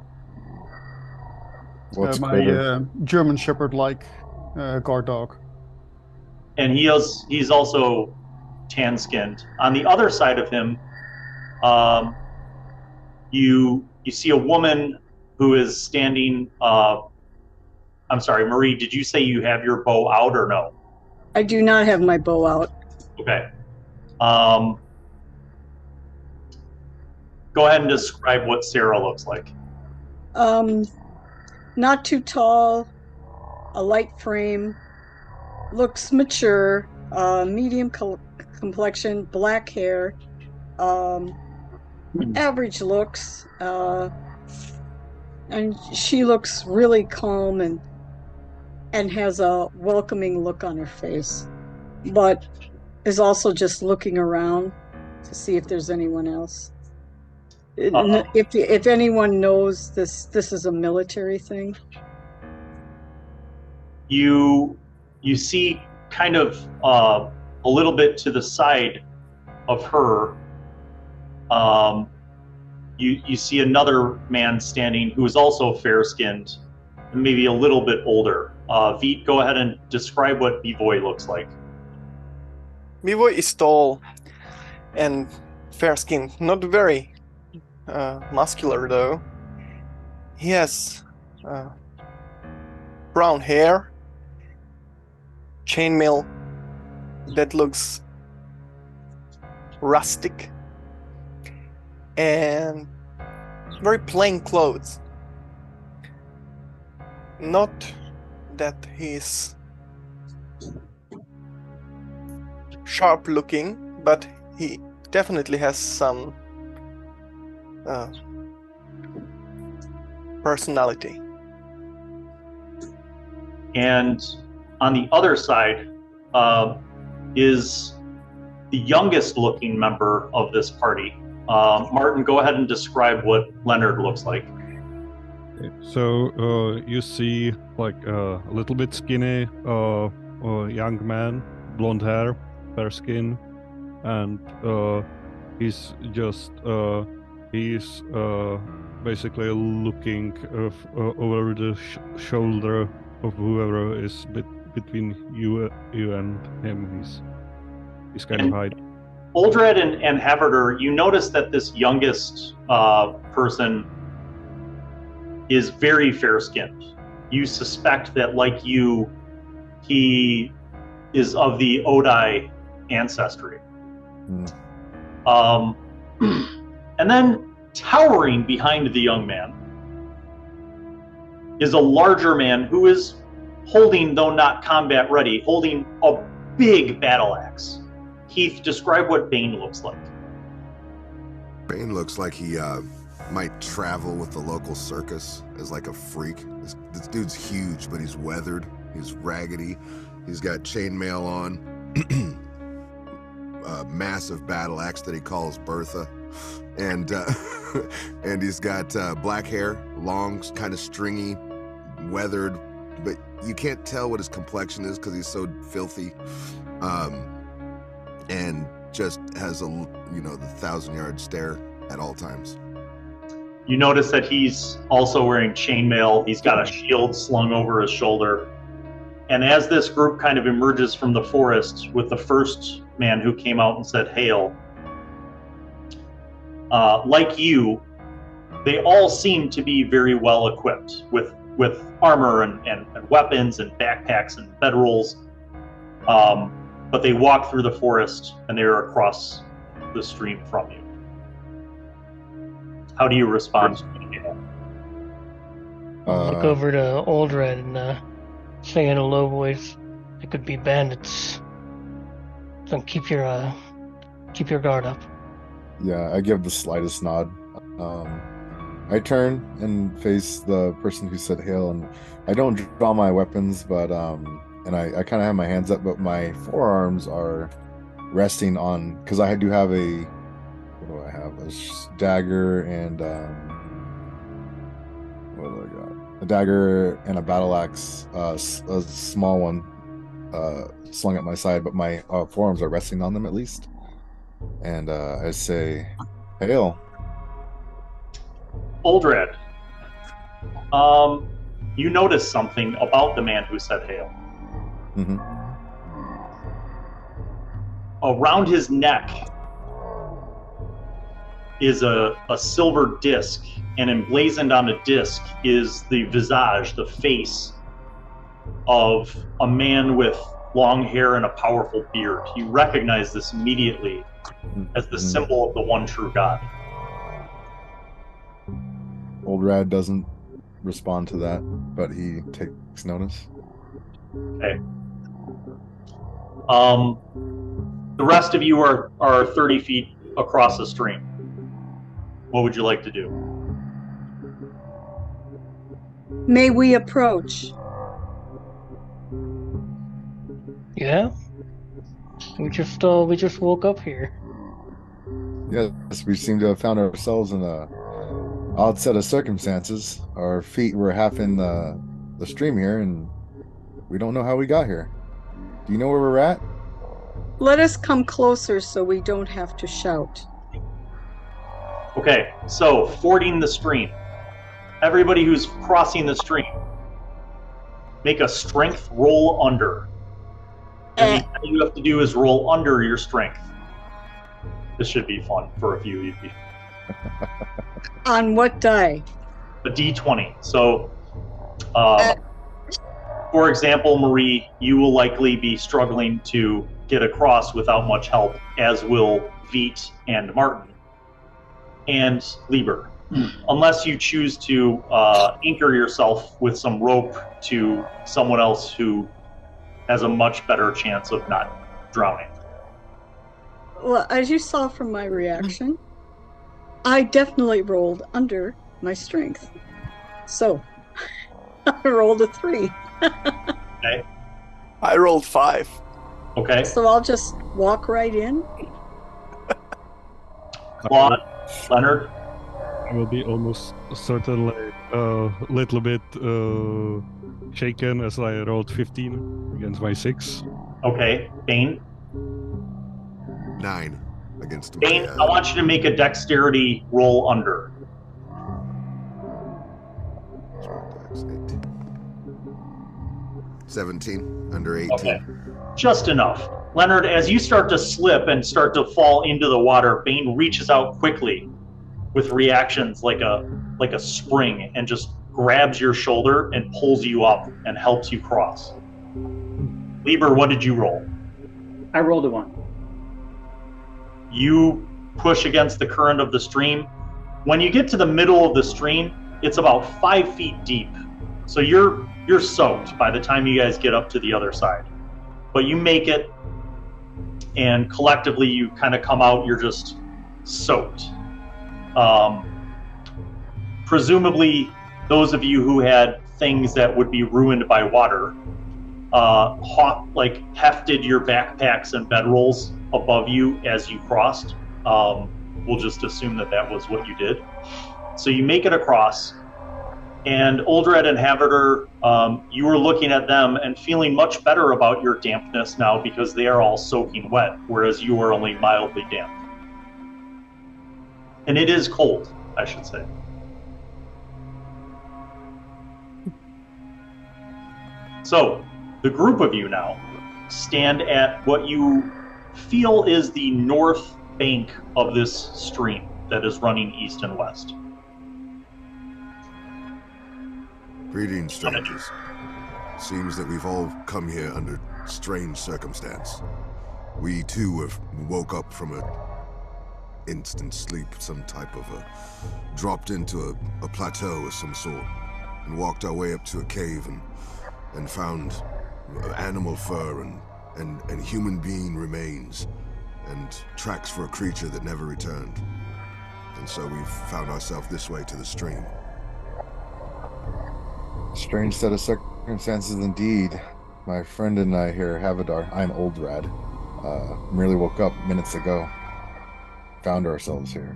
What's my Critter? German Shepherd-like guard dog. And he's also tan-skinned. On the other side of him, you see a woman who is standing. I'm sorry, Marie. Did you say you have your bow out or no? I do not have my bow out. Okay. Go ahead and describe what Sarah looks like. Not too tall, a light frame, looks mature, medium complexion, black hair, average looks, and she looks really calm and has a welcoming look on her face, but is also just looking around to see if there's anyone else. If anyone knows this is a military thing. You see kind of a little bit to the side of her. You see another man standing who is also fair-skinned, and maybe a little bit older. Veet, go ahead and describe what Bivoy looks like. Bivoy is tall and fair-skinned, not very muscular though. He has brown hair, chainmail that looks rustic, and very plain clothes. Not that he's sharp looking, but he definitely has some personality. And on the other side is the youngest looking member of this party. Martin, go ahead and describe what Leonard looks like. So you see like a little bit skinny young man, blonde hair, fair skin, and he's just he's basically looking over the shoulder of whoever is between you and him. He's kind of hiding. Oldrad and Haverder, you notice that this youngest person is very fair-skinned. You suspect that, like you, he is of the Odai ancestry. And then towering behind the young man is a larger man who is holding, though not combat ready, holding a big battle axe. Heath, describe what Bane looks like. Bane looks like he might travel with the local circus as like a freak. This dude's huge, but he's weathered. He's raggedy. He's got chainmail on. A massive battle axe that he calls Bertha. And and he's got black hair, long, kind of stringy, weathered, but you can't tell what his complexion is because he's so filthy. And just has the 1,000-yard stare at all times. You notice that he's also wearing chainmail. He's got a shield slung over his shoulder. And as this group kind of emerges from the forest with the first man who came out and said, "Hail," like you, they all seem to be very well equipped with armor and weapons and backpacks and bedrolls. But they walk through the forest and they're across the stream from you. How do you respond to it? Look over to Old Red and say in a low voice, "It could be bandits. So keep your guard up." Yeah, I give the slightest nod. I turn and face the person who said hail, and I don't draw my weapons, but and I kind of have my hands up, but my forearms are resting on, because I do have a, what do I have? A dagger and what do I got? A dagger and a battle axe, a small one, slung at my side, but my forearms are resting on them at least. And I say, "Hail." Old Red, you notice something about the man who said hail. Mm-hmm. Around his neck is a silver disc, and emblazoned on a disc is the visage, the face of a man with long hair and a powerful beard. You recognize this immediately as the symbol of the one true God. Old Rad doesn't respond to that, but he takes notice. Okay. The rest of you are 30 feet across the stream. What would you like to do? May we approach? Yeah. We just woke up here. Yes, we seem to have found ourselves in a odd set of circumstances. Our feet were half in the stream here, and we don't know how we got here. Do you know where we're at? Let us come closer so we don't have to shout. Okay, so fording the stream. Everybody who's crossing the stream, make a strength roll under. And all you have to do is roll under your strength. This should be fun for a few of you. On what die? A D20. So, for example, Marie, you will likely be struggling to get across without much help, as will Veet and Martin. And Lieber, unless you choose to anchor yourself with some rope to someone else who has a much better chance of not drowning. Well, as you saw from my reaction, I definitely rolled under my strength. So, I rolled a 3. Okay. I rolled 5. Okay. So I'll just walk right in. Claude, Leonard. I will be almost certainly a little bit shaken as I rolled 15 against my 6. Okay. Bane. 9 against Bane, I want you to make a dexterity roll under. 17 under 18. Okay. Just enough. Leonard, as you start to slip and start to fall into the water, Bane reaches out quickly with reactions like a spring and just grabs your shoulder and pulls you up and helps you cross. Lieber, what did you roll? I rolled a 1. You push against the current of the stream. When you get to the middle of the stream, it's about 5 feet deep. So you're soaked by the time you guys get up to the other side. But you make it, and collectively you kind of come out, you're just soaked. presumably those of you who had things that would be ruined by water hefted your backpacks and bedrolls above you as you crossed. We'll just assume that that was what you did. So you make it across, and Uldred and Havardr, you were looking at them and feeling much better about your dampness now because they are all soaking wet, whereas you are only mildly damp. And it is cold, I should say. So, the group of you now stand at what you feel is the north bank of this stream that is running east and west. Greetings, strangers. Seems that we've all come here under strange circumstance. We too have woke up from a instant sleep, some type of dropped into a plateau of some sort, and walked our way up to a cave and found animal fur and human being remains and tracks for a creature that never returned. And so we've found ourselves this way to the stream. Strange set of circumstances indeed. My friend and I here, Havardr, I'm Uldred, merely woke up minutes ago. Found ourselves here.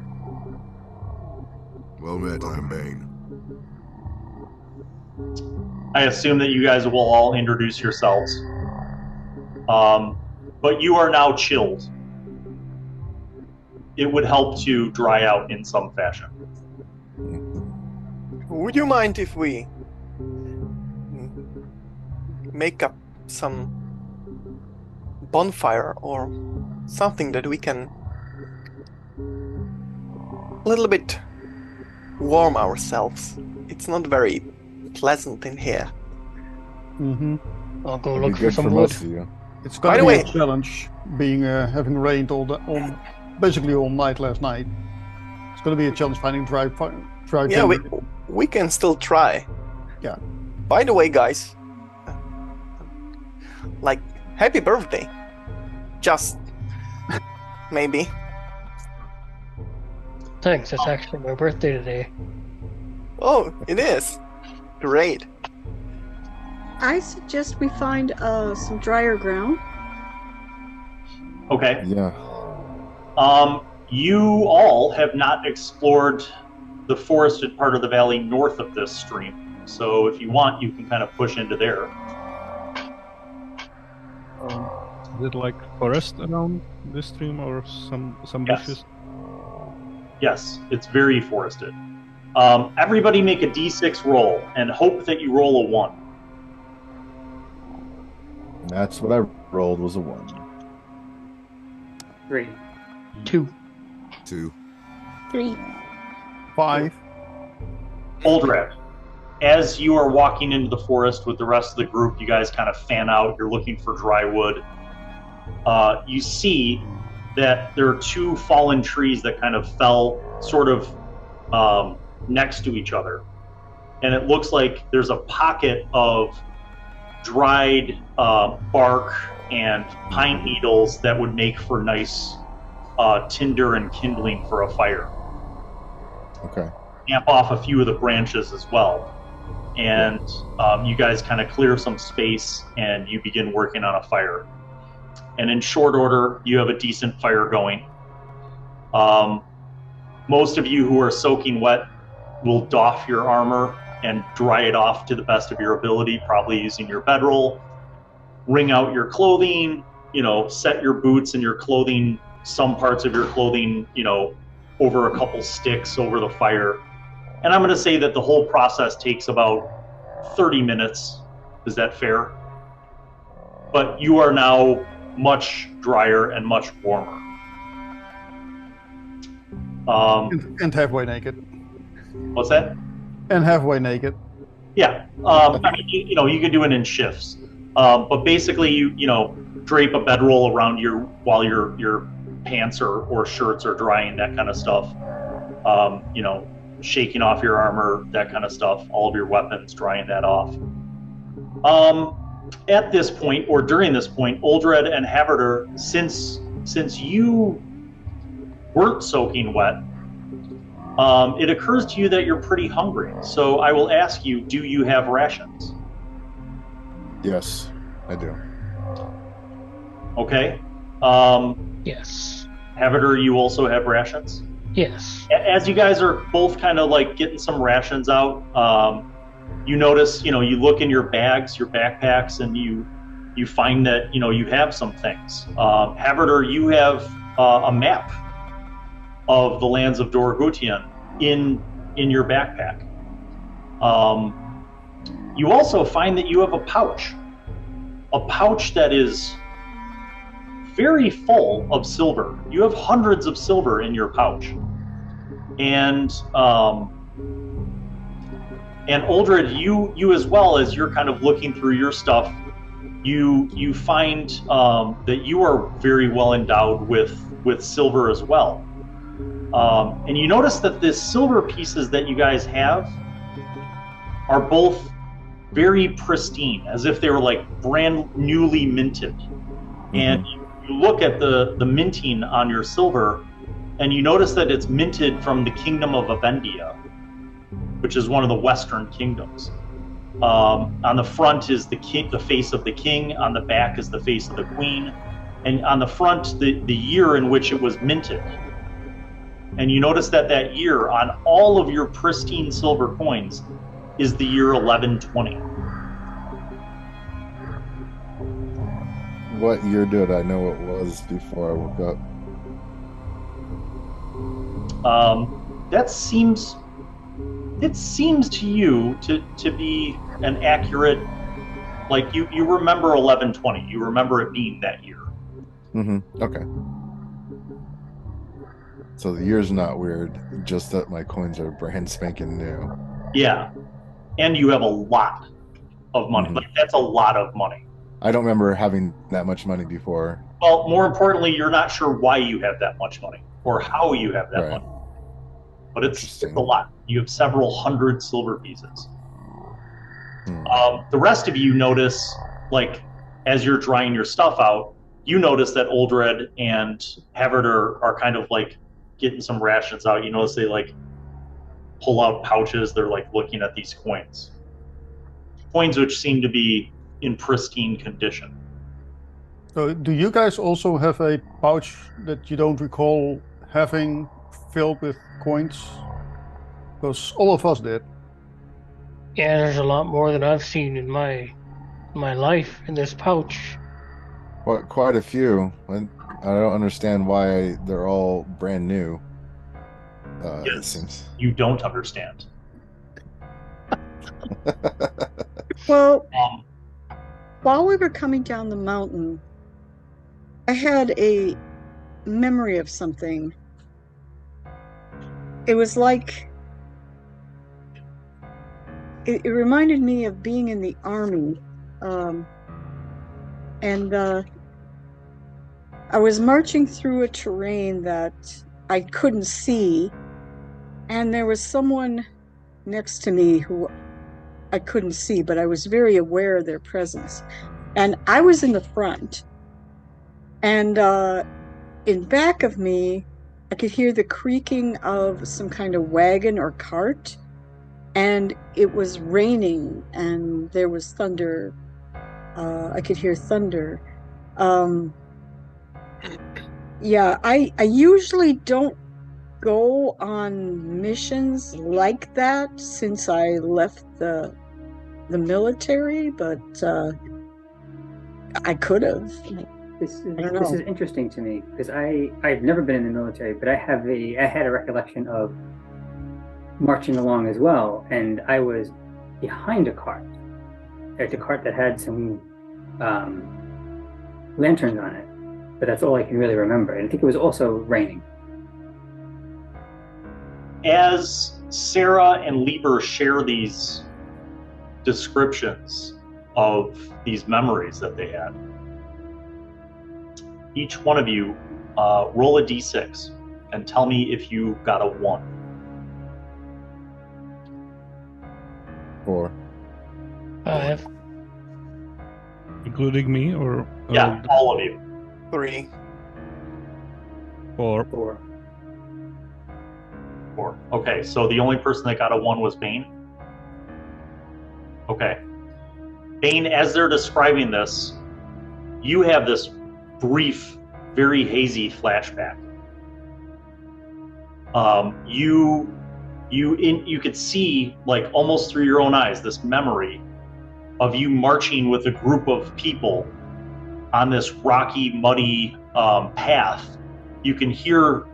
Well met, I'm Bane. I assume that you guys will all introduce yourselves. But you are now chilled. It would help to dry out in some fashion. Would you mind if we make up some bonfire or something that we can a little bit warm ourselves? It's not very pleasant in here. Mm-hmm. I'll go It'd be look for good some for wood. most of you. It's By going the to be way- a challenge, being having rained basically all night last night. It's going to be a challenge finding dry Yeah, timber. we can still try. Yeah. By the way, guys, like, happy birthday. Just maybe. Thanks, it's actually my birthday today. Oh, it is. Great. I suggest we find some drier ground. Okay. Yeah. You all have not explored the forested part of the valley north of this stream. So if you want, you can kind of push into there. Is it like forest around this stream or some Yes. bushes? Yes, it's very forested. Everybody make a d6 roll and hope that you roll a 1. And that's what I rolled, was a 1. 3. 2. 2. 3. 5. Uldred, as you are walking into the forest with the rest of the group, you guys kind of fan out. You're looking for dry wood. You see that there are 2 fallen trees that kind of fell sort of next to each other. And it looks like there's a pocket of dried bark and pine needles that would make for nice tinder and kindling for a fire. Okay. Amp off a few of the branches as well. And you guys kind of clear some space and you begin working on a fire. And in short order, you have a decent fire going. Most of you who are soaking wet will doff your armor and dry it off to the best of your ability, probably using your bedroll. Wring out your clothing, set your boots and your clothing, some parts of your clothing, over a couple sticks over the fire. And I'm going to say that the whole process takes about 30 minutes. Is that fair? But you are now much drier and much warmer. And halfway naked. What's that? And halfway naked. Yeah. I mean, you can do it in shifts. But basically, you drape a bedroll around while your pants or shirts are drying, that kind of stuff. Shaking off your armor, that kind of stuff. All of your weapons, drying that off. At this point, or during this point, Uldred and Havardr, since you weren't soaking wet, it occurs to you that you're pretty hungry. So I will ask you, do you have rations? Yes, I do. Okay. Yes. Haviter, you also have rations? Yes. As you guys are both kind of like getting some rations out, you notice, you look in your bags, your backpacks, and you find that, you have some things. Haviter, you have a map of the lands of Doragutian in your backpack. You also find that you have a pouch that is very full of silver. You have hundreds of silver in your pouch. And Uldred, you as well, as you're kind of looking through your stuff, you find that you are very well endowed with silver as well. And you notice that the silver pieces that you guys have are both very pristine, as if they were like brand newly minted. Mm-hmm. And you look at the minting on your silver, and you notice that it's minted from the kingdom of Avendia, which is one of the western kingdoms. On the front is the face of the king, on the back is the face of the queen, and on the front, the year in which it was minted. And you notice that year on all of your pristine silver coins is the year 1120. What year did I know it was before I woke up? It seems to you to be an accurate, like you remember 1120. You remember it being that year. Mm-hmm. Okay. So the year's not weird, just that my coins are brand spanking new. Yeah. And you have a lot of money. Mm-hmm. Like, that's a lot of money. I don't remember having that much money before. Well, more importantly, you're not sure why you have that much money or how you have that money. But it's a lot. You have several hundred silver pieces. The rest of you notice, like, as you're drying your stuff out, you notice that Uldred and Haviter are kind of like getting some rations out. You notice they like pull out pouches. They're like looking at these coins which seem to be in pristine condition. So do you guys also have a pouch that you don't recall having filled with coins? Because all of us did. Yeah, there's a lot more than I've seen in my life in this pouch. Well, quite a few. I don't understand why they're all brand new. Yes, it seems. You don't understand. Well, while we were coming down the mountain, I had a memory of something. It was like, it reminded me of being in the army. And I was marching through a terrain that I couldn't see, and there was someone next to me who I couldn't see, but I was very aware of their presence. And I was in the front, and in back of me, I could hear the creaking of some kind of wagon or cart, and it was raining, and there was thunder. I could hear thunder. Yeah, I usually don't go on missions like that since I left the military, but I could have. This is interesting to me because I've never been in the military, but I had a recollection of marching along as well, and I was behind a cart. It's a cart that had some lanterns on it, but that's all I can really remember. And I think it was also raining. As Sarah and Lieber share these descriptions of these memories that they had, each one of you roll a d6 and tell me if you got a 1. 4. 5. Including me, or yeah, all of you. 3. 4. 4. 4. Okay, so the only person that got a 1 was Bane? Okay. Bane, as they're describing this, you have this brief, very hazy flashback. You could see, like, almost through your own eyes, this memory of you marching with a group of people on this rocky, muddy path. You can hear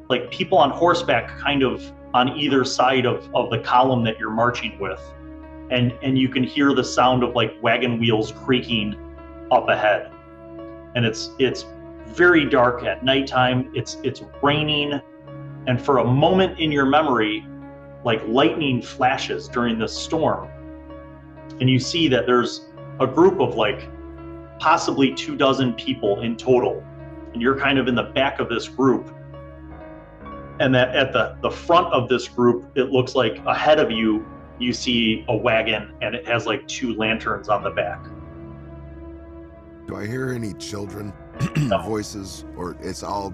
like people on horseback kind of on either side of the column that you're marching with. And you can hear the sound of like wagon wheels creaking up ahead. And it's very dark at nighttime. It's raining. And for a moment in your memory, like lightning flashes during this storm. And you see that there's a group of like possibly 24 people in total. And you're kind of in the back of this group. And that at the front of this group, it looks like ahead of you, you see a wagon and it has like 2 lanterns on the back. Do I hear any children voices, or it's all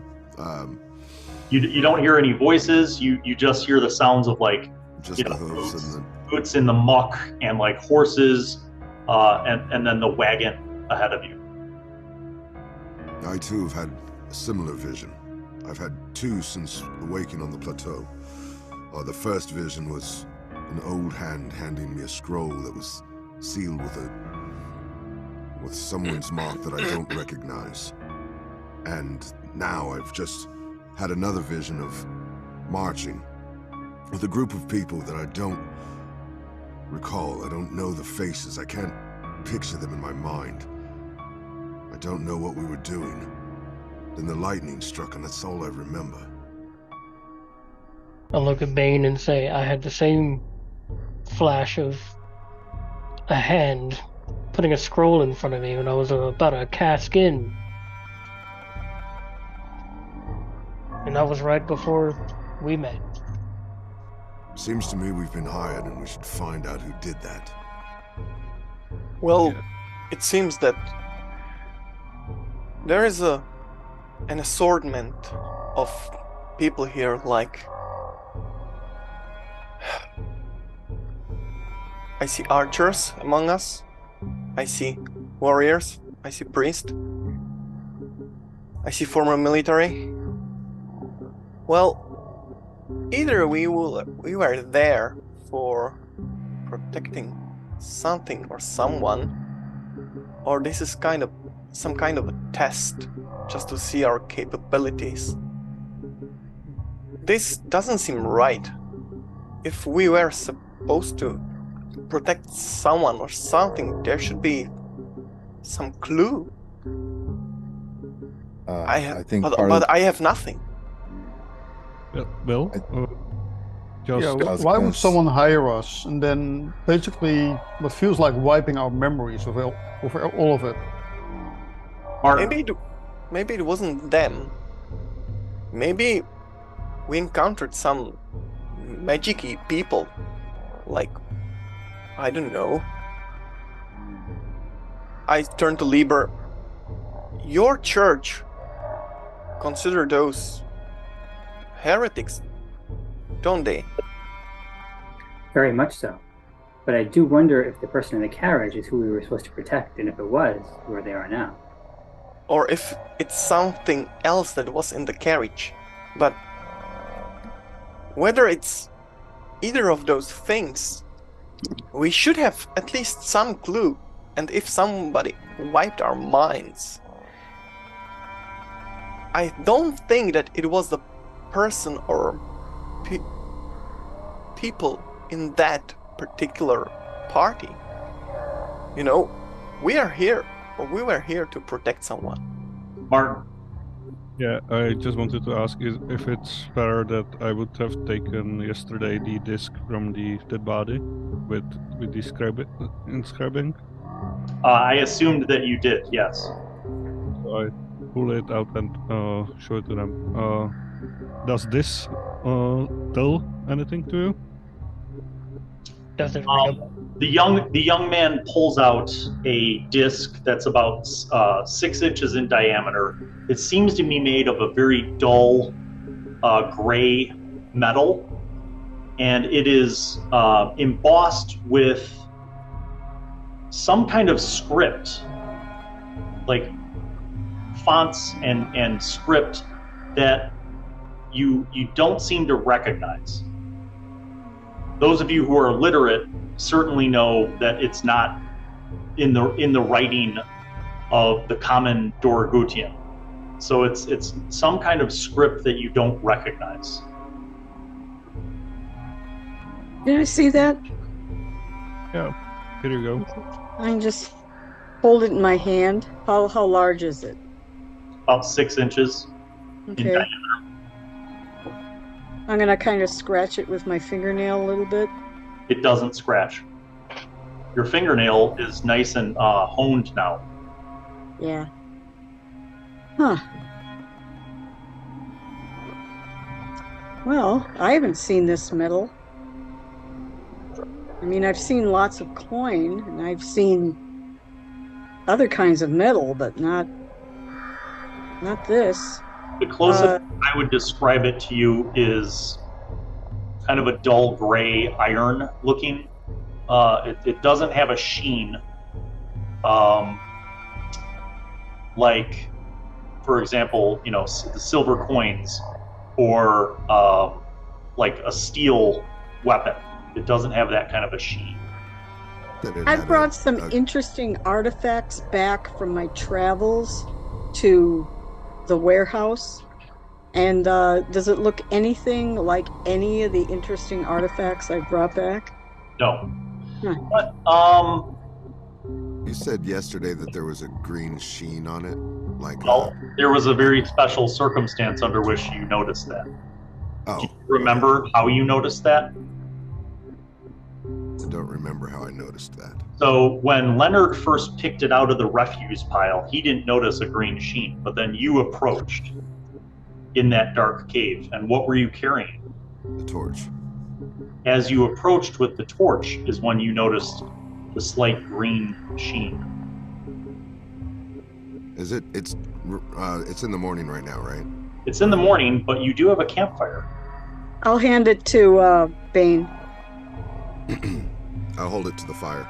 You don't hear any voices. You just hear the sounds of like just the hooves and the boots in the muck and like horses, and then the wagon ahead of you. I too have had a similar vision. I've had 2 since awakening on the plateau. The first vision was an old hand handing me a scroll that was sealed with someone's mark that I don't recognize. And now I've just had another vision of marching with a group of people that I don't recall. I don't know the faces. I can't picture them in my mind. I don't know what we were doing. Then the lightning struck, and that's all I remember. I'll look at Bane and say, I had the same flash of a hand putting a scroll in front of me when I was about to cask in. And that was right before we met. Seems to me we've been hired, and we should find out who did that. Well, it seems that there is an assortment of people here, like I see archers among us, I see warriors, I see priests, I see former military. Well, either we were there for protecting something or someone, or this is some kind of a test just to see our capabilities. This doesn't seem right. If we were supposed to protect someone or something, there should be some clue. I think but I have nothing. Well, why would someone hire us and then basically what feels like wiping our memories of all of it? Maybe it wasn't them. Maybe we encountered some magic-y people, like, I don't know. I turn to Lieber. Your church consider those heretics, don't they? Very much so. But I do wonder if the person in the carriage is who we were supposed to protect, and if it was, where they are now. Or if it's something else that was in the carriage. But whether it's either of those things, we should have at least some clue. And if somebody wiped our minds, I don't think that it was the person or people in that particular party. You know, we were here to protect someone. Martin. Yeah, I just wanted to ask if it's fair that I would have taken yesterday the disc from the dead body with the inscribing. I assumed that you did, yes. So I pull it out and show it to them. Does this tell anything to you? Does it ring the young man pulls out a disc that's about 6 inches in diameter. It seems to be made of a very dull gray metal, and it is embossed with some kind of script, like fonts and script that you don't seem to recognize. Those of you who are literate certainly know that it's not in the writing of the common Doragutian. So it's some kind of script that you don't recognize. Did I see that? Yeah, here you go. I can just hold it in my hand. How large is it? About 6 inches in Okay. diameter. I'm gonna kind of scratch it with my fingernail a little bit. It doesn't scratch. Your fingernail is nice and honed now. Yeah. Huh. Well, I haven't seen this metal. I mean, I've seen lots of coin, and I've seen other kinds of metal, but not this. The closest I would describe it to you is kind of a dull gray iron looking. It doesn't have a sheen. Like, for example, the silver coins or like a steel weapon. It doesn't have that kind of a sheen. I brought some interesting artifacts back from my travels to the warehouse. And does it look anything like any of the interesting artifacts I brought back? No. Huh. But, You said yesterday that there was a green sheen on it, like. well, there was a very special circumstance under which you noticed that. Oh. Do you remember how you noticed that? I don't remember how I noticed that. So when Leonard first picked it out of the refuse pile, he didn't notice a green sheen, but then you approached in that dark cave. And what were you carrying? The torch. As you approached with the torch is when you noticed the slight green sheen. Is it? It's in the morning right now, right? It's in the morning, but you do have a campfire. I'll hand it to Bane. I'll hold it to the fire.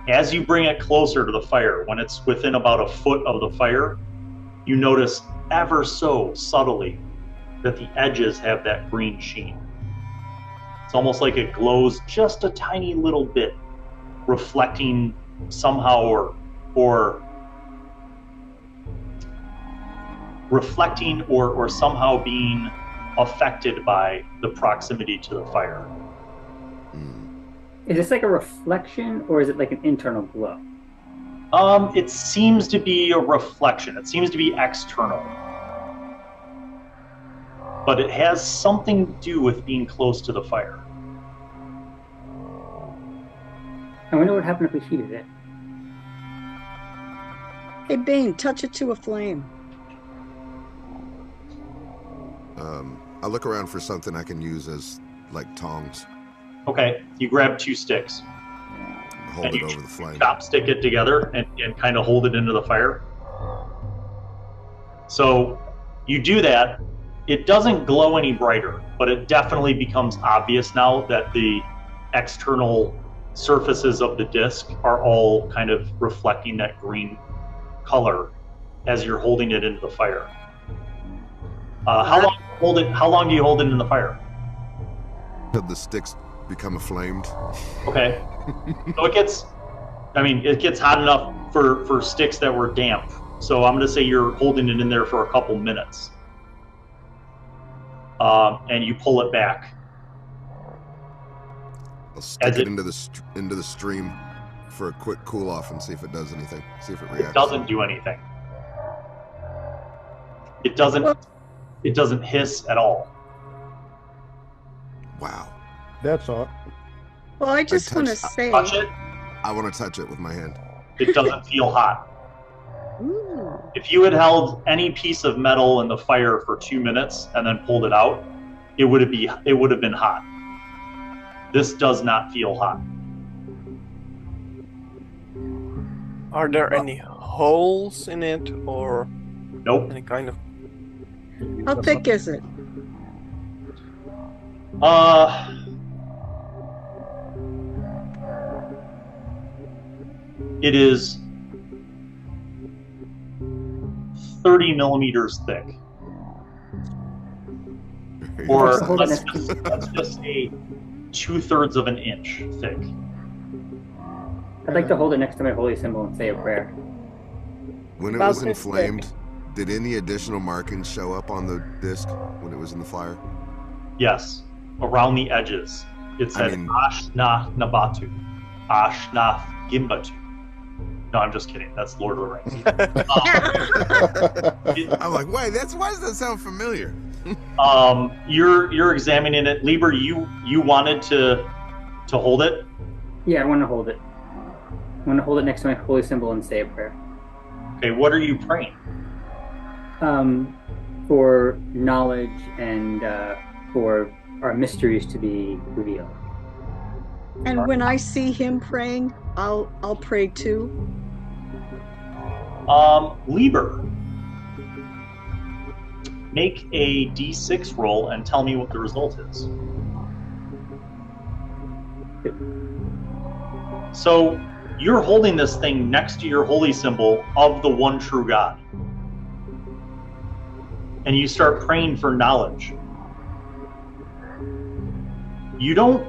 As you bring it closer to the fire, when it's within about a foot of the fire, you notice ever so subtly that the edges have that green sheen. It's almost like it glows just a tiny little bit, reflecting somehow or reflecting or somehow being affected by the proximity to the fire. Is this like a reflection, or is it like an internal glow? It seems to be a reflection. It seems to be external. But it has something to do with being close to the fire. I wonder what happened if we heated it. Hey, Bane, touch it to a flame. I'll look around for something I can use as, like, tongs. Okay, you grab 2 sticks. Hold and it you over the flame. Chopstick it together and kind of hold it into the fire. So you do that. It doesn't glow any brighter, but it definitely becomes obvious now that the external surfaces of the disc are all kind of reflecting that green color as you're holding it into the fire. How long do you hold it in the fire? Till the sticks become aflamed. Okay. So it gets hot enough for sticks that were damp. So I'm going to say you're holding it in there for a couple minutes. And you pull it back. I'll stick it into the stream for a quick cool off and see if it does anything. See if it reacts. It doesn't do anything. It doesn't hiss at all. Wow. That's odd. Well, I just want to say. Touch it. I want to touch it with my hand. It doesn't feel hot. Ooh. If you had held any piece of metal in the fire for 2 minutes and then pulled it out, it would have been hot. This does not feel hot. Are there any holes in it or Nope. any kind of... How thick is it? It is 30 millimeters thick. Or let's just say 2/3 of an inch thick. I'd like to hold it next to my holy symbol and say a prayer. When it was inflamed, did any additional markings show up on the disc when it was in the fire? Yes, around the edges. It said Ashnath Nabatu, Ashnath Gimbatu. No, I'm just kidding. That's Lord of the Rings. I'm like, wait, why does that sound familiar? You're examining it, Lieber. You wanted to hold it? Yeah, I want to hold it. I want to hold it next to my holy symbol and say a prayer. Okay, what are you praying? For knowledge and for our mysteries to be revealed. And when I see him praying, I'll pray too. Lieber, make a D6 roll and tell me what the result is. So you're holding this thing next to your holy symbol of the one true God. And you start praying for knowledge. You don't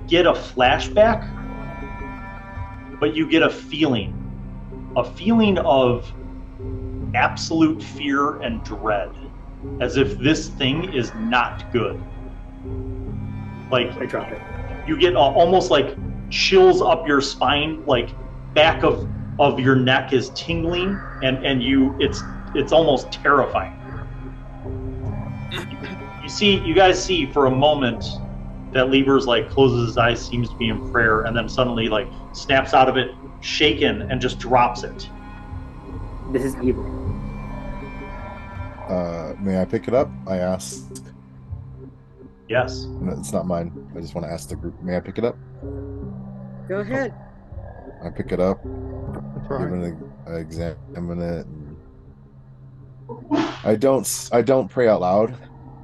get a flashback, but you get a feeling of absolute fear and dread, as if this thing is not good. Like, I drop it. You get almost like chills up your spine, like back of your neck is tingling, and it's almost terrifying. You guys see for a moment that Lieber's like closes his eyes, seems to be in prayer, and then suddenly like snaps out of it, shaken, and just drops it. This is evil. May I pick it up? I asked. Yes. No, it's not mine. I just want to ask the group. May I pick it up? Go ahead. I pick it up. Right. I examine it. And I don't pray out loud.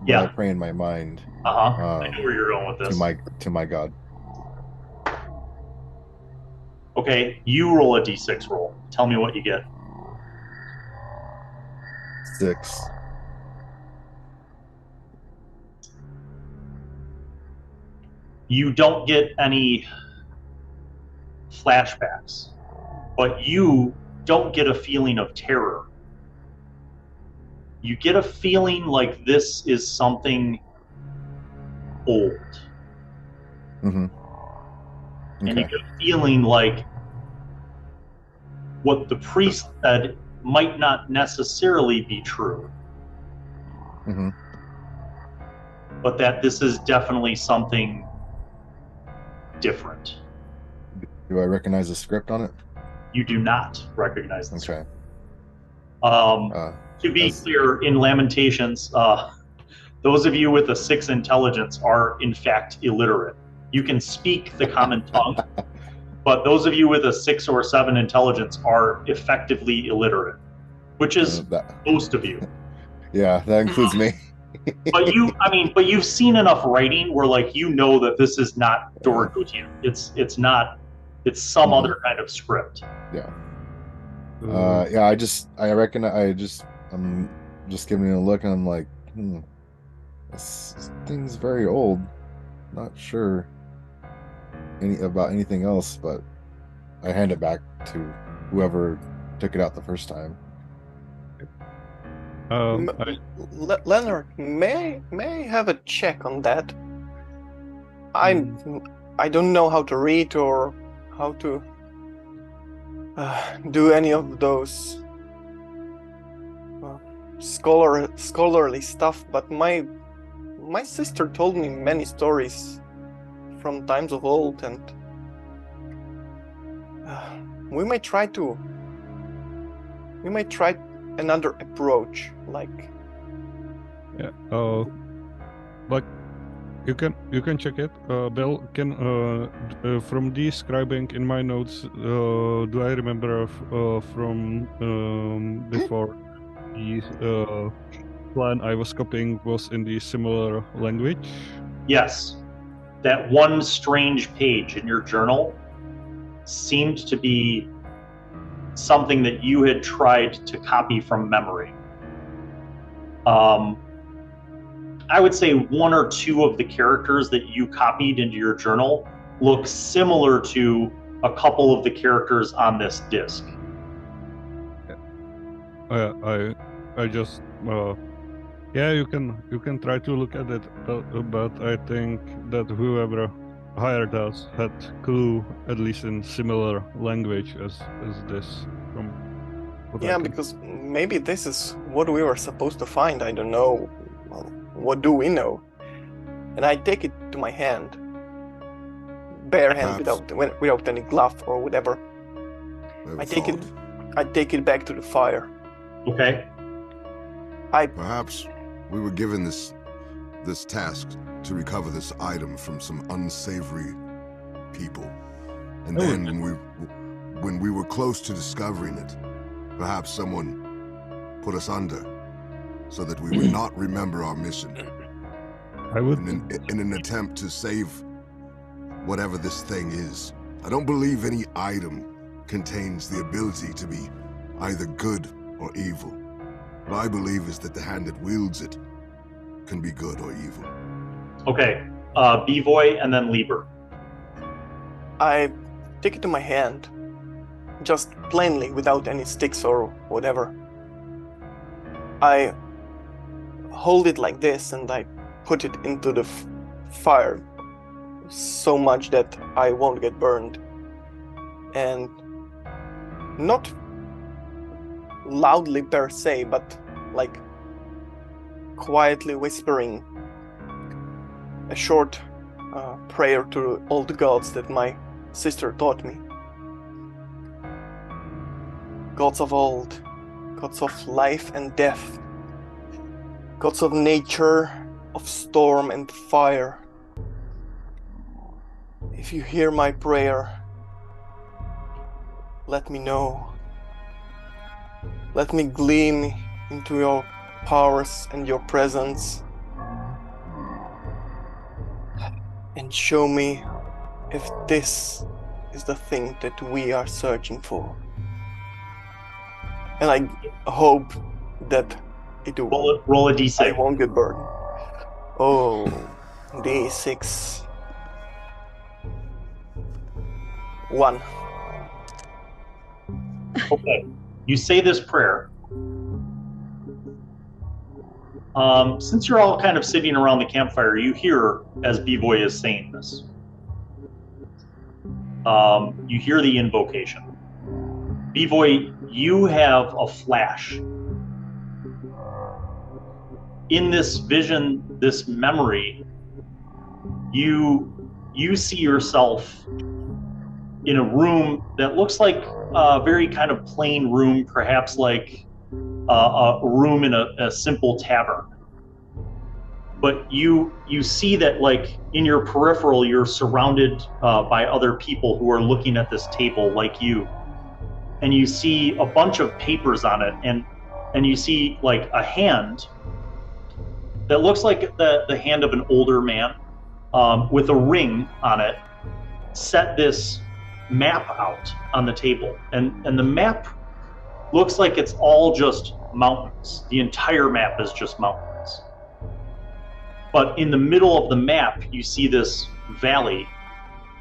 But Yeah. I pray in my mind. I know where you're going with this. To my God. Okay, you roll a d6 roll. Tell me what you get. 6. You don't get any flashbacks, but you don't get a feeling of terror. You get a feeling like this is something old. Mm-hmm. Okay. And you get a feeling like what the priest said might not necessarily be true. Mm-hmm. But that this is definitely something different. Do I recognize the script on it? You do not recognize this. Okay. To be clear, in Lamentations, those of you with a 6 intelligence are in fact illiterate. You can speak the common tongue, but those of you with a 6 or 7 intelligence are effectively illiterate, which is most of you. Yeah, that includes me. But you've seen enough writing where like you know that this is not Dorogotian. It's not. It's some other kind of script. Yeah. I'm just giving it a look, and I'm like, this thing's very old. Not sure about anything else, but I hand it back to whoever took it out the first time. Leonard, may I have a check on that? I don't know how to read or how to do any of those scholarly stuff, but my sister told me many stories from times of old, and we might try another approach, like but you can check it. Bill, can from describing in my notes, do I remember from before the plan I was copying was in the similar language? Yes. That one strange page in your journal seemed to be something that you had tried to copy from memory. I would say one or two of the characters that you copied into your journal look similar to a couple of the characters on this disc. I just yeah, you can try to look at it, but I think that whoever hired us had clue at least in similar language as this. From what I Yeah, can- because maybe this is what we were supposed to find. I don't know. Well, what do we know? And I take it to my hand, bare hand, Perhaps. without any glove or whatever. have I take it. thought. I take it back to the fire. Okay. Perhaps we were given this task to recover this item from some unsavory people, and then when we were close to discovering it, perhaps someone put us under, so that we would not remember our mission. I would. In an attempt to save whatever this thing is. I don't believe any item contains the ability to be either good or evil. What I believe is that the hand that wields it can be good or evil. Okay. Bevoy and then Lieber. I take it to my hand, just plainly, without any sticks or whatever. I hold it like this and I put it into the fire so much that I won't get burned. And not loudly per se, but like quietly whispering a short prayer to all the gods that my sister taught me. Gods of old, gods of life and death, gods of nature, of storm and fire. If you hear my prayer, let me know. Let me gleam into your powers and your presence, and show me if this is the thing that we are searching for. And I hope that it will. Roll a d6. I won't get burned. Oh, d6. 1. Okay. You say this prayer. Since you're all kind of sitting around the campfire, you hear as B-Boy is saying this. You hear the invocation. B-Boy, you have a flash. In this vision, this memory, you see yourself in a room that looks like a very kind of plain room, perhaps like a room in a simple tavern. But you see that, like, in your peripheral, you're surrounded by other people who are looking at this table like you. And you see a bunch of papers on it, and you see like a hand that looks like the hand of an older man with a ring on it, set this map out on the table. And the map looks like it's all just mountains. The entire map is just mountains. But in the middle of the map, you see this valley,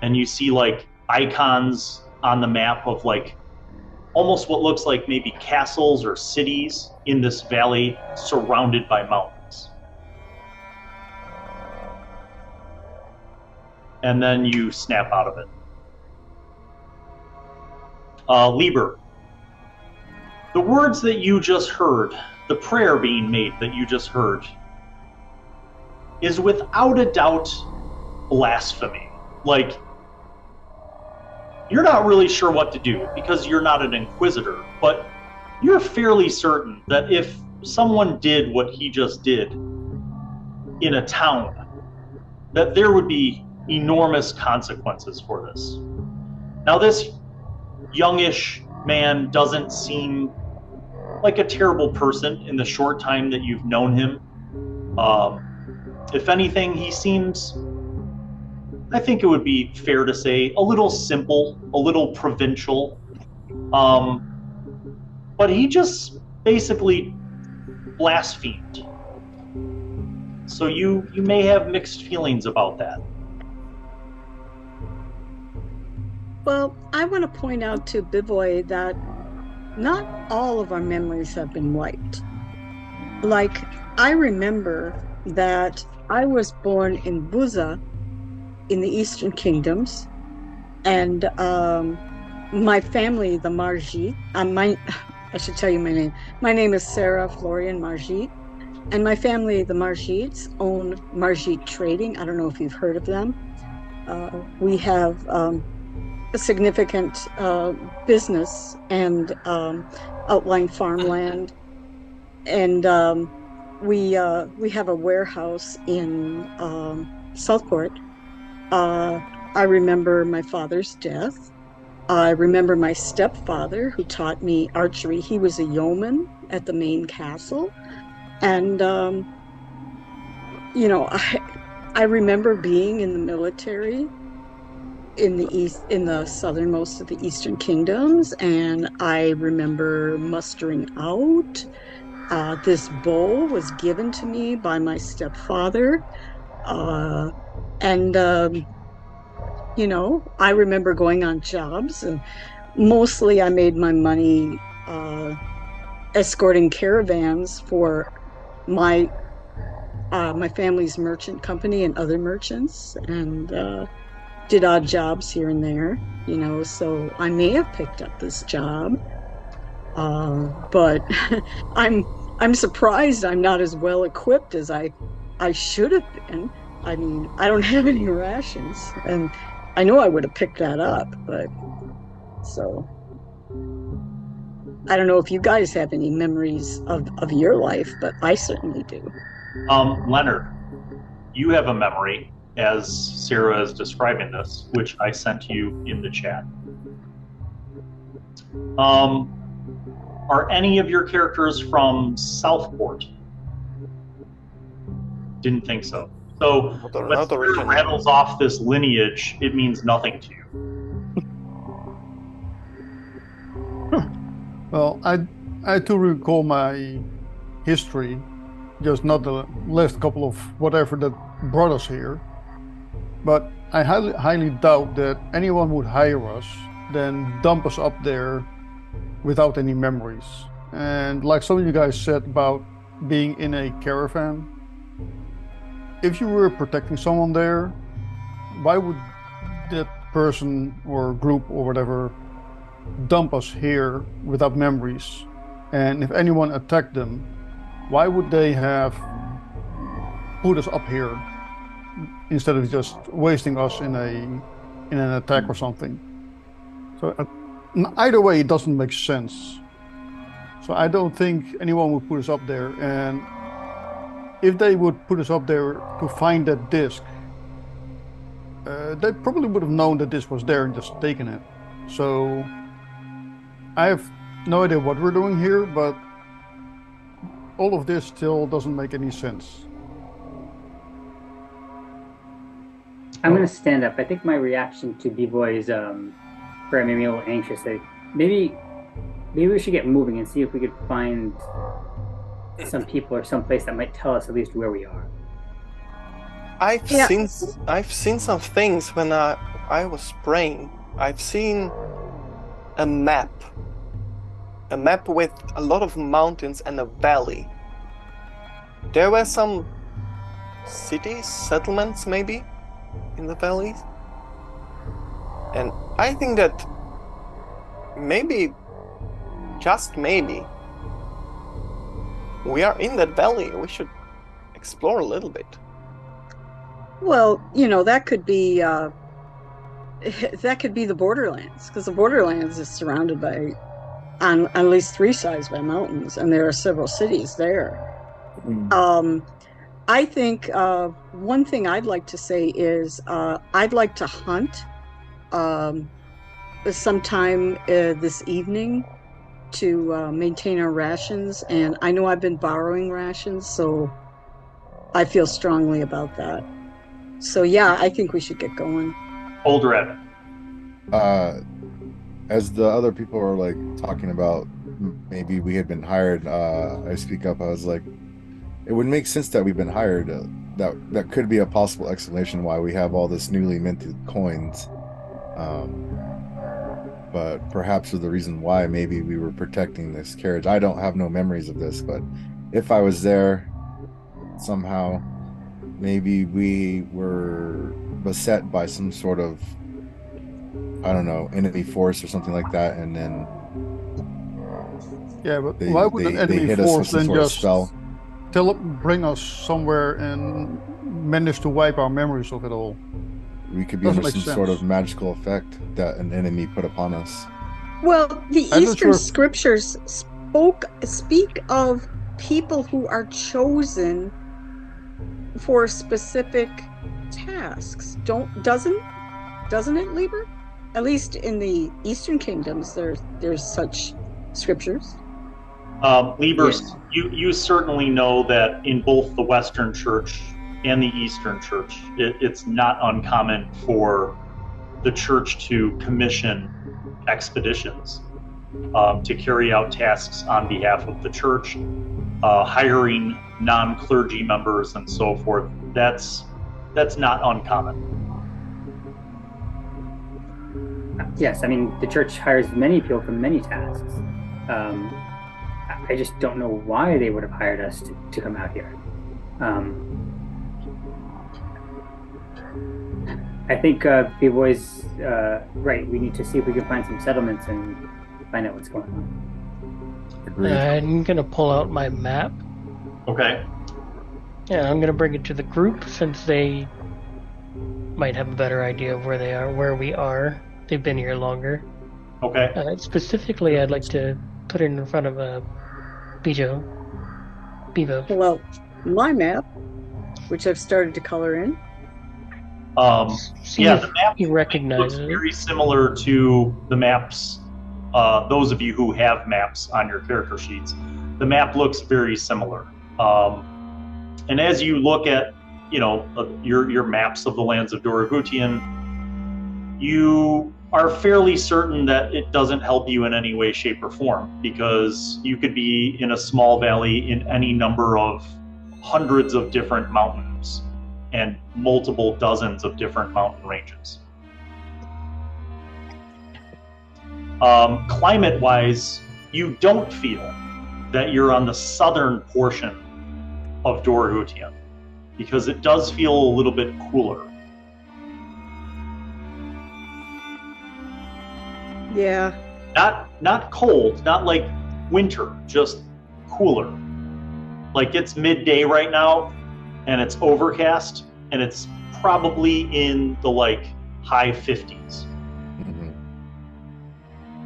and you see like icons on the map of like almost what looks like maybe castles or cities in this valley surrounded by mountains. And then you snap out of it. Lieber, the words that you just heard, the prayer being made that you just heard, is without a doubt blasphemy. Like, you're not really sure what to do because you're not an inquisitor, but you're fairly certain that if someone did what he just did in a town, that there would be enormous consequences for this. Now, this youngish man doesn't seem like a terrible person in the short time that you've known him. If anything, he seems, I think it would be fair to say, a little simple, a little provincial. But he just basically blasphemed. So you may have mixed feelings about that. Well, I want to point out to Bivoy that not all of our memories have been wiped. Like, I remember that I was born in Buza in the Eastern Kingdoms, and my family, the Margit, I should tell you my name. My name is Sarah Florian Margit, and my family, the Margits, own Margit Trading. I don't know if you've heard of them. We have a significant business and outlying farmland, and we have a warehouse in Southport. I remember my father's death. I remember my stepfather, who taught me archery. He was a yeoman at the main castle, and I remember being in the military in the southernmost of the Eastern Kingdoms, and I remember mustering out. This bow was given to me by my stepfather, and I remember going on jobs, and mostly I made my money escorting caravans for my family's merchant company and other merchants, and did odd jobs here and there, so I may have picked up this job, but I'm surprised I'm not as well equipped as I should have been. I mean, I don't have any rations, and I know I would have picked that up, but so I don't know if you guys have any memories of your life, but I certainly do. Leonard, you have a memory as Sarah is describing this, which I sent you in the chat. Are any of your characters from Southport? Didn't think so. So when Sarah rattles off this lineage, it means nothing to you. Well, I do recall my history, just not the last couple of whatever that brought us here. But I highly doubt that anyone would hire us, then dump us up there without any memories. And like some of you guys said about being in a caravan, if you were protecting someone there, why would that person or group or whatever dump us here without memories? And if anyone attacked them, why would they have put us up here instead of just wasting us in an attack or something? So either way, it doesn't make sense. So I don't think anyone would put us up there, and if they would put us up there to find that disc, they probably would have known that this was there and just taken it. So I have no idea what we're doing here, but all of this still doesn't make any sense. I'm going to stand up. I think my reaction to B-Boy is where I made me a little anxious. Maybe we should get moving and see if we could find some people or some place that might tell us at least where we are. I've seen some things when I was praying. I've seen a map with a lot of mountains and a valley. There were some cities, settlements maybe, in the valleys. And I think that maybe, just maybe, we are in that valley. We should explore a little bit. Well, that could be the Borderlands, because the Borderlands is surrounded by, on at least 3 sides, by mountains, and there are several cities there. I think one thing I'd like to say is I'd like to hunt sometime this evening to maintain our rations, and I know I've been borrowing rations, so I feel strongly about that. So yeah, I think we should get going. Old Red. As the other people are like talking about maybe we had been hired, I speak up. I was like, it would make sense that we've been hired. That could be a possible explanation why we have all this newly minted coins. But perhaps for the reason why, maybe we were protecting this carriage. I don't have no memories of this, but if I was there somehow, maybe we were beset by some sort of, I don't know, enemy force or something like that, and then Yeah, but why would an enemy hit us with force some then sort of just spell. bring us somewhere and manage to wipe our memories of it all? We could be Doesn't under make some sort sense. of magical effect that an enemy put upon us. Well, the I'm not Eastern sure. scriptures speak of people who are chosen for specific tasks. Doesn't it, Lieber? At least in the Eastern kingdoms, there's such scriptures. Lieber, you certainly know that in both the Western Church and the Eastern Church, it's not uncommon for the Church to commission expeditions to carry out tasks on behalf of the Church, hiring non-clergy members and so forth. That's not uncommon. Yes, I mean, the church hires many people for many tasks. I just don't know why they would have hired us to come out here. I think B-Boy's right. We need to see if we can find some settlements and find out what's going on. Agreed. I'm gonna pull out my map. Okay. Yeah, I'm gonna bring it to the group since they might have a better idea of where we are. They've been here longer. Okay. Specifically, I'd like to put it in front of Bevo. Well, my map, which I've started to color in. See Yeah, if the map he looks recognizes it. very similar to the maps. Those of you who have maps on your character sheets, the map looks very similar. And as you look at, your maps of the lands of Doragutian, you are fairly certain that it doesn't help you in any way, shape, or form, because you could be in a small valley in any number of hundreds of different mountains and multiple dozens of different mountain ranges. Climate-wise, you don't feel that you're on the southern portion of Doragutian, because it does feel a little bit cooler. Yeah. Not cold, not like winter, just cooler. Like it's midday right now, and it's overcast, and it's probably in the high 50s. Mhm.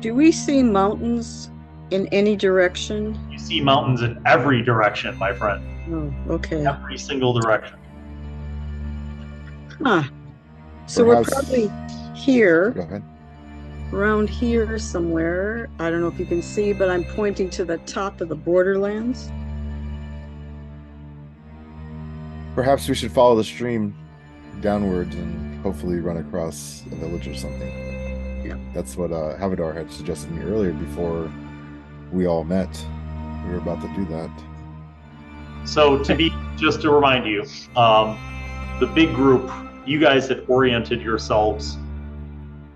Do we see mountains in any direction? You see mountains in every direction, my friend. Oh, okay. Every single direction. Huh. So Perhaps- we're probably here, Go ahead. around here somewhere. I don't know if you can see, but I'm pointing to the top of the borderlands. Perhaps we should follow the stream downwards and hopefully run across a village or something. Yeah. That's what Havadar had suggested to me earlier before we all met. We were about to do that. So just to remind you, the big group, you guys had oriented yourselves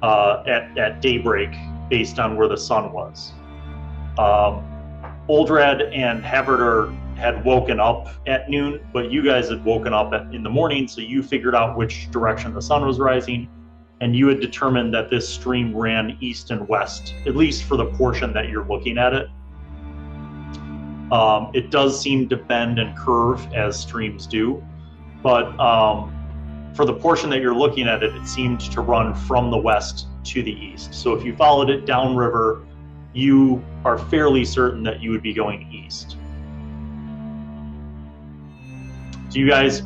at daybreak based on where the sun was. Oldred and Havardar had woken up at noon, but you guys had woken up in the morning, so you figured out which direction the sun was rising, and you had determined that this stream ran east and west, at least for the portion that you're looking at it. It does seem to bend and curve as streams do, but for the portion that you're looking at it seemed to run from the west to the east. So if you followed it downriver, you are fairly certain that you would be going east. Do you guys,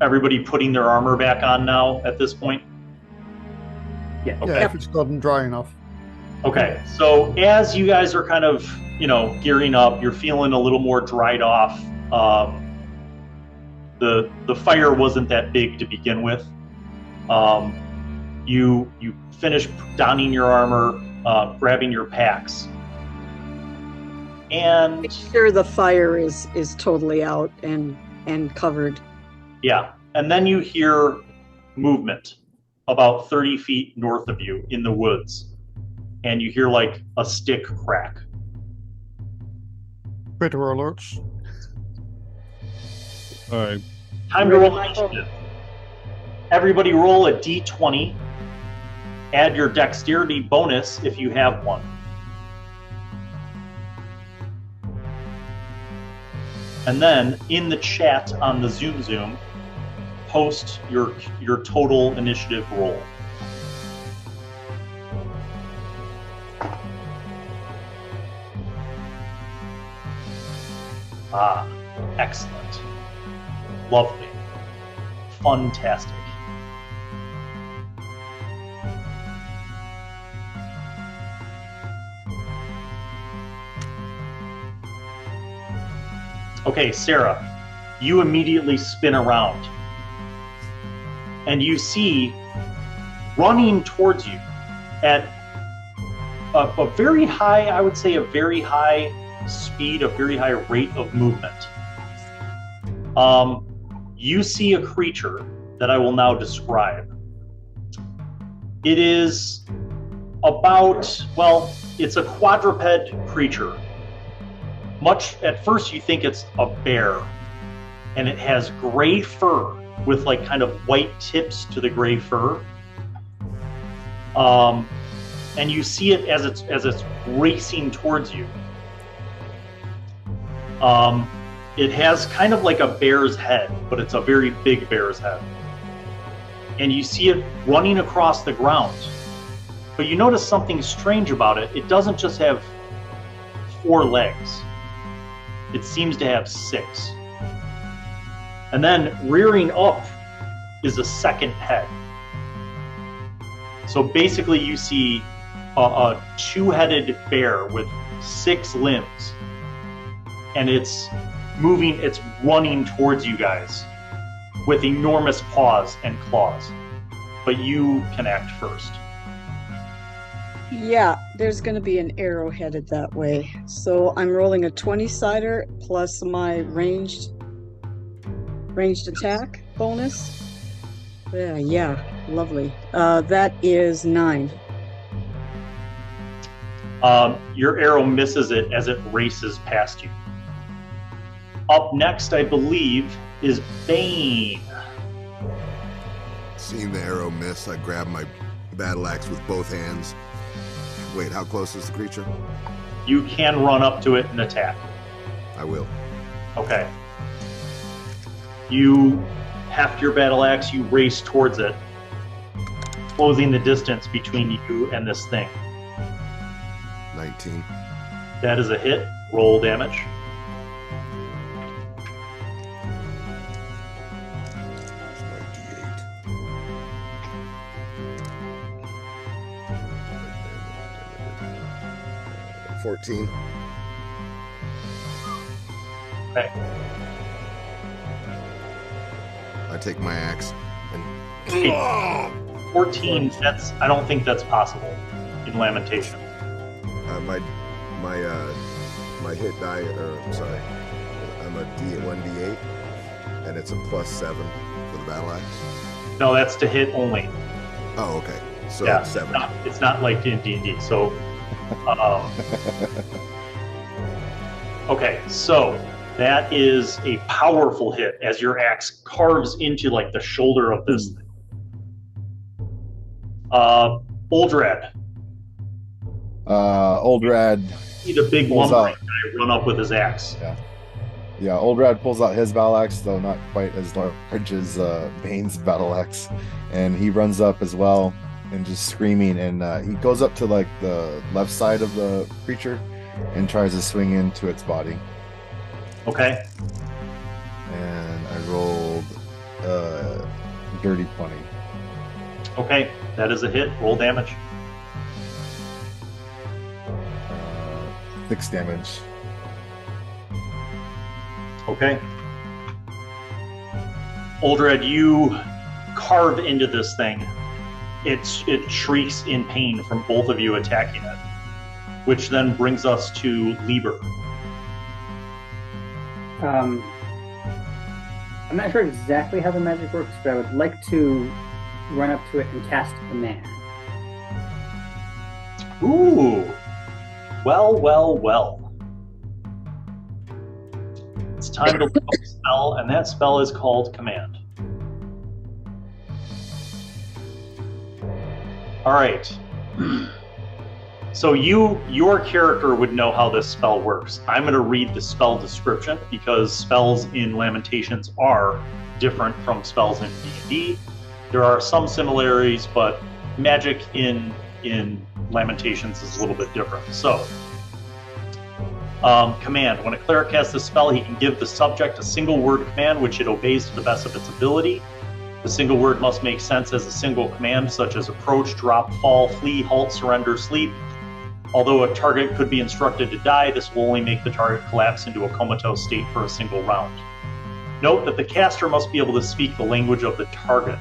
everybody putting their armor back on now at this point? Yeah. Okay. Yeah, if it's gotten dry enough. Okay, so as you guys are kind of, gearing up, you're feeling a little more dried off. the fire wasn't that big to begin with. You finish donning your armor, grabbing your packs, and Make sure the fire is totally out and covered. yeah, and then you hear movement about 30 feet north of you in the woods, and you hear like a stick crack. Critter alerts. All right. Time to roll initiative. Everybody roll a d20. Add your dexterity bonus if you have one. And then in the chat on the Zoom, post your total initiative roll. Ah, excellent. Lovely. Fantastic. Okay, Sarah, you immediately spin around and you see running towards you at a very high, I would say a very high speed, a very high rate of movement. You see a creature that I will now describe. It is about, well, it's a quadruped creature. Much at first you think it's a bear, and it has gray fur with like kind of white tips to the gray fur. And you see it as it's racing towards you. It has kind of like a bear's head, but it's a very big bear's head. And you see it running across the ground. But you notice something strange about it. It doesn't just have 4 legs. It seems to have 6. And then rearing up is a second head. So basically you see a 2-headed bear with 6 limbs. And it's moving, it's running towards you guys with enormous paws and claws. But you can act first. Yeah, there's going to be an arrow headed that way. So I'm rolling a 20-sider plus my ranged attack bonus. Yeah, lovely. That is 9. Your arrow misses it as it races past you. Up next, I believe, is Bane. Seeing the arrow miss, I grab my battle axe with both hands. Wait, how close is the creature? You can run up to it and attack. I will. Okay. You heft your battle axe, you race towards it, closing the distance between you and this thing. 19. That is a hit. Roll damage. It's my D8. 14. Okay. I take my axe and Okay. 14, I don't think that's possible in Lamentation. my hit die, sorry, I'm a D1D8, and it's a +7 for the battle axe. No, that's to hit only. Oh, okay. So Yeah, it's 7. It's not like in D&D. So, okay, so that is a powerful hit as your axe carves into like the shoulder of this thing. Uldrad. Uldrad See the big pulls lumbering out. guy run up with his axe. Yeah, Uldrad pulls out his battle axe, though not quite as large as Bane's battle axe, and he runs up as well and just screaming, and he goes up to like the left side of the creature and tries to swing into its body. Okay. And I rolled dirty 20. Okay, that is a hit. Roll damage. 6 damage. Okay. Uldred, you carve into this thing. It shrieks in pain from both of you attacking it, which then brings us to Lieber. I'm not sure exactly how the magic works, but I would like to run up to it and cast Command. Ooh. Well. It's time to look up a spell, and that spell is called Command. All right. So your character would know how this spell works. I'm going to read the spell description because spells in Lamentations are different from spells in D&D. There are some similarities, but magic in Lamentations is a little bit different. So, command. When a cleric casts this spell, he can give the subject a single word command which it obeys to the best of its ability. The single word must make sense as a single command, such as approach, drop, fall, flee, halt, surrender, sleep. Although a target could be instructed to die, this will only make the target collapse into a comatose state for a single round. Note that the caster must be able to speak the language of the target.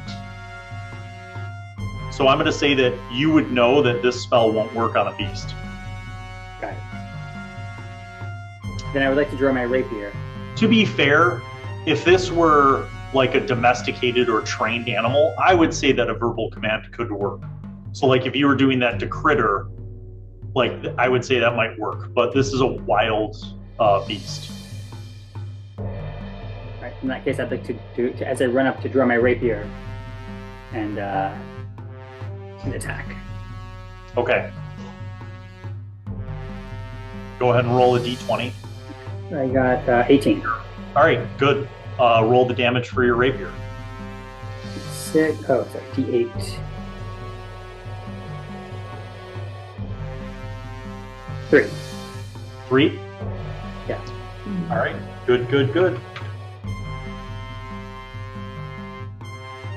So I'm going to say that you would know that this spell won't work on a beast. Got it. Then I would like to draw my rapier. To be fair, if this were like a domesticated or trained animal, I would say that a verbal command could work. So like if you were doing that to Critter, like I would say that might work, but this is a wild beast. All right, in that case, I'd like to as I run up to draw my rapier and attack. Okay. Go ahead and roll a d20. I got 18. All right, good. Roll the damage for your rapier. D8. 3. 3? Yeah. All right, good.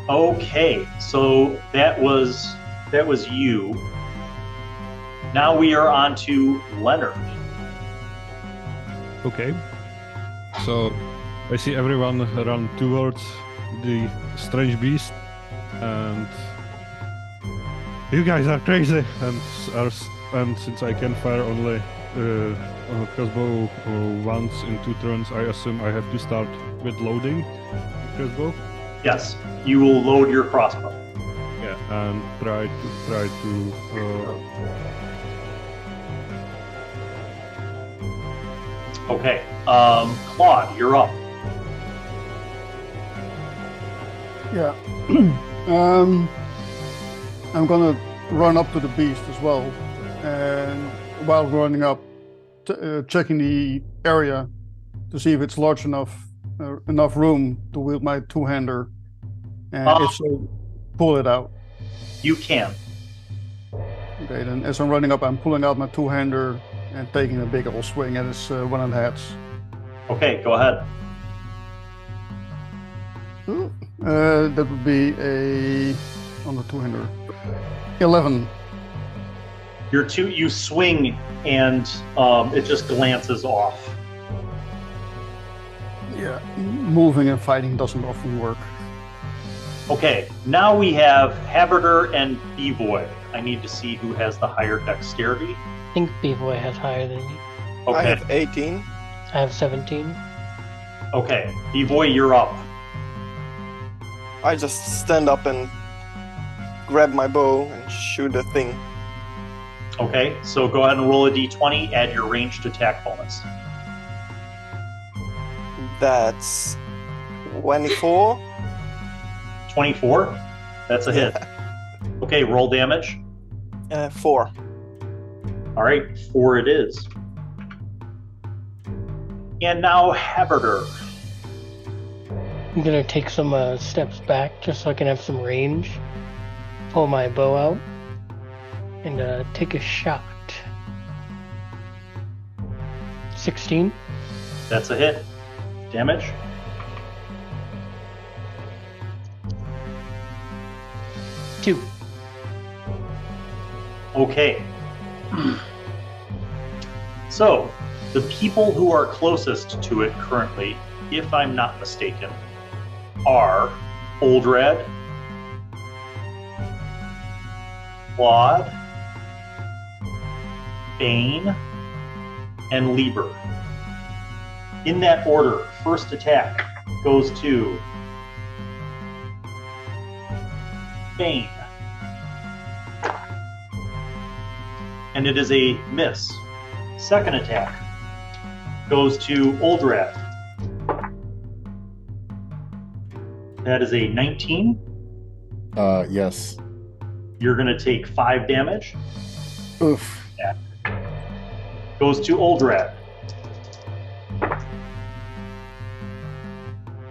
Okay, so that was you. Now we are on to Leonard. Okay. So I see everyone run towards the strange beast, and you guys are crazy. And since I can fire only on a crossbow once in 2 turns, I assume I have to start with loading the crossbow. Yes, you will load your crossbow. Yeah, and try to. Okay, Claude, you're up. Yeah. I'm gonna run up to the beast as well, and while running up, checking the area to see if it's large enough room to wield my two-hander, and if so, pull it out. You can. Okay, then as I'm running up, I'm pulling out my two-hander and taking a big old swing at his one of the heads. Okay, go ahead. That would be on the two-hander, 11. You swing and it just glances off. Yeah, moving and fighting doesn't often work. Okay, now we have Haberder and Bevoy. I need to see who has the higher dexterity. I think Bevoy has higher than me. Okay. I have 18. I have 17. Okay, Bevoy, you're up. I just stand up and grab my bow and shoot the thing. Okay, so go ahead and roll a d20, add your ranged attack bonus. That's 24. 24? That's a hit. Okay, roll damage. 4. All right, 4 it is. And now Haberder. I'm gonna take some steps back just so I can have some range. Pull my bow out and take a shot. 16. That's a hit. Damage? Two. Okay. So, the people who are closest to it currently, if I'm not mistaken, are Oldrad, Claude, Bane, and Lieber. In that order, first attack goes to Bane. And it is a miss. Second attack goes to Oldrad. That is a 19. Yes. You're going to take 5 damage. Oof. That goes to Oldrad.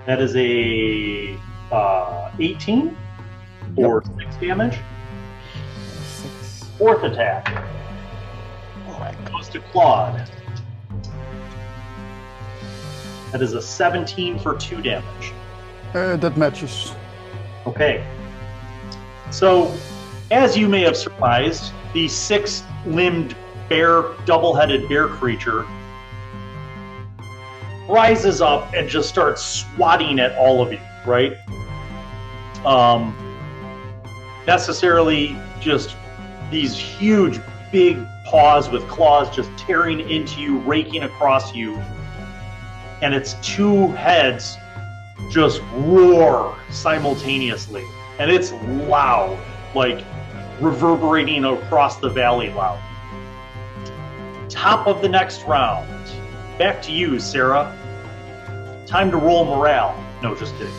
That is a 18 for 6 damage. 6. Fourth attack goes to Claude. That is a 17 for 2 damage. That matches. Okay. So, as you may have surmised, the 6-limbed bear, double-headed bear creature rises up and just starts swatting at all of you, right? Necessarily just these huge, big paws with claws just tearing into you, raking across you, and its 2 heads just roar simultaneously, and it's loud, like reverberating across the valley loud. Top of the next round. Back to you, Sarah. Time to roll morale. No, just kidding.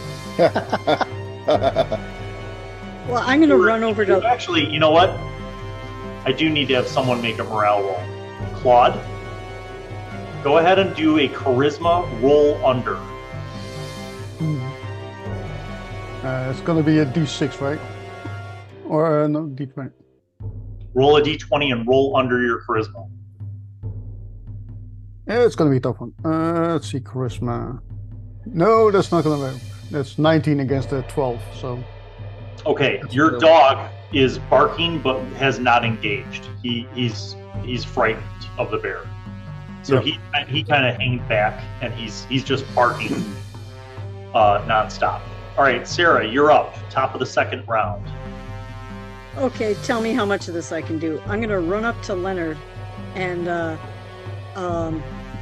Well, I'm going to run over to... Actually, you know what? I do need to have someone make a morale roll. Claude, go ahead and do a charisma roll under. It's gonna be a D6, right? Or no, D20. Roll a d20 and roll under your charisma. Yeah, it's gonna be a tough one. Let's see, charisma. No, that's not gonna work. That's 19 against a 12, so... Okay, your dog is barking but has not engaged. He's frightened of the bear. So Yep. he kind of hangs back and he's just barking nonstop. All right, Sarah, you're up. Top of the second round. Okay, tell me how much of this I can do. I'm going to run up to Leonard and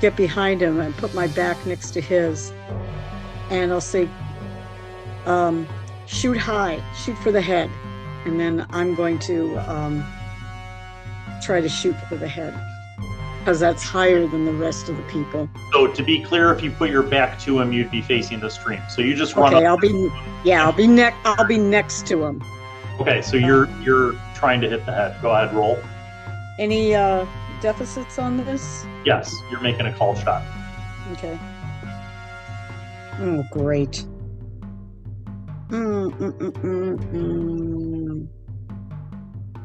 get behind him and put my back next to his. And I'll say, shoot high, shoot for the head. And then I'm going to try to shoot for the head, because that's higher than the rest of the people. So to be clear, if you put your back to him, you'd be facing the stream. So you just run Okay, up. I'll be next to him. Okay, so you're trying to hit the head. Go ahead, roll. Any deficits on this? Yes, you're making a call shot. Okay. Oh, great.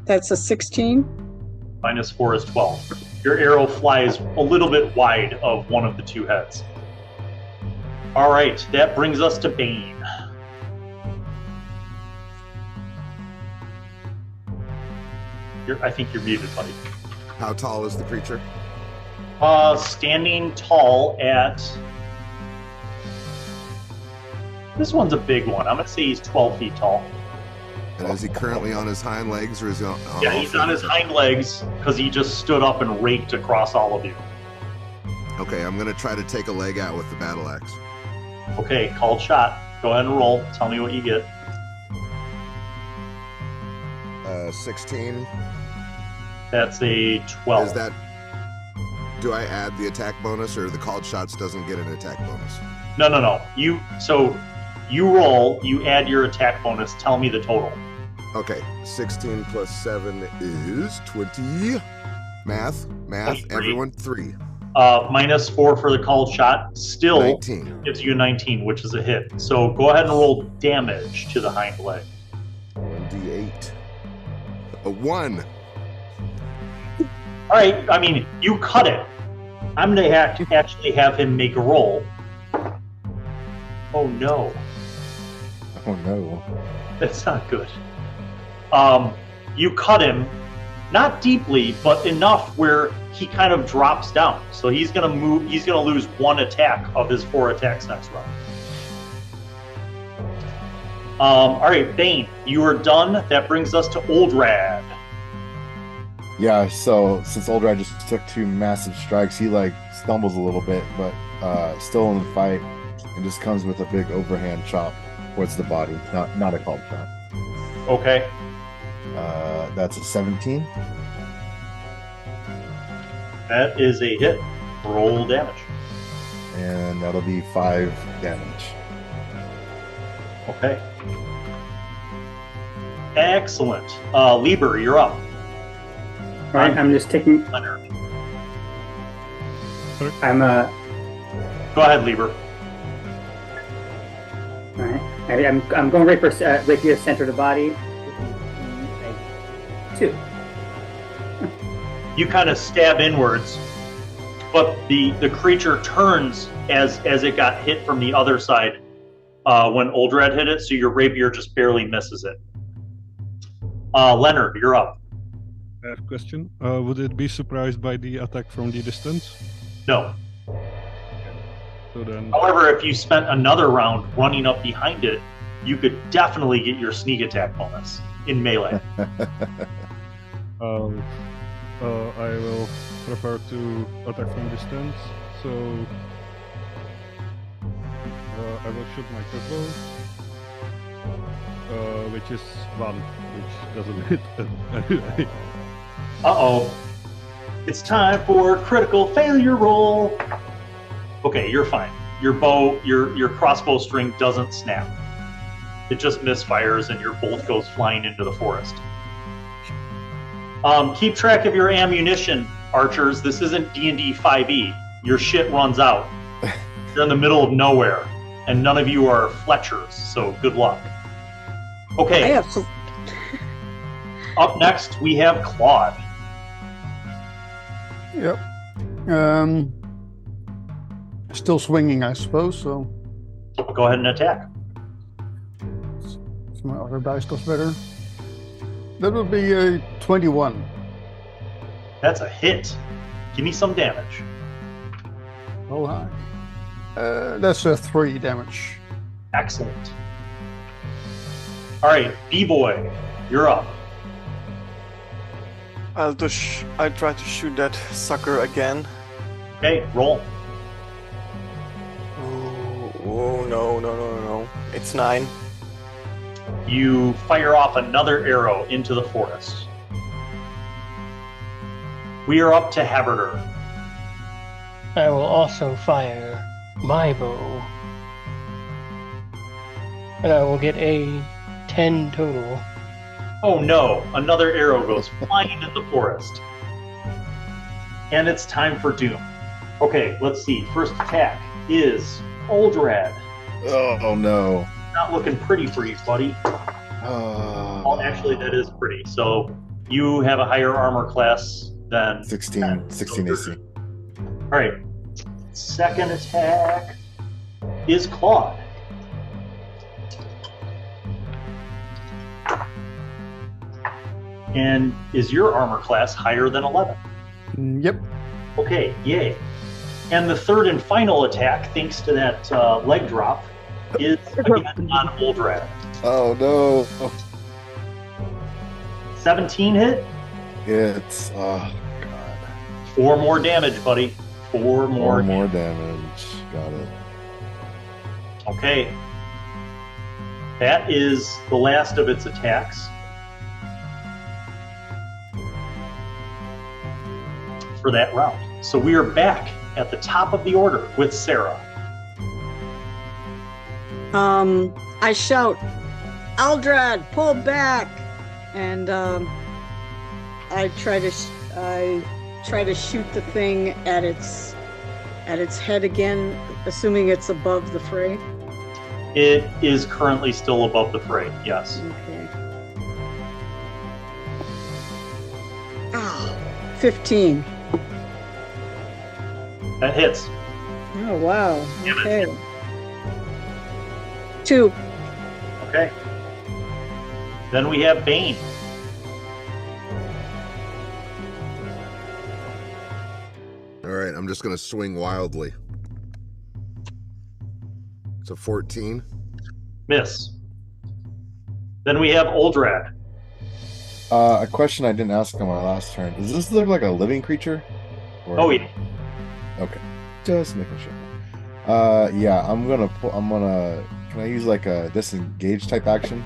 That's a 16. -4 is 12. Your arrow flies a little bit wide of one of the 2 heads. All right, that brings us to Bane. I think you're muted, buddy. How tall is the creature? Standing tall at... This one's a big one. I'm going to say he's 12 feet tall. And is he currently on his hind legs, or is he on Yeah, all he's on his fours? hind legs because he just stood up and raked across all of you. Okay, I'm gonna try to take a leg out with the battle axe. Okay, called shot. Go ahead and roll. Tell me what you get. 16. That's a 12. Is that? Do I add the attack bonus, or the called shots doesn't get an attack bonus? No. You roll. You add your attack bonus. Tell me the total. Okay, 16 plus 7 is 20. Math, 23. everyone, 3. -4 for the called shot. Still 19. gives you a 19, which is a hit. So go ahead and roll damage to the hind leg. 1d8. A 1. All right. I mean, you cut it. I'm going to actually have him make a roll. Oh, no. Oh no. That's not good. You cut him, not deeply, but enough where he kind of drops down. So he's gonna move. He's gonna lose 1 attack of his 4 attacks next round. All right, Bane, you are done. That brings us to Old Rad. Yeah, so since Oldrad just took 2 massive strikes, he like stumbles a little bit, but still in the fight, and just comes with a big overhand chop towards the body. Not a called chop. Okay. That's a 17. That is a hit. Roll damage. And that'll be 5 damage. Okay. Excellent. Lieber, you're up. All right, I'm just taking. Leonard. I'm Go ahead, Lieber. All right. I'm going right for rapier center of the body. 2. You kind of stab inwards, but the creature turns as it got hit from the other side when Oldrad hit it, so your rapier just barely misses it. Leonard, you're up. I have a question. Would it be surprised by the attack from the distance? No. So then, However, if you spent another round running up behind it, you could definitely get your sneak attack bonus in melee. I will prepare to attack from distance. So I will shoot my purple, which is 1, which doesn't hit anyway. Uh-oh. It's time for critical failure roll. Okay, you're fine. Your crossbow string doesn't snap. It just misfires and your bolt goes flying into the forest. Keep track of your ammunition, archers. This isn't D&D 5e. Your shit runs out. You're in the middle of nowhere, and none of you are Fletchers, so good luck. Okay. I have some. Up next, we have Claude. Yep. Still swinging, I suppose. So Go ahead and attack. my other dice does better. That would be a 21. That's a hit. Give me some damage. Oh, high. That's a 3 damage. Excellent. All right, B-boy, you're up. I'll try to shoot that sucker again. Okay, roll. Oh no. It's 9. You fire off another arrow into the forest. We are up to Haberder. I will also fire my bow. And I will get a 10 total. Oh no, another arrow goes flying in the forest. And it's time for Doom. Okay, let's see. First attack is Oldrad. Oh no. Not looking pretty for you, buddy. Oh, actually, that is pretty. So you have a higher armor class than 16 AC. All right. Second attack is Claude. And is your armor class higher than 11? Yep. Okay, yay. And the third and final attack, thanks to that leg drop, is again on Oldrad. Oh no. 17 hit? It's God. 4 more damage, buddy. 4 more. 4 more damage. Got it. Okay. That is the last of its attacks. For that round. So we are back at the top of the order with Sarah. I shout, Aldrad, pull back, and I try to shoot the thing at its head again, assuming it's above the fray. It is currently still above the fray, yes. Okay. 15. That hits. Oh wow. Okay. 2. Okay. Then we have Bane. All right, I'm just going to swing wildly. It's a 14. Miss. Then we have Oldrad. A question I didn't ask on my last turn. Does this look like a living creature? Or... Oh, yeah. Okay. Just making sure. Yeah, I'm gonna can I use like a disengage type action?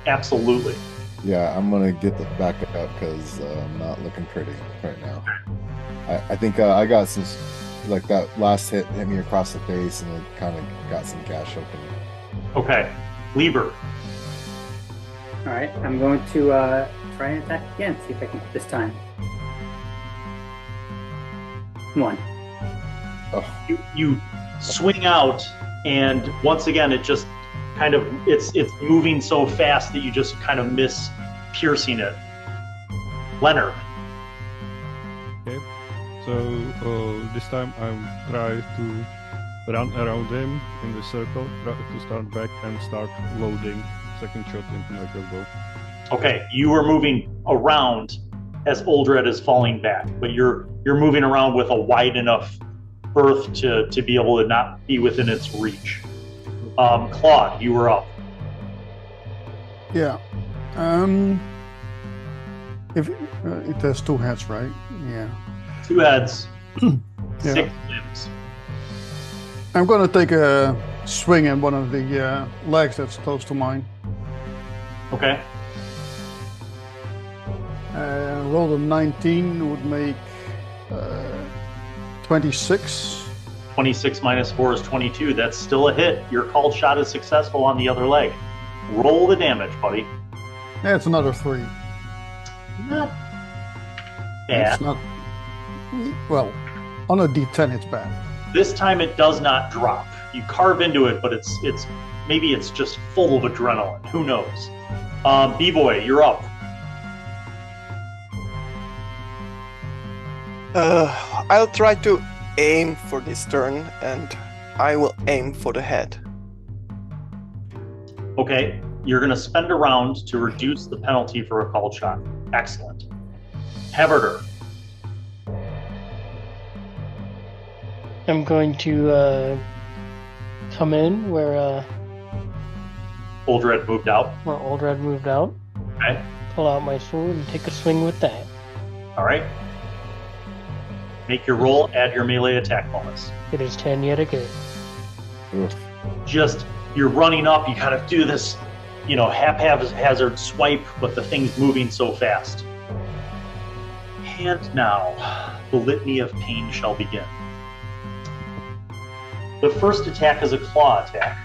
Absolutely. Yeah, I'm gonna get the back up because I'm not looking pretty right now. I think I got some, like that last hit me across the face and it kind of got some gash open. Okay. Lieber. All right, I'm going to try and attack again. See if I can this time. 1. Oh, You swing out, and once again, it just kind of it's moving so fast that you just kind of miss piercing it. Leonard. Okay. So this time I'm trying to run around him in the circle, try to start back and start loading second shot into my crossbow. Okay, you are moving around as Uldred is falling back, but you're moving around with a wide enough berth to be able to not be within its reach. Claude, you were up. Yeah. If it has 2 heads, right? Yeah. 2 heads, Yeah. 6 limbs. I'm gonna take a swing at one of the legs that's close to mine. Okay. Roll a 19 would make 26. 26 minus 4 is 22. That's still a hit. Your called shot is successful on the other leg. Roll the damage, buddy. Yeah, it's another 3. Not bad. It's not. Well, on a D10, it's bad. This time it does not drop. You carve into it, but it's maybe it's just full of adrenaline. Who knows? B-Boy, you're up. I'll try to aim for this turn, and I will aim for the head. Okay, you're going to spend a round to reduce the penalty for a called shot. Excellent. Heberter. I'm going to come in where Uldred moved out. Uldred moved out. Okay. Pull out my sword and take a swing with that. All right. Make your roll, add your melee attack bonus. It is 10 yet again. oof. Just, you're running up, you gotta do this, haphazard swipe, but the thing's moving so fast. And now, the litany of pain shall begin. The first attack is a claw attack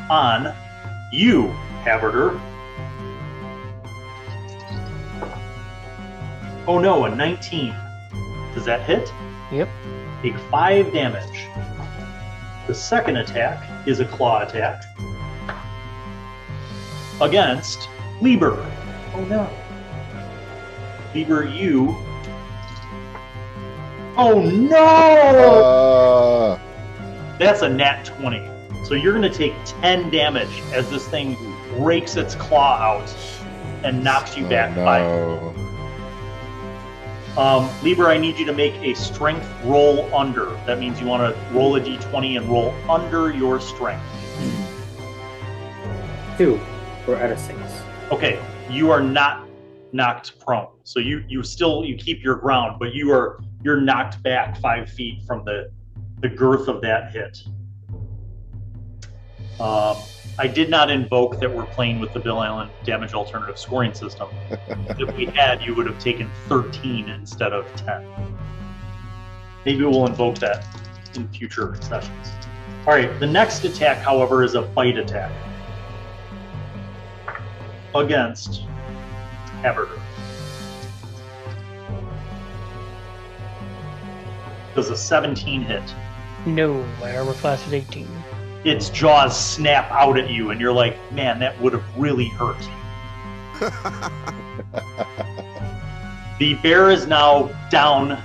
on you, Haverder. Oh no, a 19. Does that hit? Yep. Take 5 damage. The second attack is a claw attack against Lieber. Oh no. Lieber, you. Oh no! That's a nat 20. So you're going to take 10 damage as this thing rakes its claw out and knocks you back 5. Lieber, I need you to make a strength roll under. That means you want to roll a d20 and roll under your strength. 2. We're out of 6. Okay, you are not knocked prone. So you keep your ground, but you're knocked back 5 feet from the girth of that hit. I did not invoke that we're playing with the Bill Allen damage alternative scoring system. If we had, you would have taken 13 instead of 10. Maybe we'll invoke that in future sessions. All right, the next attack, however, is a bite attack against Haverder. Does a 17 hit? No, my armor class is 18. Its jaws snap out at you, and you're like, man, that would have really hurt. The bear is now down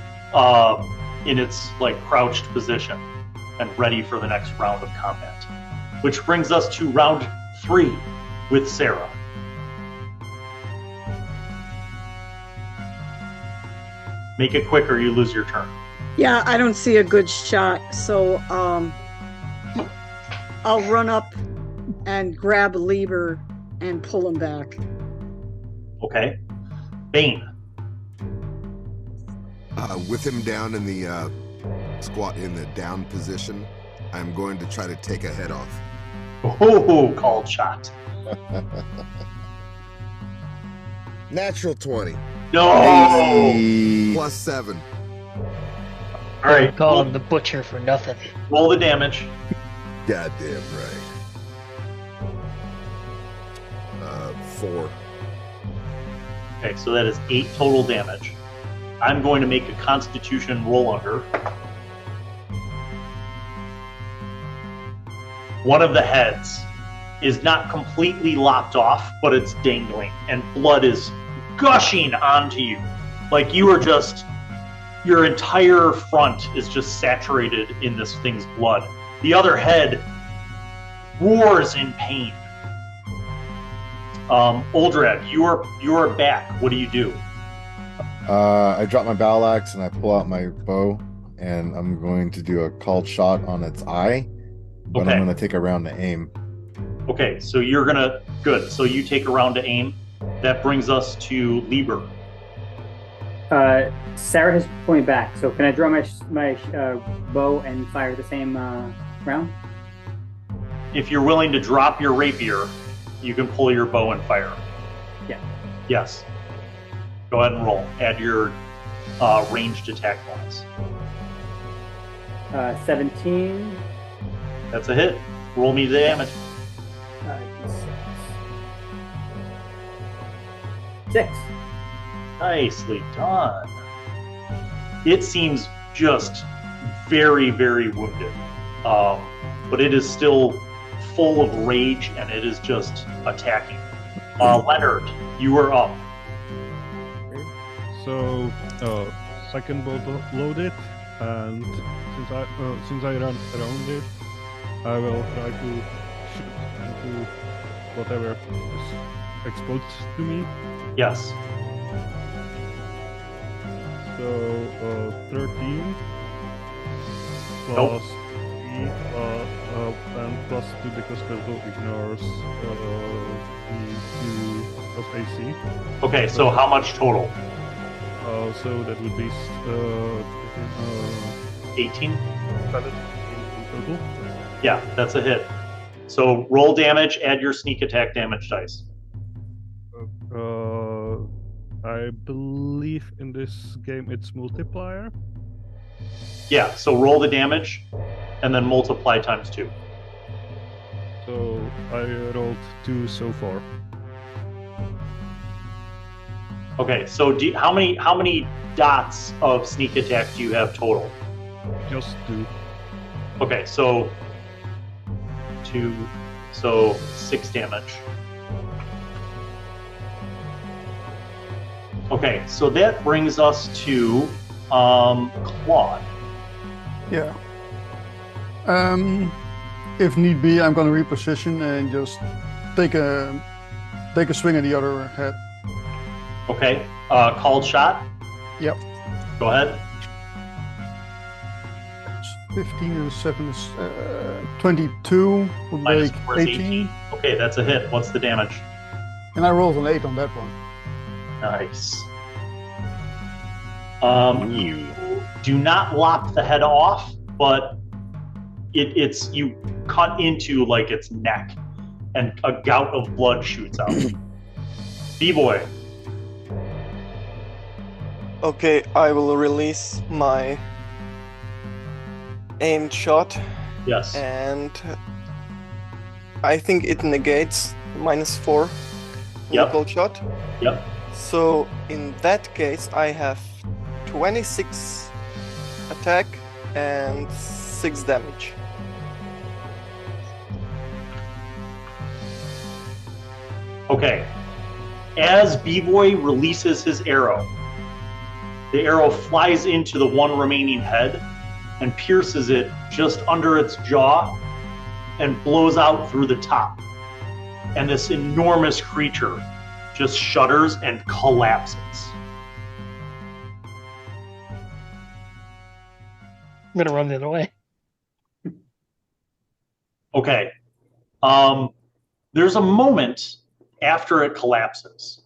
in its crouched position and ready for the next round of combat. Which brings us to round 3 with Sarah. Make it quick or you lose your turn. Yeah, I don't see a good shot, so I'll run up and grab Lieber and pull him back. Okay. Bane. With him down in the squat in the down position, I'm going to try to take a head off. Oh, called shot. Natural 20. No! Hey. Plus 7. All right. Call him the butcher for nothing. Roll the damage. Goddamn right. 4. Okay, so that is 8 total damage. I'm going to make a Constitution roll under. One of the heads is not completely lopped off, but it's dangling, and blood is gushing onto you. Like you are just, your entire front is just saturated in this thing's blood. The other head roars in pain. Uldrad, you are back. What do you do? I drop my battle axe and I pull out my bow, and I'm going to do a called shot on its eye, but Okay. I'm going to take a round to aim. Okay, so you're gonna, good. So you take a round to aim. That brings us to Lieber. Sarah has pulled me back, so can I draw my bow and fire the same round? If you're willing to drop your rapier, you can pull your bow and fire. Yeah. Yes. Go ahead and roll. Add your ranged attack bonus. 17. That's a hit. Roll me the damage. D6. 6. Nicely done. It seems just very, very wounded. But it is still full of rage and it is just attacking. Leonard, you are up. So, second bolt loaded, and since I run around it, I will try to shoot into whatever is exposed to me. Yes. So, 13 Nope. plus 3 and plus 2 because Crystal ignores the 2 of AC. Okay, so how much total? So that would be 18? 7 in total. Yeah, that's a hit. So roll damage, add your sneak attack damage dice. I believe in this game it's multiplier. Yeah, so roll the damage and then multiply times 2. So I rolled 2 so far. Okay, so how many dots of sneak attack do you have total? Just 2. Okay, so 2, so 6 damage. Okay, so that brings us to Claude. Yeah. If need be, I'm gonna reposition and just take a swing at the other head. Okay, called shot. Yep. Go ahead. 15 and 7 is 22 would Minus make 4 is 18. Okay, that's a hit. What's the damage? And I rolled an 8 on that one. Nice. You do not lop the head off, but it's you cut into like its neck, and a gout of blood shoots out. B-boy. Okay, I will release my aimed shot, Yes. and I think it negates -4 Yep. local shot. Yep. So in that case, I have 26 attack and 6 damage. Okay. As B-boy releases his arrow, the arrow flies into the one remaining head and pierces it just under its jaw and blows out through the top. And this enormous creature just shudders and collapses. I'm gonna run the other way. Okay. there's a moment after it collapses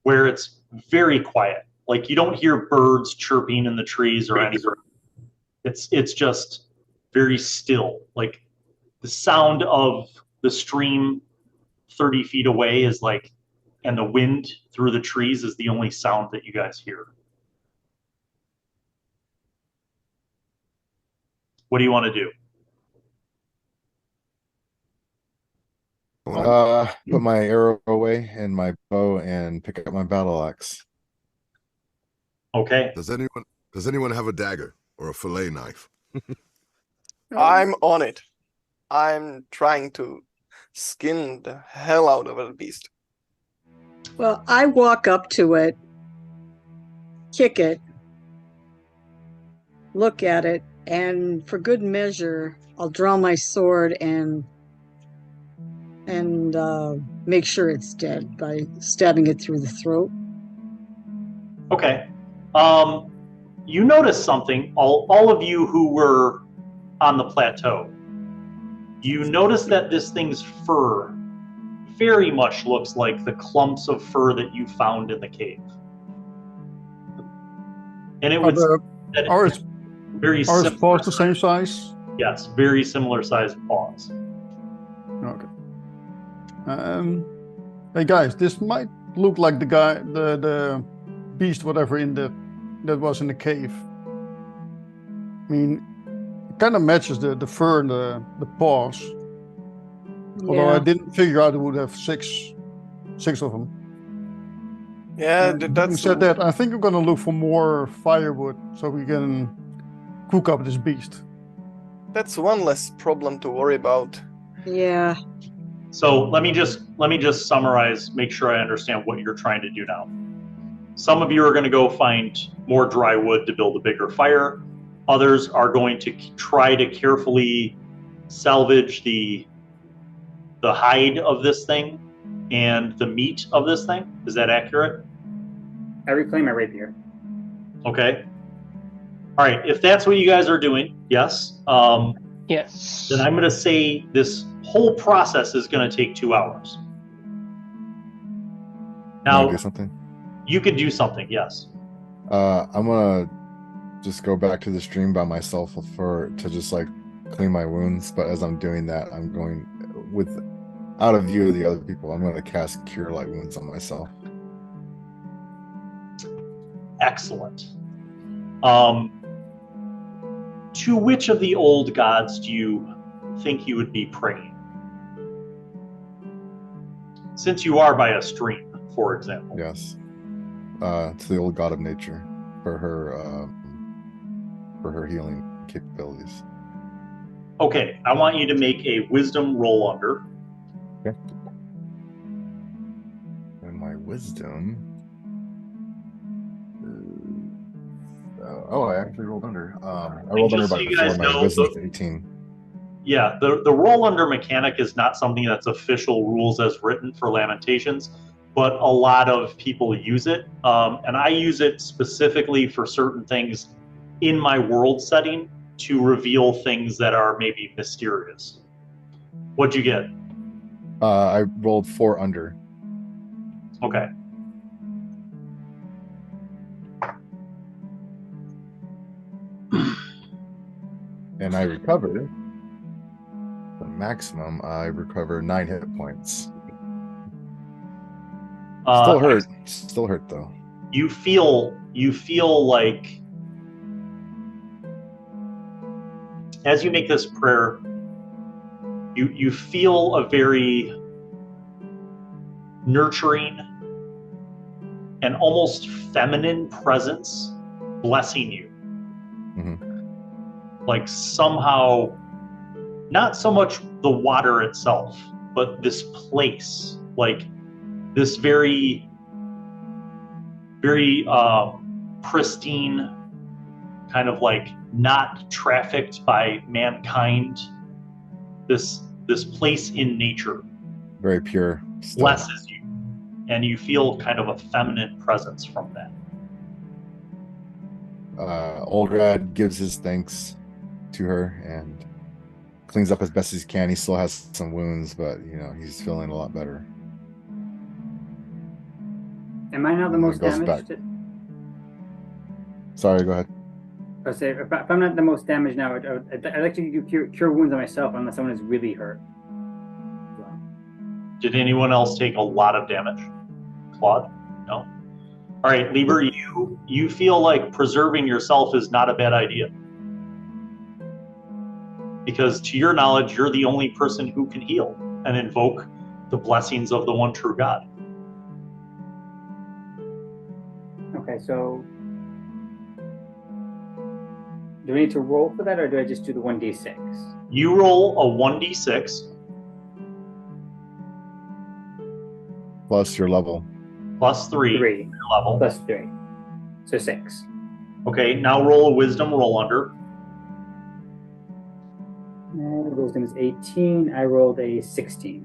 where it's very quiet. Like you don't hear birds chirping in the trees or anything. It's just very still. Like the sound of the stream 30 feet away is like, and the wind through the trees is the only sound that you guys hear. What do you want to do? Put my arrow away and my bow and pick up my battle axe. Okay. Does anyone have a dagger or a fillet knife? I'm on it. I'm trying to skin the hell out of a beast. Well, I walk up to it, kick it, look at it, and for good measure, I'll draw my sword and make sure it's dead by stabbing it through the throat. Okay. You notice something, all of you who were on the plateau. You notice that this thing's fur very much looks like the clumps of fur that you found in the cave. And it would Ours very paws the same size? Yes, very similar sized paws. Okay. Hey guys, this might look like the beast, whatever that was in the cave. I mean, it kind of matches the fur and the paws. Although I didn't figure out it would have six of them. Yeah, that's. You said that. I think I'm gonna look for more firewood so we can cook up this beast. That's one less problem to worry about. Yeah. So let me just summarize, make sure I understand what you're trying to do now. Some of you are going to go find more dry wood to build a bigger fire. Others are going to try to carefully salvage the hide of this thing and the meat of this thing. Is that accurate? I reclaim my rapier. Okay. All right. If that's what you guys are doing, yes. Yes. Then I'm going to say this whole process is going to take 2 hours. Now, do something. You can do something, yes. I'm gonna just go back to the stream by myself to just like clean my wounds. But as I'm doing that, I'm going out of view of the other people. I'm going to cast Cure Light Wounds on myself. Excellent. To which of the old gods do you think you would be praying? Since you are by a stream, for example. Yes. To the old god of nature for her healing capabilities. Okay, I want you to make a wisdom roll under. Okay. And my wisdom. I actually rolled under. I rolled under by 4. My wisdom's 18. Yeah, the roll under mechanic is not something that's official rules as written for Lamentations, but a lot of people use it, and I use it specifically for certain things in my world setting to reveal things that are maybe mysterious. What'd you get? I rolled 4 under. Okay. And I recovered the maximum. I recover 9 hit points. Still hurt though. You feel like as you make this prayer, you feel a very nurturing and almost feminine presence blessing you. Mm-hmm. Like somehow, not so much the water itself, but this place, like this very, very pristine, kind of like not trafficked by mankind. This place in nature, very pure, blesses you, and you feel kind of a feminine presence from that. Oldrad gives his thanks to her, and cleans up as best as he can. He still has some wounds, but he's feeling a lot better. Am I now the And most then goes damaged? back. Sorry, go ahead. I say if I'm not the most damaged now, I'd like to do cure wounds on myself unless someone is really hurt. Did anyone else take a lot of damage? Claude? No? All right, Lieber, you feel like preserving yourself is not a bad idea. Because to your knowledge, you're the only person who can heal and invoke the blessings of the one true God. Okay, so do I need to roll for that, or do I just do the 1d6? You roll a 1d6 Plus your level. plus 3 3 your level. plus 3, so 6. Okay, now roll a wisdom roll under. And wisdom is 18. I rolled a 16.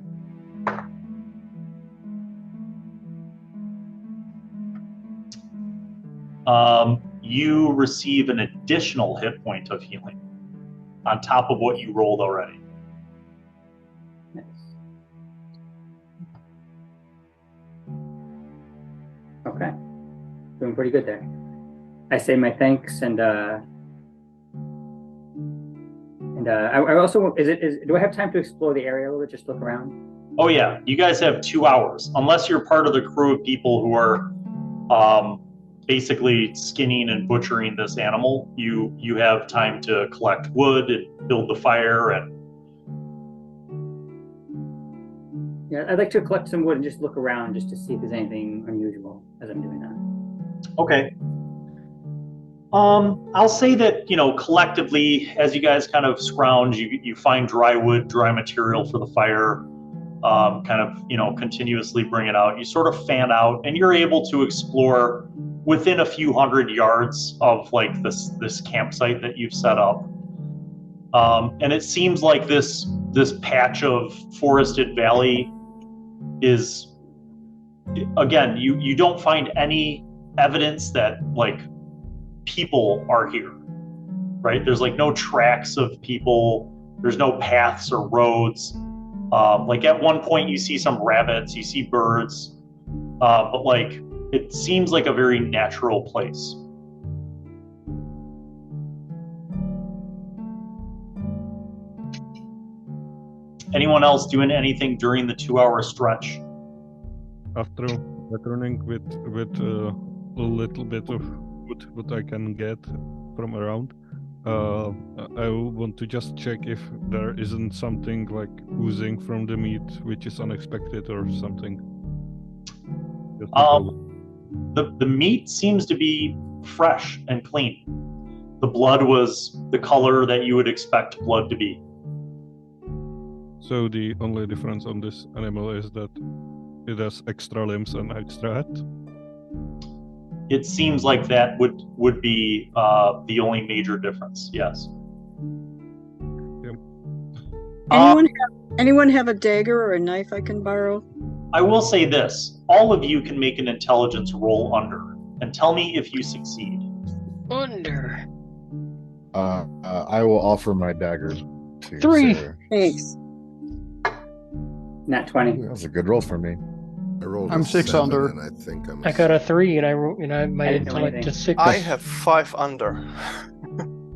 You receive an additional hit point of healing on top of what you rolled already. Nice. Okay, doing pretty good there. I say my thanks, and I also do I have time to explore the area a little bit, just look around? Oh yeah, you guys have 2 hours. Unless you're part of the crew of people who are basically skinning and butchering this animal, you have time to collect wood and build the fire. And yeah, I'd like to collect some wood and just look around just to see if there's anything unusual as I'm doing that. okay. I'll say that, collectively, as you guys kind of scrounge, you find dry wood, dry material for the fire, continuously bring it out. You sort of fan out, and you're able to explore within a few hundred yards of like this campsite that you've set up. And it seems like this patch of forested valley is, again, you don't find any evidence that like people are here, right? There's like no tracks of people. There's no paths or roads. Like at one point you see some rabbits, you see birds, but like it seems like a very natural place. Anyone else doing anything during the 2-hour stretch? After returning with a little bit of wood what I can get from around, I want to just check if there isn't something like oozing from the meat which is unexpected or something. The meat seems to be fresh and clean. The blood was the color that you would expect blood to be. So the only difference on this animal is that it has extra limbs and extra head? It seems like that would be the only major difference, yes. Yep. Anyone have a dagger or a knife I can borrow? I will say this. All of you can make an intelligence roll under, and tell me if you succeed. Under. I will offer my dagger to 3. Sarah. Thanks. Nat 20. Ooh, that was a good roll for me. I rolled I'm a 6 7, under. and I think I'm. I got a 3, and my I didn't know intellect anything. is 6. I have 5 under.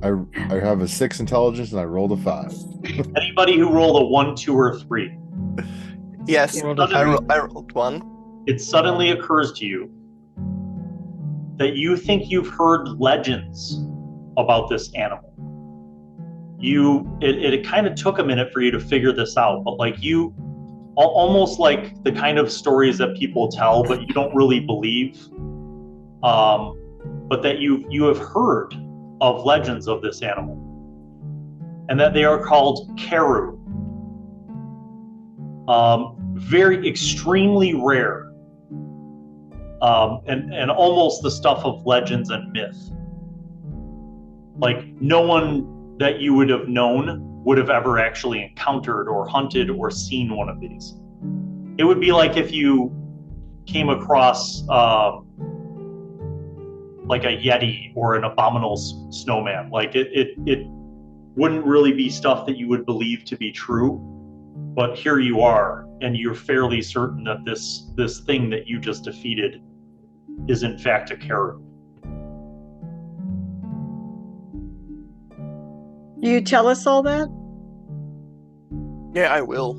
I have a 6 intelligence and I rolled a 5. Anybody who rolled a 1, 2, or 3, Yes, Rolled a I 3. rolled 1. it suddenly occurs to you that you think you've heard legends about this animal. It kind of took a minute for you to figure this out, but like you, almost like the kind of stories that people tell, but you don't really believe, but that you have heard of legends of this animal, and that they are called Karu. Very extremely rare, and almost the stuff of legends and myth. Like no one that you would have known would have ever actually encountered or hunted or seen one of these. It would be like if you came across like a Yeti or an abominable snowman. Like it wouldn't really be stuff that you would believe to be true, but here you are, and you're fairly certain that this thing that you just defeated is in fact a caribou. Do you tell us all that? Yeah, I will.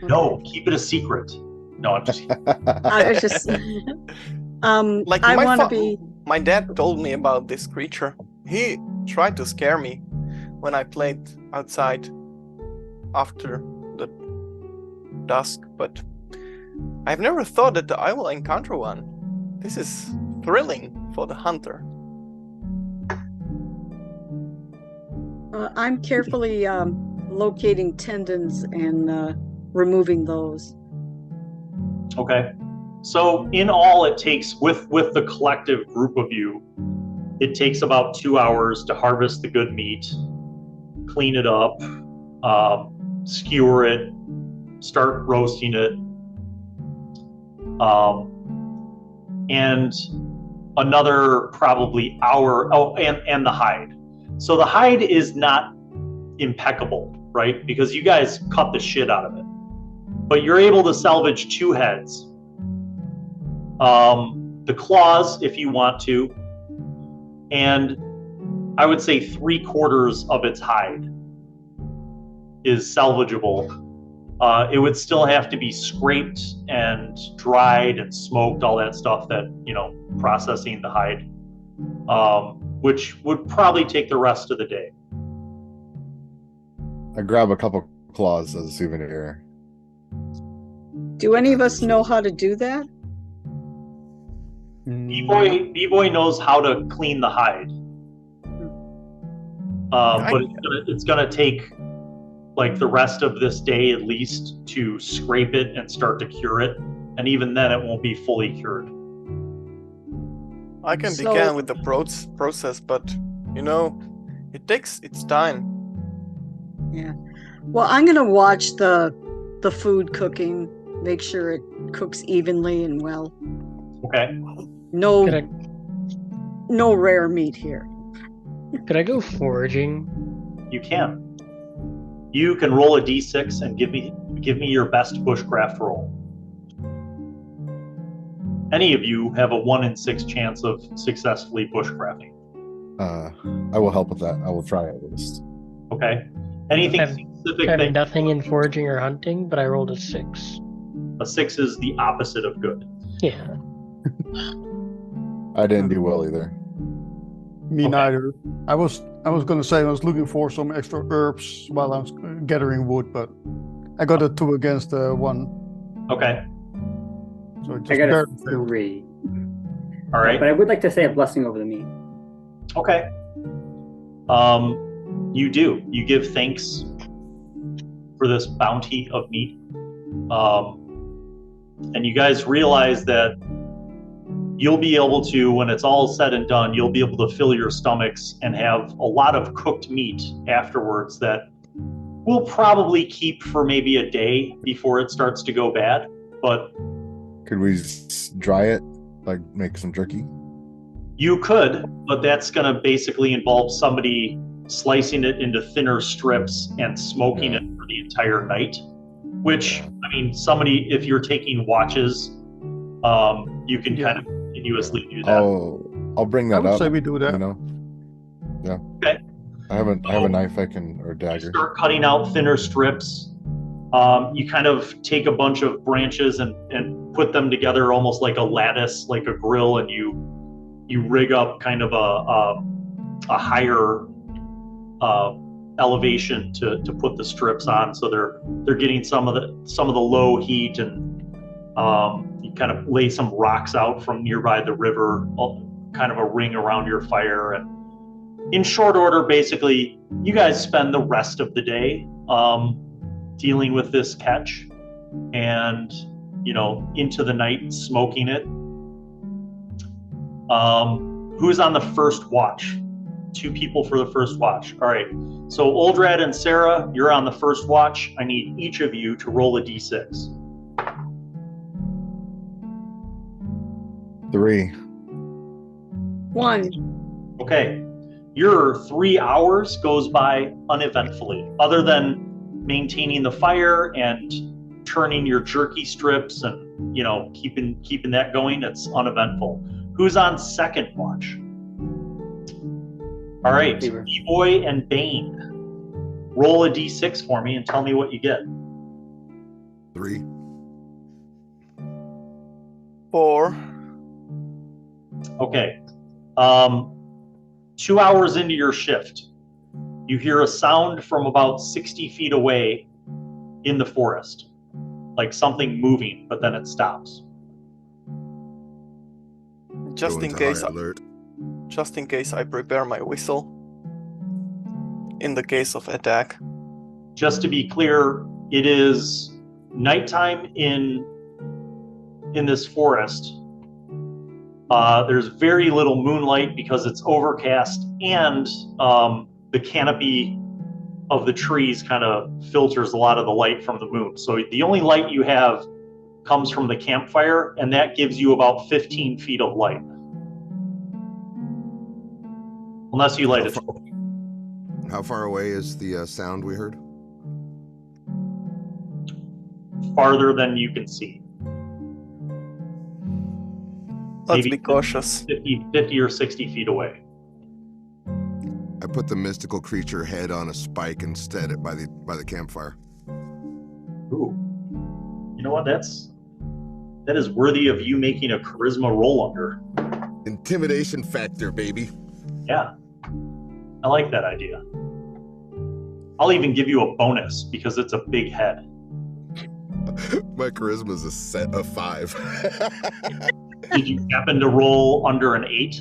No, keep it a secret. No, I'm just I was just Like I my want to be my dad told me about this creature. He tried to scare me when I played outside after the dusk, but I've never thought that I will encounter one. This is thrilling for the hunter. I'm carefully locating tendons and removing those. okay. So in all, it takes with the collective group of you, it takes about 2 hours to harvest the good meat, clean it up, skewer it, start roasting it, and another probably hour. Oh, and the hide. So the hide is not impeccable, right? Because you guys cut the shit out of it, but you're able to salvage 2 heads. The claws, if you want to, and I would say 3/4 of its hide is salvageable. It would still have to be scraped and dried and smoked, all that stuff that, processing the hide, which would probably take the rest of the day. I grab a couple claws as a souvenir. Do any of us know how to do that? B-Boy knows how to clean the hide, but it's gonna take like the rest of this day at least to scrape it and start to cure it, and even then it won't be fully cured. I can So- begin with the process, but it takes its time. Yeah. Well, I'm gonna watch the food cooking, make sure it cooks evenly and well. Okay. No Could I, no rare meat here. could I go foraging? You can. You can roll a d6 and give me your best bushcraft roll. Any of you have a 1 in 6 chance of successfully bushcrafting. I will help with that. I will try at least. Okay. Anything I've- specific I have that nothing in foraging or hunting, but I rolled a 6. a 6 is the opposite of good. Yeah. I didn't do well either. Me Okay. neither. I was gonna say I was looking for some extra herbs while I was gathering wood, but I got a 2 against 1, Okay. so it I just got a barely failed. 3. All right. But I would like to say a blessing over the meat. Okay. You do. You give thanks for this bounty of meat. And you guys realize that you'll be able to, when it's all said and done, you'll be able to fill your stomachs and have a lot of cooked meat afterwards that will probably keep for maybe a day before it starts to go bad. But Could we dry it, like make some jerky? you could, but that's going to basically involve somebody slicing it into thinner strips and smoking it for the entire night. Which, I mean, somebody, if you're taking watches, you can kind of continuously do that. I'll bring I that would up. say we do that. Yeah. Okay. I have a knife or You dagger. start cutting out thinner strips. You kind of take a bunch of branches and put them together almost like a lattice, like a grill, and you rig up kind of a higher elevation to put the strips on, so they're getting some of the low heat, and you kind of lay some rocks out from nearby the river, kind of a ring around your fire, and in short order, basically, you guys spend the rest of the day dealing with this catch, and into the night smoking it. Who's on the first watch? 2 people for the first watch. All right. So Oldrad and Sarah, you're on the first watch. I need each of you to roll a d6. 3. 1. Okay. your 3 hours goes by uneventfully, other than maintaining the fire and turning your jerky strips and keeping that going. It's uneventful. Who's on second watch? All right, B-Boy and Bane. Roll a d6 for me and tell me what you get. 3. 4. Okay. 2 hours into your shift, you hear a sound from about 60 feet away in the forest, like something moving, but then it stops. Just in case I prepare my whistle in the case of attack. Just to be clear, it is nighttime in this forest. There's very little moonlight because it's overcast, and the canopy of the trees kind of filters a lot of the light from the moon. So the only light you have comes from the campfire, and that gives you about 15 feet of light. Unless you light it. How far away is the sound we heard? Farther than you can see. Let's Maybe be cautious. 50 or 60 feet away. I put the mystical creature head on a spike instead by the campfire. Ooh. You know what? That is worthy of you making a charisma roll under. Intimidation factor, baby. Yeah. I like that idea. I'll even give you a bonus because it's a big head. My charisma is a set of 5. Did you happen to roll under an 8?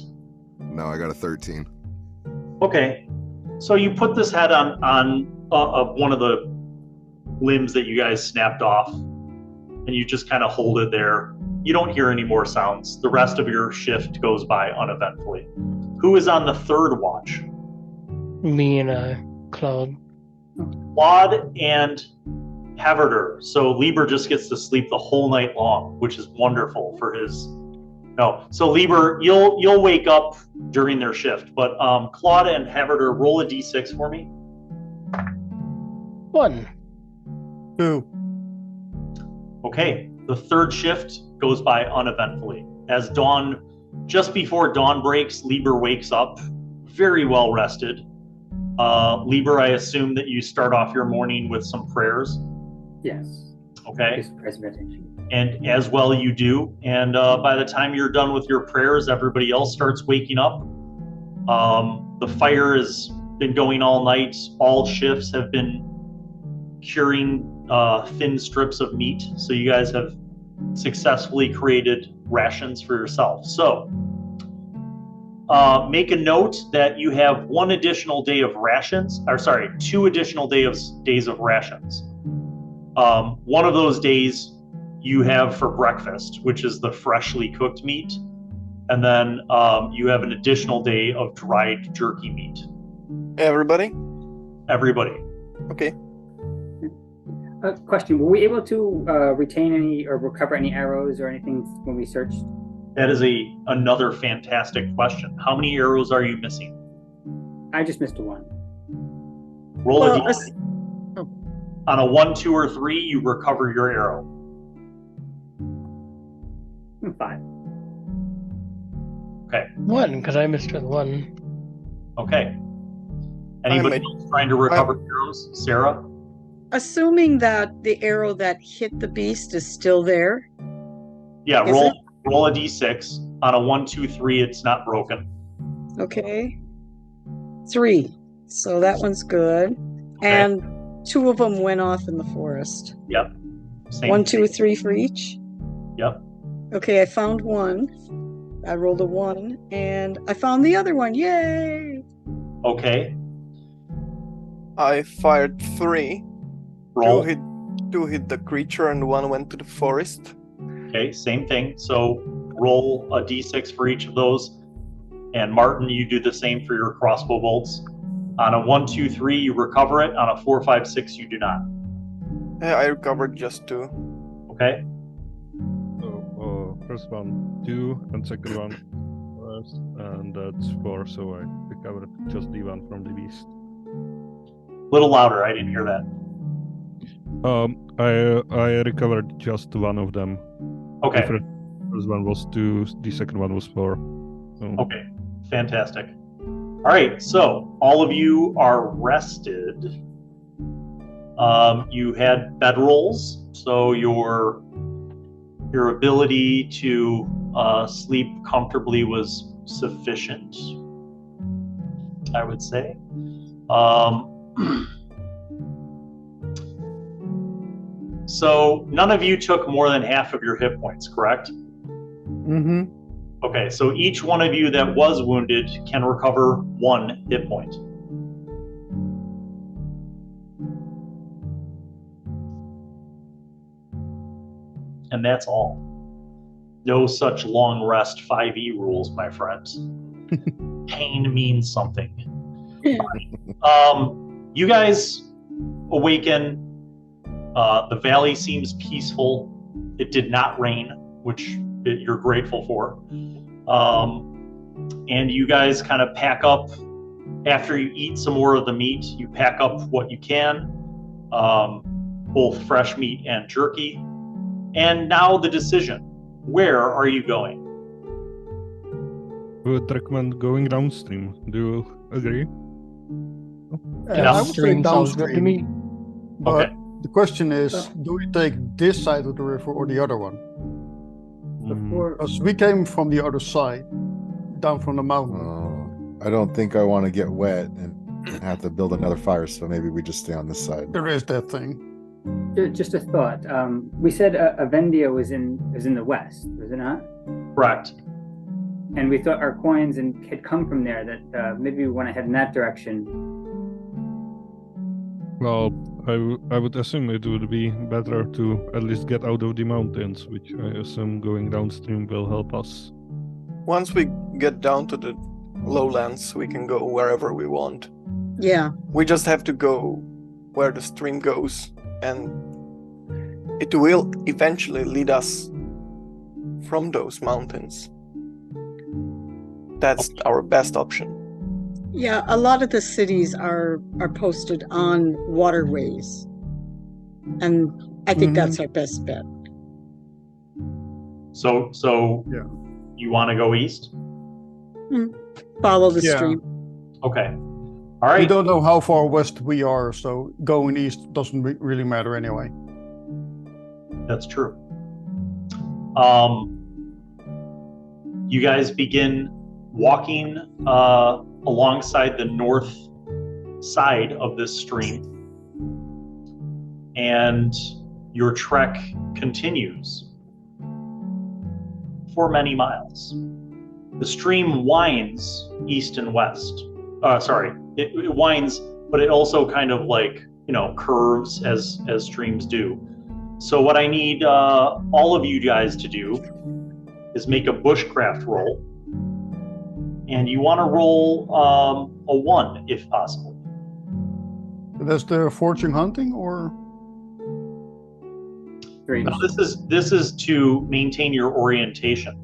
No, I got a 13. Okay. So you put this head on one of the limbs that you guys snapped off, and you just kind of hold it there. You don't hear any more sounds. The rest of your shift goes by uneventfully. Who is on the third watch? Me and Claude. Claude and Haverder. So Lieber just gets to sleep the whole night long, which is wonderful for his. No, so Lieber, you'll wake up during their shift, but Claude and Haverder, roll a d6 for me. 1. 2. Okay, the third shift goes by uneventfully. As just before dawn breaks, Lieber wakes up very well rested. Lieber, I assume that you start off your morning with some prayers. Yes. Okay. Just press meditation. And as well you do. And by the time you're done with your prayers, everybody else starts waking up. The fire has been going all night. All shifts have been curing thin strips of meat. So you guys have successfully created rations for yourself. So make a note that you have 1 additional day of rations, 2 additional days of rations. One of those days you have for breakfast, which is the freshly cooked meat. And then you have an additional day of dried jerky meat. Everybody? Everybody. Okay. Question, were we able to retain any or recover any arrows or anything when we searched? That is another fantastic question. How many arrows are you missing? I just missed 1. Roll a d6. On a 1, 2, or 3, you recover your arrow. 5. Okay. 1, because I missed 1. Okay. Anybody else trying to recover arrows? Sarah? Assuming that the arrow that hit the beast is still there. Yeah, roll a d6. On a 1, 2, 3, it's not broken. Okay. 3. So that one's good. Okay. And 2 of them went off in the forest. Yep. Same 1, 2, 3 for each? Yep. Okay, I found 1. I rolled a 1, and I found the other one. Yay! Okay. I fired 3. Roll. 2 hit the creature, and 1 went to the forest. Okay, same thing. So roll a d6 for each of those. And Martin, you do the same for your crossbow bolts. On a 1, 2, 3, you recover it. On a 4, 5, 6, you do not. Yeah, I recovered just 2. Okay. So first one 2 and second one Yes, and that's 4, so I recovered just the one from the beast. Little louder, I didn't hear that. I recovered just one of them. Okay. The first one was 2, the second one was 4. So. Okay, fantastic. All right, so all of you are rested. You had bedrolls, so your ability to sleep comfortably was sufficient, I would say. So none of you took more than half of your hit points, correct? Mm-hmm. Okay, so each one of you that was wounded can recover 1 hit point. And that's all. No such long rest 5e rules, my friends. Pain means something. You guys awaken. The valley seems peaceful. It did not rain, which you're grateful for. And you guys kind of pack up. After you eat some more of the meat, you pack up what you can, both fresh meat and jerky. And now the decision. Where are you going? I would recommend going downstream. Do you agree? I would say Downstream sounds good to me. But Okay. the question is, do we take this side of the river or the other one? Before Because we came from the other side, down from the mountain. I don't think I want to get wet and have to build another fire, so maybe we just stay on this side. There is that thing. just a thought. We said Avendia was in the west, was it not? Correct. And we thought our coins had come from there. That maybe we want to head in that direction. Well, I would assume it would be better to at least get out of the mountains, which I assume going downstream will help us. Once we get down to the lowlands, we can go wherever we want. Yeah. We just have to go where the stream goes, and it will eventually lead us from those mountains. That's our best option. Yeah, a lot of the cities are posted on waterways. And I think that's our best bet. So Yeah. you want to go east? Follow the Yeah. stream. Okay. All right. We don't know how far west we are, so going east doesn't really matter anyway. That's true. You guys begin walking alongside the north side of this stream, and your trek continues for many miles. The stream winds east and west. It winds, but it also kind of curves as streams do. So what I need all of you guys to do is make a bushcraft roll. And you want to roll a 1 if possible. That's the fortune hunting, or? Great. Now, this is to maintain your orientation.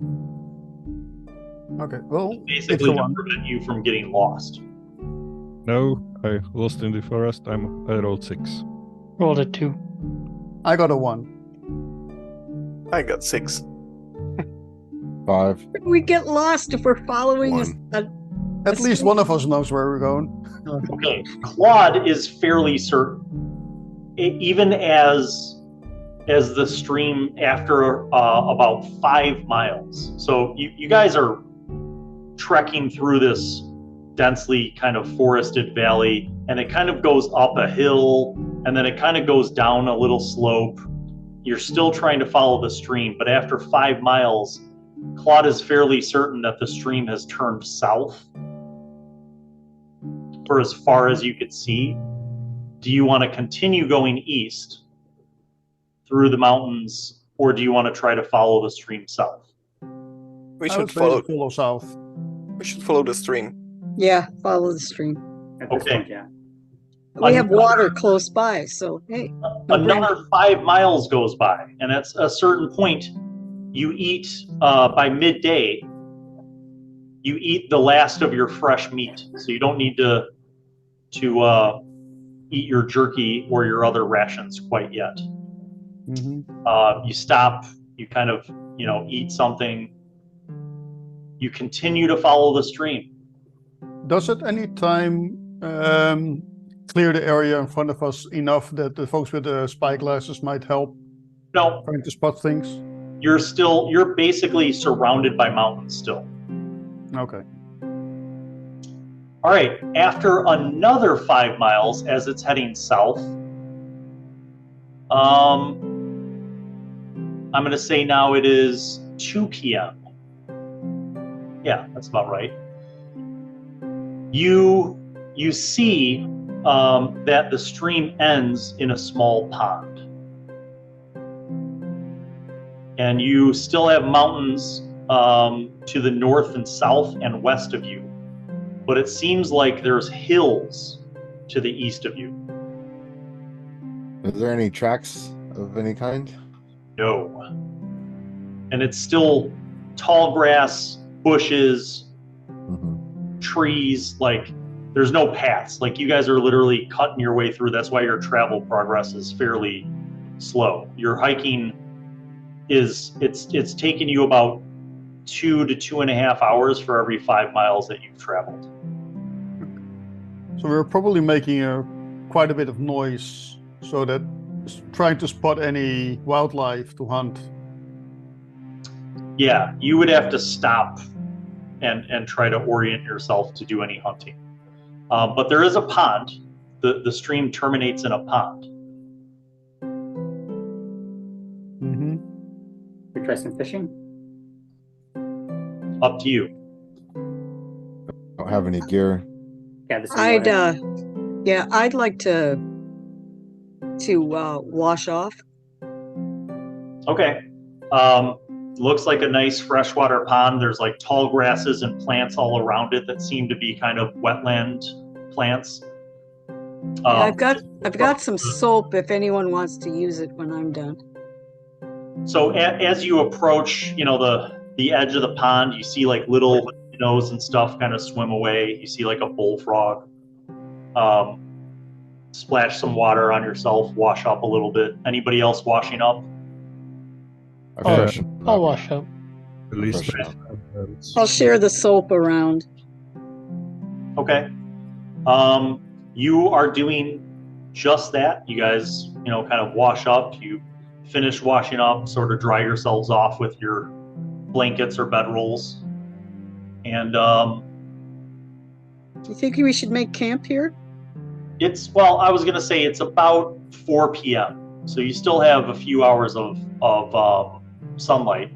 Okay, well, Basically it's a to 1. prevent you from getting lost. No, I lost in the forest. I rolled 6. Rolled a 2. I got a 1. I got 6. 5. We get lost if we're following At least one of us knows where we're going. Okay, Claude is fairly certain. Even as the stream after about 5 miles. So you guys are trekking through this densely kind of forested valley, and it kind of goes up a hill, and then it kind of goes down a little slope. You're still trying to follow the stream, but after 5 miles, Claude is fairly certain that the stream has turned south for as far as you could see. Do you want to continue going east through the mountains, or do you want to try to follow the stream south? We I should would say follow. south. We should follow the stream. Yeah, follow the stream. At this Okay. point, yeah. We have water close by, so hey. Another 5 miles goes by, and at a certain point, you eat by midday. you eat the last of your fresh meat, so you don't need to eat your jerky or your other rations quite yet. You stop, you kind of, eat something. You continue to follow the stream. Does it any time clear the area in front of us enough that the folks with the spy glasses might help No, trying to spot things? you're basically surrounded by mountains still. Okay. All right, after another 5 miles as it's heading south, I'm going to say now it is 2 p.m. Yeah, that's about right. You see that the stream ends in a small pond. And you still have mountains to the north and south and west of you. But it seems like there's hills to the east of you. Is there any tracks of any kind? No. And it's still tall grass, bushes, trees, like there's no paths. Like you guys are literally cutting your way through. That's why your travel progress is fairly slow. Your hiking it's taken you about 2 to 2.5 hours for every 5 miles that you've traveled. So we're probably making quite a bit of noise, so that trying to spot any wildlife to hunt. Yeah, you would have to stop and try to orient yourself to do any hunting. But there is a pond. The stream terminates in a pond. We try some fishing? Up to you. Don't have any gear. Gather some I'd water. I'd like to wash off. Okay. Looks like a nice freshwater pond. There's like tall grasses and plants all around it that seem to be kind of wetland plants. I've got some soap if anyone wants to use it when I'm done. So as you approach, the edge of the pond, you see like little minnows and stuff kind of swim away. You see like a bullfrog. Splash some water on yourself, wash up a little bit. Anybody else washing up? I'll wash up. At least I'll share the soap around. Okay. You are doing just that. You guys, kind of wash up. You finish washing up, sort of dry yourselves off with your blankets or bedrolls. And Do you think we should make camp here? I was going to say it's about 4 p.m. So you still have a few hours of sunlight.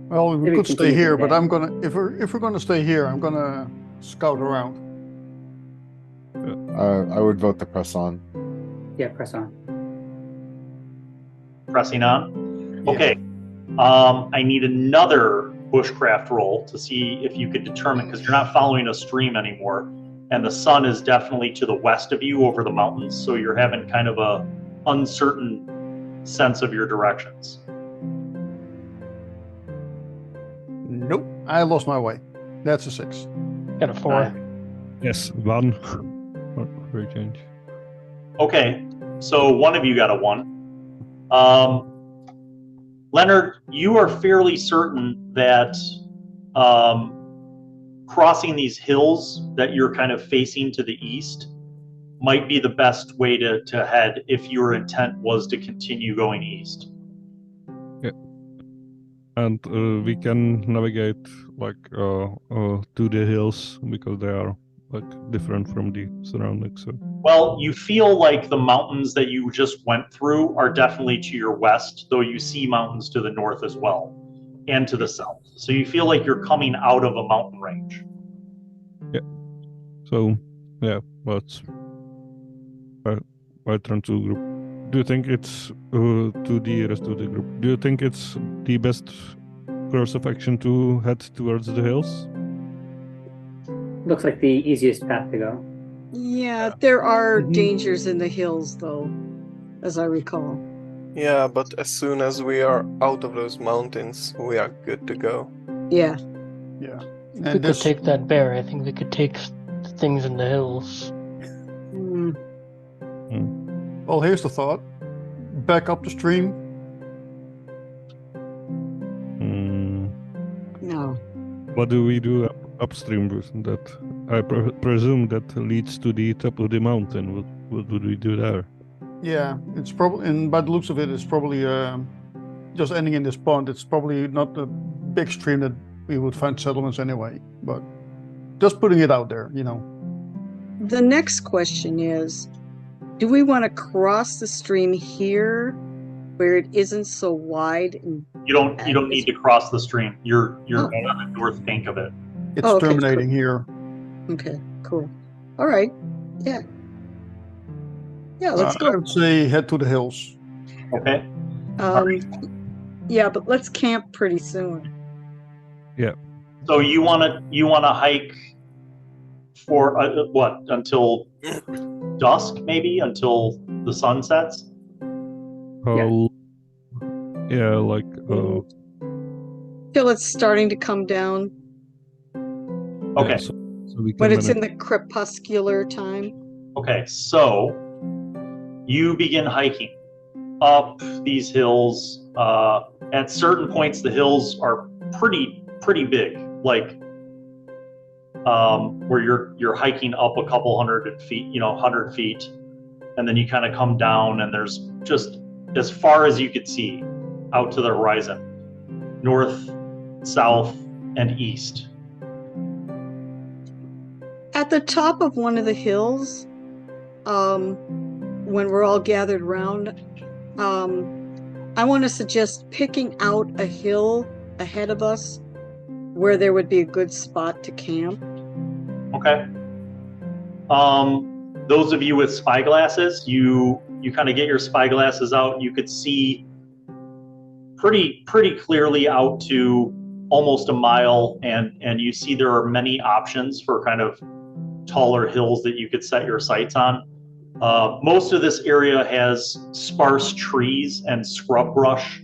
Well, we Maybe could stay continue here, today. but I'm gonna if we're gonna stay here, I'm gonna scout around. I would vote to press on. Yeah, press on. Pressing on. Okay. I need another bushcraft roll to see if you could determine, because you're not following a stream anymore, and the sun is definitely to the west of you over the mountains, so you're having kind of a uncertain sense of your directions. Nope, I lost my way. That's a 6. Got a 4. yes, 1 for a change. Okay, so one of you got a 1. Leonard, you are fairly certain that crossing these hills that you're kind of facing to the east might be the best way to head if your intent was to continue going east. Yeah. And we can navigate to the hills because they are different from the surroundings. So. Well, you feel like the mountains that you just went through are definitely to your west, though you see mountains to the north as well, and to the south. So you feel like you're coming out of a mountain range. Yeah. So, yeah, let's turn to group. Do you think it's to the rest of the group? Do you think it's the best course of action to head towards the hills? Looks like the easiest path to go. Yeah, there are dangers in the hills, though, as I recall. Yeah, but as soon as we are out of those mountains, we are good to go. Yeah. Yeah. If we And could this, take that bear, I think we could take things in the hills. Mm. well, here's the thought. Back up the stream. No. What do we do upstream? That I presume that leads to the top of the mountain. What would we do there? Yeah, it's probably, and by the looks of it, it's probably just ending in this pond. It's probably not a big stream that we would find settlements anyway, but just putting it out there, you know. The next question is, do we want to cross the stream here where it isn't so wide? And You don't need to cross the stream. You're Oh. on the north bank of it. It's Oh, okay, terminating here. Okay, cool. All right. Yeah. Yeah, let's I go. would say head to the hills. Okay. Yeah, but let's camp pretty soon. So you wanna hike for what, until dusk, maybe, until the sun sets? Yeah, like Till it's starting to come down, Okay. so we can when it's manage- in the crepuscular time. Okay, so you begin hiking up these hills. At certain points, the hills are pretty big, like where you're hiking up a couple 100 feet, and then you kind of come down, and there's just as far as you could see out to the horizon, north, south, and east. At the top of one of the hills, when we're all gathered around, I want to suggest picking out a hill ahead of us where there would be a good spot to camp. Okay. Those of you with spyglasses, you kind of get your spyglasses out. You could see pretty clearly out to almost a mile, and you see there are many options for kind of taller hills that you could set your sights on. Most of this area has sparse trees and scrub brush,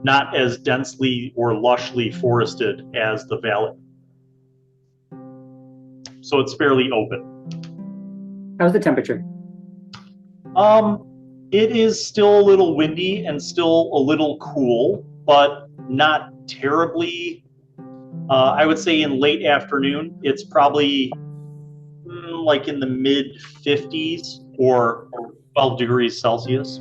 not as densely or lushly forested as the valley. So it's fairly open. How's the temperature? It is still a little windy and still a little cool, but not terribly. I would say in late afternoon, it's probably like in the mid 50s or 12 degrees Celsius.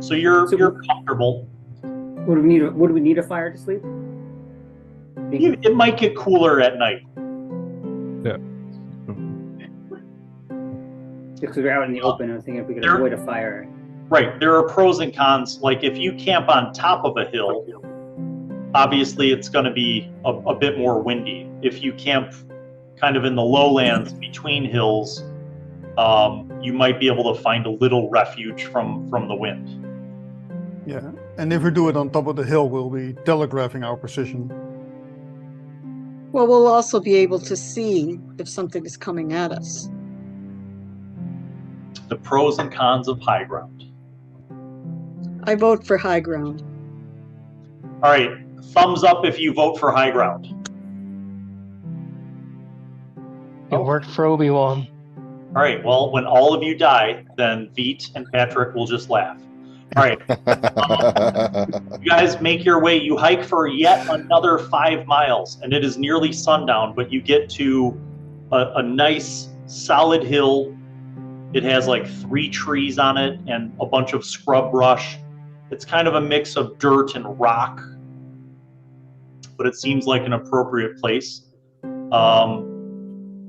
So you're comfortable. Would we need a fire to sleep? It might get cooler at night. Yeah. Because we're out in the open, I was thinking if we could avoid a fire. Right. There are pros and cons. Like if you camp on top of a hill, obviously it's going to be a bit more windy. If you camp kind of in the lowlands between hills, you might be able to find a little refuge from the wind. Yeah, and if we do it on top of the hill, we'll be telegraphing our position. Well, we'll also be able to see if something is coming at us. The pros and cons of high ground. I vote for high ground. All right, thumbs up if you vote for high ground. It worked for Obi-Wan. All right, well, when all of you die, then Veet and Patrick will just laugh. All right, you guys make your way. You hike for yet another 5 miles, and it is nearly sundown, but you get to a nice, solid hill. It has like 3 trees on it and a bunch of scrub brush. It's kind of a mix of dirt and rock, but it seems like an appropriate place. How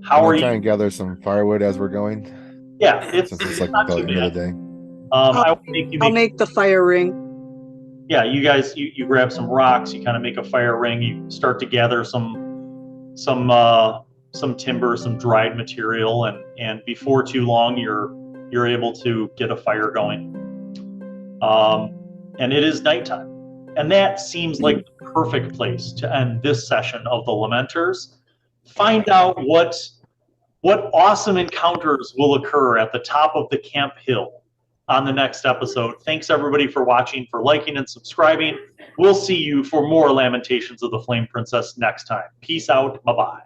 are you? Try and gather some firewood as we're going. Yeah, Since it's like not the too end of bad. the day. I'll make the fire ring. Yeah, you guys, you grab some rocks, you kind of make a fire ring, you start to gather some timber, some dried material, and before too long, you're able to get a fire going. And it is nighttime, and that seems like the perfect place to end this session of the Lamenters. Find out what what awesome encounters will occur at the top of the camp hill on the next episode. Thanks everybody for watching, for liking and subscribing. We'll see you for more Lamentations of the Flame Princess next time. Peace out. Bye-bye.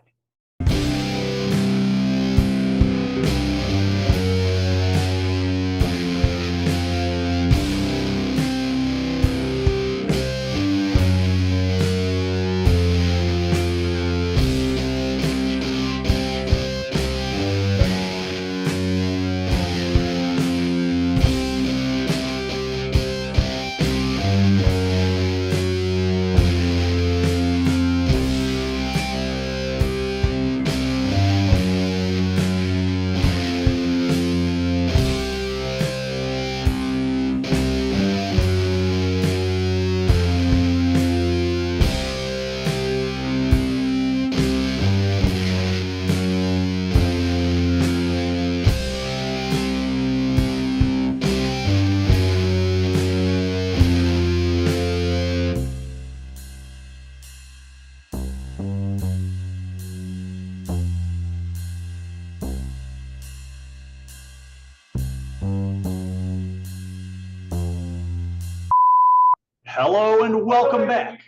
Hello and welcome back.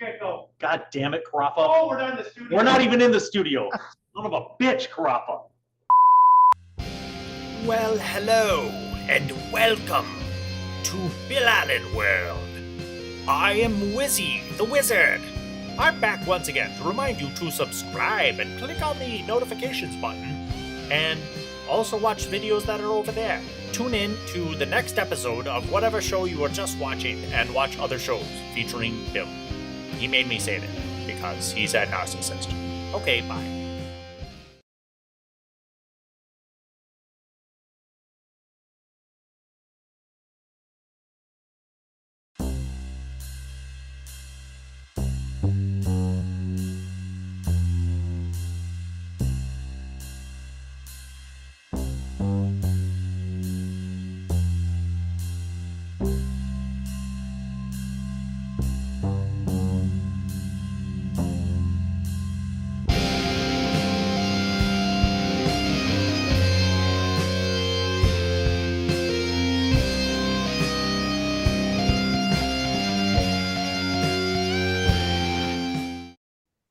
God damn it, Carafa. Oh, we're not in the studio. We're not even in the studio. Son of a bitch, Carafa. Well, hello, and welcome to Bill Allen World. I am Wizzy, the Wizard. I'm back once again to remind you to subscribe and click on the notifications button, and also watch videos that are over there. Tune in to the next episode of whatever show you are just watching and watch other shows featuring Bill. He made me say that because he's a narcissist. Okay, bye.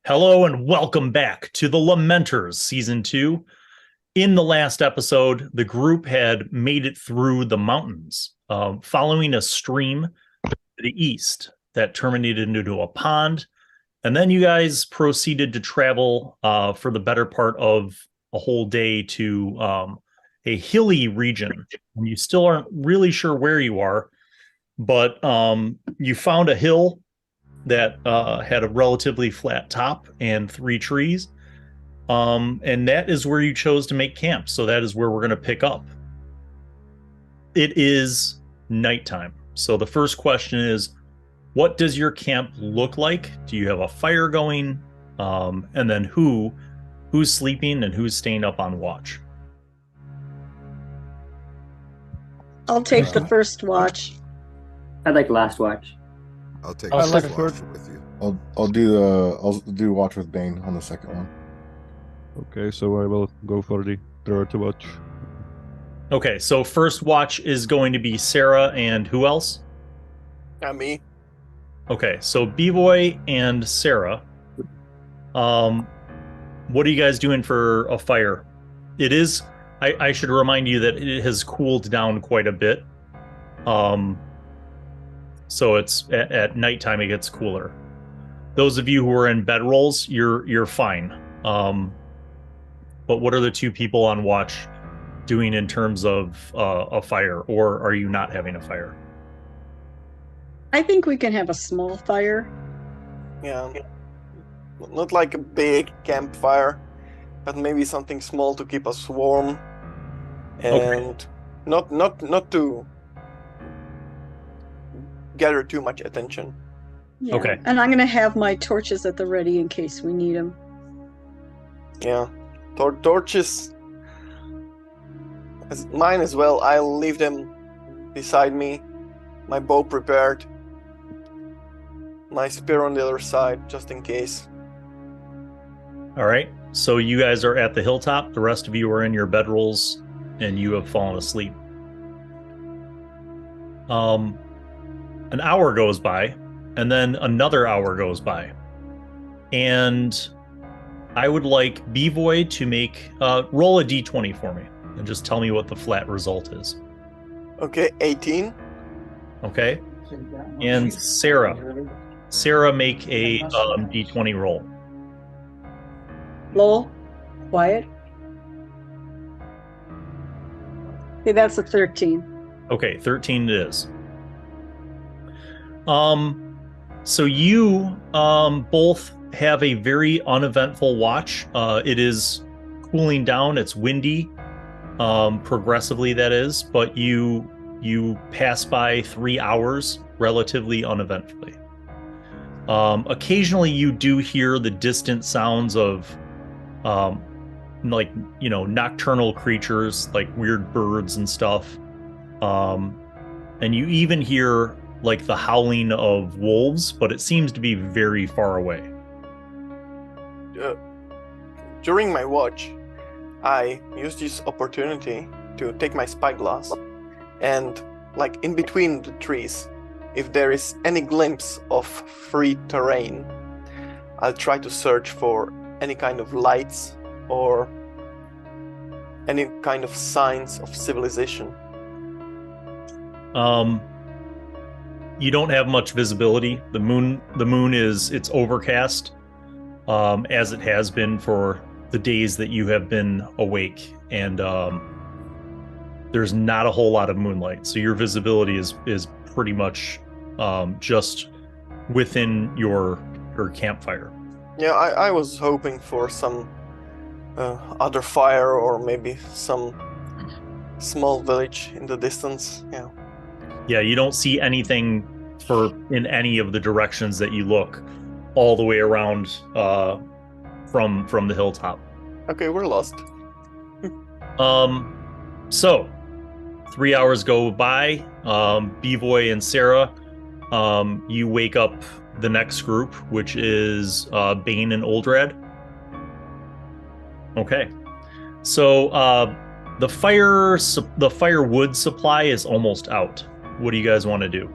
Hello and welcome back to the Lamenters Season 2. In the last episode, the group had made it through the mountains, following a stream to the east that terminated into a pond. And then you guys proceeded to travel for the better part of a whole day to a hilly region. And you still aren't really sure where you are, but you found a hill that had a relatively flat top and 3 trees. And that is where you chose to make camp. So that is where we're going to pick up. It is nighttime. So the first question is, what does your camp look like? Do you have a fire going? And then who's sleeping and who's staying up on watch? I'll take the first watch. I'd like last watch. I'll take I'll the like watch first. with you. I'll do watch with Bane on the second one. Okay, so I will go for the third watch. Okay, so first watch is going to be Sarah and who else? Me. Okay, so B-Boy and Sarah. What are you guys doing for a fire? It is, I should remind you that it has cooled down quite a bit. So it's at nighttime it gets cooler. Those of you who are in bedrolls, you're fine. But what are the 2 people on watch doing in terms of a fire, or are you not having a fire? I think we can have a small fire. Yeah. Not like a big campfire, but maybe something small to keep us warm. And not to gather too much attention. Yeah. Okay. And I'm going to have my torches at the ready in case we need them. Yeah. Torches. Mine as well. I'll leave them beside me. My bow prepared. My spear on the other side, just in case. All right. so you guys are at the hilltop. The rest of you are in your bedrolls, and you have fallen asleep. An hour goes by, and then another hour goes by. And I would like B-Voy to roll a d20 for me, and just tell me what the flat result is. Okay, 18. Okay. And Sarah, make a d20 roll. Lowell, quiet. Okay, that's a 13. Okay, 13 it is. So you both have a very uneventful watch. It is cooling down. It's windy, progressively that is, but you pass by 3 hours relatively uneventfully. Occasionally you do hear the distant sounds of nocturnal creatures, like weird birds and stuff. And you even hear like the howling of wolves, but it seems to be very far away. During my watch, I used this opportunity to take my spyglass and, like, in between the trees, if there is any glimpse of free terrain, I'll try to search for any kind of lights or any kind of signs of civilization. You don't have much visibility. The moon it's overcast, as it has been for the days that you have been awake, and there's not a whole lot of moonlight, so your visibility is pretty much just within your campfire. Yeah, I was hoping for some other fire, or maybe some small village in the distance. Yeah, you don't see anything in any of the directions that you look all the way around from the hilltop. Okay, we're lost. So 3 hours go by. B-Boy and Sarah, you wake up the next group, which is Bane and Oldrad. Okay, so the firewood supply is almost out. What do you guys want to do?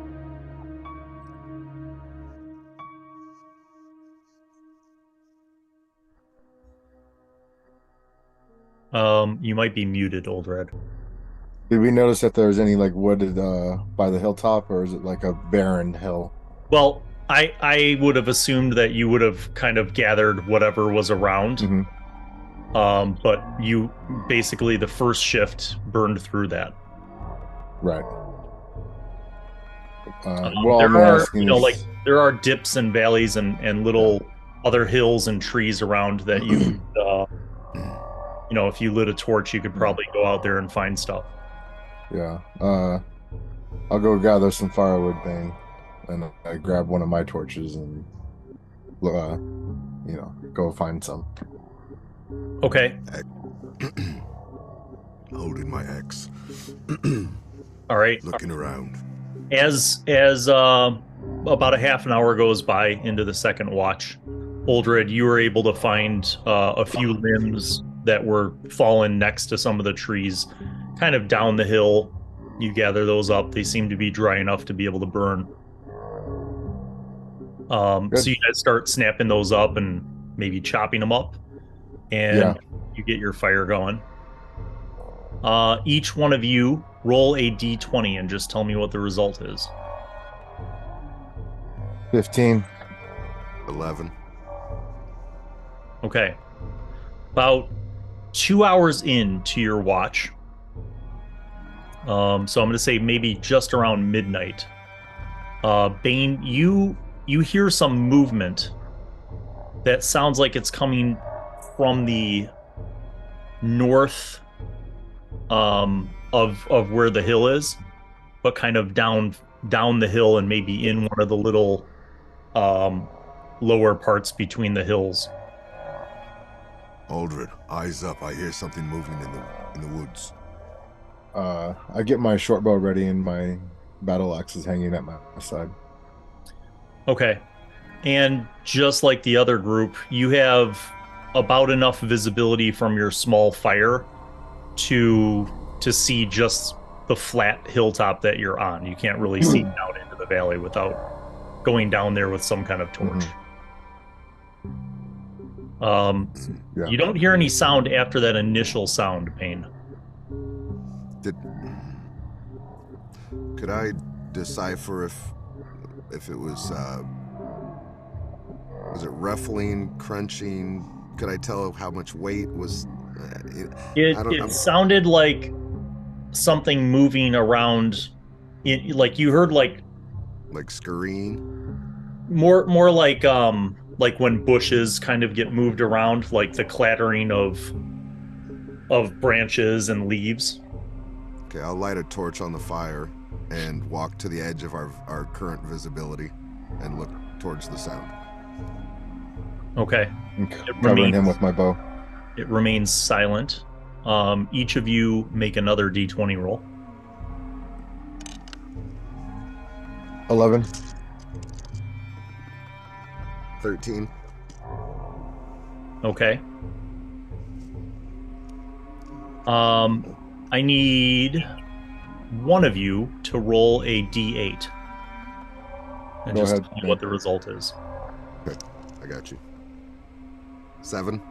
You might be muted, Oldrad. Did we notice that there's any like wooded by the hilltop, or is it like a barren hill? Well, I would have assumed that you would have kind of gathered whatever was around. Mm-hmm. But you basically, the first shift burned through that. Right. There are dips and valleys and little other hills and trees around that you, if you lit a torch, you could probably go out there and find stuff. Yeah. I'll go gather some firewood, Bane, and I grab one of my torches and, go find some. Okay. Holding my axe. All right. Looking around. As about a half an hour goes by into the second watch, Oldred, you were able to find a few limbs that were fallen next to some of the trees, kind of down the hill. You gather those up. They seem to be dry enough to be able to burn. So you guys start snapping those up and maybe chopping them up, and you get your fire going. Each one of you roll a d20 and just tell me what the result is. 15. 11. Okay. About 2 hours into your watch, so I'm going to say maybe just around midnight, Bane, you hear some movement that sounds like it's coming from the north of where the hill is, but kind of down the hill and maybe in one of the little lower parts between the hills. Aldred, eyes up. I hear something moving in the woods. I get my short bow ready and my battle axe is hanging at my side. Okay. And just like the other group, you have about enough visibility from your small fire to see just the flat hilltop that you're on. You can't really see down into the valley without going down there with some kind of torch. You don't hear any sound after that initial sound, Bane. Could I decipher if it was it ruffling, crunching? Could I tell how much weight was? It sounded like something moving around. Like you heard like scurrying. More like when bushes kind of get moved around, like the clattering of branches and leaves. Okay, I'll light a torch on the fire and walk to the edge of our current visibility and look towards the sound. Okay. Covering him with my bow. It remains silent. Each of you make another d20 roll. 11. 13. Okay. I need one of you to roll a d8. And Go just ahead. tell me what the result is. Okay, I got you. 7.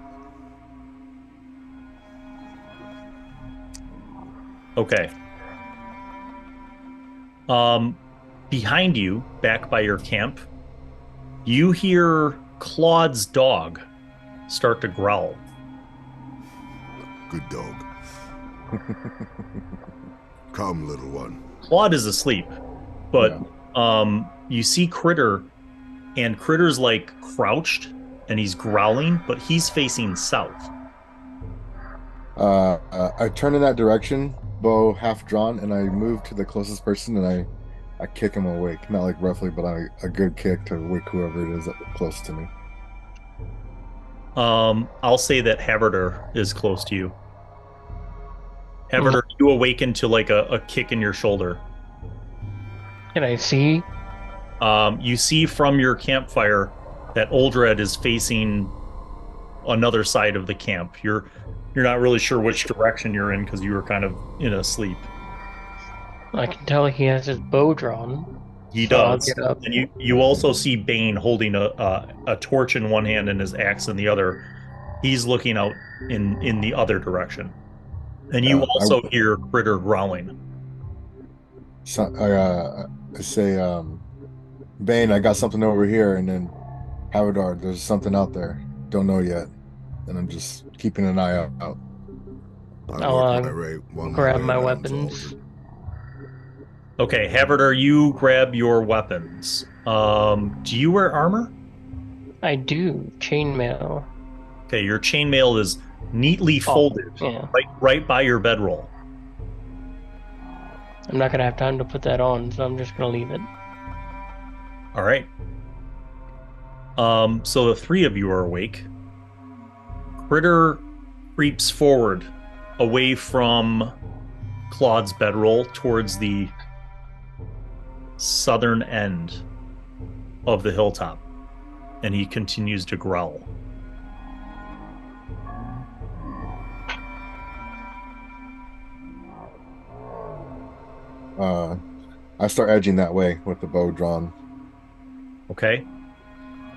Okay. Behind you, back by your camp, you hear Claude's dog start to growl. Good dog. Come, little one. Claude is asleep, but you see Critter, and Critter's like crouched, and he's growling, but he's facing south. I turn in that direction, bow half drawn, and I move to the closest person, and I kick him awake. Not like roughly, but a good kick to wake whoever it is close to me. I'll say that Haverder is close to you. Haverder, you awaken to like a kick in your shoulder. Can I see? You see from your campfire that Oldred is facing another side of the camp. You're not really sure which direction you're in because you were kind of in a sleep. I can tell he has his bow drawn. He So I'll does. get up. And you also see Bane holding a torch in one hand and his axe in the other. He's looking out in the other direction. And you also hear Critter growling. So, I say, Bane, I got something over here, and then Havadar, there's something out there. Don't know yet. And I'm just keeping an eye out. I'll grab my weapons. Okay, Haverder, you grab your weapons. Do you wear armor? I do. Chainmail. Okay, your chainmail is neatly folded right by your bedroll. I'm not going to have time to put that on, so I'm just going to leave it. All right. So the three of you are awake. Critter creeps forward away from Claude's bedroll towards the southern end of the hilltop, and he continues to growl. I start edging that way with the bow drawn. Okay.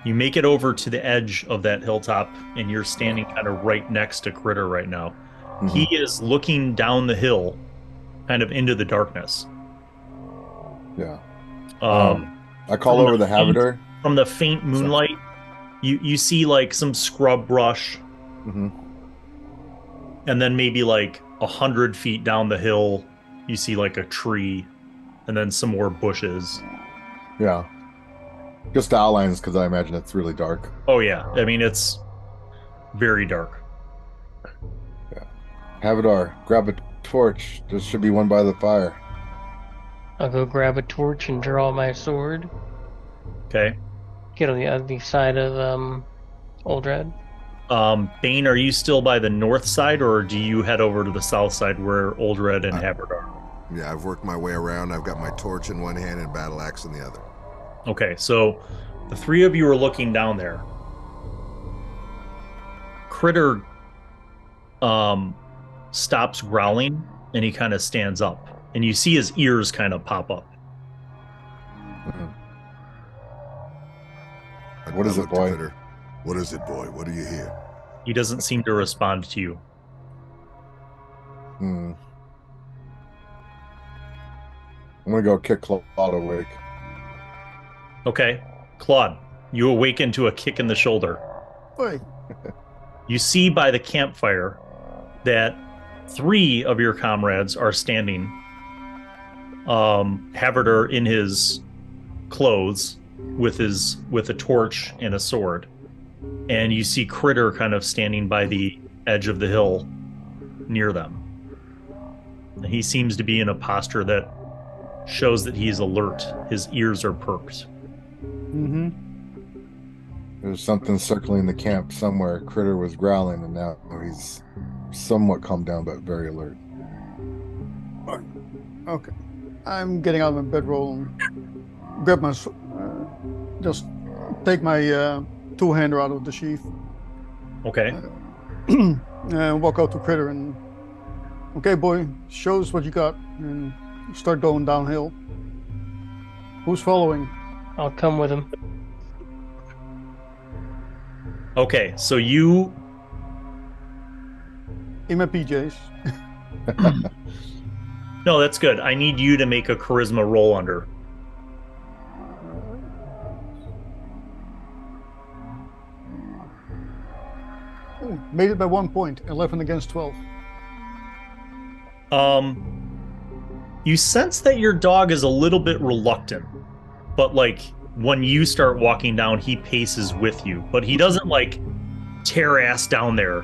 You make it over to the edge of that hilltop, and you're standing kind of right next to Critter right now. Mm-hmm. He is looking down the hill, kind of into the darkness. Yeah. I call over the Havadar. From the faint moonlight, you see like some scrub brush, and then maybe like 100 feet down the hill, you see like a tree, and then some more bushes. Yeah. Just the outlines, because I imagine it's really dark. Oh yeah, I mean it's very dark. Yeah. Havadar, grab a torch. There should be one by the fire. I'll go grab a torch and draw my sword. Okay. Get on the other side of Oldred. Bane, are you still by the north side, or do you head over to the south side where Oldred and Havard are? Yeah, I've worked my way around. I've got my torch in one hand and battle axe in the other. Okay, so the three of you are looking down there. Critter stops growling and he kind of stands up, and you see his ears kind of pop up. What is it, boy? Critter. What is it, boy? What do you hear? He doesn't seem to respond to you. I'm gonna go kick Claude awake. Okay, Claude, you awaken to a kick in the shoulder. Oi. You see by the campfire that 3 of your comrades are standing. Haverder in his clothes with a torch and a sword, and you see Critter kind of standing by the edge of the hill near them. And he seems to be in a posture that shows that he's alert. His ears are perked. Mm-hmm. There's something circling the camp somewhere. Critter was growling, and now he's somewhat calmed down, but very alert. Okay. I'm getting out of my bedroll and grab my... just take my two-hander out of the sheath. Okay. And walk out to Critter and... Okay, boy, show us what you got. And start going downhill. Who's following? I'll come with him. Okay, so you... In my PJs. No, that's good. I need you to make a charisma roll under. Ooh, made it by 1 point. 11 against 12. You sense that your dog is a little bit reluctant, but like when you start walking down, he paces with you, but he doesn't like tear ass down there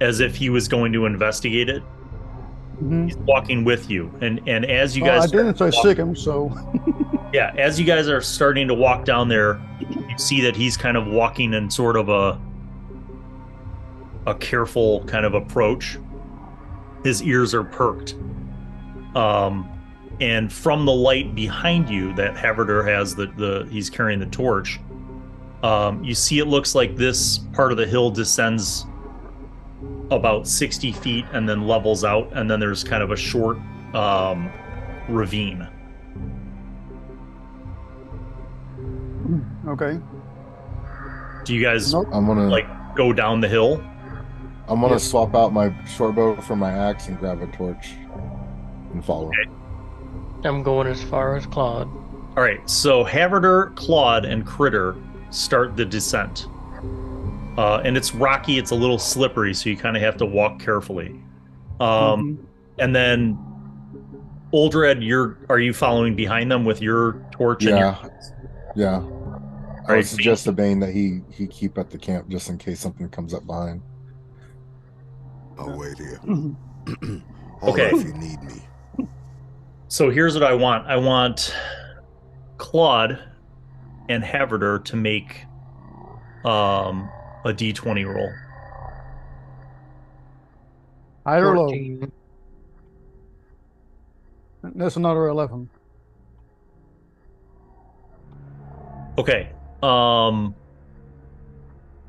as if he was going to investigate it. Mm-hmm. He's walking with you, and as you guys I didn't say sick him, so... Yeah, as you guys are starting to walk down there, you see that he's kind of walking in sort of a careful kind of approach. His ears are perked. And from the light behind you that Haverder has, he's carrying the torch, you see it looks like this part of the hill descends about 60 feet and then levels out, and then there's kind of a short ravine. Okay. Do you guys I'm gonna like go down the hill? I'm gonna swap out my short bow for my axe and grab a torch and follow. Okay. I'm going as far as Claude. All right, so Haverder, Claude, and Critter start the descent. And it's rocky, it's a little slippery, so you kind of have to walk carefully. And then, Oldred, are you following behind them with your torch? Yeah. Yeah. I Right, would suggest to Bane that he keep at the camp just in case something comes up behind. I'll wait here. Okay. If you need me. So here's what I want. I want Claude and Haverder to make a D20 roll. High or low? 14. That's another 11. Okay. And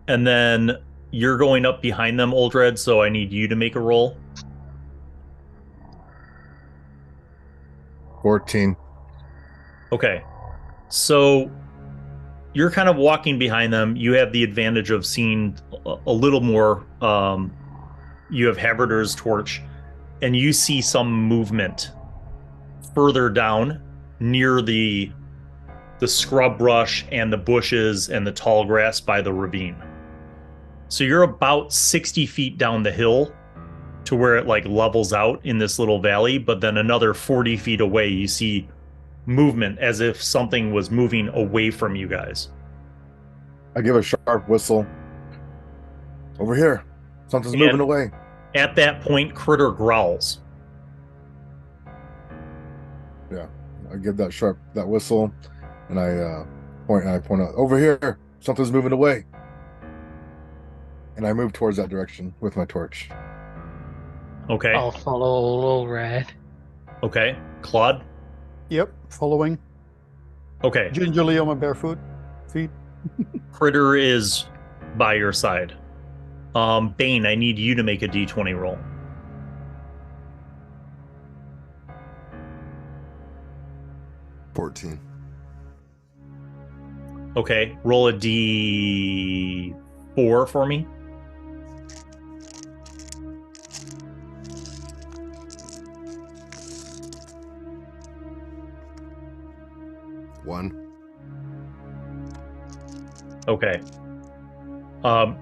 then you're going up behind them, Oldred, so I need you to make a roll. 14. Okay. So you're kind of walking behind them. You have the advantage of seeing a little more. You have Haverder's torch, and you see some movement further down near the scrub brush and the bushes and the tall grass by the ravine. So you're about 60 feet down the hill to where it like levels out in this little valley, but then another 40 feet away you see movement as if something was moving away from you guys. I give a sharp whistle. Over here. Something's moving away. At that point, Critter growls. Yeah. I give that whistle, and I point out, over here. Something's moving away. And I move towards that direction with my torch. Okay. I'll follow old Rat. Okay. Claude? Yep, following. Okay. Gingerly on my barefoot feet. Critter is by your side. Bane, I need you to make a d20 roll. $14. Okay, roll a d4 for me. One. Okay.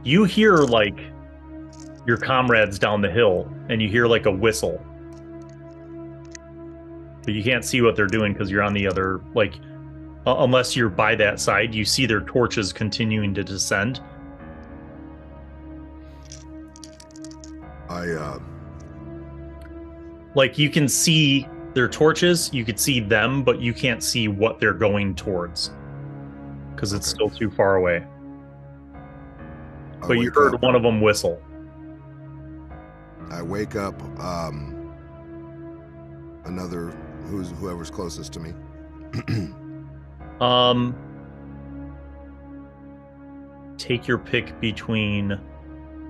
You hear like your comrades down the hill, and you hear like a whistle. But you can't see what they're doing because you're on the other, like, unless you're by that side, you see their torches continuing to descend. Like, you can see their torches, you could see them, but you can't see what they're going towards because it's still too far away. But you heard one of them whistle. I wake up whoever's closest to me. Take your pick between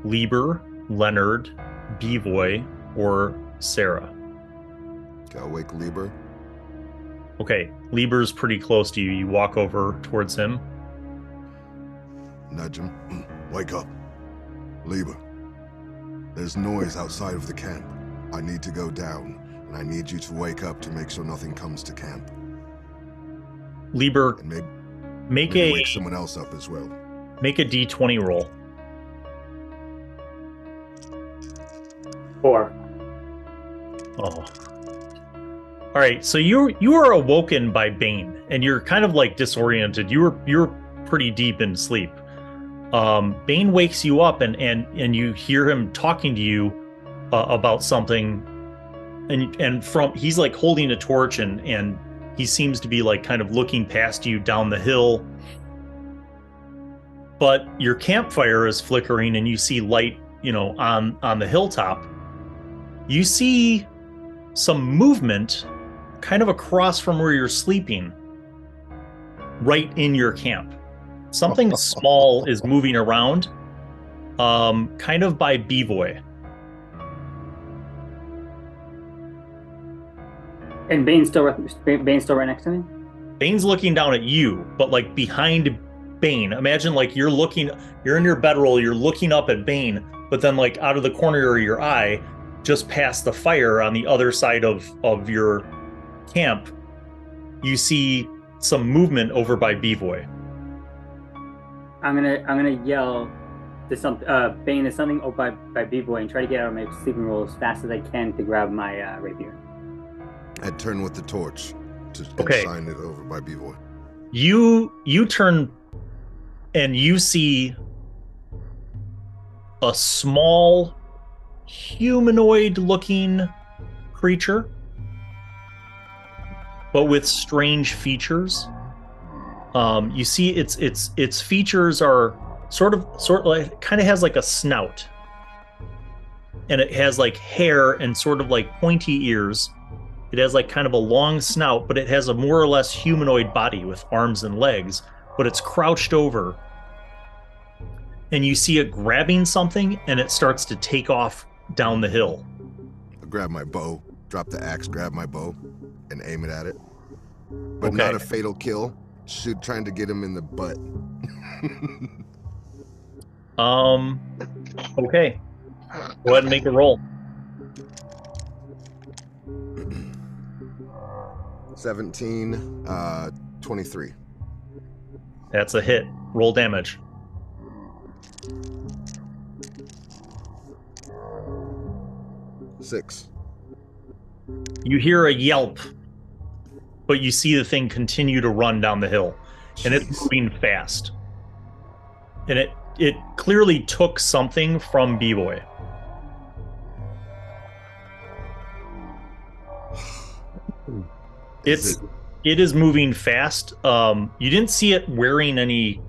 Lieber, Leonard, Bevoy, or Sarah. Okay, I'll wake Lieber. Okay, Lieber's pretty close to you. You walk over towards him. Nudge him. Wake up. Lieber. There's noise outside of the camp. I need to go down, and I need you to wake up to make sure nothing comes to camp. Lieber, and maybe wake someone else up as well. Make a d20 roll. 4. Oh. All right, so you are awoken by Bane, and you're kind of like disoriented. You're pretty deep in sleep. Bane wakes you up, and you hear him talking to you about something, and from he's like holding a torch, and he seems to be like kind of looking past you down the hill. But your campfire is flickering, and you see light, on the hilltop. You see some movement kind of across from where you're sleeping, right in your camp. Something small is moving around, kind of by Bevoy. And Bane's still right next to me? Bane's looking down at you, but like behind Bane. Imagine like you're in your bedroll, you're looking up at Bane, but then like out of the corner of your eye, just past the fire on the other side of your camp, you see some movement over by Bevoy. I'm gonna yell to Bane is something over by B-Boy and try to get out of my sleeping roll as fast as I can to grab my rapier. I'd turn with the torch to shine it over by B-Boy. You turn and you see a small humanoid looking creature, but with strange features. You see its features are sort of like, kind of has like a snout, and it has like hair and sort of like pointy ears. It has like kind of a long snout, but it has a more or less humanoid body with arms and legs, but it's crouched over. And you see it grabbing something, and it starts to take off down the hill. I grab my bow, drop the axe, grab my bow, and aim it at it. But not a fatal kill. Trying to get him in the butt. Okay. Go ahead and make a roll. 17, 23. That's a hit. Roll damage. Six. You hear a yelp, but you see the thing continue to run down the hill. Jeez. And it's moving fast. And it clearly took something from B-Boy. It is moving fast. You didn't see it wearing any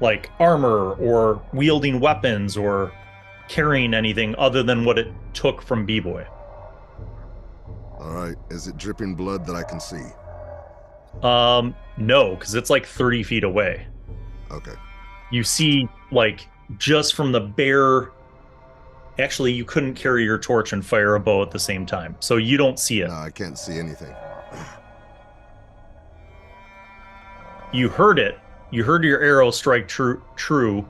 like armor or wielding weapons or carrying anything other than what it took from B-Boy. All right. Is it dripping blood that I can see? No, because it's like 30 feet away. Okay. You see like just from the bare. Actually, you couldn't carry your torch and fire a bow at the same time, so you don't see it. No, I can't see anything. You heard it. You heard your arrow strike true,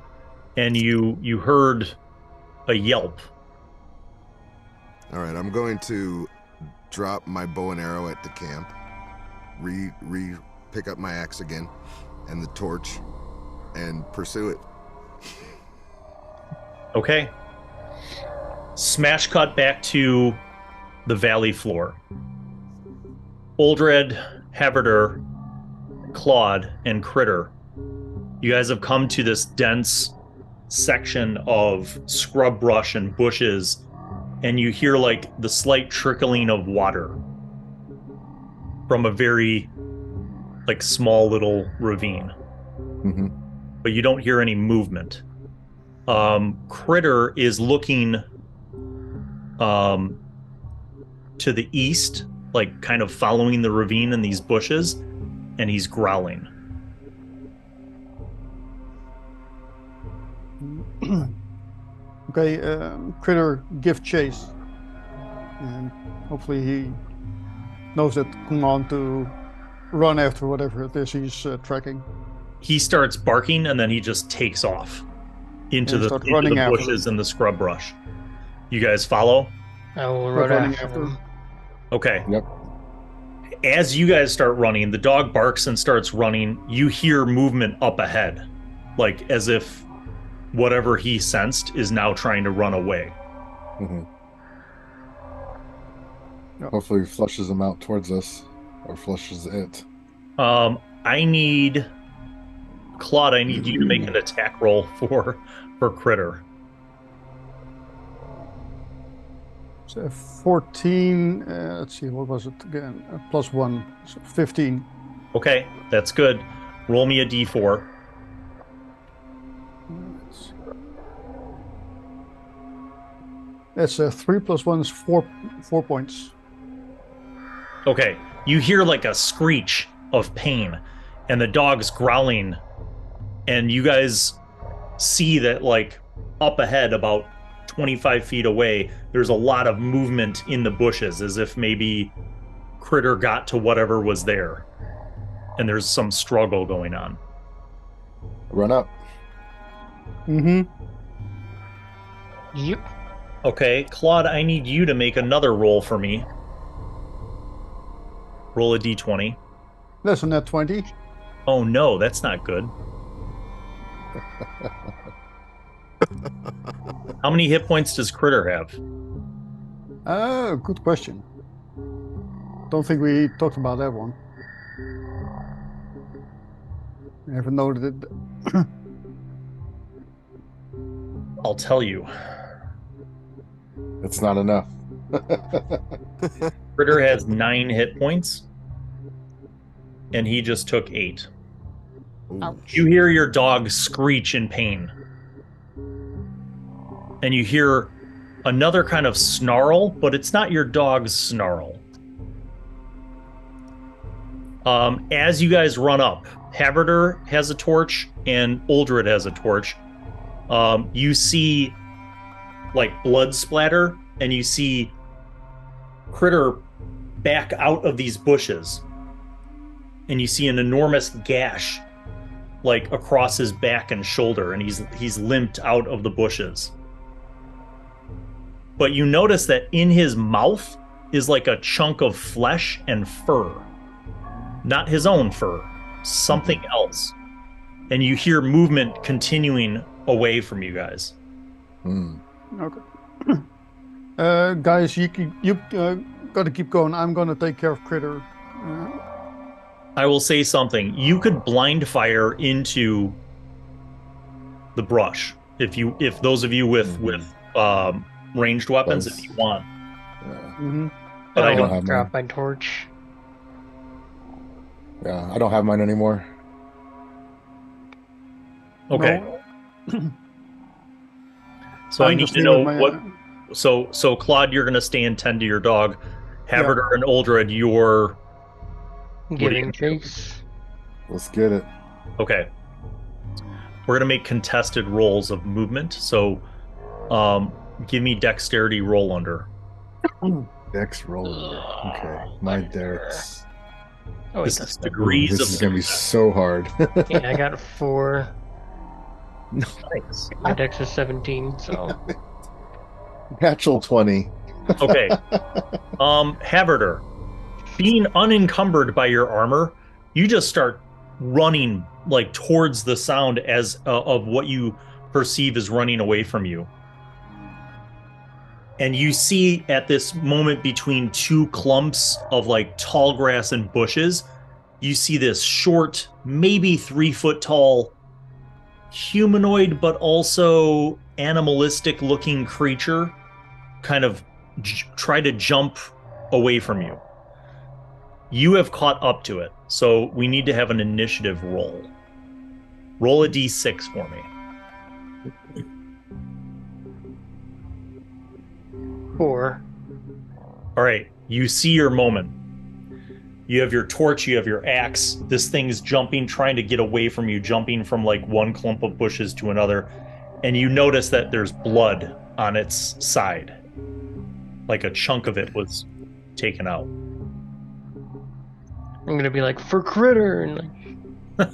and you heard a yelp. All right, I'm going to drop my bow and arrow at the camp, pick up my axe again, and the torch, and pursue it. Okay. Smash cut back to the valley floor. Oldred, Haverder, Claude, and Critter. You guys have come to this dense section of scrub brush and bushes, and you hear like the slight trickling of water from a very like small little ravine. Mm-hmm. But you don't hear any movement. Critter is looking to the east, like kind of following the ravine in these bushes, and he's growling. Okay, Critter, give chase. And hopefully he knows that come on to run after whatever it is he's tracking. He starts barking, and then he just takes off into the bushes and the scrub brush. You guys follow? I will run after him. Okay. Yep. As you guys start running, the dog barks and starts running. You hear movement up ahead, like as if whatever he sensed is now trying to run away. Mm-hmm. Yep. Hopefully he flushes them out towards us, or flushes it. I need Claude. I need you to make an attack roll for Critter. So 14. Let's see, what was it again? +1, so 15. Okay, that's good. Roll me a d4. That's 3 + 1 is 4 points. Okay, you hear like a screech of pain, and the dog's growling, and you guys see that like up ahead about 25 feet away, there's a lot of movement in the bushes, as if maybe Critter got to whatever was there, and there's some struggle going on. Run up. Mm-hmm. Yep. Okay, Claude, I need you to make another roll for me. Roll a d20. That's a net 20. Oh no, that's not good. How many hit points does Critter have? Good question. Don't think we talked about that one. I haven't noted it. I'll tell you. It's not enough. Critter has 9 hit points, and he just took 8. Ouch. You hear your dog screech in pain, and you hear another kind of snarl, but it's not your dog's snarl. As you guys run up, Haverder has a torch and Oldred has a torch. You see like blood splatter, and you see Critter back out of these bushes, and you see an enormous gash like across his back and shoulder, and he's limped out of the bushes. But you notice that in his mouth is like a chunk of flesh and fur. Not his own fur, something else. And you hear movement continuing away from you guys. Okay. Guys, you gotta keep going. I'm gonna take care of Critter. I will say something. You could blind fire into the brush if those of you with ranged weapons, if you want. Mm-hmm. But I don't have drop mine. my torch. Yeah, I don't have mine anymore. Okay. No. So I I'm need just to dealing know with my, what. So Claude, you're going to stay and tend to your dog. Haverder and Oldred, you're Giving chase. Let's get it. okay. we're gonna make contested rolls of movement. So, give me dexterity roll under. Dex roll. Okay, my dex. Oh, wait, This that's is the degrees This of is gonna be success. so hard. Yeah, I got 4. Nice. My dex is 17, so Natural 20. Okay. Haverder, being unencumbered by your armor, you just start running like towards the sound as of what you perceive as running away from you. And you see at this moment between two clumps of like tall grass and bushes, you see this short, maybe 3 foot tall, humanoid but also animalistic looking creature kind of try to jump away from you. You have caught up to it, so we need to have an initiative roll. Roll a d6 for me. 4. All right, you see your moment. You have your torch, you have your axe. This thing's jumping, trying to get away from you, jumping from like one clump of bushes to another. And you notice that there's blood on its side. Like a chunk of it was taken out. I'm gonna be like, for critter, and like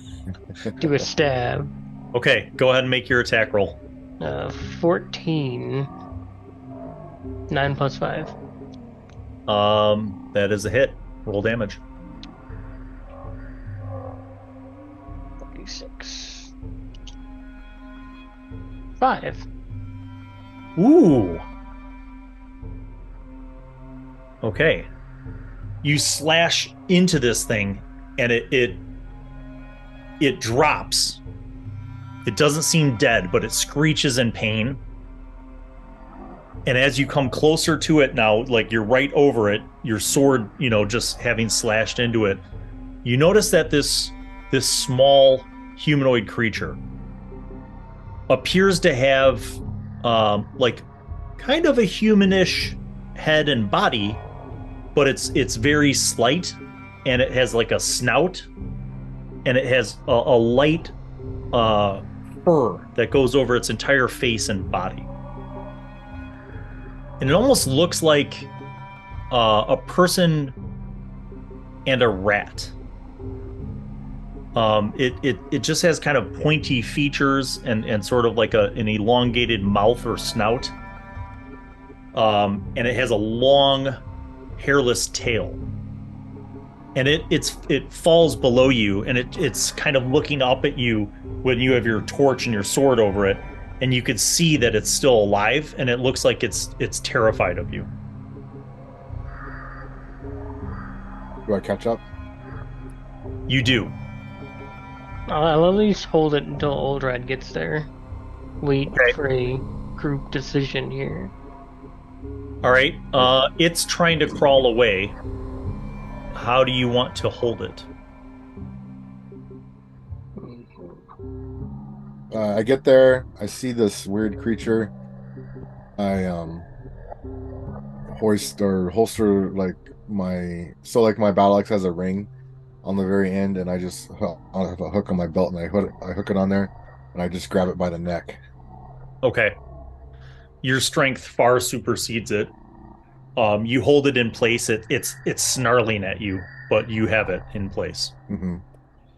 do a stab. Okay, go ahead and make your attack roll. 14. 9 plus 5. That is a hit. Roll damage. 46. 5. Ooh. Okay. You slash into this thing, and it drops. It doesn't seem dead, but it screeches in pain. And as you come closer to it now, like you're right over it, your sword, just having slashed into it, you notice that this small humanoid creature appears to have like kind of a humanish head and body, but it's very slight, and it has like a snout, and it has a light fur that goes over its entire face and body. And it almost looks like a person and a rat. It just has kind of pointy features and sort of like an elongated mouth or snout. And it has a long, hairless tail. And it falls below you, and it's kind of looking up at you when you have your torch and your sword over it. And you could see that it's still alive, and it looks like it's terrified of you. Do I catch up? You do. I'll at least hold it until Old Red gets there. Wait Okay. for a group decision here. All right. It's trying to crawl away. How do you want to hold it? I get there. I see this weird creature. I hoist or holster like my battle axe has a ring on the very end, and I just I have a hook on my belt, and I hook it on there, and I just grab it by the neck. Okay. Your strength far supersedes it. You hold it in place. It's snarling at you, but you have it in place. Mm-hmm.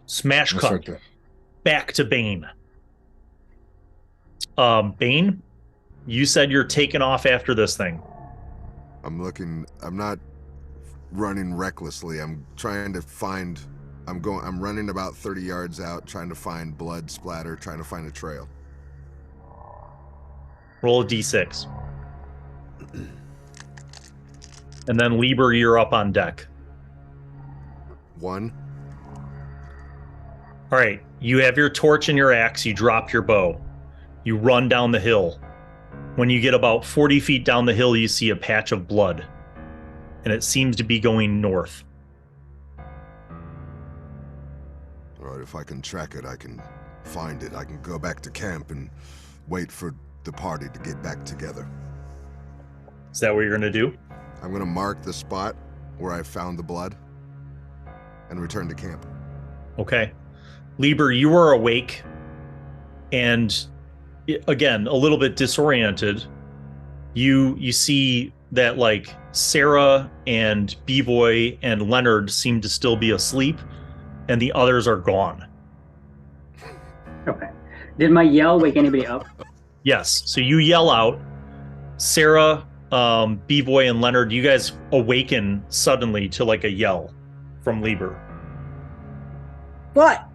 Smash cut. Back to Bane. Bane, you said you're taking off after this thing. I'm not running recklessly. I'm running about 30 yards out, trying to find blood splatter, trying to find a trail. Roll a d6. And then Lieber, you're up on deck. 1. All right, you have your torch and your axe. You drop your bow. You run down the hill. When you get about 40 feet down the hill, you see a patch of blood, and it seems to be going north. All right, if I can track it, I can find it. I can go back to camp and wait for the party to get back together. Is that what you're going to do? I'm going to mark the spot where I found the blood and return to camp. Okay. Lieber, you are awake. and again, a little bit disoriented, you see that like Sarah and B-Boy and Leonard seem to still be asleep, and the others are gone. Okay. Did my yell wake anybody up? Yes. So you yell out, Sarah, B-Boy, and Leonard. You guys awaken suddenly to like a yell from Lieber. What?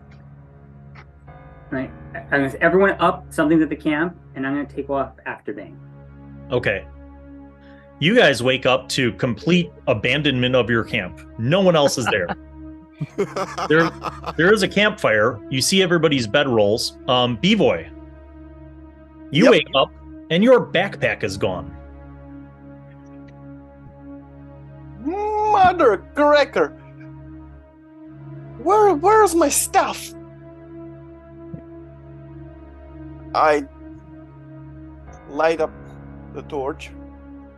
Right. I'm gonna say, everyone up. Something's at the camp, and I'm gonna take off after Bane. Okay. You guys wake up to complete abandonment of your camp. No one else is there. There is a campfire. You see everybody's bedrolls. B-Boy, you wake up and your backpack is gone. Mother cracker! Where's my stuff? I light up the torch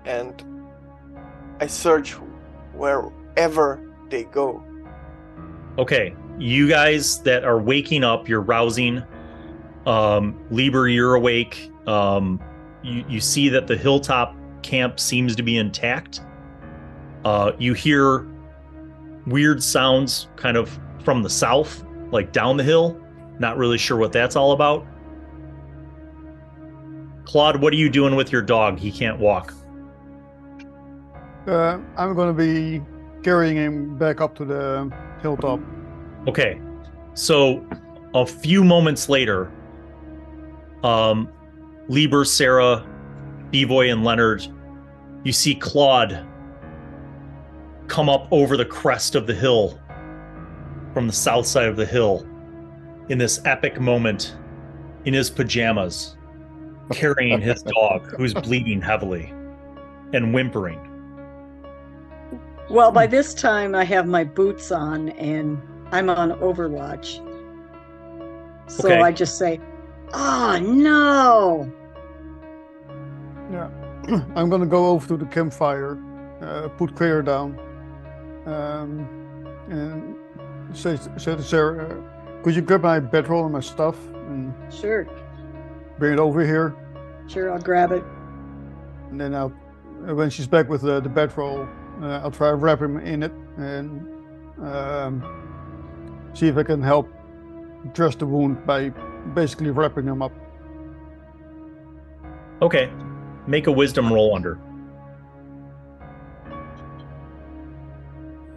and I search wherever they go. Okay, you guys that are waking up, you're rousing. Lieber, you're awake. You see that the hilltop camp seems to be intact. You hear weird sounds kind of from the south, like down the hill. Not really sure what that's all about. Claude, what are you doing with your dog? He can't walk. I'm going to be carrying him back up to the hilltop. Okay, so a few moments later, Lieber, Sarah, B-Boy, and Leonard, you see Claude come up over the crest of the hill from the south side of the hill in this epic moment in his pajamas, carrying his dog who's bleeding heavily and whimpering. Well, by this time I have my boots on and I'm on Overwatch. So Okay. I just say, "Oh no!" Yeah, I'm going to go over to the campfire, put Critter down, and say to Sarah, could you grab my bedroll and my stuff and Sure, bring it over here? sure, I'll grab it. And then when she's back with the bedroll, I'll try to wrap him in it and see if I can help dress the wound by basically wrapping him up. Okay, make a wisdom roll under.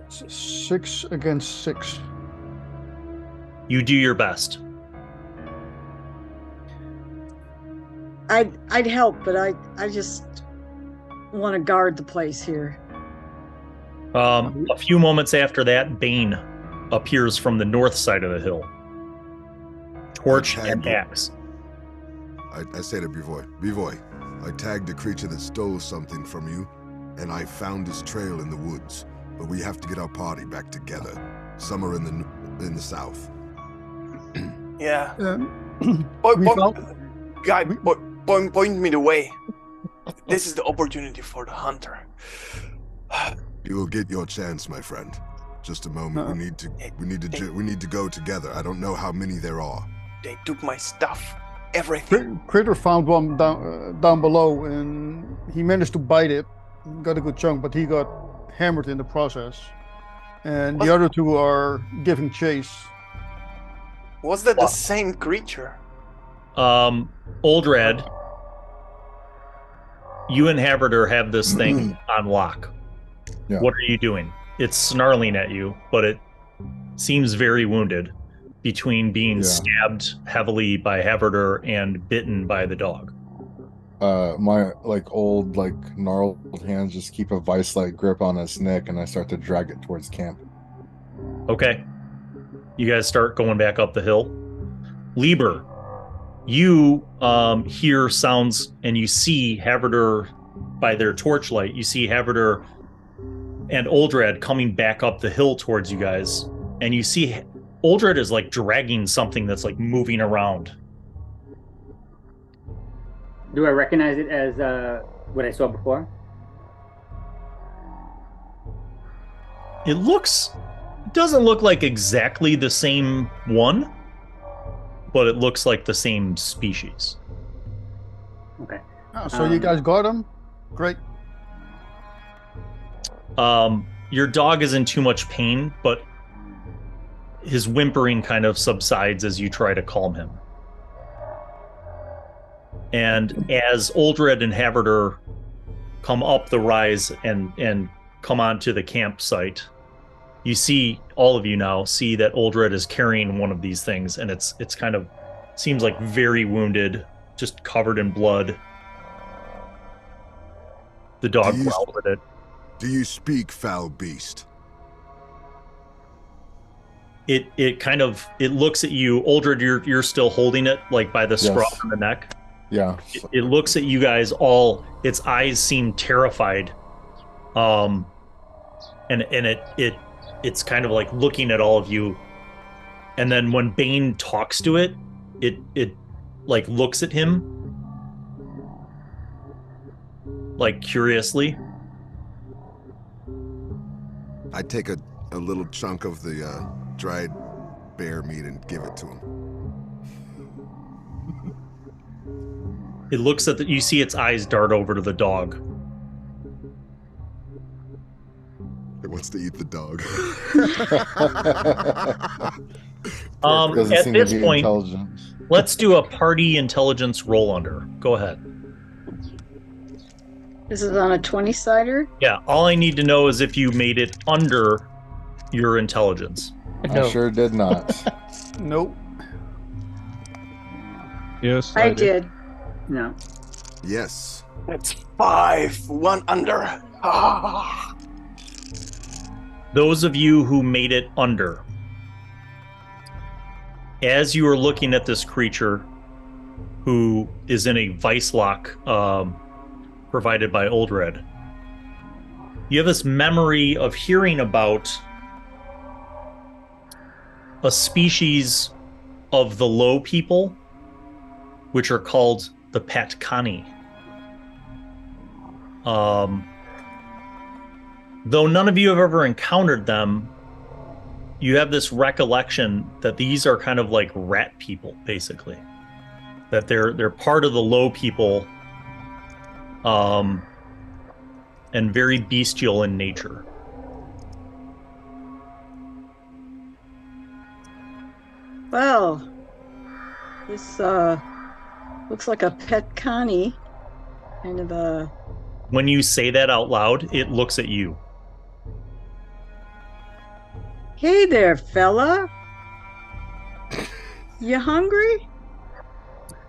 6 against 6. You do your best. I'd help, but I just want to guard the place here. A few moments after that, Bane appears from the north side of the hill. Torch and axe. I say to B-Boy, I tagged a creature that stole something from you, and I found his trail in the woods. But we have to get our party back together. Some are in the south. Yeah. We found- Point me the way. This is the opportunity for the hunter. You will get your chance, my friend. Just a moment. We need to go together. I don't know how many there are. They took my stuff, everything. Critter found one down below, and he managed to bite it. Got a good chunk, but he got hammered in the process. And the other two are giving chase. Was that the same creature? Old Red, you and Haverder have this thing on lock. Yeah. What are you doing? It's snarling at you, but it seems very wounded between being stabbed heavily by Haverder and bitten by the dog. My old gnarled hands just keep a vice-like grip on its neck, and I start to drag it towards camp. Okay. You guys start going back up the hill. Lieber, you hear sounds and you see Haverder by their torchlight. You see Haverder and Oldred coming back up the hill towards you guys. And you see Oldred is dragging something that's moving around. Do I recognize it as what I saw before? It doesn't look like exactly the same one, but it looks like the same species. Okay. Oh, so you guys got him? Great. Your dog is in too much pain, but his whimpering kind of subsides as you try to calm him. And as Oldred and Haverder come up the rise and come onto the campsite, you see, all of you now see that Oldred is carrying one of these things, and it's kind of seems like very wounded, just covered in blood. The dog growled at it. Do you speak, foul beast? It kind of looks at you, Oldred. You're still holding it like by the scruff of the neck. Yeah. It looks at you guys all. Its eyes seem terrified, and it's kind of like looking at all of you. And then when Bane talks to it, it like looks at him like curiously. I take a little chunk of the dried bear meat and give it to him. It looks at you see its eyes dart over to the dog. It wants to eat the dog. At this point, let's do a party intelligence roll under. Go ahead. This is on a 20-sider? Yeah, all I need to know is if you made it under your intelligence. I sure did not. Nope. Yes, I did. No. Yes. It's 5. 1 under. Ah. Those of you who made it under, as you are looking at this creature who is in a vice lock provided by Oldred, you have this memory of hearing about a species of the low people, which are called the Patkani. Though none of you have ever encountered them, you have this recollection that these are kind of like rat people, basically. That they're part of the low people, and very bestial in nature. Well, this looks like a pet Connie, kind of a... When you say that out loud, it looks at you. Hey there, fella. You hungry?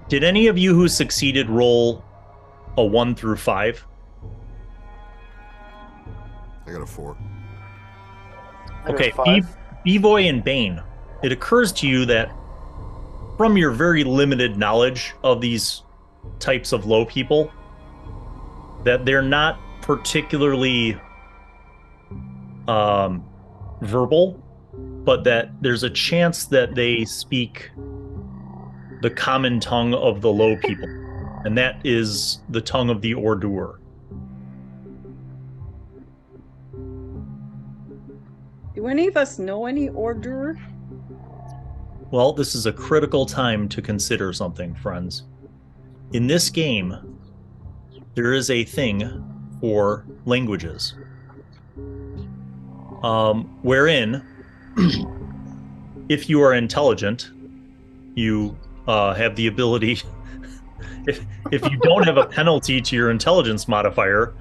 Did any of you who succeeded roll a 1 through 5? I got a 4. Okay, B-Boy and Bane, it occurs to you that from your very limited knowledge of these types of low people, that they're not particularly verbal, but that there's a chance that they speak the common tongue of the low people, and that is the tongue of the Ordur. Do any of us know any Ordur? Well, this is a critical time to consider something, friends. In this game, there is a thing for languages, wherein if you are intelligent, you have the ability, if you don't have a penalty to your intelligence modifier,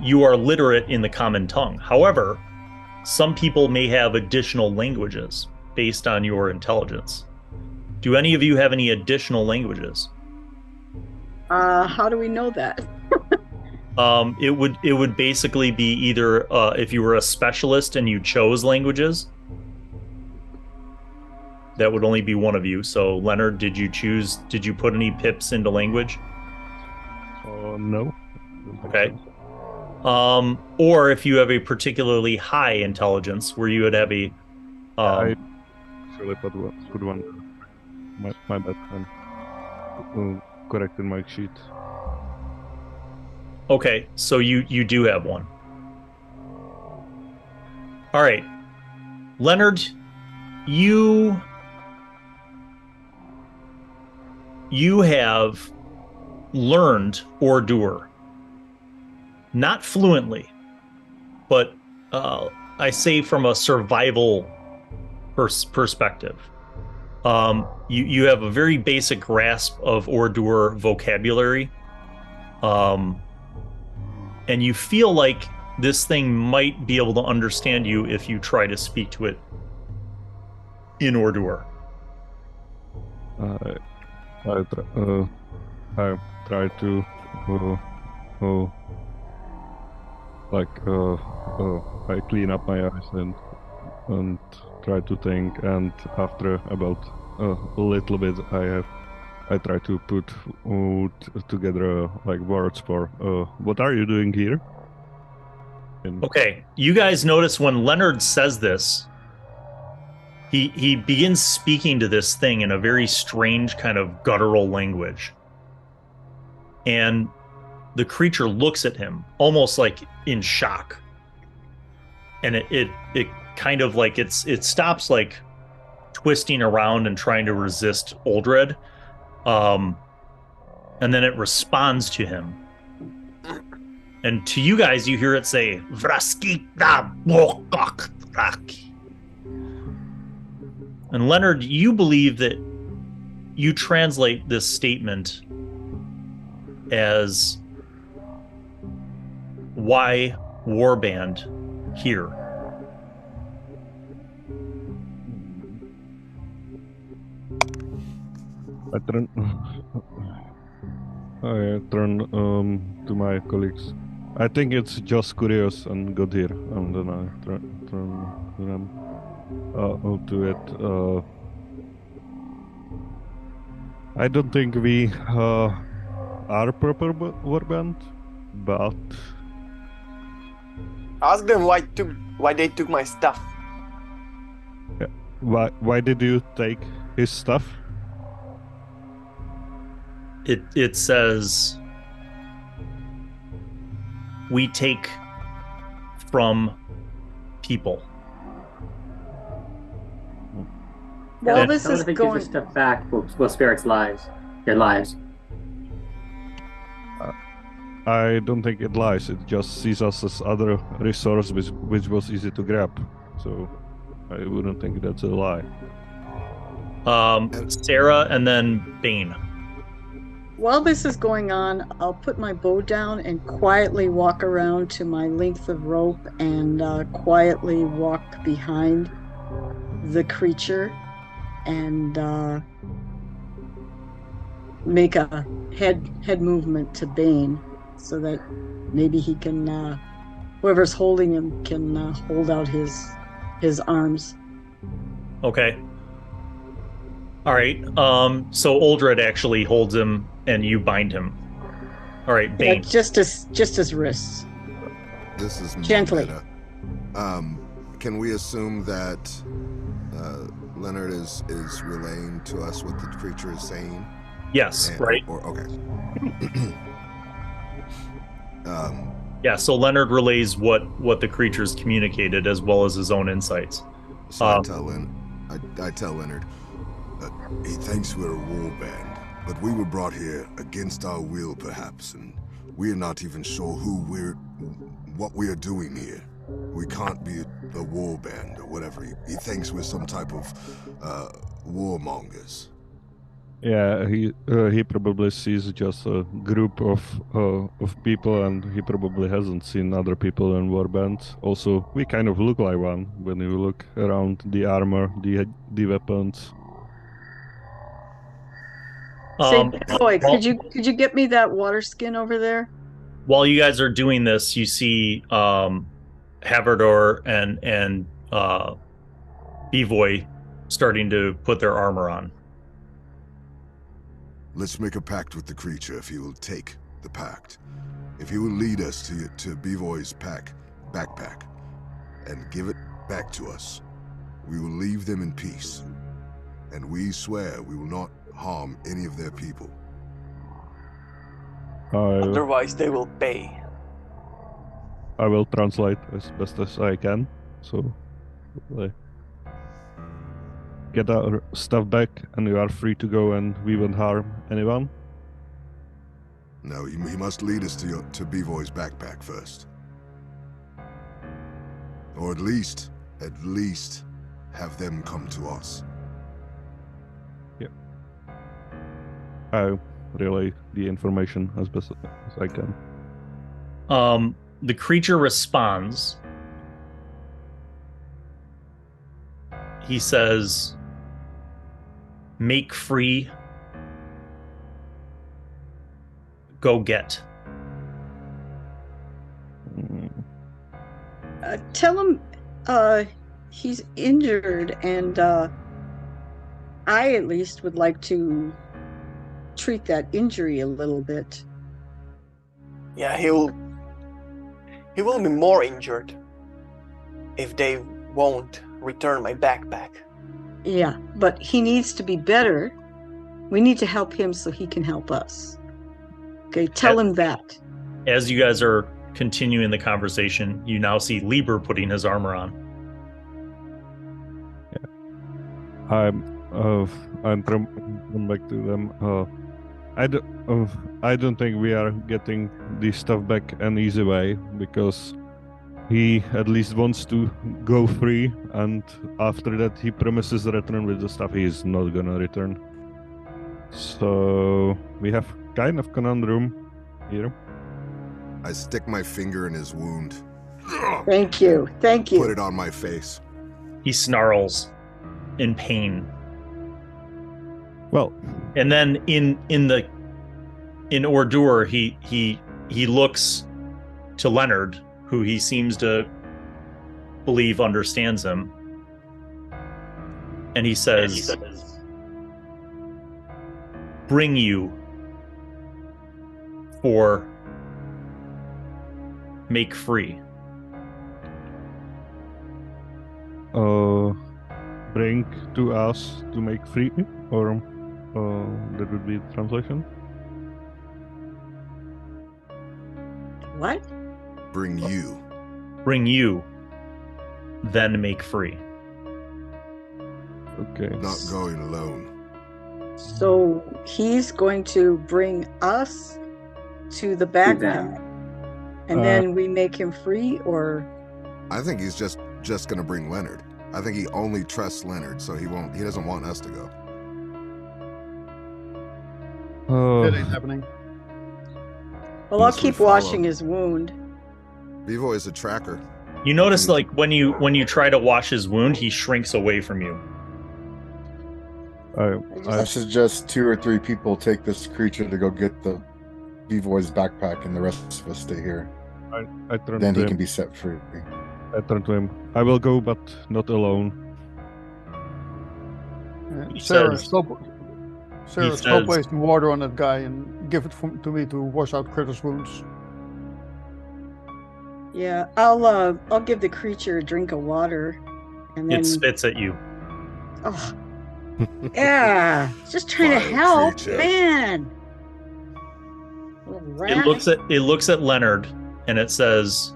you are literate in the common tongue. However, some people may have additional languages based on your intelligence. Do any of you have any additional languages? How do we know that? It would basically be either if you were a specialist and you chose languages, that would only be one of you. So Leonard, did you put any pips into language? No. Okay. Or if you have a particularly high intelligence, where you would have a I actually put one. My bad. I'm correcting my sheet. Okay, so you do have one. All right, Leonard, you you have learned Ordur. Not fluently, but I say from a survival perspective. You have a very basic grasp of Ordur vocabulary. And you feel like this thing might be able to understand you if you try to speak to it in Ordur. I try to I clean up my eyes and try to think, and after about a little bit I try to put together like words for what are you doing here? Okay, you guys notice when Leonard says this, he begins speaking to this thing in a very strange kind of guttural language. And the creature looks at him almost like in shock. And it kind of like it stops like twisting around and trying to resist Uldred. And then it responds to him. And to you guys, you hear it say, Vraskita Bokak Rak. And Leonard, you believe that you translate this statement as why warband here? I turn to my colleagues. I think it's just curious and good here, and then I turn to them to it. I don't think we are proper warband, but Ask them why they took my stuff. why did you take his stuff? It says we take from people. While this Tell is them if it gives going, us stuff back, we'll spare its lives. Their lives. I don't think it lies. It just sees us as other resource which was easy to grab. So I wouldn't think that's a lie. Sarah and then Bane. while this is going on, I'll put my bow down and quietly walk around to my length of rope and quietly walk behind the creature and make a head movement to Bane so that maybe he can, whoever's holding him can hold out his arms. Okay. All right. So Uldred actually holds him and you bind him. All right, Bane. Just his wrists. This is Gently. Meta. Can we assume that Leonard is relaying to us what the creature is saying? Yes, right. Okay. Yeah, so Leonard relays what the creature's communicated as well as his own insights. So I tell Leonard, he thinks we're a war band, but we were brought here against our will, perhaps, and we're not even sure what we are doing here. We can't be a war band or whatever. He thinks we're some type of warmongers. Yeah, he probably sees just a group of people, and he probably hasn't seen other people in warbands. Also, we kind of look like one when you look around the armor, the weapons. Say, boy, could you get me that water skin over there? While you guys are doing this, you see Havardor and Bevoy starting to put their armor on. Let's make a pact with the creature if he will take the pact. If he will lead us to Bevoy's backpack and give it back to us, we will leave them in peace. And we swear we will not harm any of their people. Otherwise, they will pay. I will translate as best as I can. So, get our stuff back, and you are free to go, and we won't harm anyone? No, he must lead us to Bevoy's backpack first. Or at least have them come to us. I'll relay the information as best as I can. The creature responds. He says, "Make free. Go get." Tell him he's injured, and I at least would like to treat that injury a little bit. Yeah, he will be more injured if they won't return my backpack. Yeah, but he needs to be better. We need to help him so he can help us. Okay, tell him that. As you guys are continuing the conversation, you now see Lieber putting his armor on. Yeah. I'm come back to them. I don't think we are getting this stuff back an easy way, because he at least wants to go free, and after that he promises to return with the stuff. He is not gonna return. So we have kind of conundrum here. I stick my finger in his wound. Thank you. Put it on my face. He snarls in pain. Well, and then in Ordur, he looks to Leonard, who he seems to believe understands him, and he says, "Bring you for make free." Bring to us to make free, or that would be the translation. What? Bring you, then make free. Okay. Not going alone. So he's going to bring us to the backpack, and then we make him free, or? I think he's just gonna bring Leonard. I think he only trusts Leonard, so he doesn't want us to go. That ain't happening. Well, I'll keep washing his wound. Bevoy is a tracker. You notice, like, when you try to wash his wound, he shrinks away from you. I suggest 2 or 3 people take this creature to go get the Bevoy's backpack, and the rest of us stay here. I turn then to he him. can be set free. I turn to him. I will go, but not alone. Sarah, stop wasting water on that guy and give it to me to wash out Critter's wounds. Yeah, I'll give the creature a drink of water, and then It spits at you. Oh, yeah, just trying to help, creature. man. Little rat. It looks at Leonard, and it says,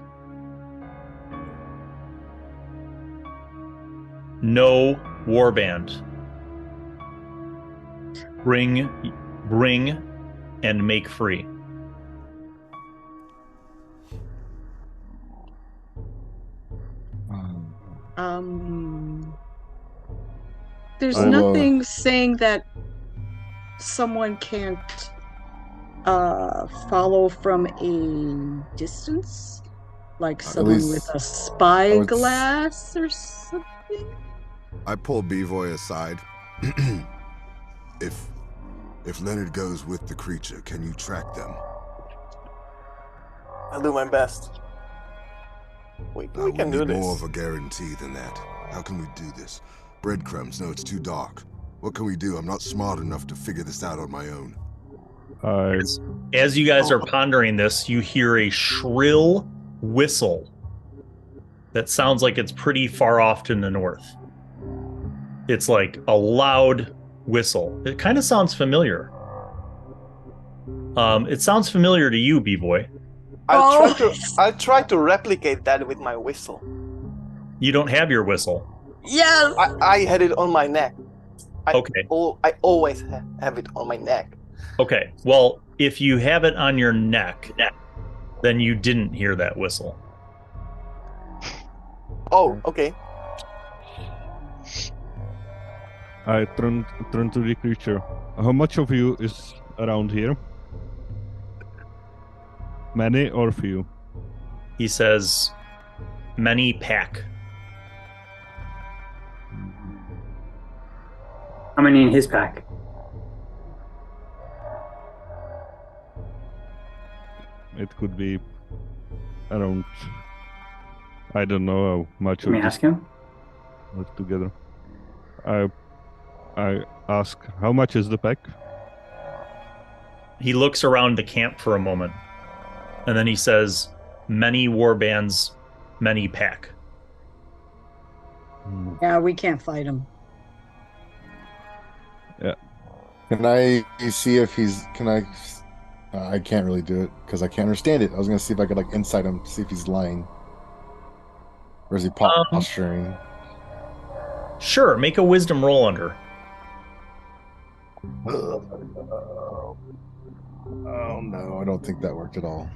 "No warband. Bring, and make free." There's I will- nothing saying that someone can't follow from a distance, like someone least with a I spyglass or something. I pull Bevoy aside. If Leonard goes with the creature, can you track them? I'll do my best. We can do need this. more of a guarantee than that. How can we do this? Breadcrumbs, no, it's too dark. What can we do? I'm not smart enough to figure this out on my own. As you guys are pondering this, you hear a shrill whistle that sounds like it's pretty far off to the north. It's like a loud whistle. It kind of sounds familiar. It sounds familiar to you, B-Boy. I'll try to replicate that with my whistle. You don't have your whistle. Yes. I had it on my neck. Okay. I always have it on my neck. Okay. Well, if you have it on your neck, then you didn't hear that whistle. Oh, okay. I turn to the creature. How much of you is around here? Many or few? He says, many pack. How many in his pack? It could be around. I don't know how much Let me of this ask him. live together. I ask, how much is the pack? He looks around the camp for a moment, and then he says, many war bands, many pack. Yeah, we can't fight him. Yeah. Can I see if he's? Can I? I can't really do it because I can't understand it. I was gonna see if I could like insight him, see if he's lying, or is he posturing? Sure, make a wisdom roll under. Oh no, I don't think that worked at all.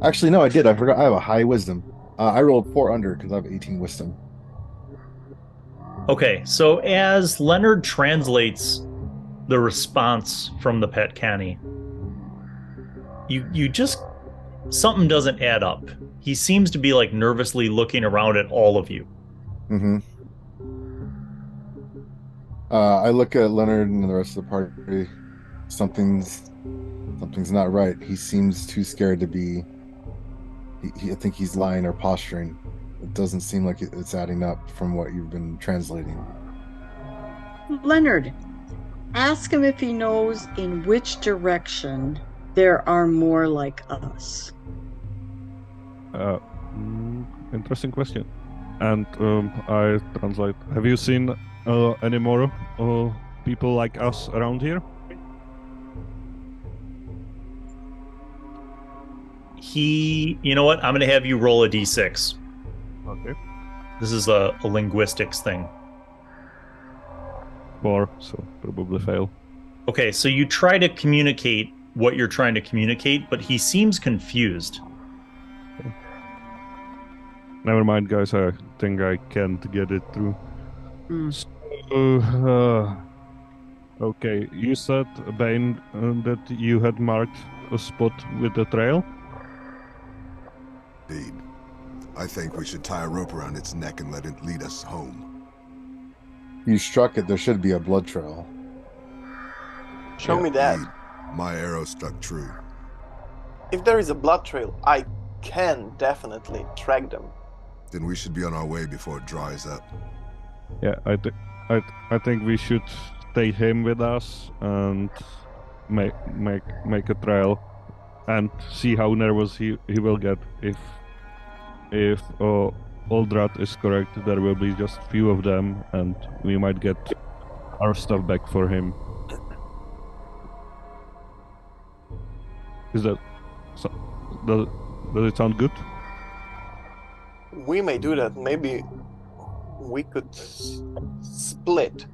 Actually, no, I did. I forgot. I have a high wisdom. I rolled 4 under because I have 18 wisdom. Okay, so as Leonard translates the response from the pet canny, you just, something doesn't add up. He seems to be like nervously looking around at all of you. Mm-hmm. I look at Leonard and the rest of the party. Something's not right. He seems too scared to be. I think he's lying or posturing. It doesn't seem like it's adding up from what you've been translating. Leonard, ask him if he knows in which direction there are more like us. Interesting question. And I translate. Have you seen any more people like us around here? You know what? I'm going to have you roll a d6. Okay. This is a linguistics thing. 4, so probably fail. Okay, so you try to communicate what you're trying to communicate, but he seems confused. Okay. Never mind, guys. I think I can't get it through. So, okay, you said, Bane, that you had marked a spot with the trail? Indeed. I think we should tie a rope around its neck and let it lead us home. You struck it. There should be a blood trail. Show me that. Indeed. My arrow struck true. If there is a blood trail, I can definitely track them. Then we should be on our way before it dries up. Yeah, I think we should take him with us and make a trail and see how nervous he will get. If Aldrat is correct, there will be just few of them, and we might get our stuff back for him. Is that does it sound good? We may do that. Maybe we could split,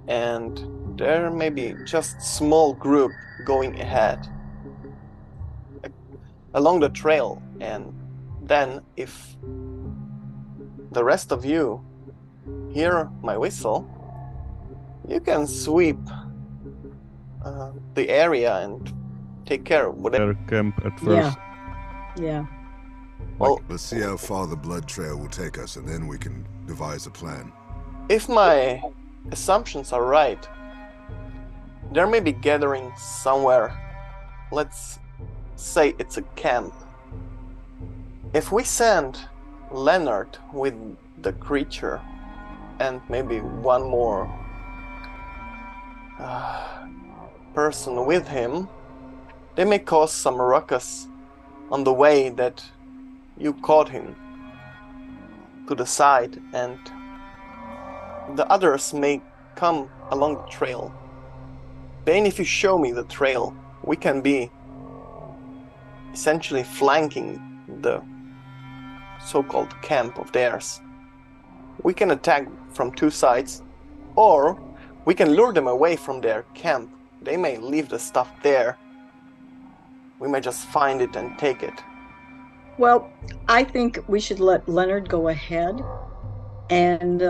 and there may be just small group going ahead along the trail, and then if the rest of you hear my whistle, you can sweep the area and take care of whatever. Their camp at first. Yeah. Well, Let's see how far the blood trail will take us, and then we can devise a plan. if my assumptions are right, there may be gathering somewhere. Let's say it's a camp. If we send Leonard with the creature and maybe one more person with him, they may cause some ruckus on the way that you caught him to the side, and the others may come along the trail. Bane, if you show me the trail, we can be essentially flanking the so-called camp of theirs. We can attack from two sides, Or we can lure them away from their camp. They may leave the stuff there. We may just find it and take it. Well, I think we should let Leonard go ahead, and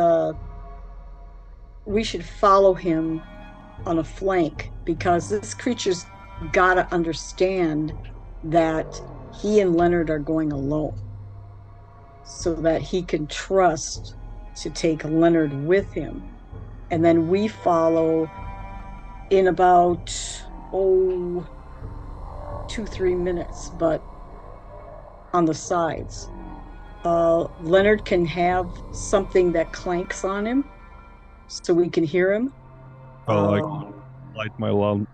we should follow him on a flank, because this creature's got to understand that he and Leonard are going alone, so that he can trust to take Leonard with him. And then we follow in about 2-3 minutes, but on the sides. Leonard can have something that clanks on him so we can hear him. I'll light my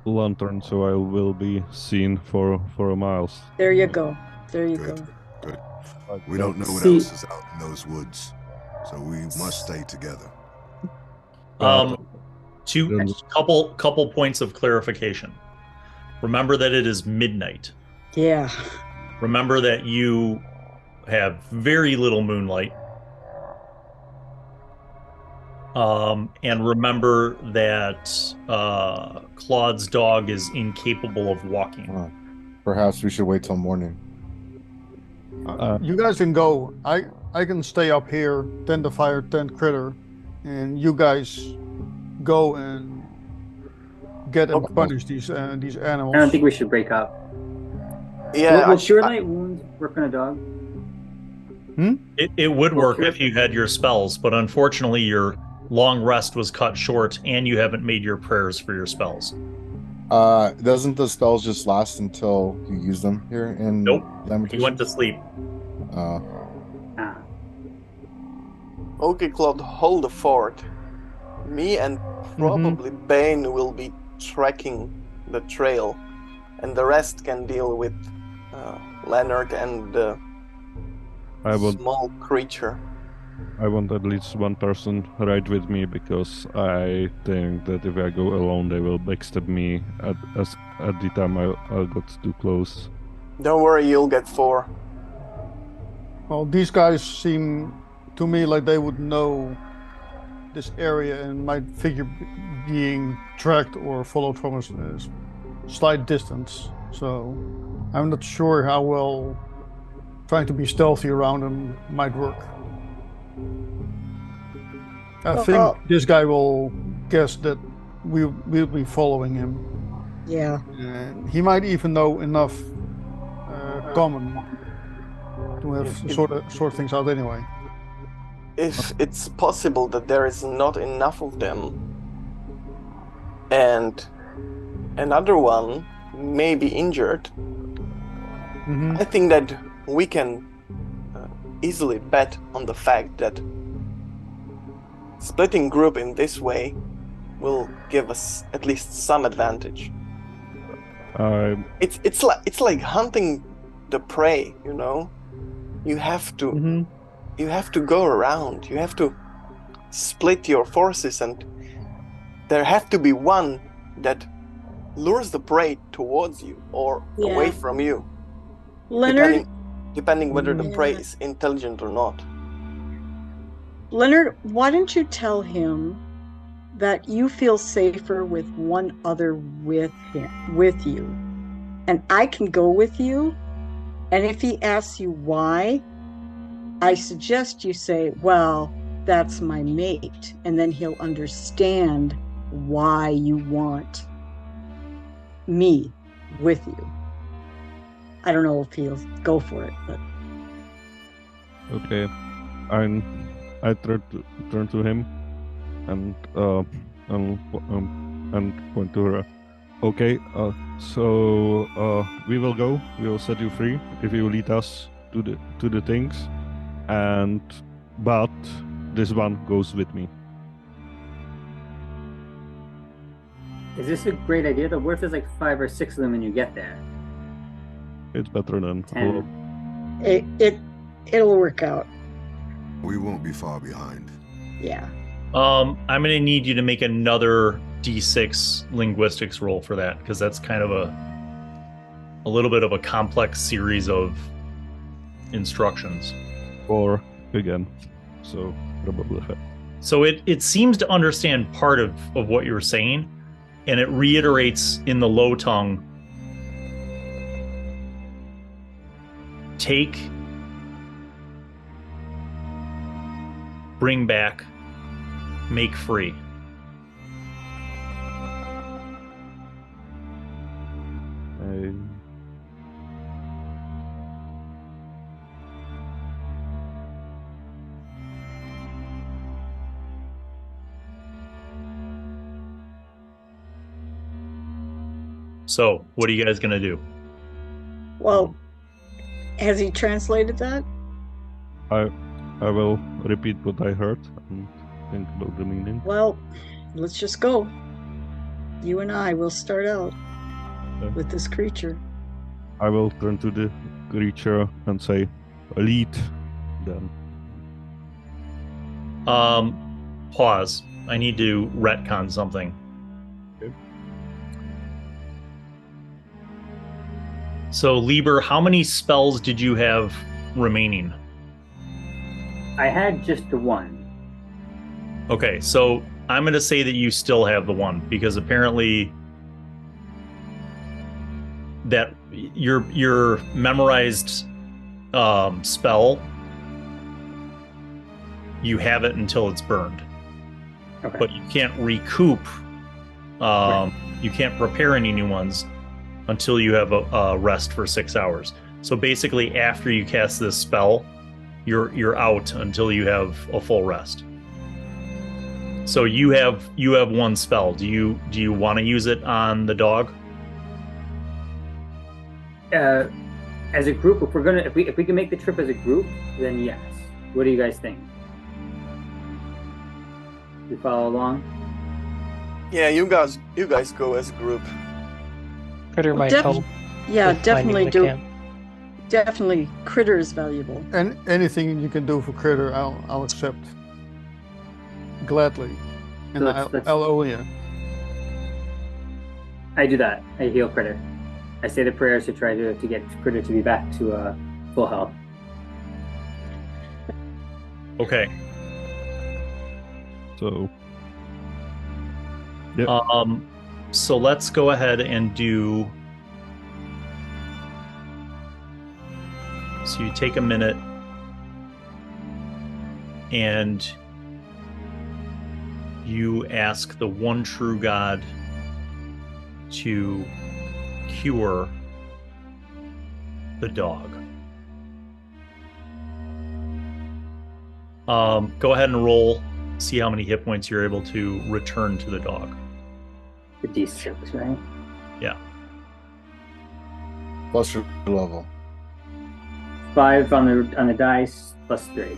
lantern so I will be seen for miles. There you go. There you Good. go. Good. We don't know what See- else is out in those woods, so we must stay together. Couple points of clarification. Remember that it is midnight. Yeah. Remember that you have very little moonlight. And remember that Claude's dog is incapable of walking. Perhaps we should wait till morning. You guys can go. I can stay up here, tend the fire, tend critter, and you guys go and get and punish these animals. I don't think we should break up. Yeah, Will Cure Light wounds work on a dog? It would work if you had your spells, but unfortunately your long rest was cut short and you haven't made your prayers for your spells. Doesn't the spells just last until you use them here in Nope. Lamenters? He went to sleep. Okay, Claude, hold the fort. Me and probably Bane will be tracking the trail, and the rest can deal with Leonard and the small creature. I want at least one person ride with me, because I think that if I go alone, they will backstab me at the time I got too close. Don't worry, you'll get 4. Well, these guys seem to me like they would know this area and might figure being tracked or followed from a slight distance. So I'm not sure how well trying to be stealthy around them might work. I think this guy will guess that we'll be following him. Yeah. And he might even know enough common to have sort things out anyway. If it's possible that there is not enough of them, and another one may be injured, I think that we can easily bet on the fact that splitting group in this way will give us at least some advantage. It's like hunting the prey, you know. You have to go around. You have to split your forces, and there have to be one that lures the prey towards you or away from you. Leonard, depending whether the prey is intelligent or not. Leonard, why don't you tell him that you feel safer with one other with you, and I can go with you, and if he asks you why, I suggest you say, well, that's my mate, and then he'll understand why you want me with you. I don't know if he'll go for it, but Okay, I turn to him and point to her. Okay, so we will go. We will set you free if you lead us to the things, but this one goes with me. Is this a great idea? Though, what if there's like 5 or 6 of them when you get there? It's better than 10. It'll work out. We won't be far behind. Yeah. I'm gonna need you to make another D6 linguistics roll for that, because that's kind of a little bit of a complex series of instructions. 4 again, so probably So it seems to understand part of what you're saying, and it reiterates in the low tongue, take, bring back, make free. So, what are you guys gonna do? Well, has he translated that? I will repeat what I heard and think about the meaning. Well, let's just go. You and I will start out with this creature. I will turn to the creature and say, lead them. Pause. I need to retcon something. Okay. So, Lieber, how many spells did you have remaining? I had just the one. Okay, so I'm going to say that you still have the one, because apparently that your memorized spell, you have it until it's burned. Okay. But you can't recoup, Right. you can't prepare any new ones until you have a rest for 6 hours. So basically, after you cast this spell, you're out until you have a full rest. So you have one spell. Do you want to use it on the dog? As a group, if we can make the trip as a group, then yes. What do you guys think? You follow along? Yeah, you guys go as a group. Critter might Def- help. Yeah, with finding definitely the do. camp. Definitely, critter is valuable. And anything you can do for critter, I'll accept gladly, and So let's- I'll owe you. I do that. I heal critter. I say the prayers to try to get critter to be back to full health. Okay. So, So let's go ahead and do. So you take a minute and you ask the one true God to cure the dog. Go ahead and roll. See how many hit points you're able to return to the dog. The D6, right? Yeah. Plus your level. 5 on the dice plus 3.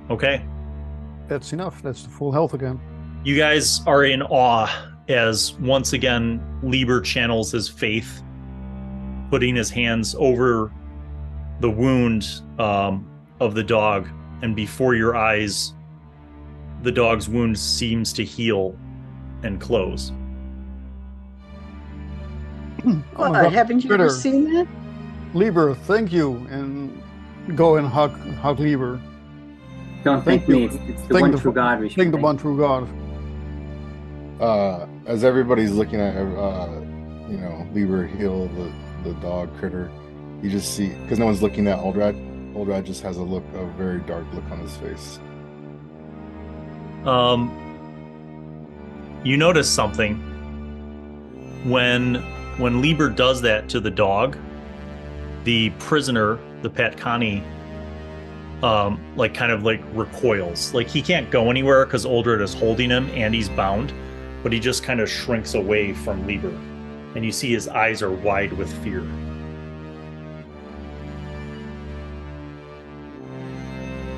Okay. That's enough. That's the full health again. You guys are in awe as once again Lieber channels his faith, putting his hands over the wound of the dog, and before your eyes, the dog's wound seems to heal and close. Oh my God, Haven't you ever critter. seen that? Lieber, thank you, and go and hug Lieber. Don't Thank thank me. you. It's the Thank one the- true God we should Thank the thank. one true God. As everybody's looking at, Lieber heal the dog critter, you just see, because no one's looking at Uldrad. Uldrad just has a very dark look on his face. You notice something when Lieber does that to the dog. The prisoner, the Patkani, kind of recoils. Like he can't go anywhere because Uldred is holding him and he's bound, but he just kind of shrinks away from Lieber, and you see his eyes are wide with fear.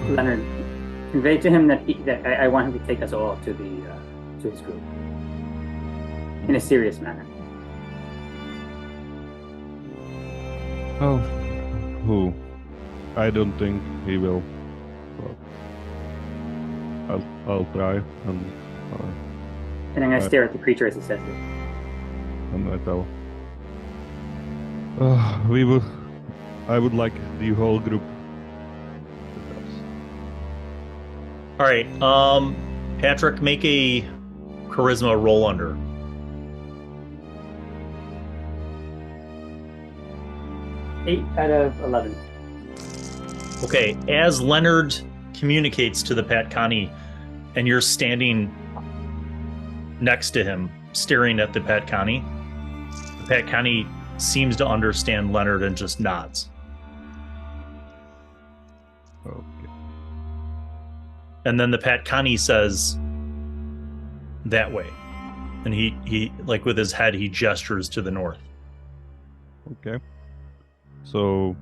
Leonard, convey to him that I want him to take us all to his group in a serious manner. Oh, I don't think he will. But I'll try, and And I'm gonna stare at the creature as he says it. I tell. I would like the whole group with us. All right. Patrick, make a charisma roll under. Eight out of 11. Okay. As Leonard communicates to the Pat Connie, and you're standing next to him, staring at the Pat Connie seems to understand Leonard and just nods. Okay. And then the Pat Connie says, that way. And he like with his head, he gestures to the north. Okay. So,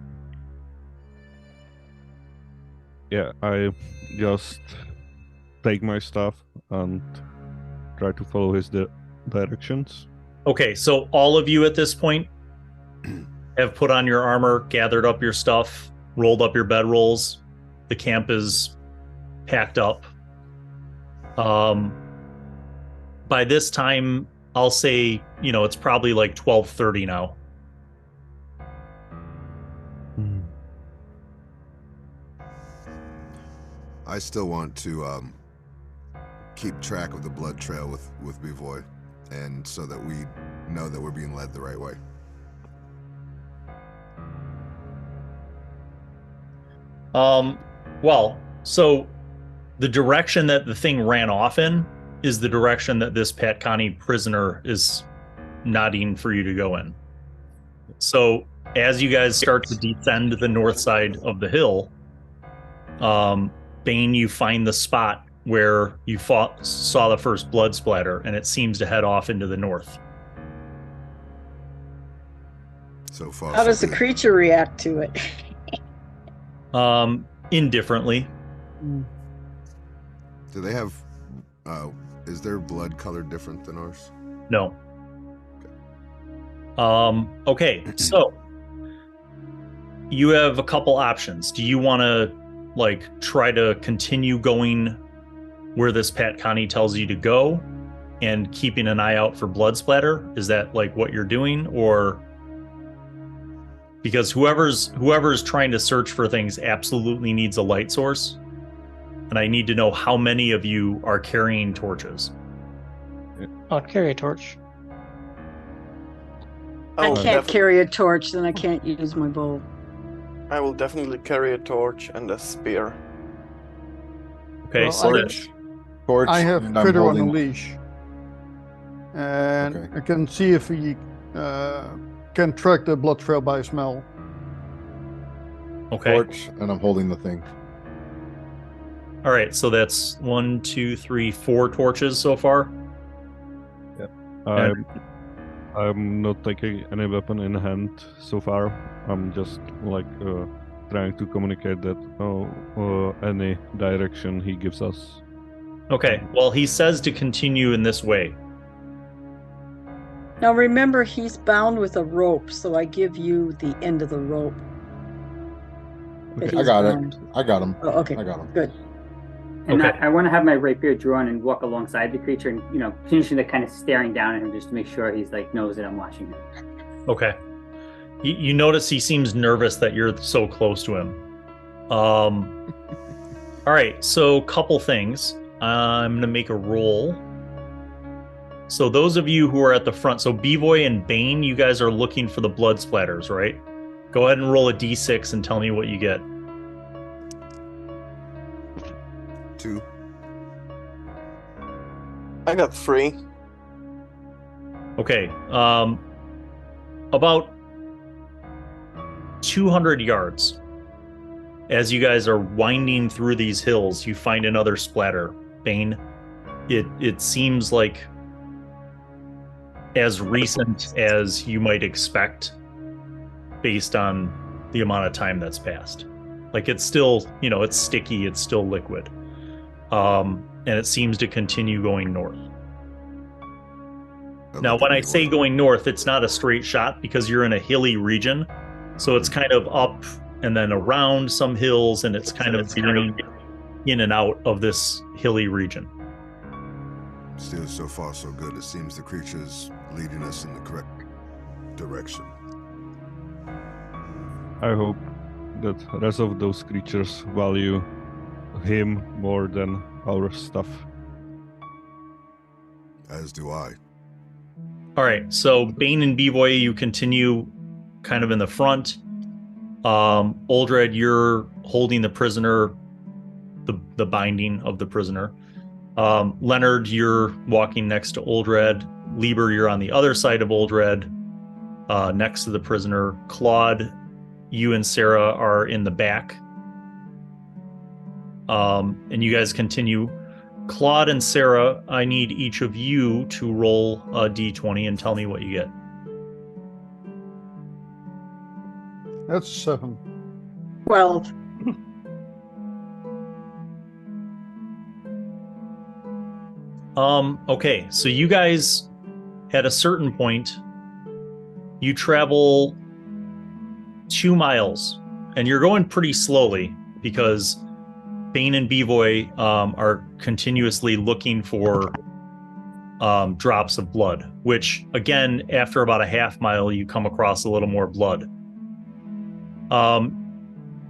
yeah, I just take my stuff and try to follow his directions. Okay, so all of you at this point have put on your armor, gathered up your stuff, rolled up your bedrolls. The camp is packed up. By this time, I'll say, it's probably like 12:30 now. I still want to keep track of the blood trail with Bivoy, and so that we know that we're being led the right way. Well, so the direction that the thing ran off in is the direction that this Pat Connie prisoner is nodding for you to go in. So as you guys start to descend the north side of the hill, Bane, you find the spot where you saw the first blood splatter, and it seems to head off into the north. So far, How does the creature react to it? Indifferently. Do they have? Is their blood color different than ours? No. Okay, so you have a couple options. Do you want to try to continue going where this Pat Connie tells you to go and keeping an eye out for blood splatter? Is that what you're doing? Or because whoever's trying to search for things absolutely needs a light source, and I need to know how many of you are carrying torches. I'll carry a torch. I can't carry a torch, then I can't use my bow. I will definitely carry a torch and a spear. Okay, Well, so Torch. I have and I'm Critter on a holding- leash. And Okay. I can see if he can track the blood trail by smell. okay. Torch, and I'm holding the thing. All right, so that's 1, 2, 3, 4 torches so far. I'm not taking any weapon in hand so far. I'm just trying to communicate that any direction he gives us. Okay, well, he says to continue in this way. Now remember, he's bound with a rope, so I give you the end of the rope. that Okay. I he's got bound. it. I got him. Oh, okay, I got him. good. And Okay. I want to have my rapier drawn and walk alongside the creature and, finishing the kind of staring down at him just to make sure he's knows that I'm watching him. Okay. You notice he seems nervous that you're so close to him. All right, so couple things. I'm going to make a roll. So those of you who are at the front, so Bivoy and Bane, you guys are looking for the blood splatters, right? Go ahead and roll a d6 and tell me what you get. 2. I got 3. Okay. About 200 yards. As you guys are winding through these hills, you find another splatter. Bane, it seems like as recent as you might expect based on the amount of time that's passed. It's still, it's sticky, it's still liquid. And it seems to continue going north. Now, when I say going north, it's not a straight shot because you're in a hilly region. So it's kind of up and then around some hills, and it's kind of veering in and out of this hilly region. Still, so far so good. It seems the creature is leading us in the correct direction. I hope that rest of those creatures value him more than our stuff. As do I. All right, so Bane and Bevoy, you continue kind of in the front. Oldred, you're holding the prisoner, the binding of the prisoner. Leonard, you're walking next to Oldred. Lieber, you're on the other side of Oldred, next to the prisoner. Claude, you and Sarah are in the back. And you guys continue. Claude and Sarah, I need each of you to roll a d20 and tell me what you get. That's 7. 12. Okay, so you guys, at a certain point, you travel 2 miles, and you're going pretty slowly because Bane and Bevoy are continuously looking for drops of blood, which, again, after about a half mile, you come across a little more blood.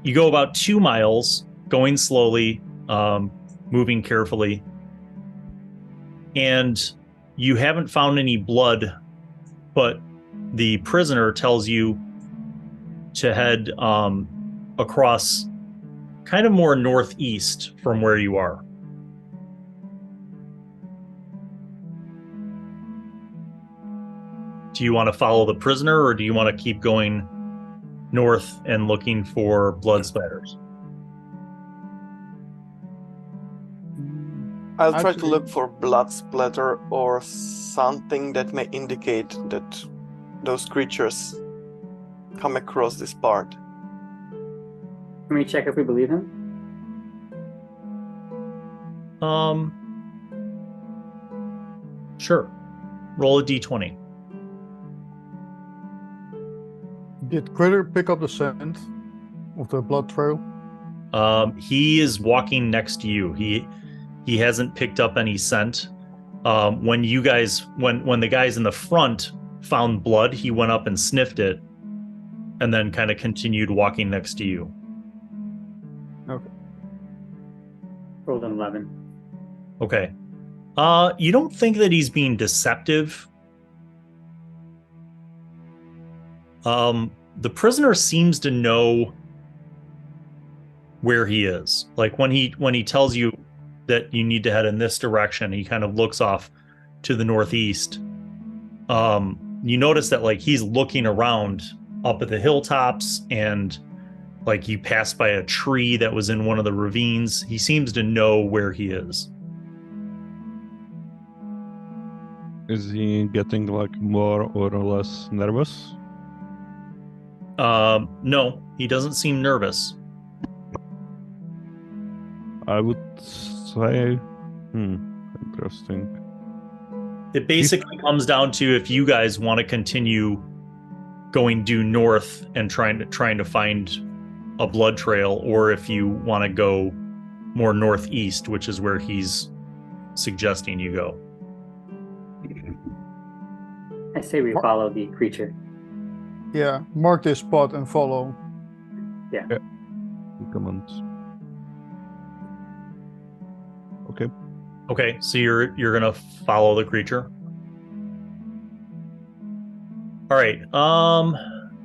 You go about 2 miles, going slowly, moving carefully, and you haven't found any blood, but the prisoner tells you to head across kind of more northeast from where you are. Do you want to follow the prisoner, or do you want to keep going north and looking for blood splatters? I'll try to look for blood splatter or something that may indicate that those creatures come across this part. Can we check if we believe him? Sure. Roll a d20. Did Critter pick up the scent of the blood trail? He is walking next to you. He hasn't picked up any scent. When the guys in the front found blood, he went up and sniffed it, and then kind of continued walking next to you. Okay. Rolled an 11. Okay. You don't think that he's being deceptive? The prisoner seems to know where he is. Like when he tells you that you need to head in this direction, he kind of looks off to the northeast. You notice that like he's looking around up at the hilltops, and like you pass by a tree that was in one of the ravines. He seems to know where he is. Is he getting like more or less nervous? No, he doesn't seem nervous. I would say, interesting. It basically comes down to if you guys want to continue going due north and trying to find a blood trail, or if you want to go more northeast, which is where he's suggesting you go. I say we follow the creature. Yeah, mark this spot and follow. Yeah. Comment. Okay. Okay, so you're gonna follow the creature. All right.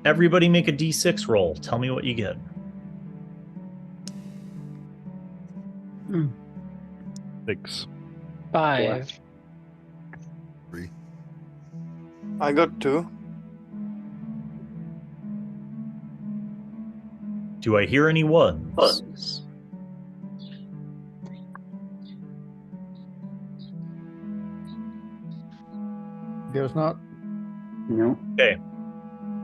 Everybody make a d6 roll. Tell me what you get. Hmm. 6. 5. 3. I got 2. Do I hear any ones? There's not. No. Okay.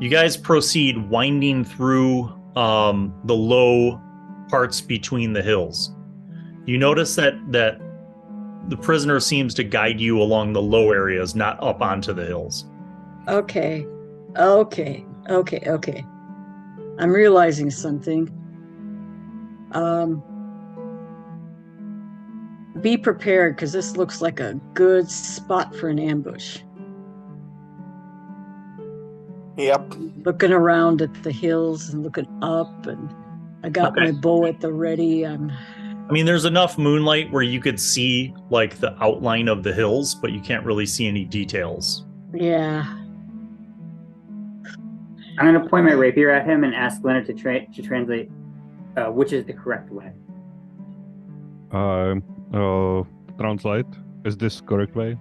You guys proceed winding through the low parts between the hills. You notice that the prisoner seems to guide you along the low areas, not up onto the hills. Okay. I'm realizing something. Be prepared, because this looks like a good spot for an ambush. Yep. Looking around at the hills and looking up, and I got Okay. my bow at the ready. I mean, there's enough moonlight where you could see like the outline of the hills, but you can't really see any details. Yeah. I'm going to point my rapier at him and ask Leonard to translate which is the correct way. Translate. Is this correct way?